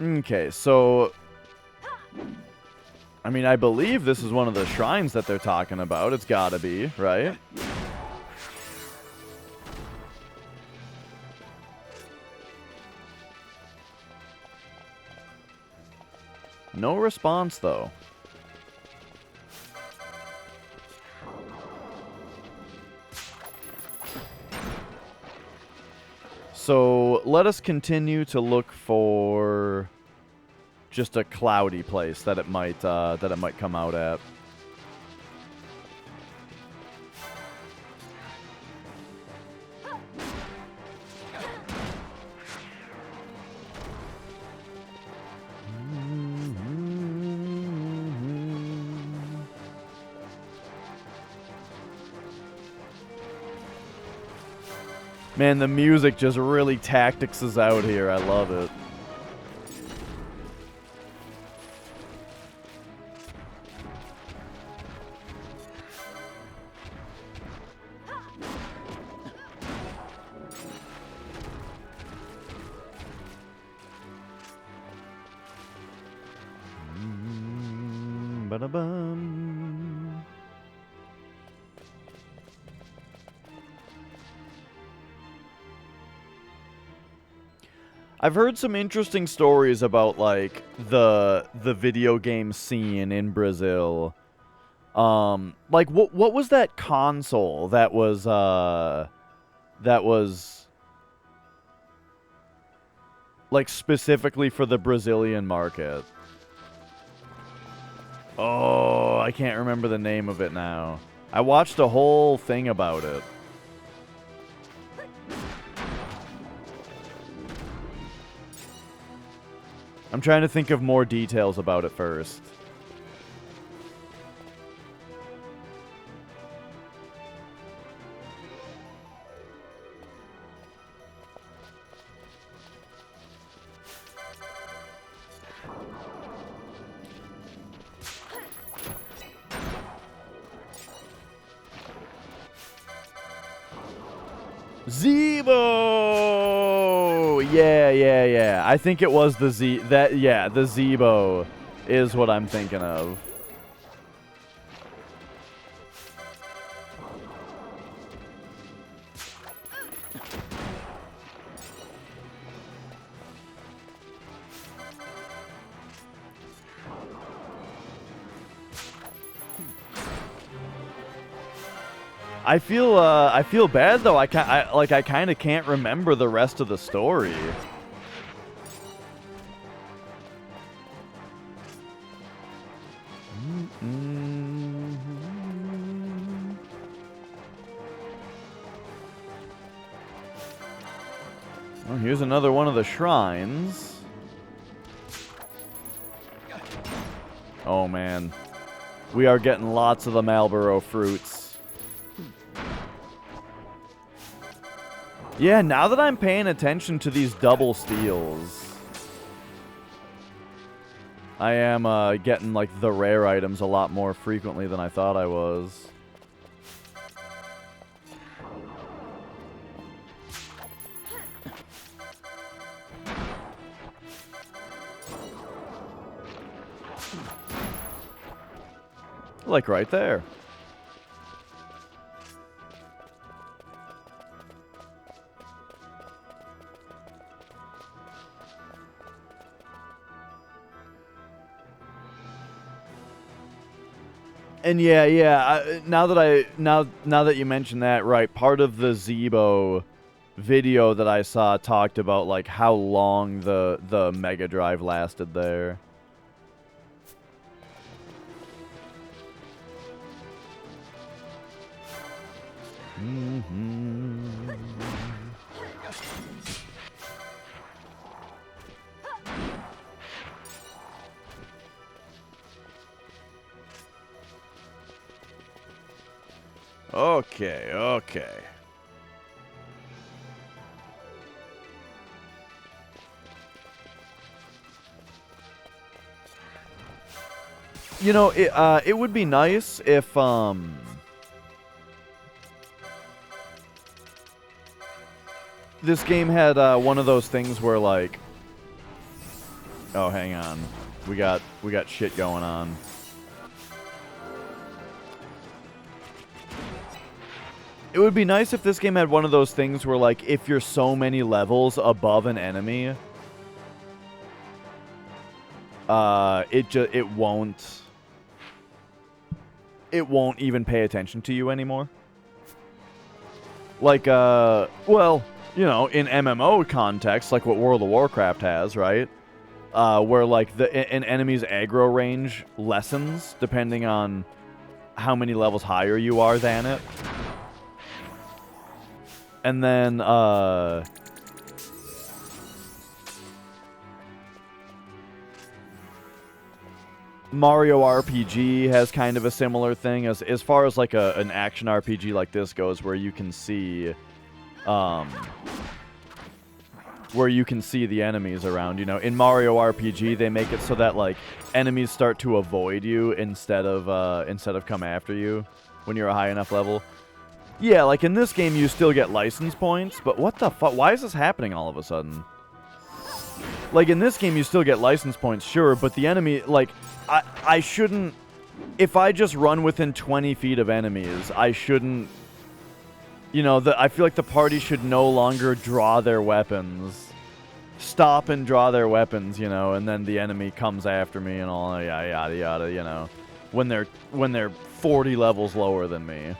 Okay, so I mean, I believe this is one of the shrines that they're talking about. It's gotta be, right? No response, though. So let us continue to look for just a cloudy place that it might come out at. Man, the music just really tactics us out here. I love it. Ba-da-bum. I've heard some interesting stories about like the video game scene in Brazil. Like what was that console that was like specifically for the Brazilian market? Oh, I can't remember the name of it now. I watched a whole thing about it. I'm trying to think of more details about it first. Zebo! Yeah. I think it was the the Zebo is what I'm thinking of. I feel bad though. I kind of can't remember the rest of the story. Well, here's another one of the shrines. Oh man, we are getting lots of the Marlboro fruits. Yeah, now that I'm paying attention to these double steals. I am getting like the rare items a lot more frequently than I thought I was. Like right there. And yeah, now that you mention that, right, part of the Zebo video that I saw talked about like how long the Mega Drive lasted there. Okay. You know, it would be nice if this game had one of those things where like, oh, hang on, we got shit going on. It would be nice if this game had one of those things where like if you're so many levels above an enemy, it won't even pay attention to you anymore. Like well, you know, in MMO context, like what World of Warcraft has, right? Where like an enemy's aggro range lessens depending on how many levels higher you are than it. And then Mario RPG has kind of a similar thing as far as like an action RPG like this goes, where you can see the enemies around. You know, in Mario RPG they make it so that like enemies start to avoid you instead of come after you when you're a high enough level. Yeah, like in this game you still get license points, but what the fuck? Why is this happening all of a sudden? Like in this game you still get license points, sure, but the enemy, like, I shouldn't, if I just run within 20 feet of enemies, I shouldn't, you know, I feel like the party should no longer draw their weapons. Stop and draw their weapons, you know, and then the enemy comes after me and all, yada yada, you know, when they're 40 levels lower than me.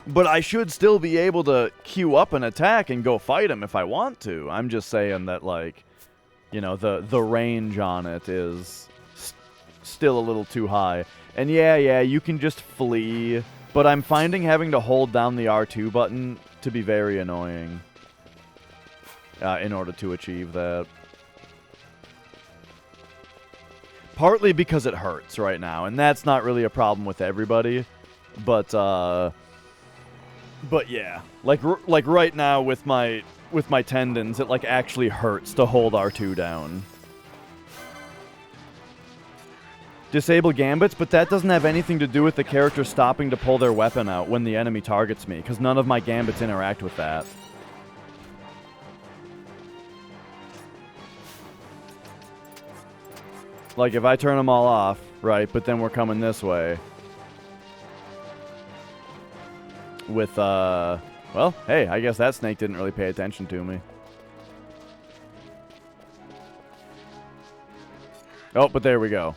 But I should still be able to queue up an attack and go fight him if I want to. I'm just saying that, like, you know, the range on it is still a little too high. And yeah, you can just flee, but I'm finding having to hold down the R2 button to be very annoying in order to achieve that. Partly because it hurts right now, and that's not really a problem with everybody, but yeah, like right now with my tendons, it like actually hurts to hold R2 down. Disable gambits, but that doesn't have anything to do with the character stopping to pull their weapon out when the enemy targets me, because none of my gambits interact with that. Like if I turn them all off, right, but then we're coming this way. With, well, hey, I guess that snake didn't really pay attention to me. Oh, but there we go.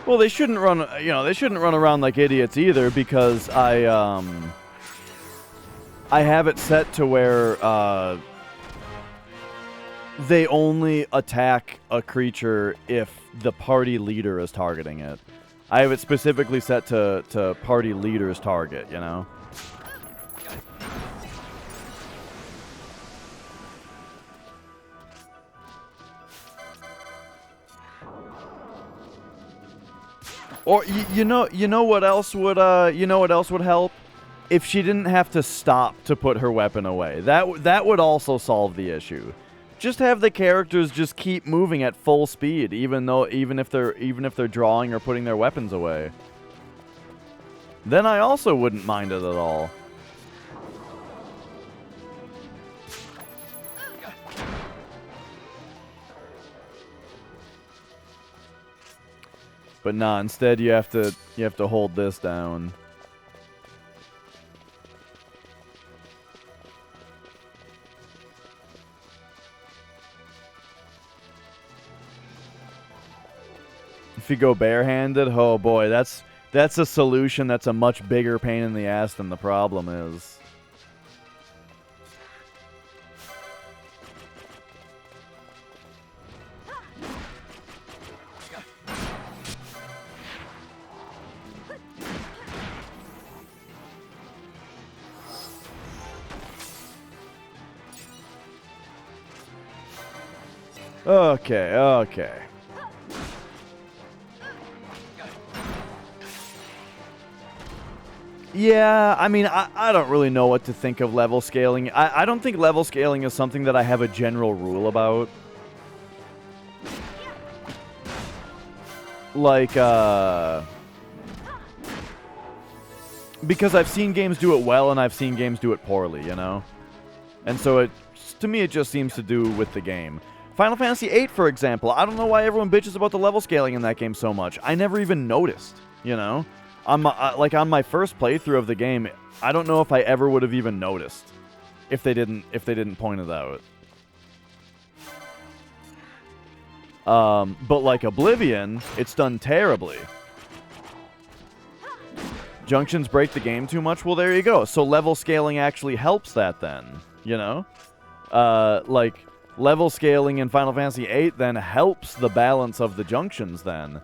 Well, they shouldn't run, you know, they shouldn't run around like idiots either, because I have it set to where, they only attack a creature if the party leader is targeting it. I have it specifically set to party leader's target, you know? Or you know what else would help? if she didn't have to stop to put her weapon away. That would also solve the issue. Just have the characters just keep moving at full speed, even if they're drawing or putting their weapons away. Then I also wouldn't mind it at all. But nah, instead you have to hold this down. If you go barehanded, oh boy, that's a solution that's a much bigger pain in the ass than the problem is. Okay, okay. Yeah, I mean, I don't really know what to think of level scaling. I don't think level scaling is something that I have a general rule about. Like, because I've seen games do it well and I've seen games do it poorly, you know? And so to me, it just seems to do with the game. Final Fantasy VIII, for example, I don't know why everyone bitches about the level scaling in that game so much. I never even noticed, you know? On my first playthrough of the game, I don't know if I ever would have even noticed if they didn't point it out. But like Oblivion, it's done terribly. Junctions break the game too much? Well, there you go. So level scaling actually helps that then, you know? Like, level scaling in Final Fantasy VIII then helps the balance of the junctions then.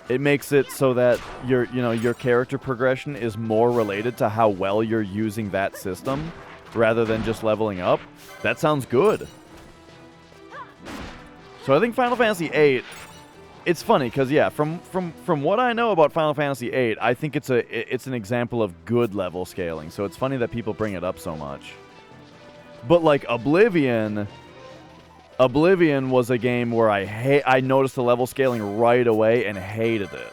It makes it so that your character progression is more related to how well you're using that system rather than just leveling up. That sounds good. So I think Final Fantasy VIII, it's funny because yeah, from what I know about Final Fantasy VIII, I think it's an example of good level scaling. So it's funny that people bring it up so much. But like Oblivion was a game where I noticed the level scaling right away and hated it.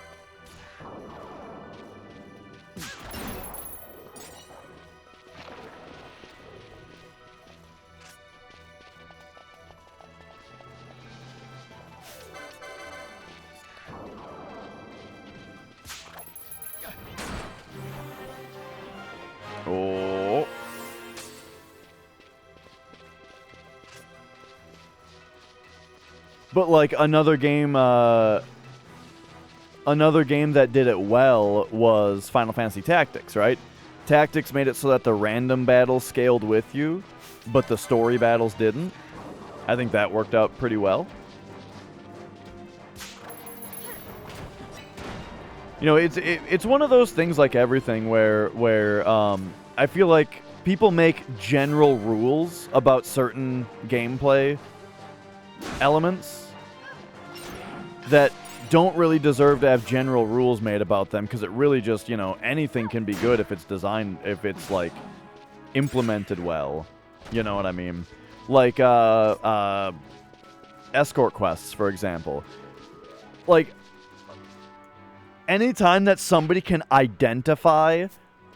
Oh. But like another game that did it well was Final Fantasy Tactics, right? Tactics made it so that the random battles scaled with you, but the story battles didn't. I think that worked out pretty well. You know, it's one of those things like everything where I feel like people make general rules about certain gameplay elements that don't really deserve to have general rules made about them, because it really just, you know, anything can be good if it's designed, if it's like implemented well. You know what I mean? Like escort quests, for example. Like, anytime that somebody can identify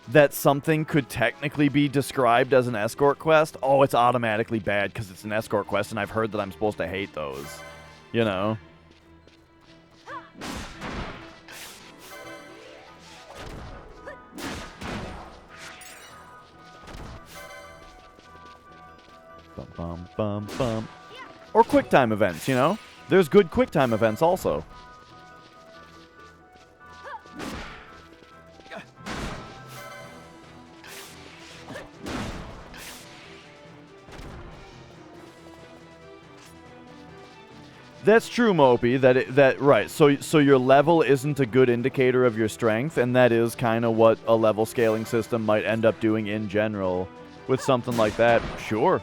that something could technically be described as an escort quest, oh, it's automatically bad because it's an escort quest, and I've heard that I'm supposed to hate those. You know? Bum, bum, bum, bum. Or QuickTime events, you know? There's good QuickTime events also. That's true, Mopey. Right. So your level isn't a good indicator of your strength, and that is kind of what a level scaling system might end up doing in general with something like that. Sure,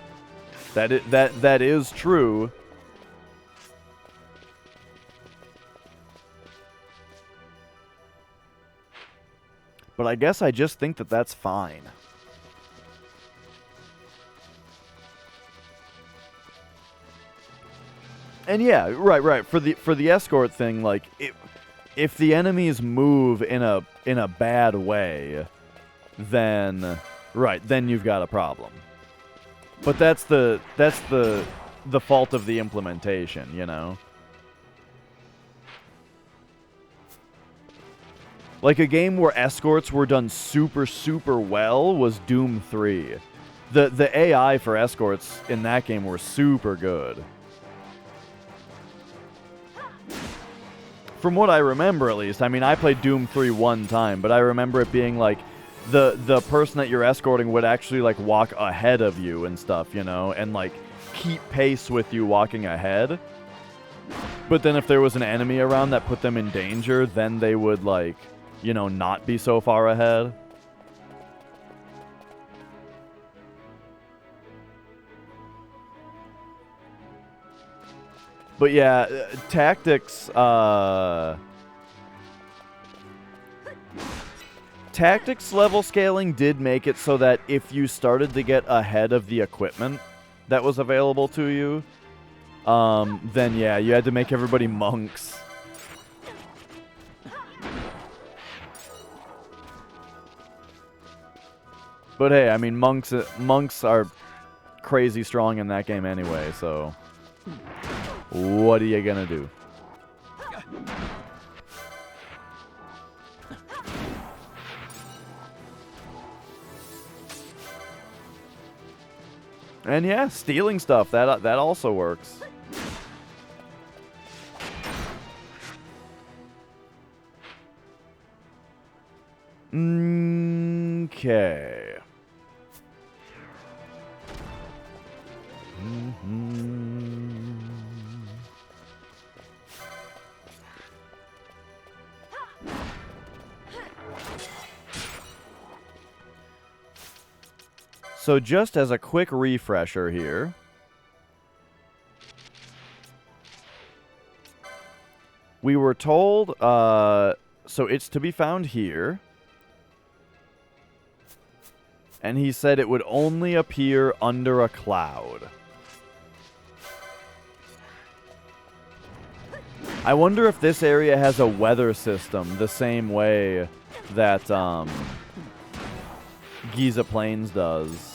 that is true. But I guess I just think that that's fine. And yeah, right. For the escort thing, like if the enemies move in a bad way, then then you've got a problem. But that's the fault of the implementation, you know. Like a game where escorts were done super well was Doom 3. The AI for escorts in that game were super good. From what I remember, at least. I mean, I played Doom 3 one time, but I remember it being like the person that you're escorting would actually like walk ahead of you and stuff, you know, and like keep pace with you walking ahead. But then if there was an enemy around that put them in danger, then they would like, you know, not be so far ahead. But yeah, tactics level scaling did make it so that if you started to get ahead of the equipment that was available to you, then yeah, you had to make everybody monks. But hey, I mean, monks are crazy strong in that game anyway, so what are you gonna do? And yeah, stealing stuff, that also works. Okay. So just as a quick refresher here, we were told, so it's to be found here. And he said it would only appear under a cloud. I wonder if this area has a weather system the same way that Giza Plains does.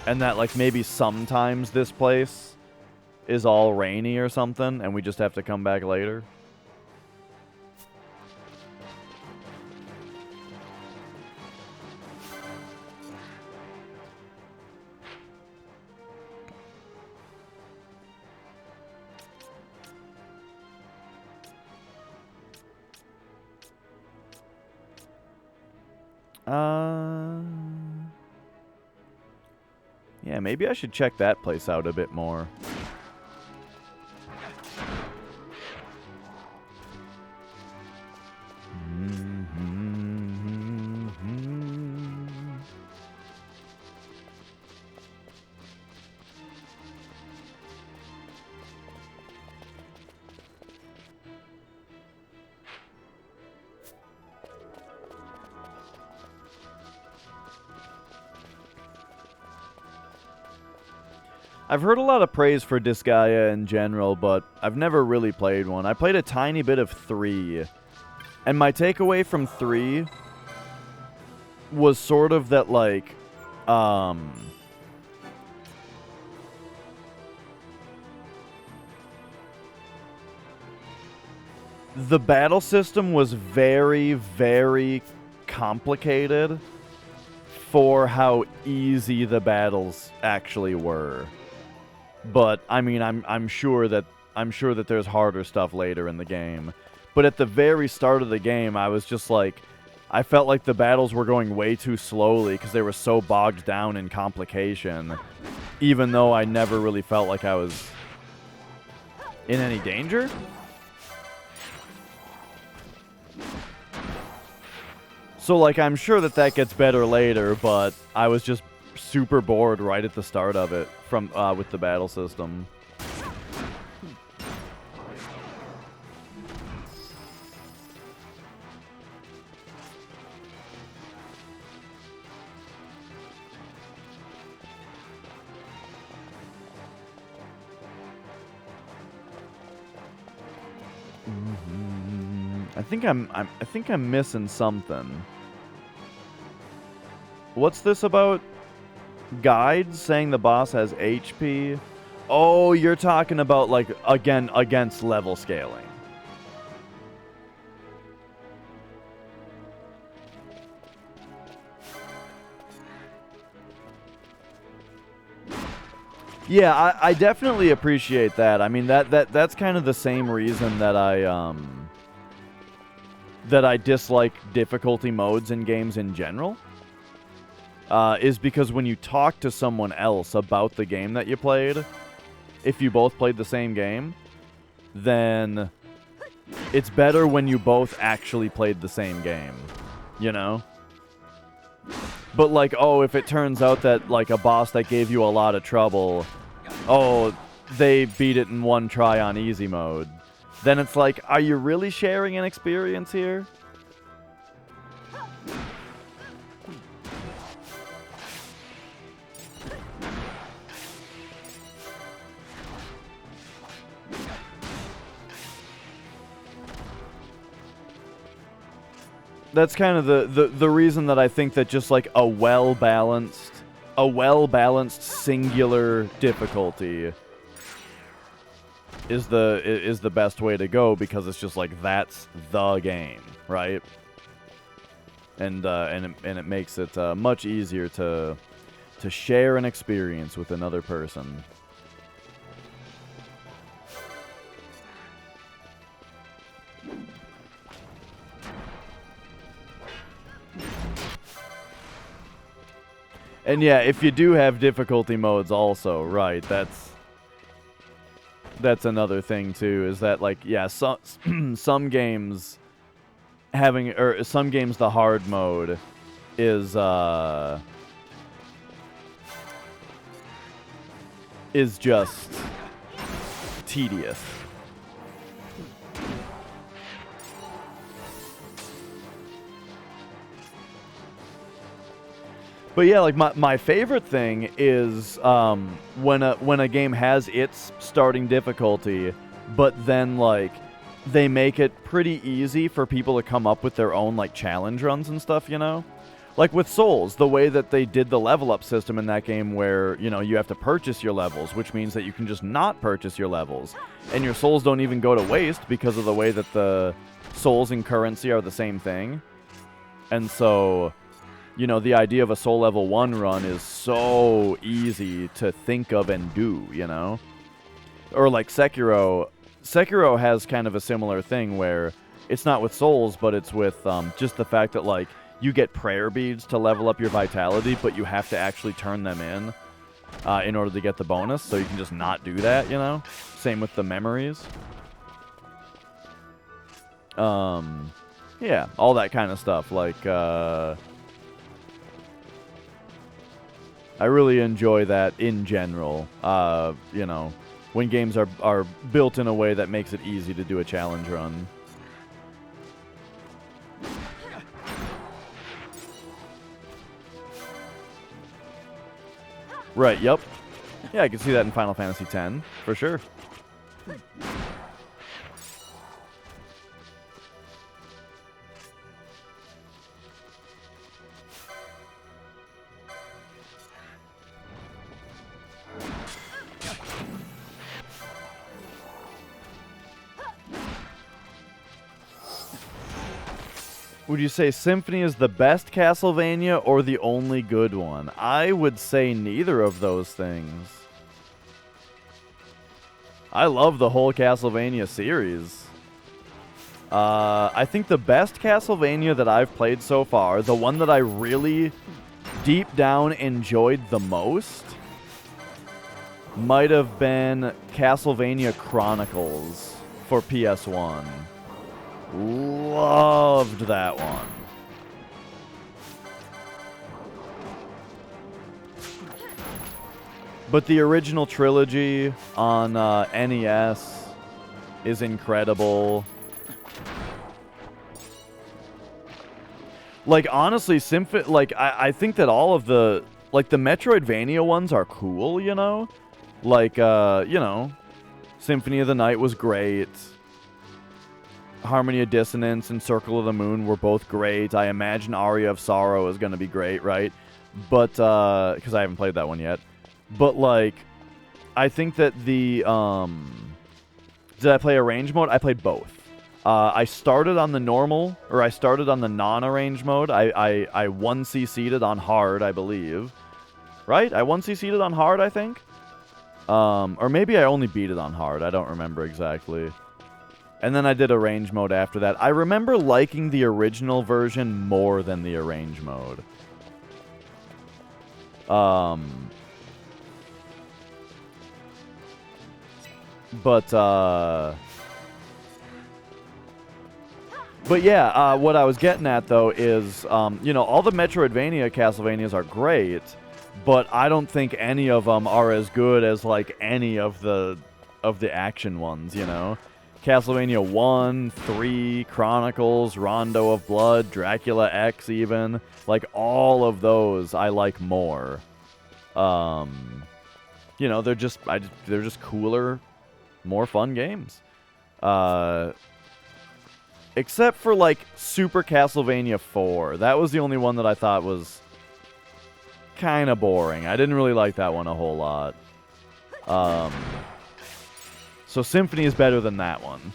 And that, like, maybe sometimes this place is all rainy or something, and we just have to come back later. Yeah, maybe I should check that place out a bit more. I've heard a lot of praise for Disgaea in general, but I've never really played one. I played a tiny bit of 3, and my takeaway from 3 was sort of that, like, the battle system was very, very complicated for how easy the battles actually were. But I mean, I'm sure that there's harder stuff later in the game. But at the very start of the game, I was just like, I felt like the battles were going way too slowly because they were so bogged down in complication, even though I never really felt like I was in any danger. So like, I'm sure that gets better later, but I was just super bored right at the start of it from with the battle system. I think I'm missing something. What's this about? Guides saying the boss has HP. Oh, you're talking about like against level scaling. Yeah, I definitely appreciate that. I mean that's kind of the same reason that I dislike difficulty modes in games in general. Is because when you talk to someone else about the game that you played, if you both played the same game, then it's better when you both actually played the same game, you know? But like, oh, if it turns out that like a boss that gave you a lot of trouble, oh, they beat it in one try on easy mode, then it's like, are you really sharing an experience here? That's kind of the reason that I think that just like a well-balanced singular difficulty is the best way to go, because it's just like that's the game, right? And it makes it much easier to share an experience with another person. And yeah, if you do have difficulty modes also, right, that's another thing too, is that like, yeah, some games some games the hard mode is just tedious. But yeah, like my favorite thing is when a game has its starting difficulty, but then like they make it pretty easy for people to come up with their own like challenge runs and stuff, you know? Like with Souls, the way that they did the level up system in that game where, you know, you have to purchase your levels, which means that you can just not purchase your levels. And your souls don't even go to waste because of the way that the souls and currency are the same thing. And so, you know, the idea of a soul level 1 run is so easy to think of and do, you know? Or like Sekiro. Sekiro has kind of a similar thing where it's not with souls, but it's with just the fact that, like, you get prayer beads to level up your vitality, but you have to actually turn them in order to get the bonus, so you can just not do that, you know? Same with the memories. Yeah, all that kind of stuff. Like, I really enjoy that in general, you know, when games are built in a way that makes it easy to do a challenge run. Right, yep. Yeah, I can see that in Final Fantasy X, for sure. Would you say Symphony is the best Castlevania or the only good one? I would say neither of those things. I love the whole Castlevania series. I think the best Castlevania that I've played so far, the one that I really deep down enjoyed the most, might have been Castlevania Chronicles for PS1. Loved that one. But the original trilogy on NES is incredible. Like, honestly, I think that all of the, like, the Metroidvania ones are cool, you know? Like, you know, Symphony of the Night was great. Harmony of Dissonance and Circle of the Moon were both great. I imagine Aria of Sorrow is going to be great, right? But, because I haven't played that one yet. But, like, I think that the, did I play arrange mode? I played both. I started on the normal, or I started on the non-arrange mode. I 1CC'd it on hard, I believe. Right? I 1CC'd it on hard, I think? Or maybe I only beat it on hard. I don't remember exactly. And then I did arrange mode after that. I remember liking the original version more than the arrange mode. But yeah, what I was getting at, though, is, you know, all the Metroidvania Castlevanias are great, but I don't think any of them are as good as, like, any of the action ones, you know? Castlevania 1, 3, Chronicles, Rondo of Blood, Dracula X even, like, all of those I like more. You know, they're just cooler, more fun games. Except for, like, Super Castlevania 4. That was the only one that I thought was kind of boring. I didn't really like that one a whole lot. So Symphony is better than that one.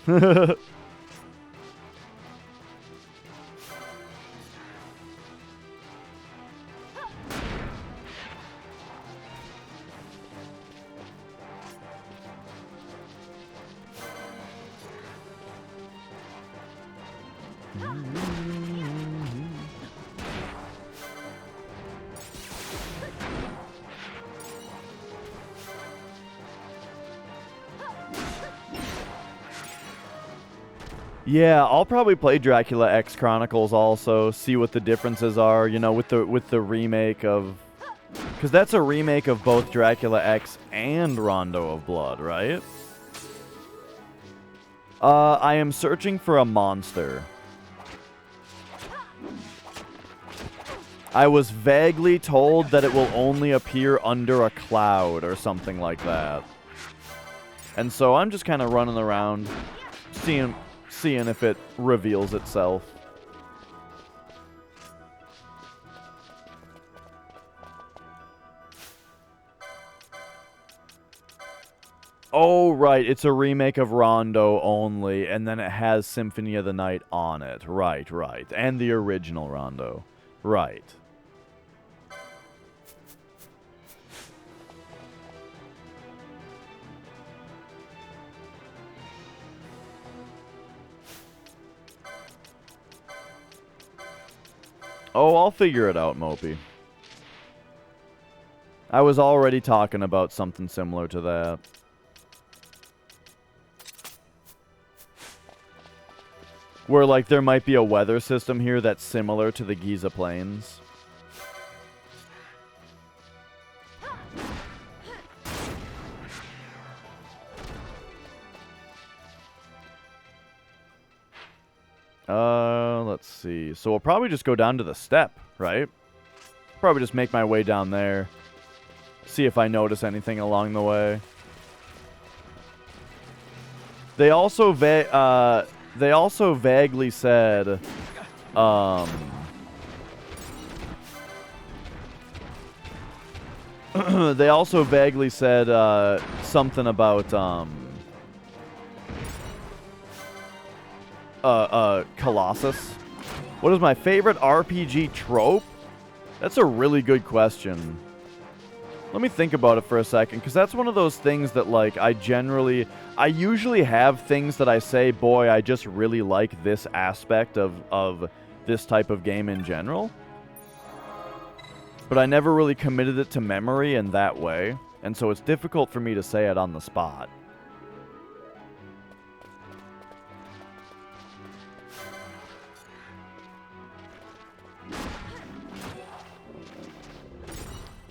Yeah, I'll probably play Dracula X Chronicles also, see what the differences are, you know, with the remake of... Because that's a remake of both Dracula X and Rondo of Blood, right? I am searching for a monster. I was vaguely told that it will only appear under a cloud or something like that. And so I'm just kind of running around, seeing if it reveals itself. Oh, right. It's a remake of Rondo only, and then it has Symphony of the Night on it. Right, right. And the original Rondo. Right. Oh, I'll figure it out, Mopey. I was already talking about something similar to that. Where, like, there might be a weather system here that's similar to the Giza Plains. Let's see. So we'll probably just go down to the step, right? Probably just make my way down there. See if I notice anything along the way. They also vaguely said, they also vaguely said, something about, Colossus. What is my favorite RPG trope? That's a really good question. Let me think about it for a second, because that's one of those things that, like, I usually have things that I say, boy, I just really like this aspect of this type of game in general. But I never really committed it to memory in that way, and so it's difficult for me to say it on the spot.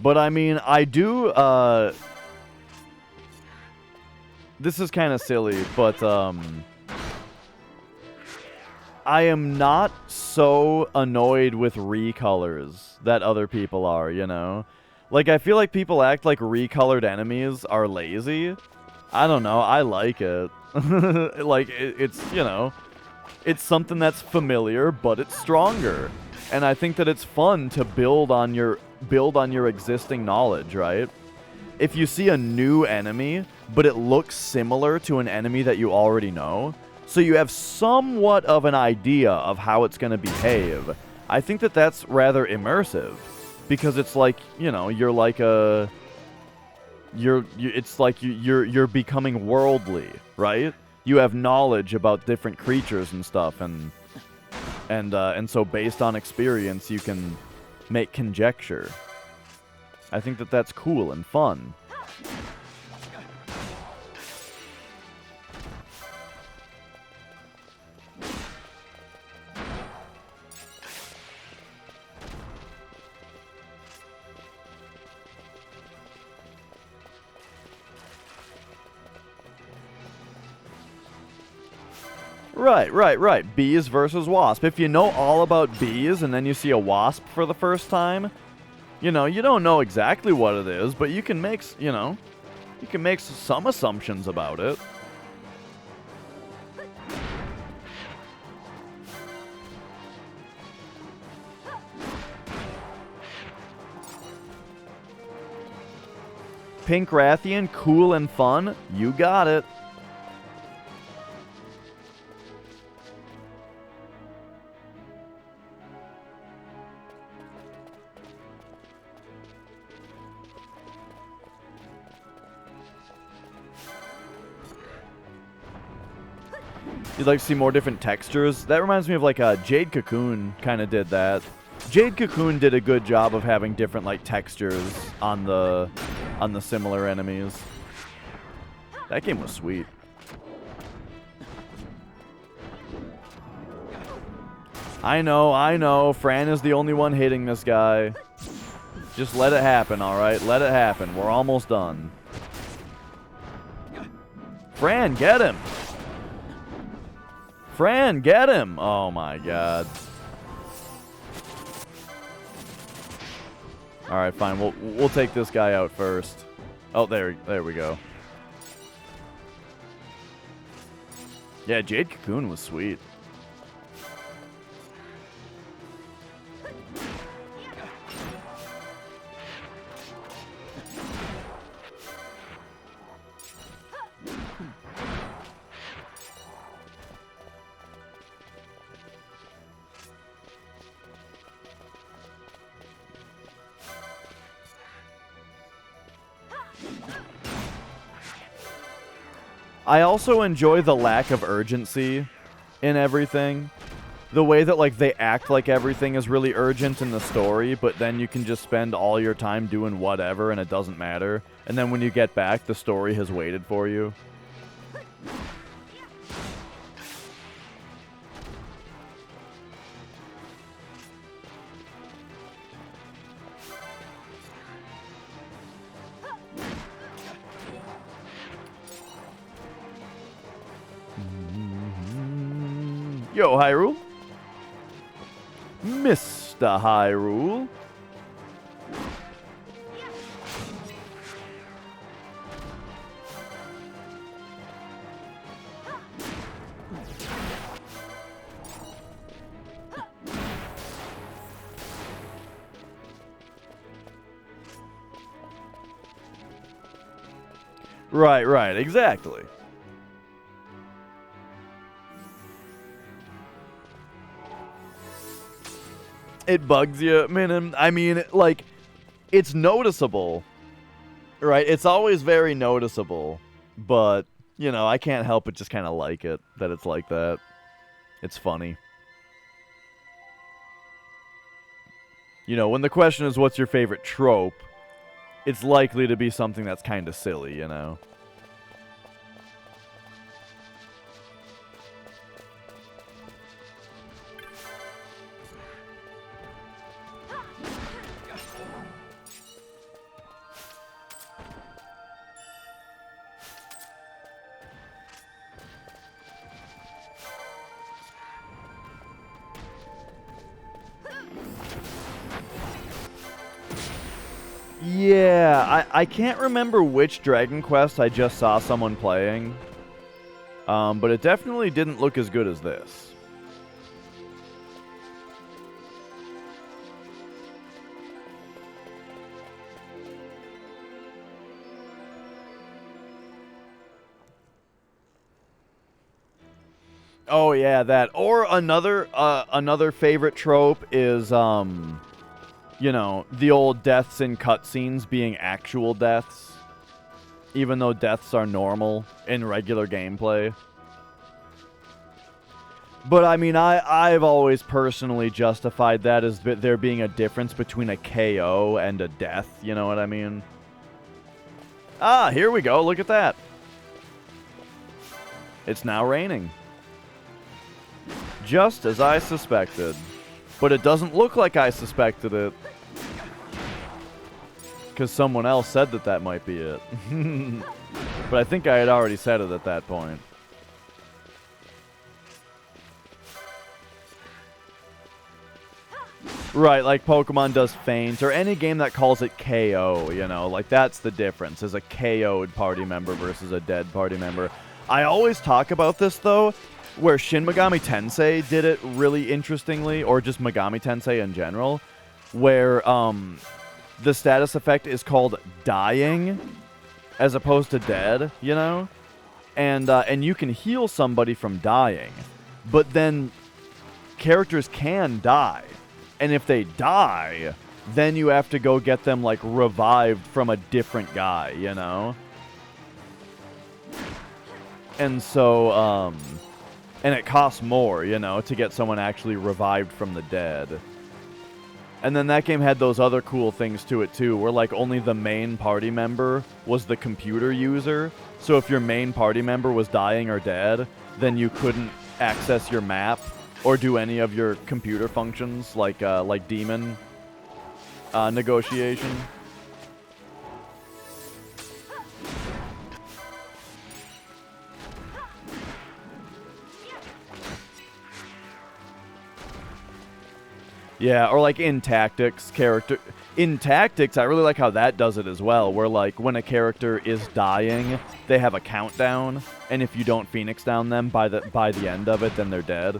But, I mean, I do, this is kind of silly, but, I am not so annoyed with recolors that other people are, you know? Like, I feel like people act like recolored enemies are lazy. I don't know, I like it. Like, it's, you know, It's something that's familiar, but it's stronger. And I think that it's fun to build on your existing knowledge, right? If you see a new enemy, but it looks similar to an enemy that you already know, so you have somewhat of an idea of how it's going to behave, I think that that's rather immersive. Because it's like, you know, you're like a... it's like you're becoming worldly, right? You have knowledge about different creatures and stuff, and so based on experience, you can make conjecture. I think that that's cool and fun. Right. Bees versus wasp. If you know all about bees and then you see a wasp for the first time, you know, you don't know exactly what it is, but you can make, you know, you can make some assumptions about it. Pink Rathian, cool and fun. You got it. You'd like to see more different textures? That reminds me of like Jade Cocoon kind of did that. Jade Cocoon did a good job of having different like textures on the similar enemies. That game was sweet. I know. Fran is the only one hitting this guy. Just let it happen, alright? Let it happen. We're almost done. Fran, get him! Fran, get him! Oh my god. Alright, fine. We'll take this guy out first. Oh, there we go. Yeah, Jade Cocoon was sweet. I also enjoy the lack of urgency in everything. The way that, like, they act like everything is really urgent in the story, but then you can just spend all your time doing whatever and it doesn't matter. And then when you get back, the story has waited for you. Yo, Hyrule. Mr. Hyrule. Right, exactly. It bugs you, man. I mean, like, it's noticeable, right? It's always very noticeable, but, you know, I can't help but just kind of like it, that it's like that. It's funny. You know, when the question is what's your favorite trope, it's likely to be something that's kind of silly, you know? Yeah, I can't remember which Dragon Quest I just saw someone playing, but it definitely didn't look as good as this. Oh yeah, that. Or another favorite trope is you know, the old deaths in cutscenes being actual deaths, even though deaths are normal in regular gameplay. But I mean, I've always personally justified that as there being a difference between a KO and a death, you know what I mean? Ah, here we go, look at that. It's now raining. Just as I suspected. But it doesn't look like I suspected it. Because someone else said that that might be it. But I think I had already said it at that point. Right, like Pokemon does feint, or any game that calls it KO, you know? Like, that's the difference, is a KO'd party member versus a dead party member. I always talk about this, though, where Shin Megami Tensei did it really interestingly, or just Megami Tensei in general, where the status effect is called dying as opposed to dead, you know? And you can heal somebody from dying, but then characters can die. And if they die, then you have to go get them, like, revived from a different guy, you know? And so, and it costs more, you know, to get someone actually revived from the dead. And then that game had those other cool things to it, too, where, like, only the main party member was the computer user. So if your main party member was dying or dead, then you couldn't access your map or do any of your computer functions, like demon negotiation. Yeah, or like in Tactics, in Tactics, I really like how that does it as well, where like when a character is dying, they have a countdown, and if you don't Phoenix down them by the end of it, then they're dead.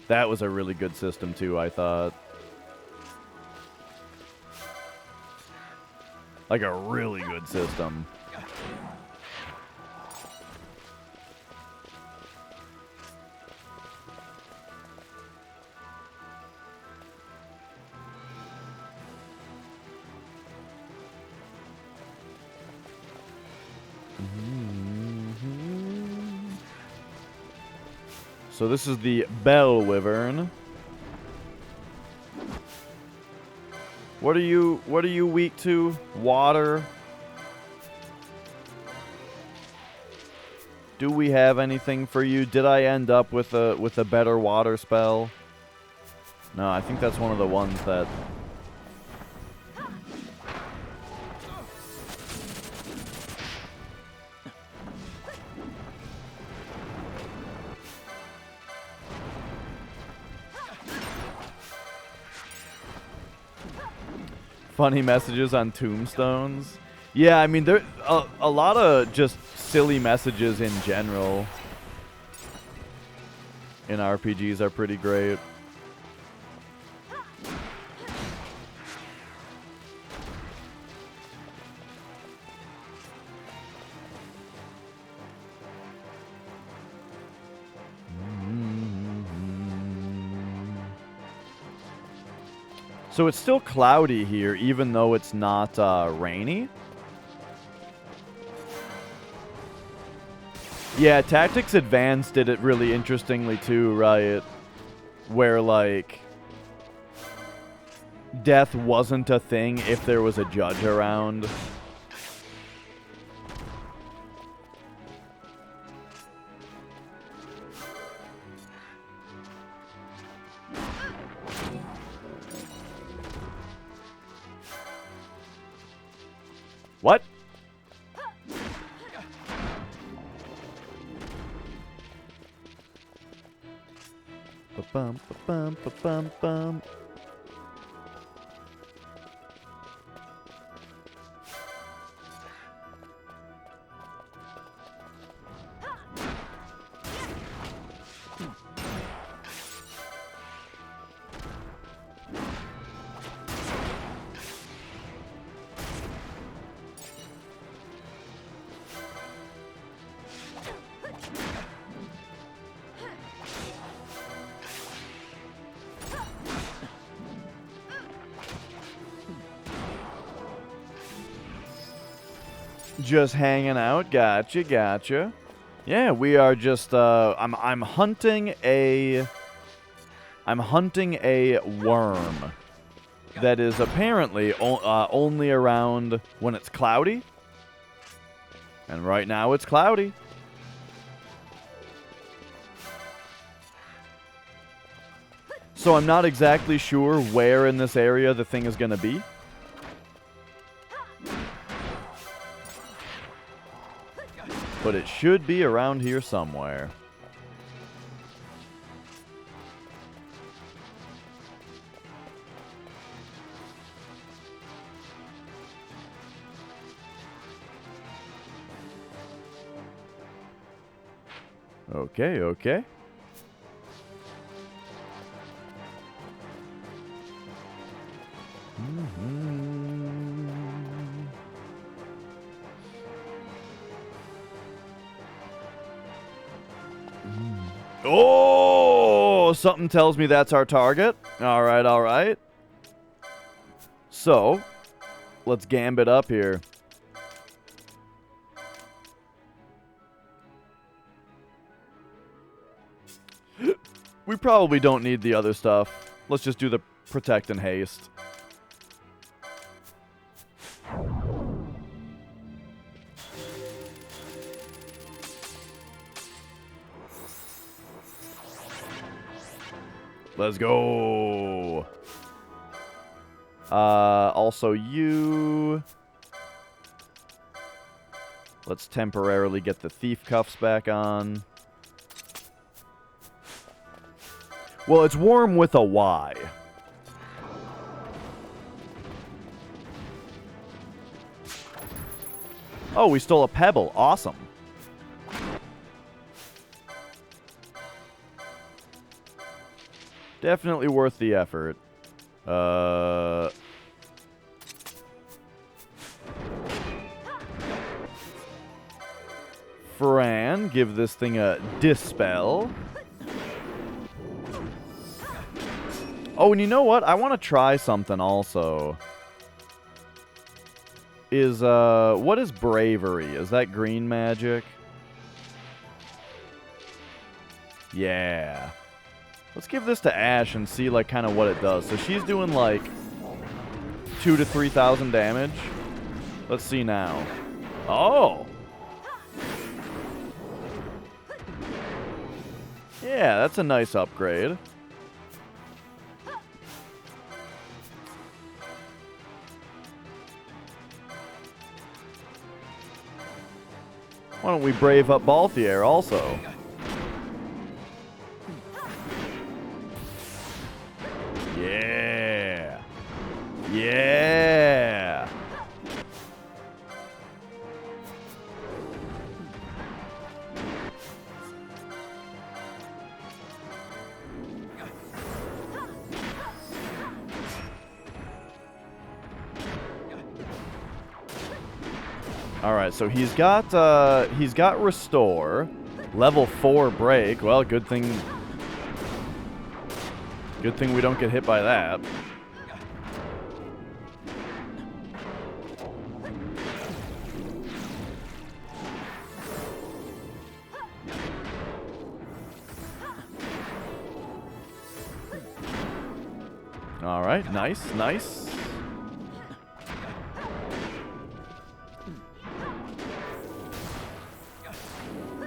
That was a really good system too, I thought. Like a really good system. So this is the Bell Wyvern. What are you weak to? Water? Do we have anything for you? Did I end up with a better water spell? No, I think that's one of the ones that... Funny messages on tombstones. Yeah, I mean, there a lot of just silly messages in general in RPGs are pretty great. So it's still cloudy here, even though it's not rainy. Yeah, Tactics Advanced did it really interestingly too, right? Where, like, death wasn't a thing if there was a judge around. What? Ba-bum, ba-bum, ba-bum, bum. Just hanging out. Gotcha, gotcha. Yeah, we are just I'm hunting a worm that is apparently only around when it's cloudy. And right now it's cloudy. So I'm not exactly sure where in this area the thing is going to be. But it should be around here somewhere. Okay, okay. Oh, something tells me that's our target. All right, all right. So, let's gambit up here. We probably don't need the other stuff. Let's just do the protect and haste. Let's go. Also you. Let's temporarily get the thief cuffs back on. Well, it's worm with a Y. Oh, we stole a pebble. Awesome. Definitely worth the effort. Fran, give this thing a dispel. Oh, and you know what? I want to try something also. What is bravery? Is that green magic? Yeah. Let's give this to Ash and see, like, kind of what it does. So she's doing, like, 2,000 to 3,000 damage. Let's see now. Oh! Yeah, that's a nice upgrade. Why don't we brave up Balthier also? Yeah. Yeah. All right, so he's got restore, level 4 break. Well, good thing we don't get hit by that. All right, nice, nice.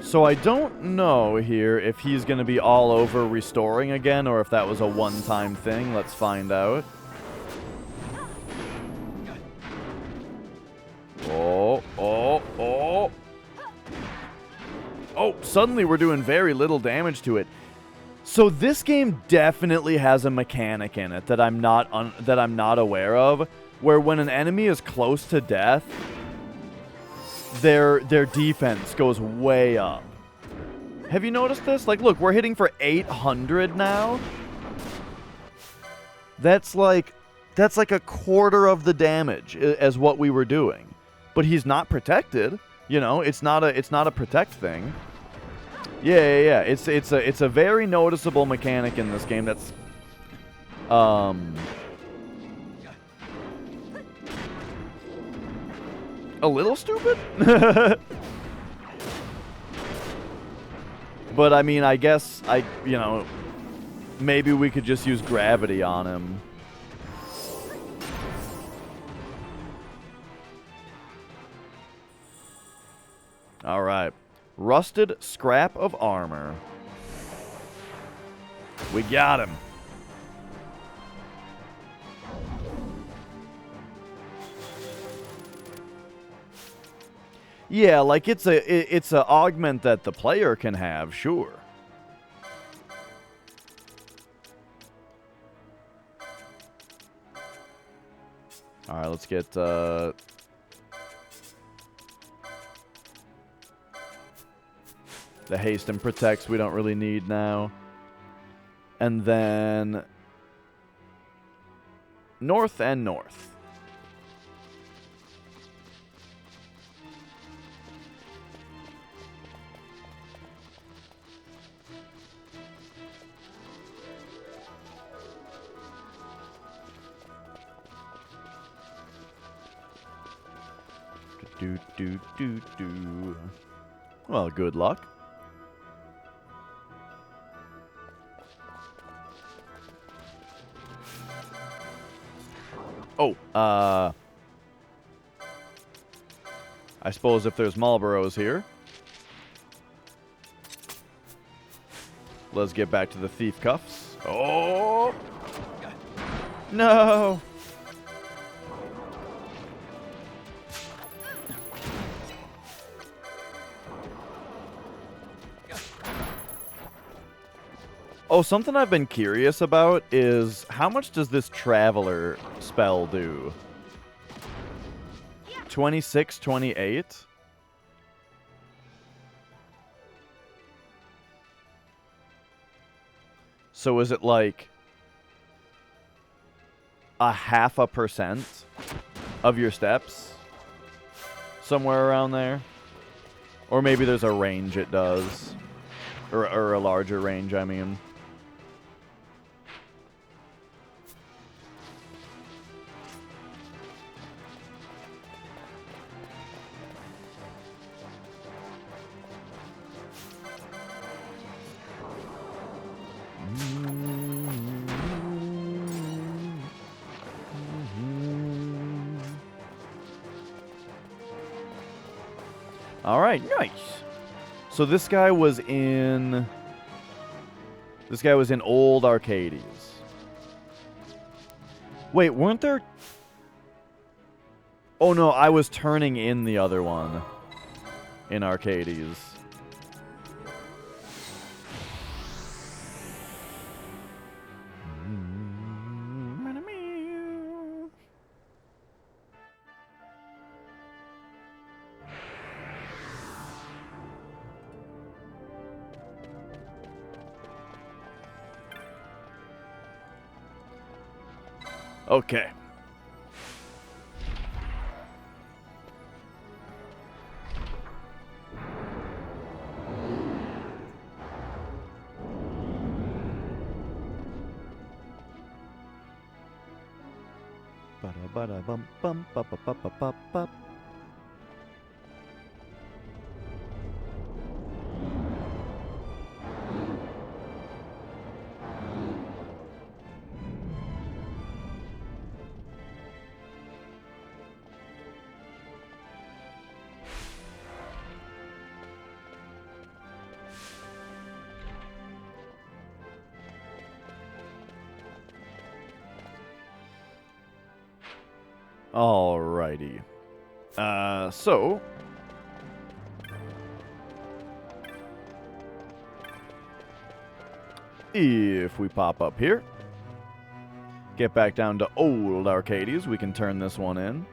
So I don't know here if he's going to be all over restoring again or if that was a one-time thing. Let's find out. Oh, oh, oh. Oh, suddenly we're doing very little damage to it. So this game definitely has a mechanic in it that I'm not aware of, where when an enemy is close to death, their defense goes way up. Have you noticed this? Like, look, we're hitting for 800 now. That's like a quarter of the damage as what we were doing. But he's not protected. You know, it's not a protect thing. Yeah. It's a very noticeable mechanic in this game that's a little stupid. But I mean, I guess maybe we could just use gravity on him. All right. Rusted scrap of armor. We got him. Yeah, like it's a augment that the player can have, sure. All right, let's get the haste and protects we don't really need now. And then north and north. Do. Well, good luck. Oh, I suppose if there's Marlboros here. Let's get back to the thief cuffs. Oh! No! Oh, something I've been curious about is how much does this Traveler spell do? 26, 28? So is it like a 0.5% of your steps? Somewhere around there? Or maybe there's a range it does. Or a larger range, I mean. All right, nice. So this guy was in old Arcades. Wait, weren't there? Oh no, I was turning in the other one in Arcades. Okay. Ba-da-ba-da-bum-bum-ba-ba-ba-ba-ba. Alrighty. So if we pop up here, get back down to old Arcades, we can turn this one in.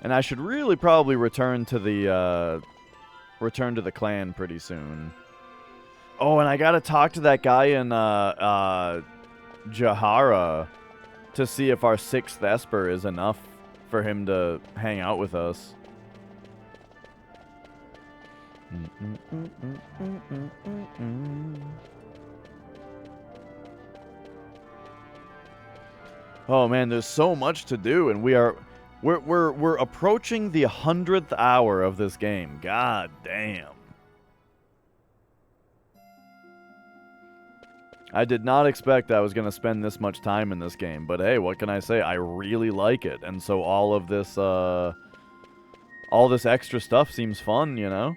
And I should really probably return to the clan pretty soon. Oh, and I gotta talk to that guy in Jahara to see if our 6th Esper is enough for him to hang out with us. Oh man, there's so much to do, and we're approaching the 100th hour of this game. God damn. I did not expect I was going to spend this much time in this game, but hey, what can I say? I really like it, and so all this extra stuff seems fun, you know?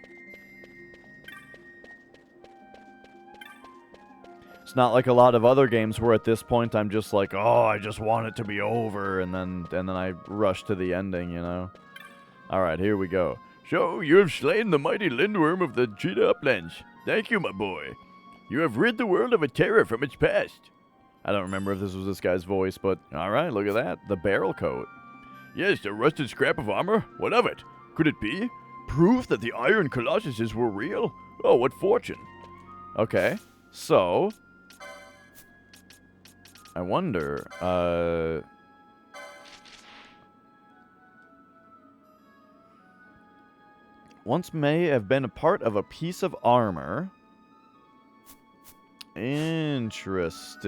It's not like a lot of other games where at this point I'm just like, oh, I just want it to be over, and then I rush to the ending, you know? Alright, here we go. So, you have slain the mighty lindworm of the cheetah uplands. Thank you, my boy. You have rid the world of a terror from its past. I don't remember if this was this guy's voice, but alright, look at that. The barrel coat. Yes, a rusted scrap of armor? What of it? Could it be? Proof that the iron colossuses were real? Oh, what fortune. Okay, so... I wonder, once may have been a part of a piece of armor. Interesting.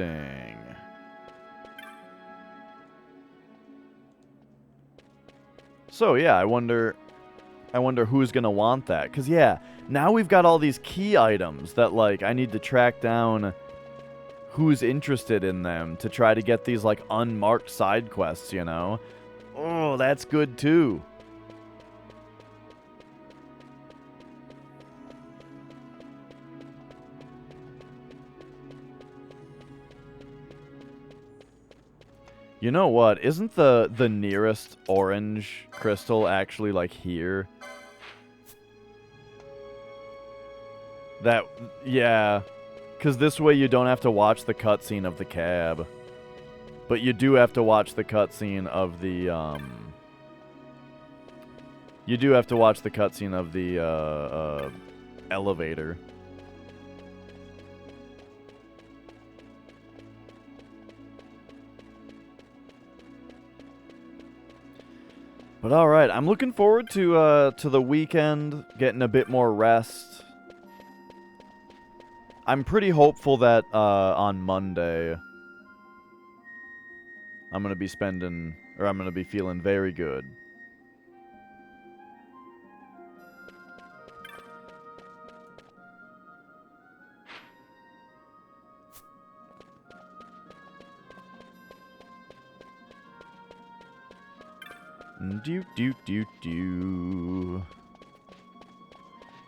So yeah, I wonder who's gonna want that. Cause yeah, now we've got all these key items that like I need to track down who's interested in them to try to get these like unmarked side quests, you know? Oh, that's good too. You know what? Isn't the nearest orange crystal actually like here? That, yeah. Because this way you don't have to watch the cutscene of the cab. But you do have to watch the cutscene of the, You do have to watch the cutscene of the, elevator. But alright, I'm looking forward to the weekend, getting a bit more rest. I'm pretty hopeful that on Monday I'm going to be I'm going to be feeling very good.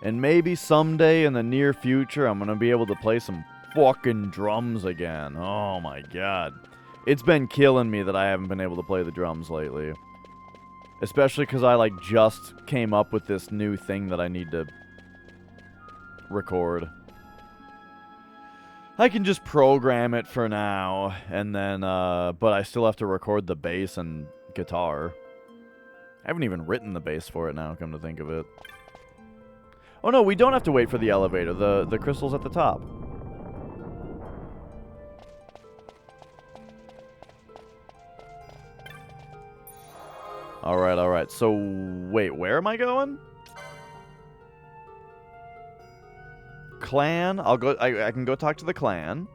And maybe someday in the near future, I'm going to be able to play some fucking drums again. Oh my god. It's been killing me that I haven't been able to play the drums lately. Especially because I, like, just came up with this new thing that I need to record. I can just program it for now, and then, but I still have to record the bass and guitar. I haven't even written the bass for it now, come to think of it. Oh no, we don't have to wait for the elevator. The crystal's at the top. Alright, alright. So, wait, where am I going? Clan. I'll go. I can go talk to the clan.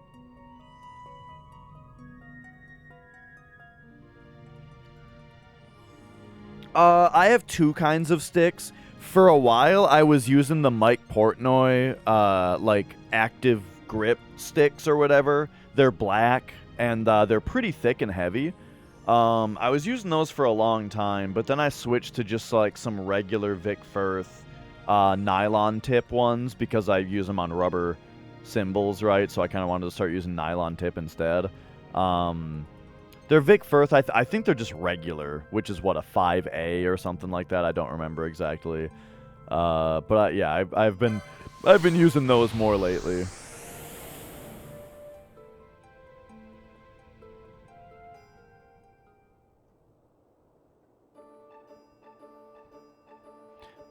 I have two kinds of sticks. For a while, I was using the Mike Portnoy, like, active grip sticks or whatever. They're black, and they're pretty thick and heavy. I was using those for a long time, but then I switched to just, like, some regular Vic Firth nylon tip ones because I use them on rubber cymbals, right? So I kind of wanted to start using nylon tip instead. They're Vic Firth. I think they're just regular, which is what, a 5A or something like that. I don't remember exactly. But yeah, I've been using those more lately.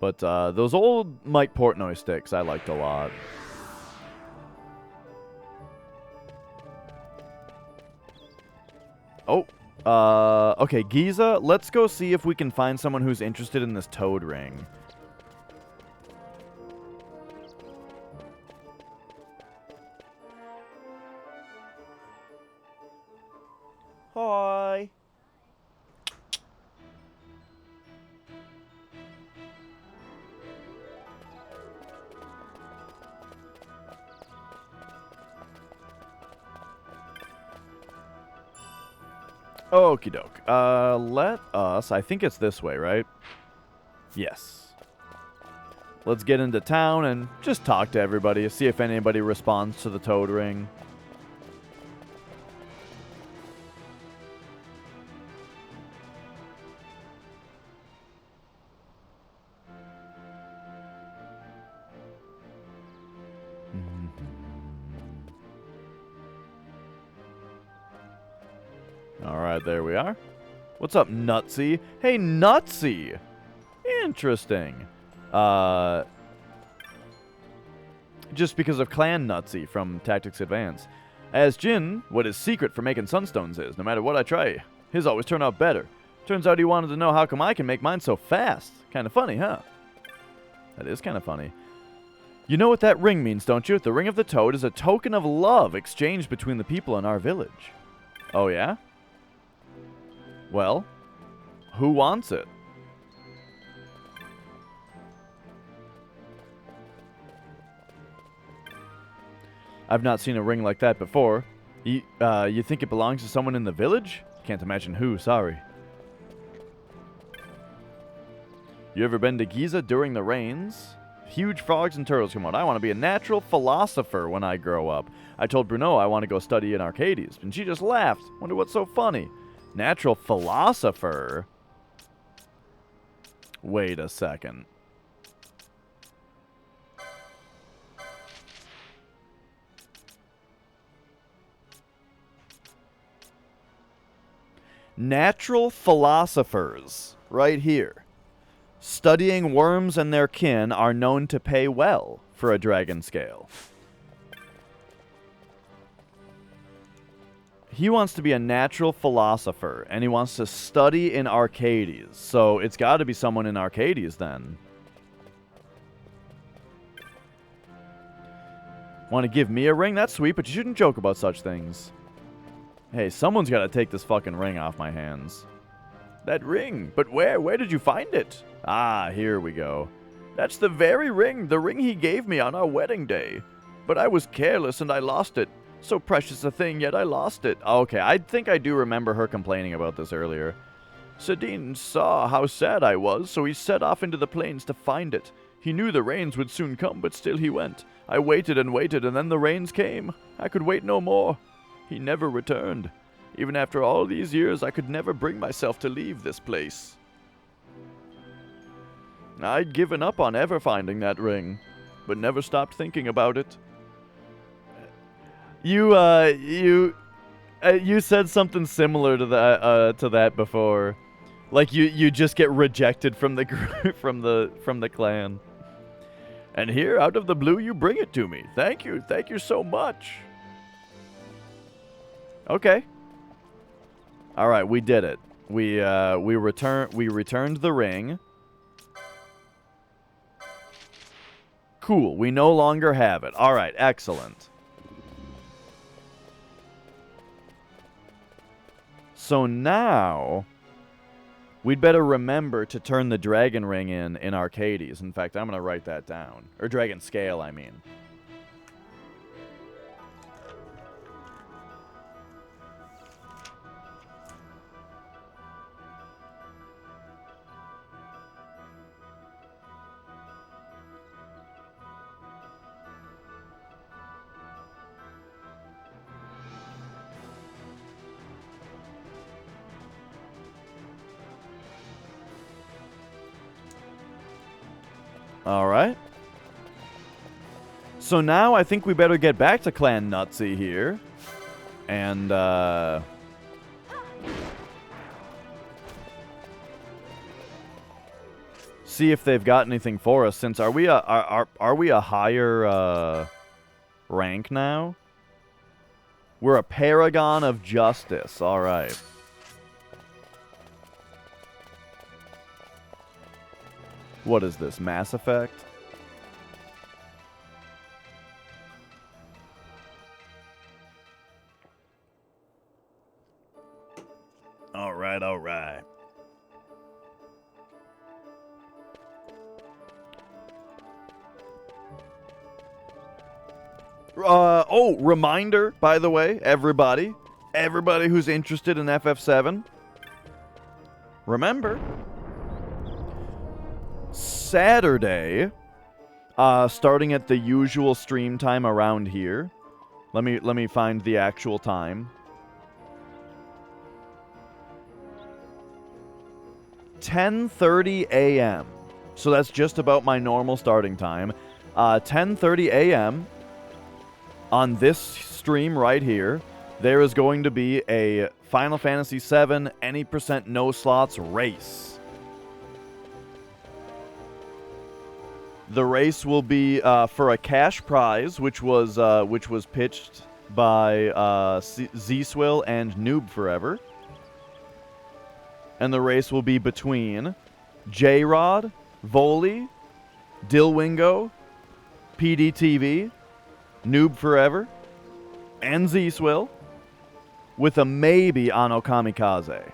But those old Mike Portnoy sticks I liked a lot. Oh, okay, Giza, let's go see if we can find someone who's interested in this toad ring. Bye. Okie doke. Let us... I think it's this way, right? Yes. Let's get into town and just talk to everybody. See if anybody responds to the toad ring. Alright, there we are. What's up, Nutsy? Hey, Nutsy! Interesting. Just because of Clan Nutsy from Tactics Advance. As Jin, what his secret for making sunstones is, no matter what I try, his always turn out better. Turns out he wanted to know how come I can make mine so fast. Kinda funny, huh? That is kinda funny. You know what that ring means, don't you? The Ring of the Toad is a token of love exchanged between the people in our village. Oh, yeah? Well, who wants it? I've not seen a ring like that before. You think it belongs to someone in the village? Can't imagine who, sorry. You ever been to Giza during the rains? Huge frogs and turtles come out. I want to be a natural philosopher when I grow up. I told Bruno I want to go study in Arcades, and she just laughed. Wonder what's so funny. Natural philosopher? Wait a second. Natural philosophers, right here. Studying worms and their kin are known to pay well for a dragon scale. He wants to be a natural philosopher, and he wants to study in Arcades. So it's got to be someone in Arcades then. Want to give me a ring? That's sweet, but you shouldn't joke about such things. Hey, someone's got to take this fucking ring off my hands. That ring? But where? Where did you find it? Ah, here we go. That's the very ring, the ring he gave me on our wedding day. But I was careless and I lost it. So precious a thing, yet I lost it. Okay, I think I do remember her complaining about this earlier. Sadine saw how sad I was, so he set off into the plains to find it. He knew the rains would soon come, but still he went. I waited and waited, and then the rains came. I could wait no more. He never returned. Even after all these years, I could never bring myself to leave this place. I'd given up on ever finding that ring, but never stopped thinking about it. You said something similar to that before. Like you just get rejected from the group, from the clan. And here, out of the blue, you bring it to me. Thank you so much. Okay. All right, we did it. We returned the ring. Cool. We no longer have it. All right, excellent. So now we'd better remember to turn the dragon ring in Arcades. In fact, I'm going to write that down. Or dragon scale, I mean. Alright. So now I think we better get back to Clan Nutsy here. And, see if they've got anything for us, since are we a higher, rank now? We're a Paragon of Justice. Alright. What is this, Mass Effect? All right, all right. Reminder, by the way, everybody who's interested in FF7, remember, Saturday, starting at the usual stream time around here. Let me find the actual time. 10:30 a.m. So that's just about my normal starting time. 10:30 a.m. on this stream right here, there is going to be a Final Fantasy VII any percent no slots race. The race will be for a cash prize, which was pitched by Z-Swill and Noob Forever. And the race will be between J-Rod, Voli, Dilwingo, PDTV, Noob Forever, and Z-Swill, with a maybe Ano Kamikaze.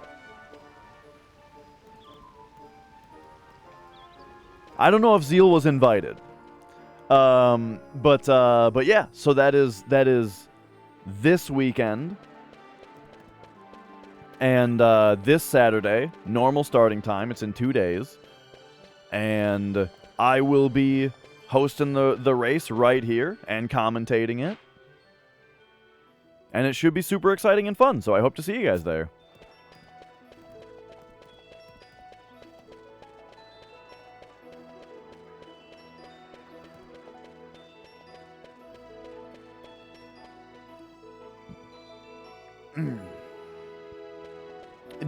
I don't know if Zeal was invited. But yeah, so that is this weekend. And this Saturday, normal starting time. It's in 2 days. And I will be hosting the race right here and commentating it. And it should be super exciting and fun, so I hope to see you guys there.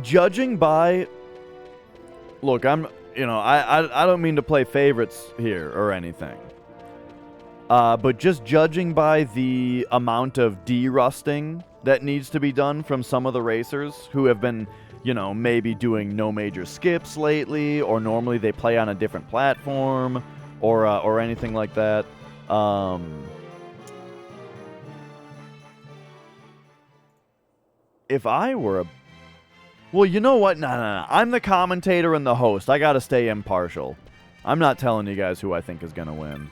Judging by... Look, I don't mean to play favorites here or anything. But just judging by the amount of de-rusting that needs to be done from some of the racers who have been, maybe doing no major skips lately, or normally they play on a different platform, or anything like that. If I were a... Well, you know what? No. I'm the commentator and the host. I gotta stay impartial. I'm not telling you guys who I think is gonna win.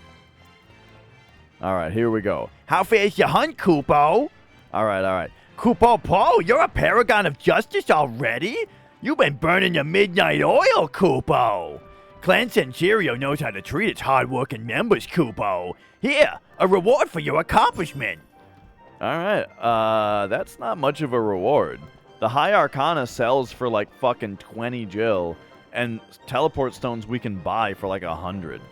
Alright, here we go. How fair's your hunt, Kupo? Alright. Kupo Po, you're a paragon of justice already? You've been burning your midnight oil, Kupo. Clan Senserio knows how to treat its hard-working members, Kupo. Here, a reward for your accomplishment. Alright, that's not much of a reward. The High Arcana sells for like fucking 20 Jill, and teleport stones we can buy for like 100.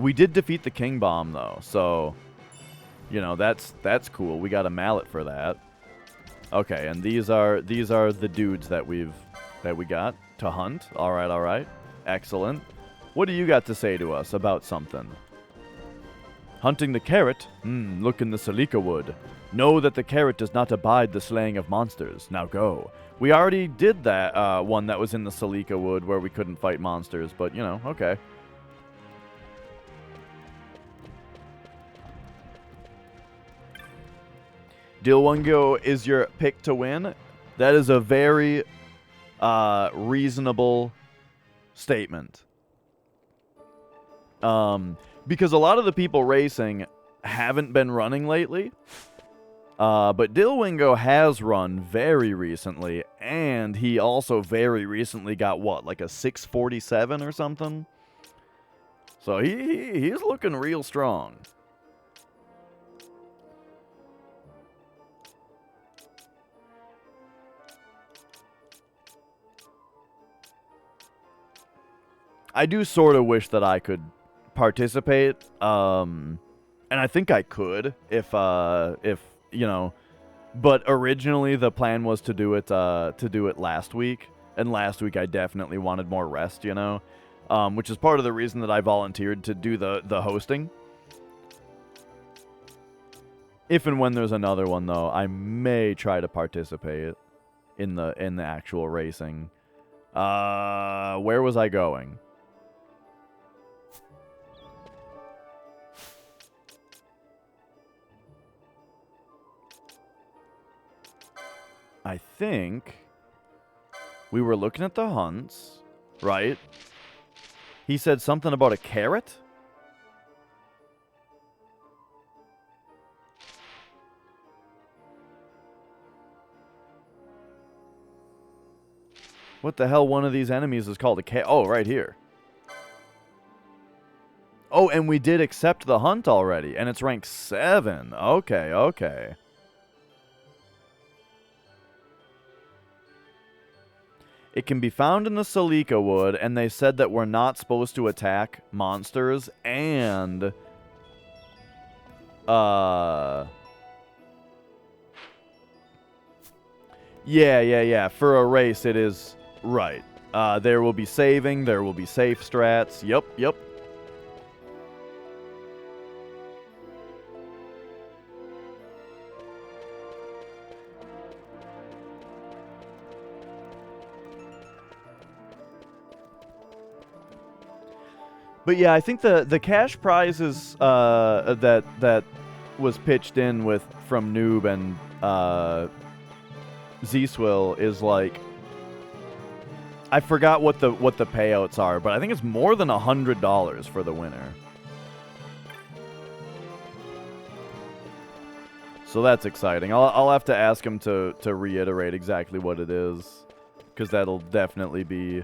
We did defeat the King Bomb though, so that's cool. We got a mallet for that. Okay, and these are the dudes that we got to hunt. All right. Excellent. What do you got to say to us about something? Hunting the carrot? Look in the Salika wood. Know that the carrot does not abide the slaying of monsters. Now go. We already did that one that was in the Salika wood where we couldn't fight monsters, but okay. Dilwungo is your pick to win. That is a very reasonable statement. Because a lot of the people racing haven't been running lately. But Dilwingo has run very recently, and he also very recently got like a 647 or something? So he's looking real strong. I do sort of wish that I could participate, and I think I could if but originally the plan was to do it last week, and last week I definitely wanted more rest, which is part of the reason that I volunteered to do the hosting. If and when there's another one though, I may try to participate in the actual racing. Where was I going? I think we were looking at the hunts, right? He said something about a carrot? What the hell one of these enemies is called? Oh, right here. Oh, and we did accept the hunt already, and it's rank 7. Okay, okay. It can be found in the Silica Wood, and they said that we're not supposed to attack monsters, and... Yeah. For a race, it is right. There will be saving, there will be safe strats. Yep. But yeah, I think the cash prizes that was pitched in with from Noob and Z-Swill is like, I forgot what the payouts are, but I think it's more than $100 for the winner. So that's exciting. I'll have to ask him to reiterate exactly what it is, because that'll definitely be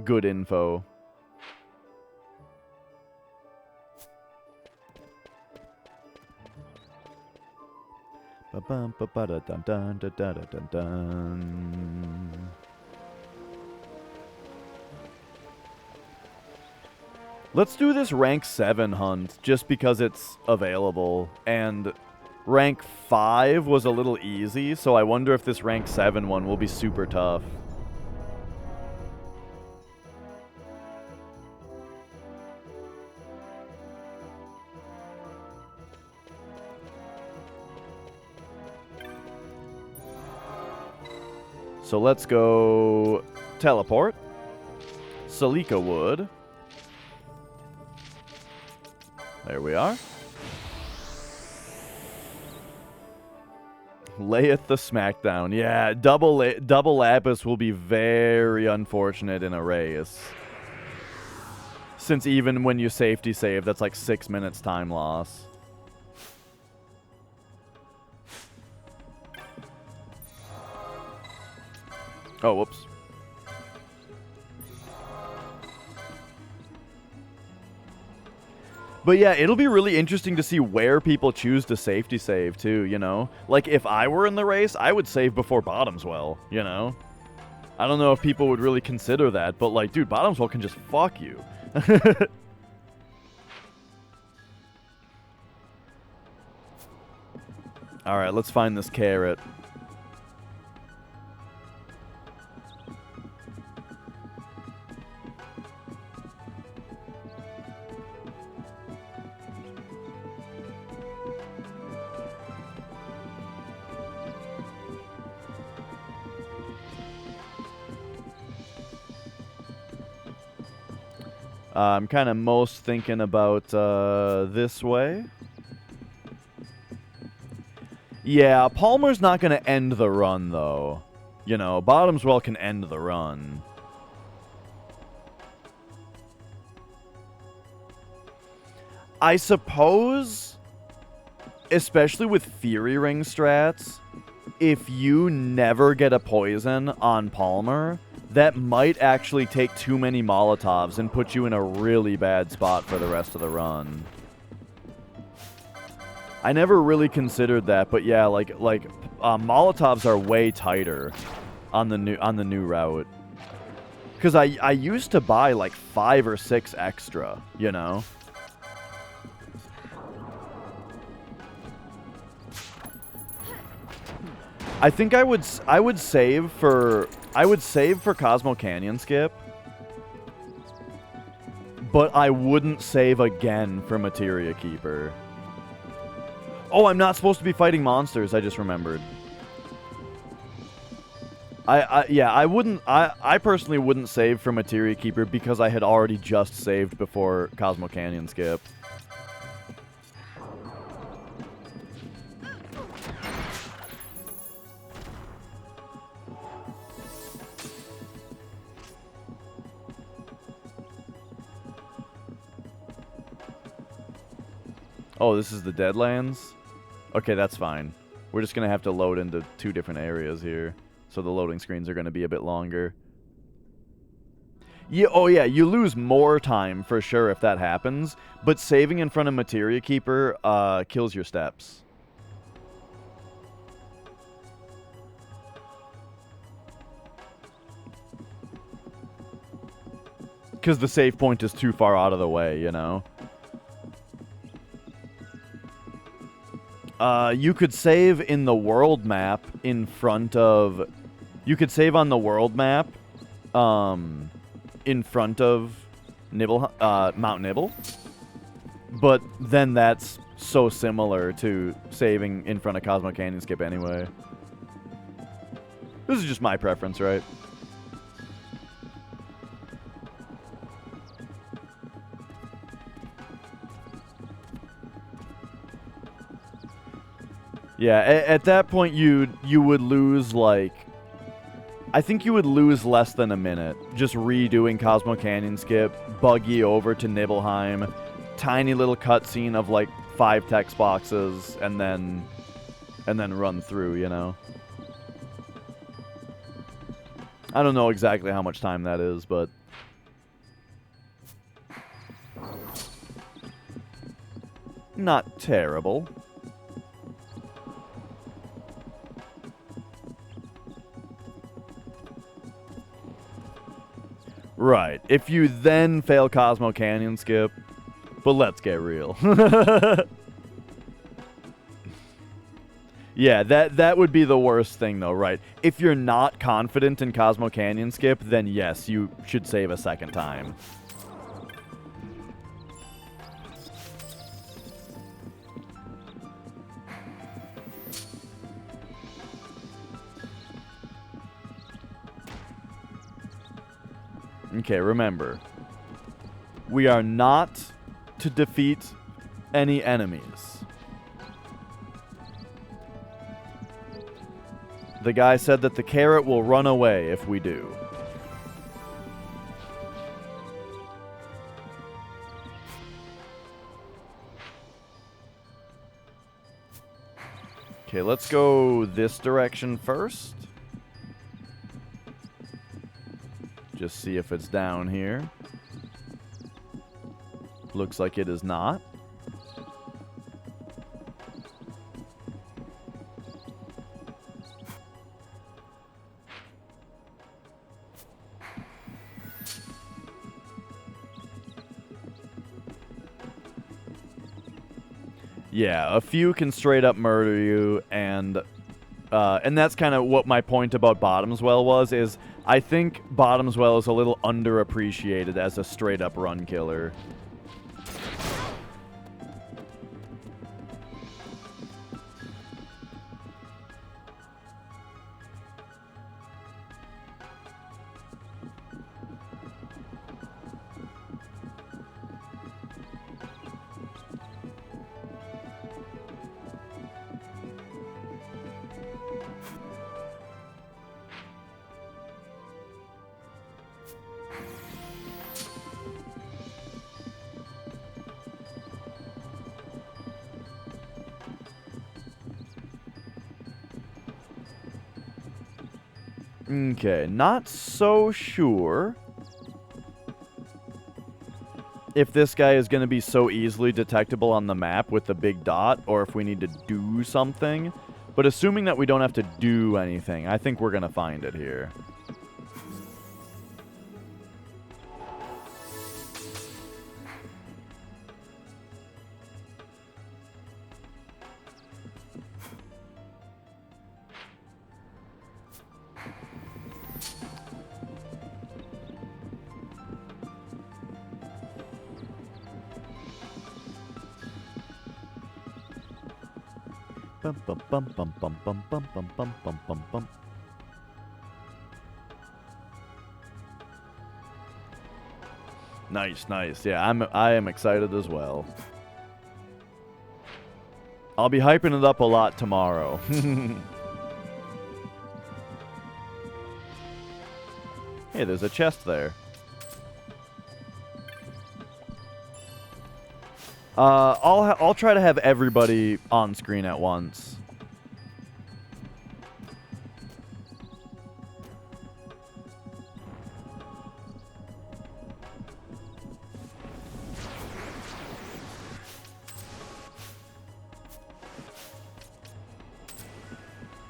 good info. Let's do this rank 7 hunt just because it's available, and rank 5 was a little easy, so I wonder if this rank 7 one will be super tough. So let's go teleport. Silica Wood. There we are. Layeth the smackdown. Yeah, double Lapis will be very unfortunate in a race. Since even when you safety save, that's like 6 minutes time loss. Oh, whoops. But yeah, it'll be really interesting to see where people choose to safety save too, you know? Like, if I were in the race, I would save before Bottomswell, you know? I don't know if people would really consider that, but like, dude, Bottomswell can just fuck you. Alright, let's find this carrot. I'm kind of most thinking about this way. Yeah, Palmer's not going to end the run, though. You know, Bottomswell can end the run. I suppose, especially with Fury Ring strats, if you never get a poison on Palmer, that might actually take too many Molotovs and put you in a really bad spot for the rest of the run. I never really considered that, but yeah, like Molotovs are way tighter on the new route. Because I used to buy like 5 or 6 extra, you know. I think I would save for Cosmo Canyon skip, but I wouldn't save again for Materia Keeper. Oh, I'm not supposed to be fighting monsters, I just remembered. I personally wouldn't save for Materia Keeper because I had already just saved before Cosmo Canyon skip. Oh, this is the Deadlands? Okay, that's fine. We're just going to have to load into 2 different areas here. So the loading screens are going to be a bit longer. Yeah, oh yeah, you lose more time for sure if that happens. But saving in front of Materia Keeper kills your steps. Because the save point is too far out of the way, you know? You could save in the world map in front of... You could save on the world map in front of Mount Nibble. But then that's so similar to saving in front of Cosmo Canyon Skip anyway. This is just my preference, right? Yeah, at that point you would lose like... I think you would lose less than a minute just redoing Cosmo Canyon Skip, buggy over to Nibelheim, tiny little cutscene of like 5 text boxes, and then run through, you know? I don't know exactly how much time that is, but... not terrible. Right. If you then fail Cosmo Canyon Skip, but let's get real. Yeah, that would be the worst thing though, right? If you're not confident in Cosmo Canyon Skip, then yes, you should save a second time. Okay, remember, we are not to defeat any enemies. The guy said that the carrot will run away if we do. Okay, let's go this direction first. Just see if it's down here. Looks like it is not. Yeah, a few can straight up murder you, and that's kind of what my point about Bottomswell was, is I think Bottomswell is a little underappreciated as a straight up run killer. Okay, not so sure if this guy is going to be so easily detectable on the map with the big dot, or if we need to do something. But assuming that we don't have to do anything, I think we're going to find it here. Bum bum bum bum bum bum bum bum bum bum bum bum. Nice, nice. Yeah, I am excited as well. I'll be hyping it up a lot tomorrow. Hey, there's a chest there. I'll try to have everybody on screen at once.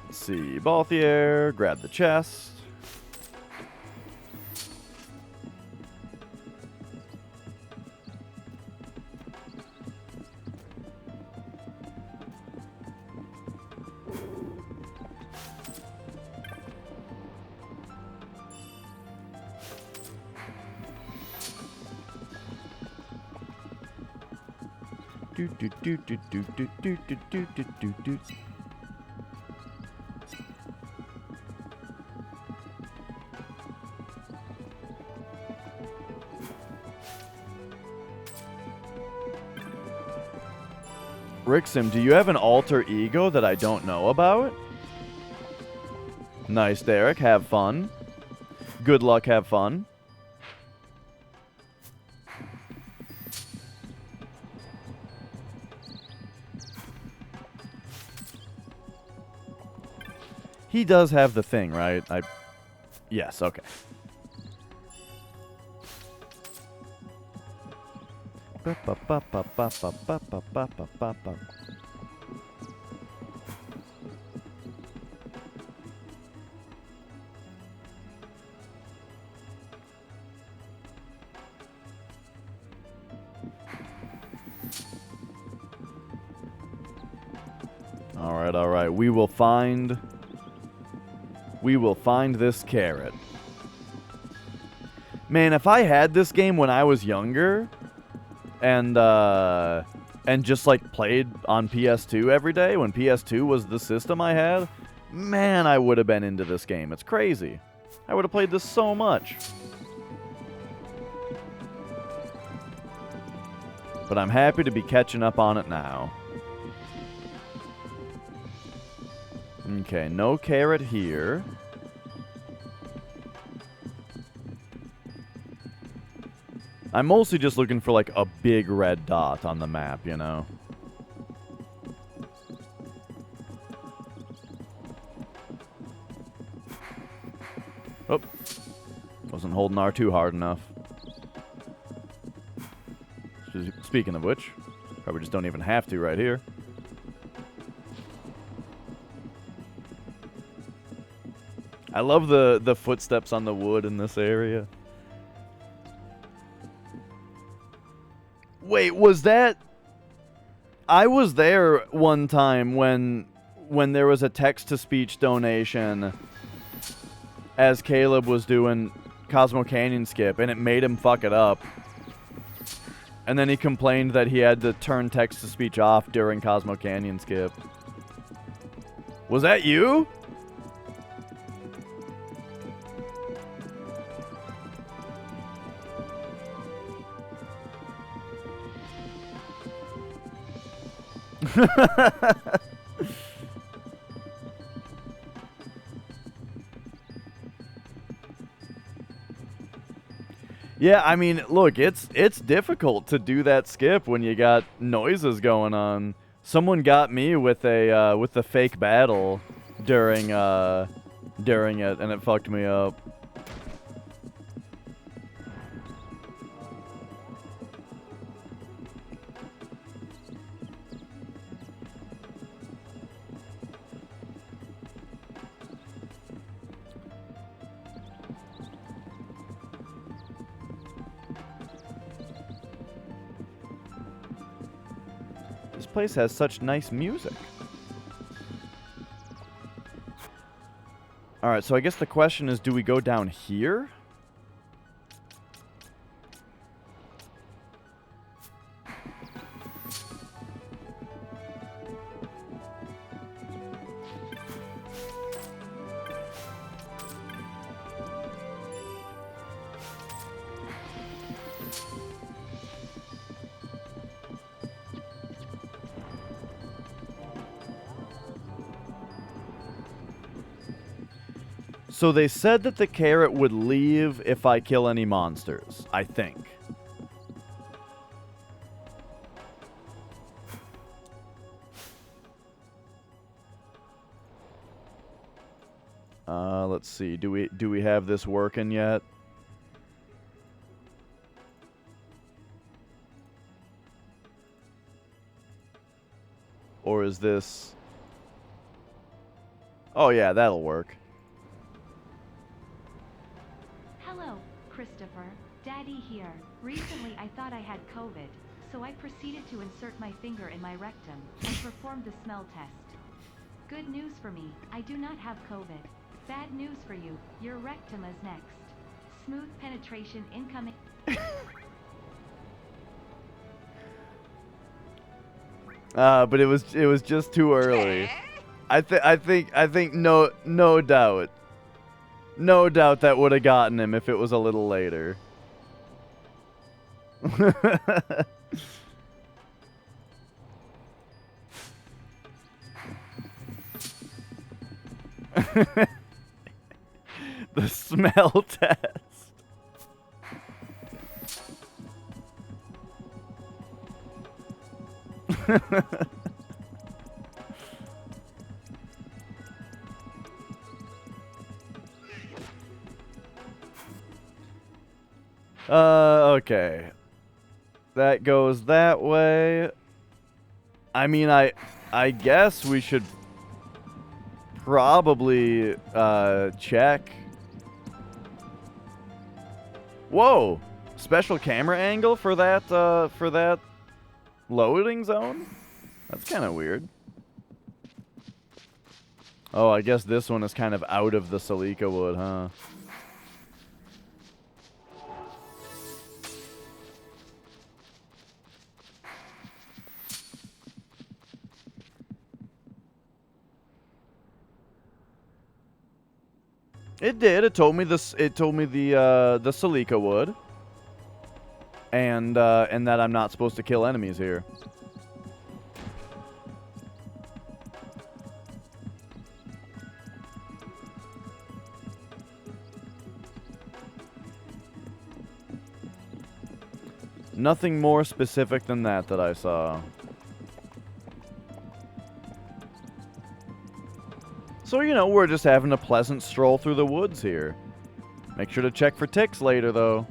Let's see, Balthier, grab the chest. Do do do do do do do do do do do do. Rixim, do you have an alter ego that I don't know about? Nice, Derek. Have fun. Good luck, have fun. He does have the thing, right? Yes, okay. All right. We will find this carrot. Man, if I had this game when I was younger and just like played on PS2 every day when PS2 was the system I had, man, I would have been into this game. It's crazy. I would have played this so much. But I'm happy to be catching up on it now. Okay, no carrot here. I'm mostly just looking for like a big red dot on the map, you know? Oh, wasn't holding R2 hard enough. Speaking of which, probably just don't even have to right here. I love the footsteps on the wood in this area. Wait, was that... I was there one time when there was a text-to-speech donation as Caleb was doing Cosmo Canyon Skip, and it made him fuck it up. And then he complained that he had to turn text-to-speech off during Cosmo Canyon Skip. Was that you? Yeah, I mean, look, it's difficult to do that skip when you got noises going on. Someone got me with the fake battle during it, and it fucked me up. This place has such nice music. Alright, so I guess the question is, do we go down here? So they said that the carrot would leave if I kill any monsters, I think. Let's see. Do we have this working yet? Or is this... Oh yeah, that'll work. Hello, Christopher. Daddy here. Recently I thought I had COVID, so I proceeded to insert my finger in my rectum and performed the smell test. Good news for me, I do not have COVID. Bad news for you, your rectum is next. Smooth penetration incoming. But it was just too early. I think no doubt. No doubt that would have gotten him if it was a little later. The smell test. Okay. That goes that way. I mean, I guess we should probably check. Whoa! Special camera angle for that loading zone? That's kind of weird. Oh, I guess this one is kind of out of the Celica wood, huh? It did. It told me this. It told me the Celica wood, and that I'm not supposed to kill enemies here. Nothing more specific than that I saw. So, you know, we're just having a pleasant stroll through the woods here. Make sure to check for ticks later, though.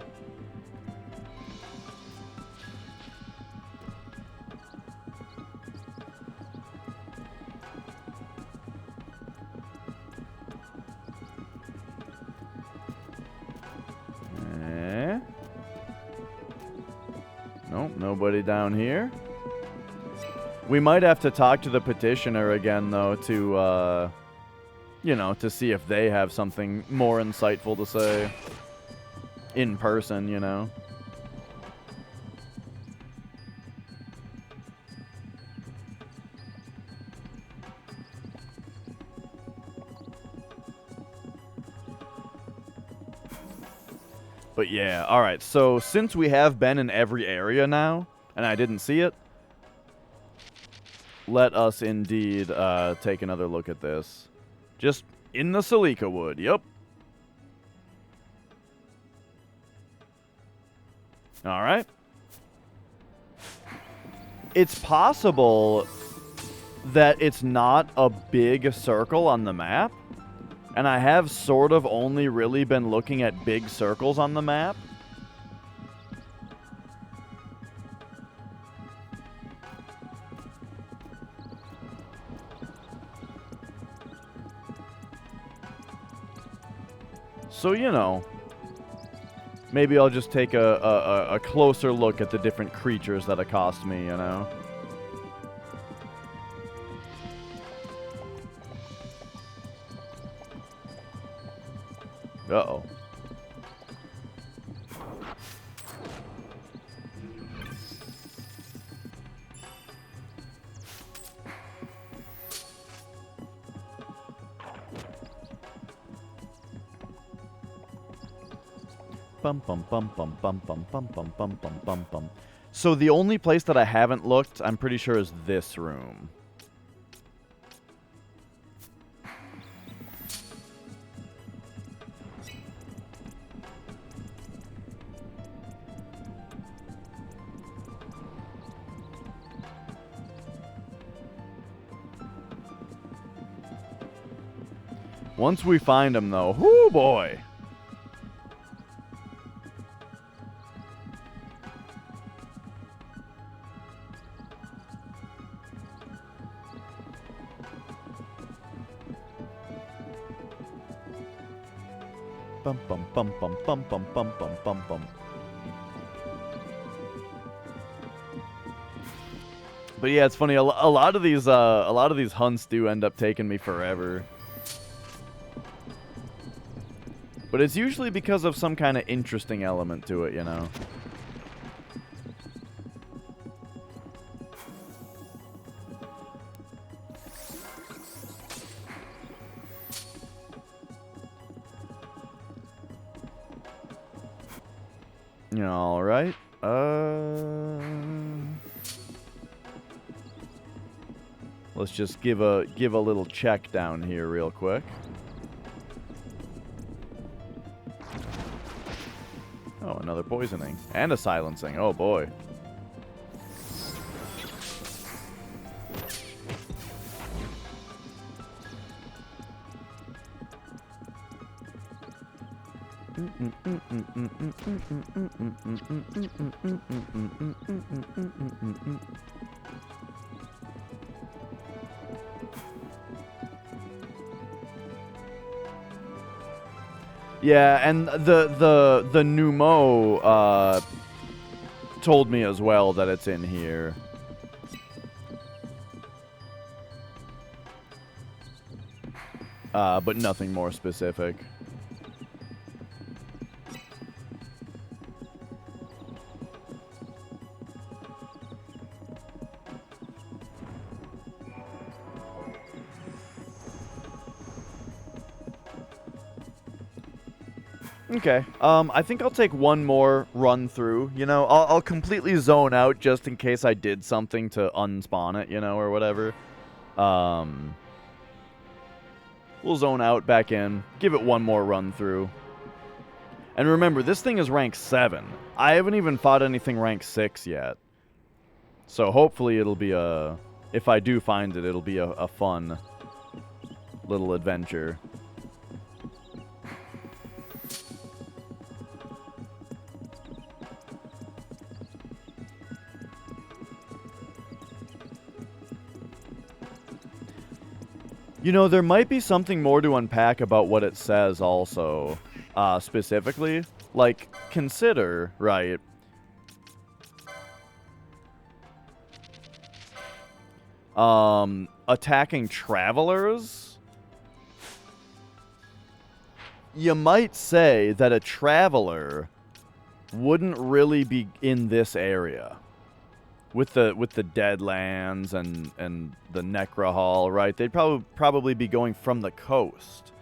Nope, nobody down here. We might have to talk to the petitioner again, though, to, you know, to see if they have something more insightful to say. In person, you know. But yeah, alright, so since we have been in every area now, and I didn't see it, let us indeed take another look at this. Just in the Celica wood, yep. Alright. It's possible that it's not a big circle on the map. And I have sort of only really been looking at big circles on the map. So, you know, maybe I'll just take a closer look at the different creatures that accost me, you know? Uh-oh. Bum bum bum bum bum bum bum bum bum bum bum bum. So the only place that I haven't looked, I'm pretty sure, is this room. Once we find them, though, whoo boy. Bum bum bum bum bum bum bum bum bum bum. But yeah, it's funny. A lot of these hunts do end up taking me forever. But it's usually because of some kind of interesting element to it, you know. All right. Let's just give a little check down here real quick. Oh, another poisoning and a silencing. Oh boy. Yeah, and the pneumo told me as well that it's in here. But nothing more specific. Okay. I think I'll take one more run through. You know, I'll completely zone out just in case I did something to unspawn it, you know, or whatever. We'll zone out, back in, give it one more run through. And remember, this thing is rank 7. I haven't even fought anything rank 6 yet. So hopefully it'll be if I do find it, it'll be a fun little adventure. You know, there might be something more to unpack about what it says also, specifically. Like, consider, right, attacking travelers. You might say that a traveler wouldn't really be in this area. With the Deadlands and the Necra Hall, right? They'd probably be going from the coast.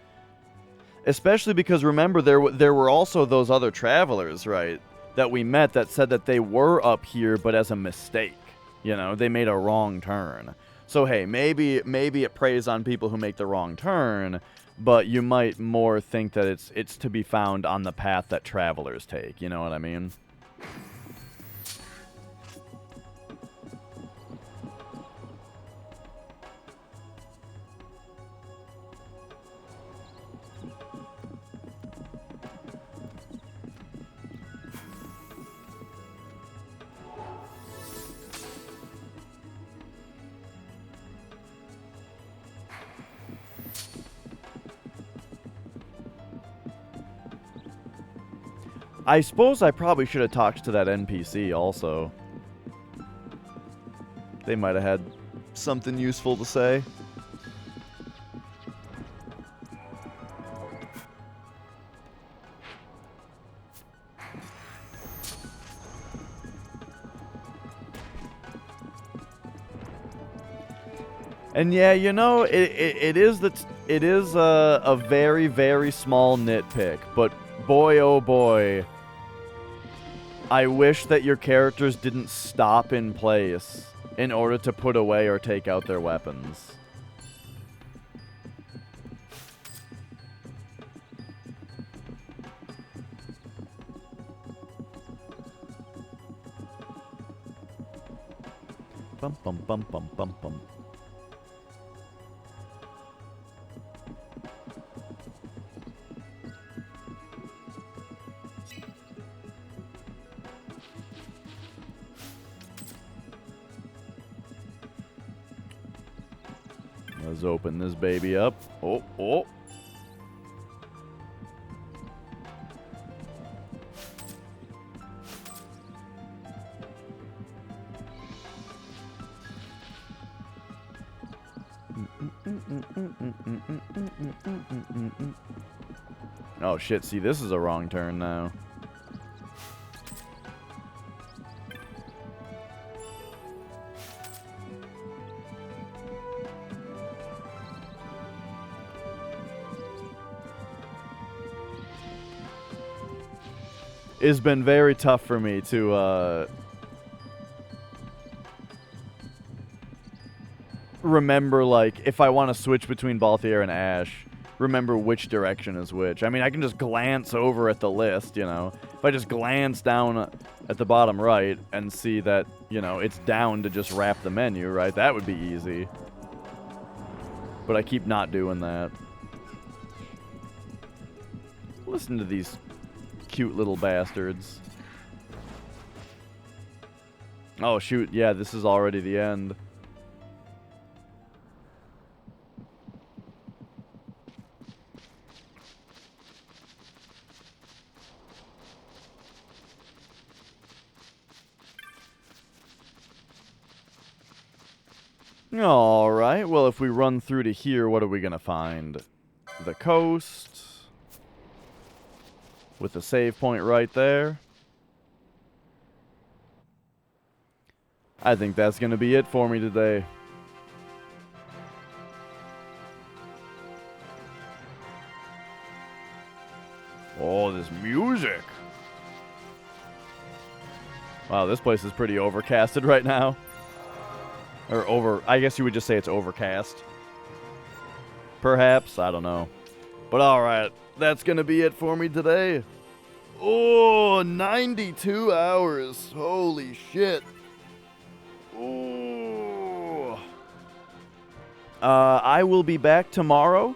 Especially because, remember, there were also those other travelers, right, that we met that said that they were up here, but as a mistake. You know, they made a wrong turn. So, hey, maybe it preys on people who make the wrong turn, but you might more think that it's to be found on the path that travelers take. You know what I mean? I suppose I probably should have talked to that NPC also. They might have had something useful to say. And yeah, you know, it is a very, very small nitpick, but boy oh boy, I wish that your characters didn't stop in place in order to put away or take out their weapons. Bum bum bum bum bum bum. Let's open this baby up. Oh, oh. Oh shit, see, this is a wrong turn now. It's been very tough for me to remember, like, if I want to switch between Balthier and Ash, remember which direction is which. I mean, I can just glance over at the list, you know. If I just glance down at the bottom right and see that, you know, it's down to just wrap the menu, right? That would be easy. But I keep not doing that. Listen to these cute little bastards. Oh, shoot. Yeah, this is already the end. Alright, well, if we run through to here, what are we going to find? The coast. With the save point right there. I think that's going to be it for me today. Oh, this music. Wow, this place is pretty overcasted right now. Or I guess you would just say it's overcast. Perhaps, I don't know. But alright, that's gonna be it for me today. Oh, 92 hours. Holy shit. Oh. I will be back tomorrow,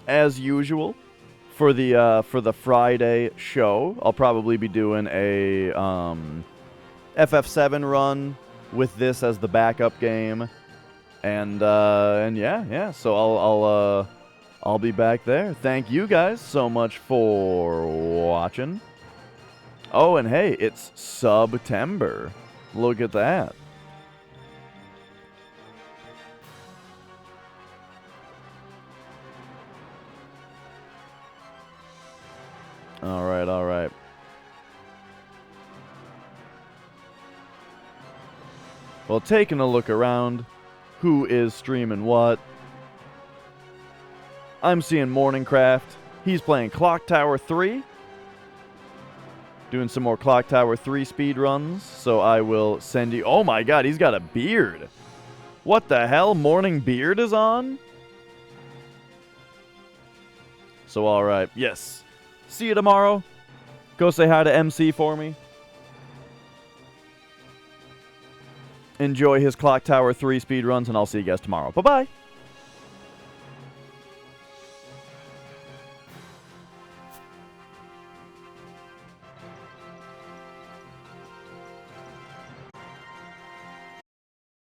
as usual, for the Friday show. I'll probably be doing a FF7 run with this as the backup game, and yeah. So I'll be back there. Thank you guys so much for watching. Oh, and hey, it's September. Look at that. All right. Well, taking a look around, who is streaming what? I'm seeing Morningcraft. He's playing Clock Tower 3. Doing some more Clock Tower 3 speed runs. So I will send you... Oh my god, he's got a beard. What the hell? Morning Beard is on? So alright, yes. See you tomorrow. Go say hi to MC for me. Enjoy his Clock Tower 3 speedruns, and I'll see you guys tomorrow. Bye-bye.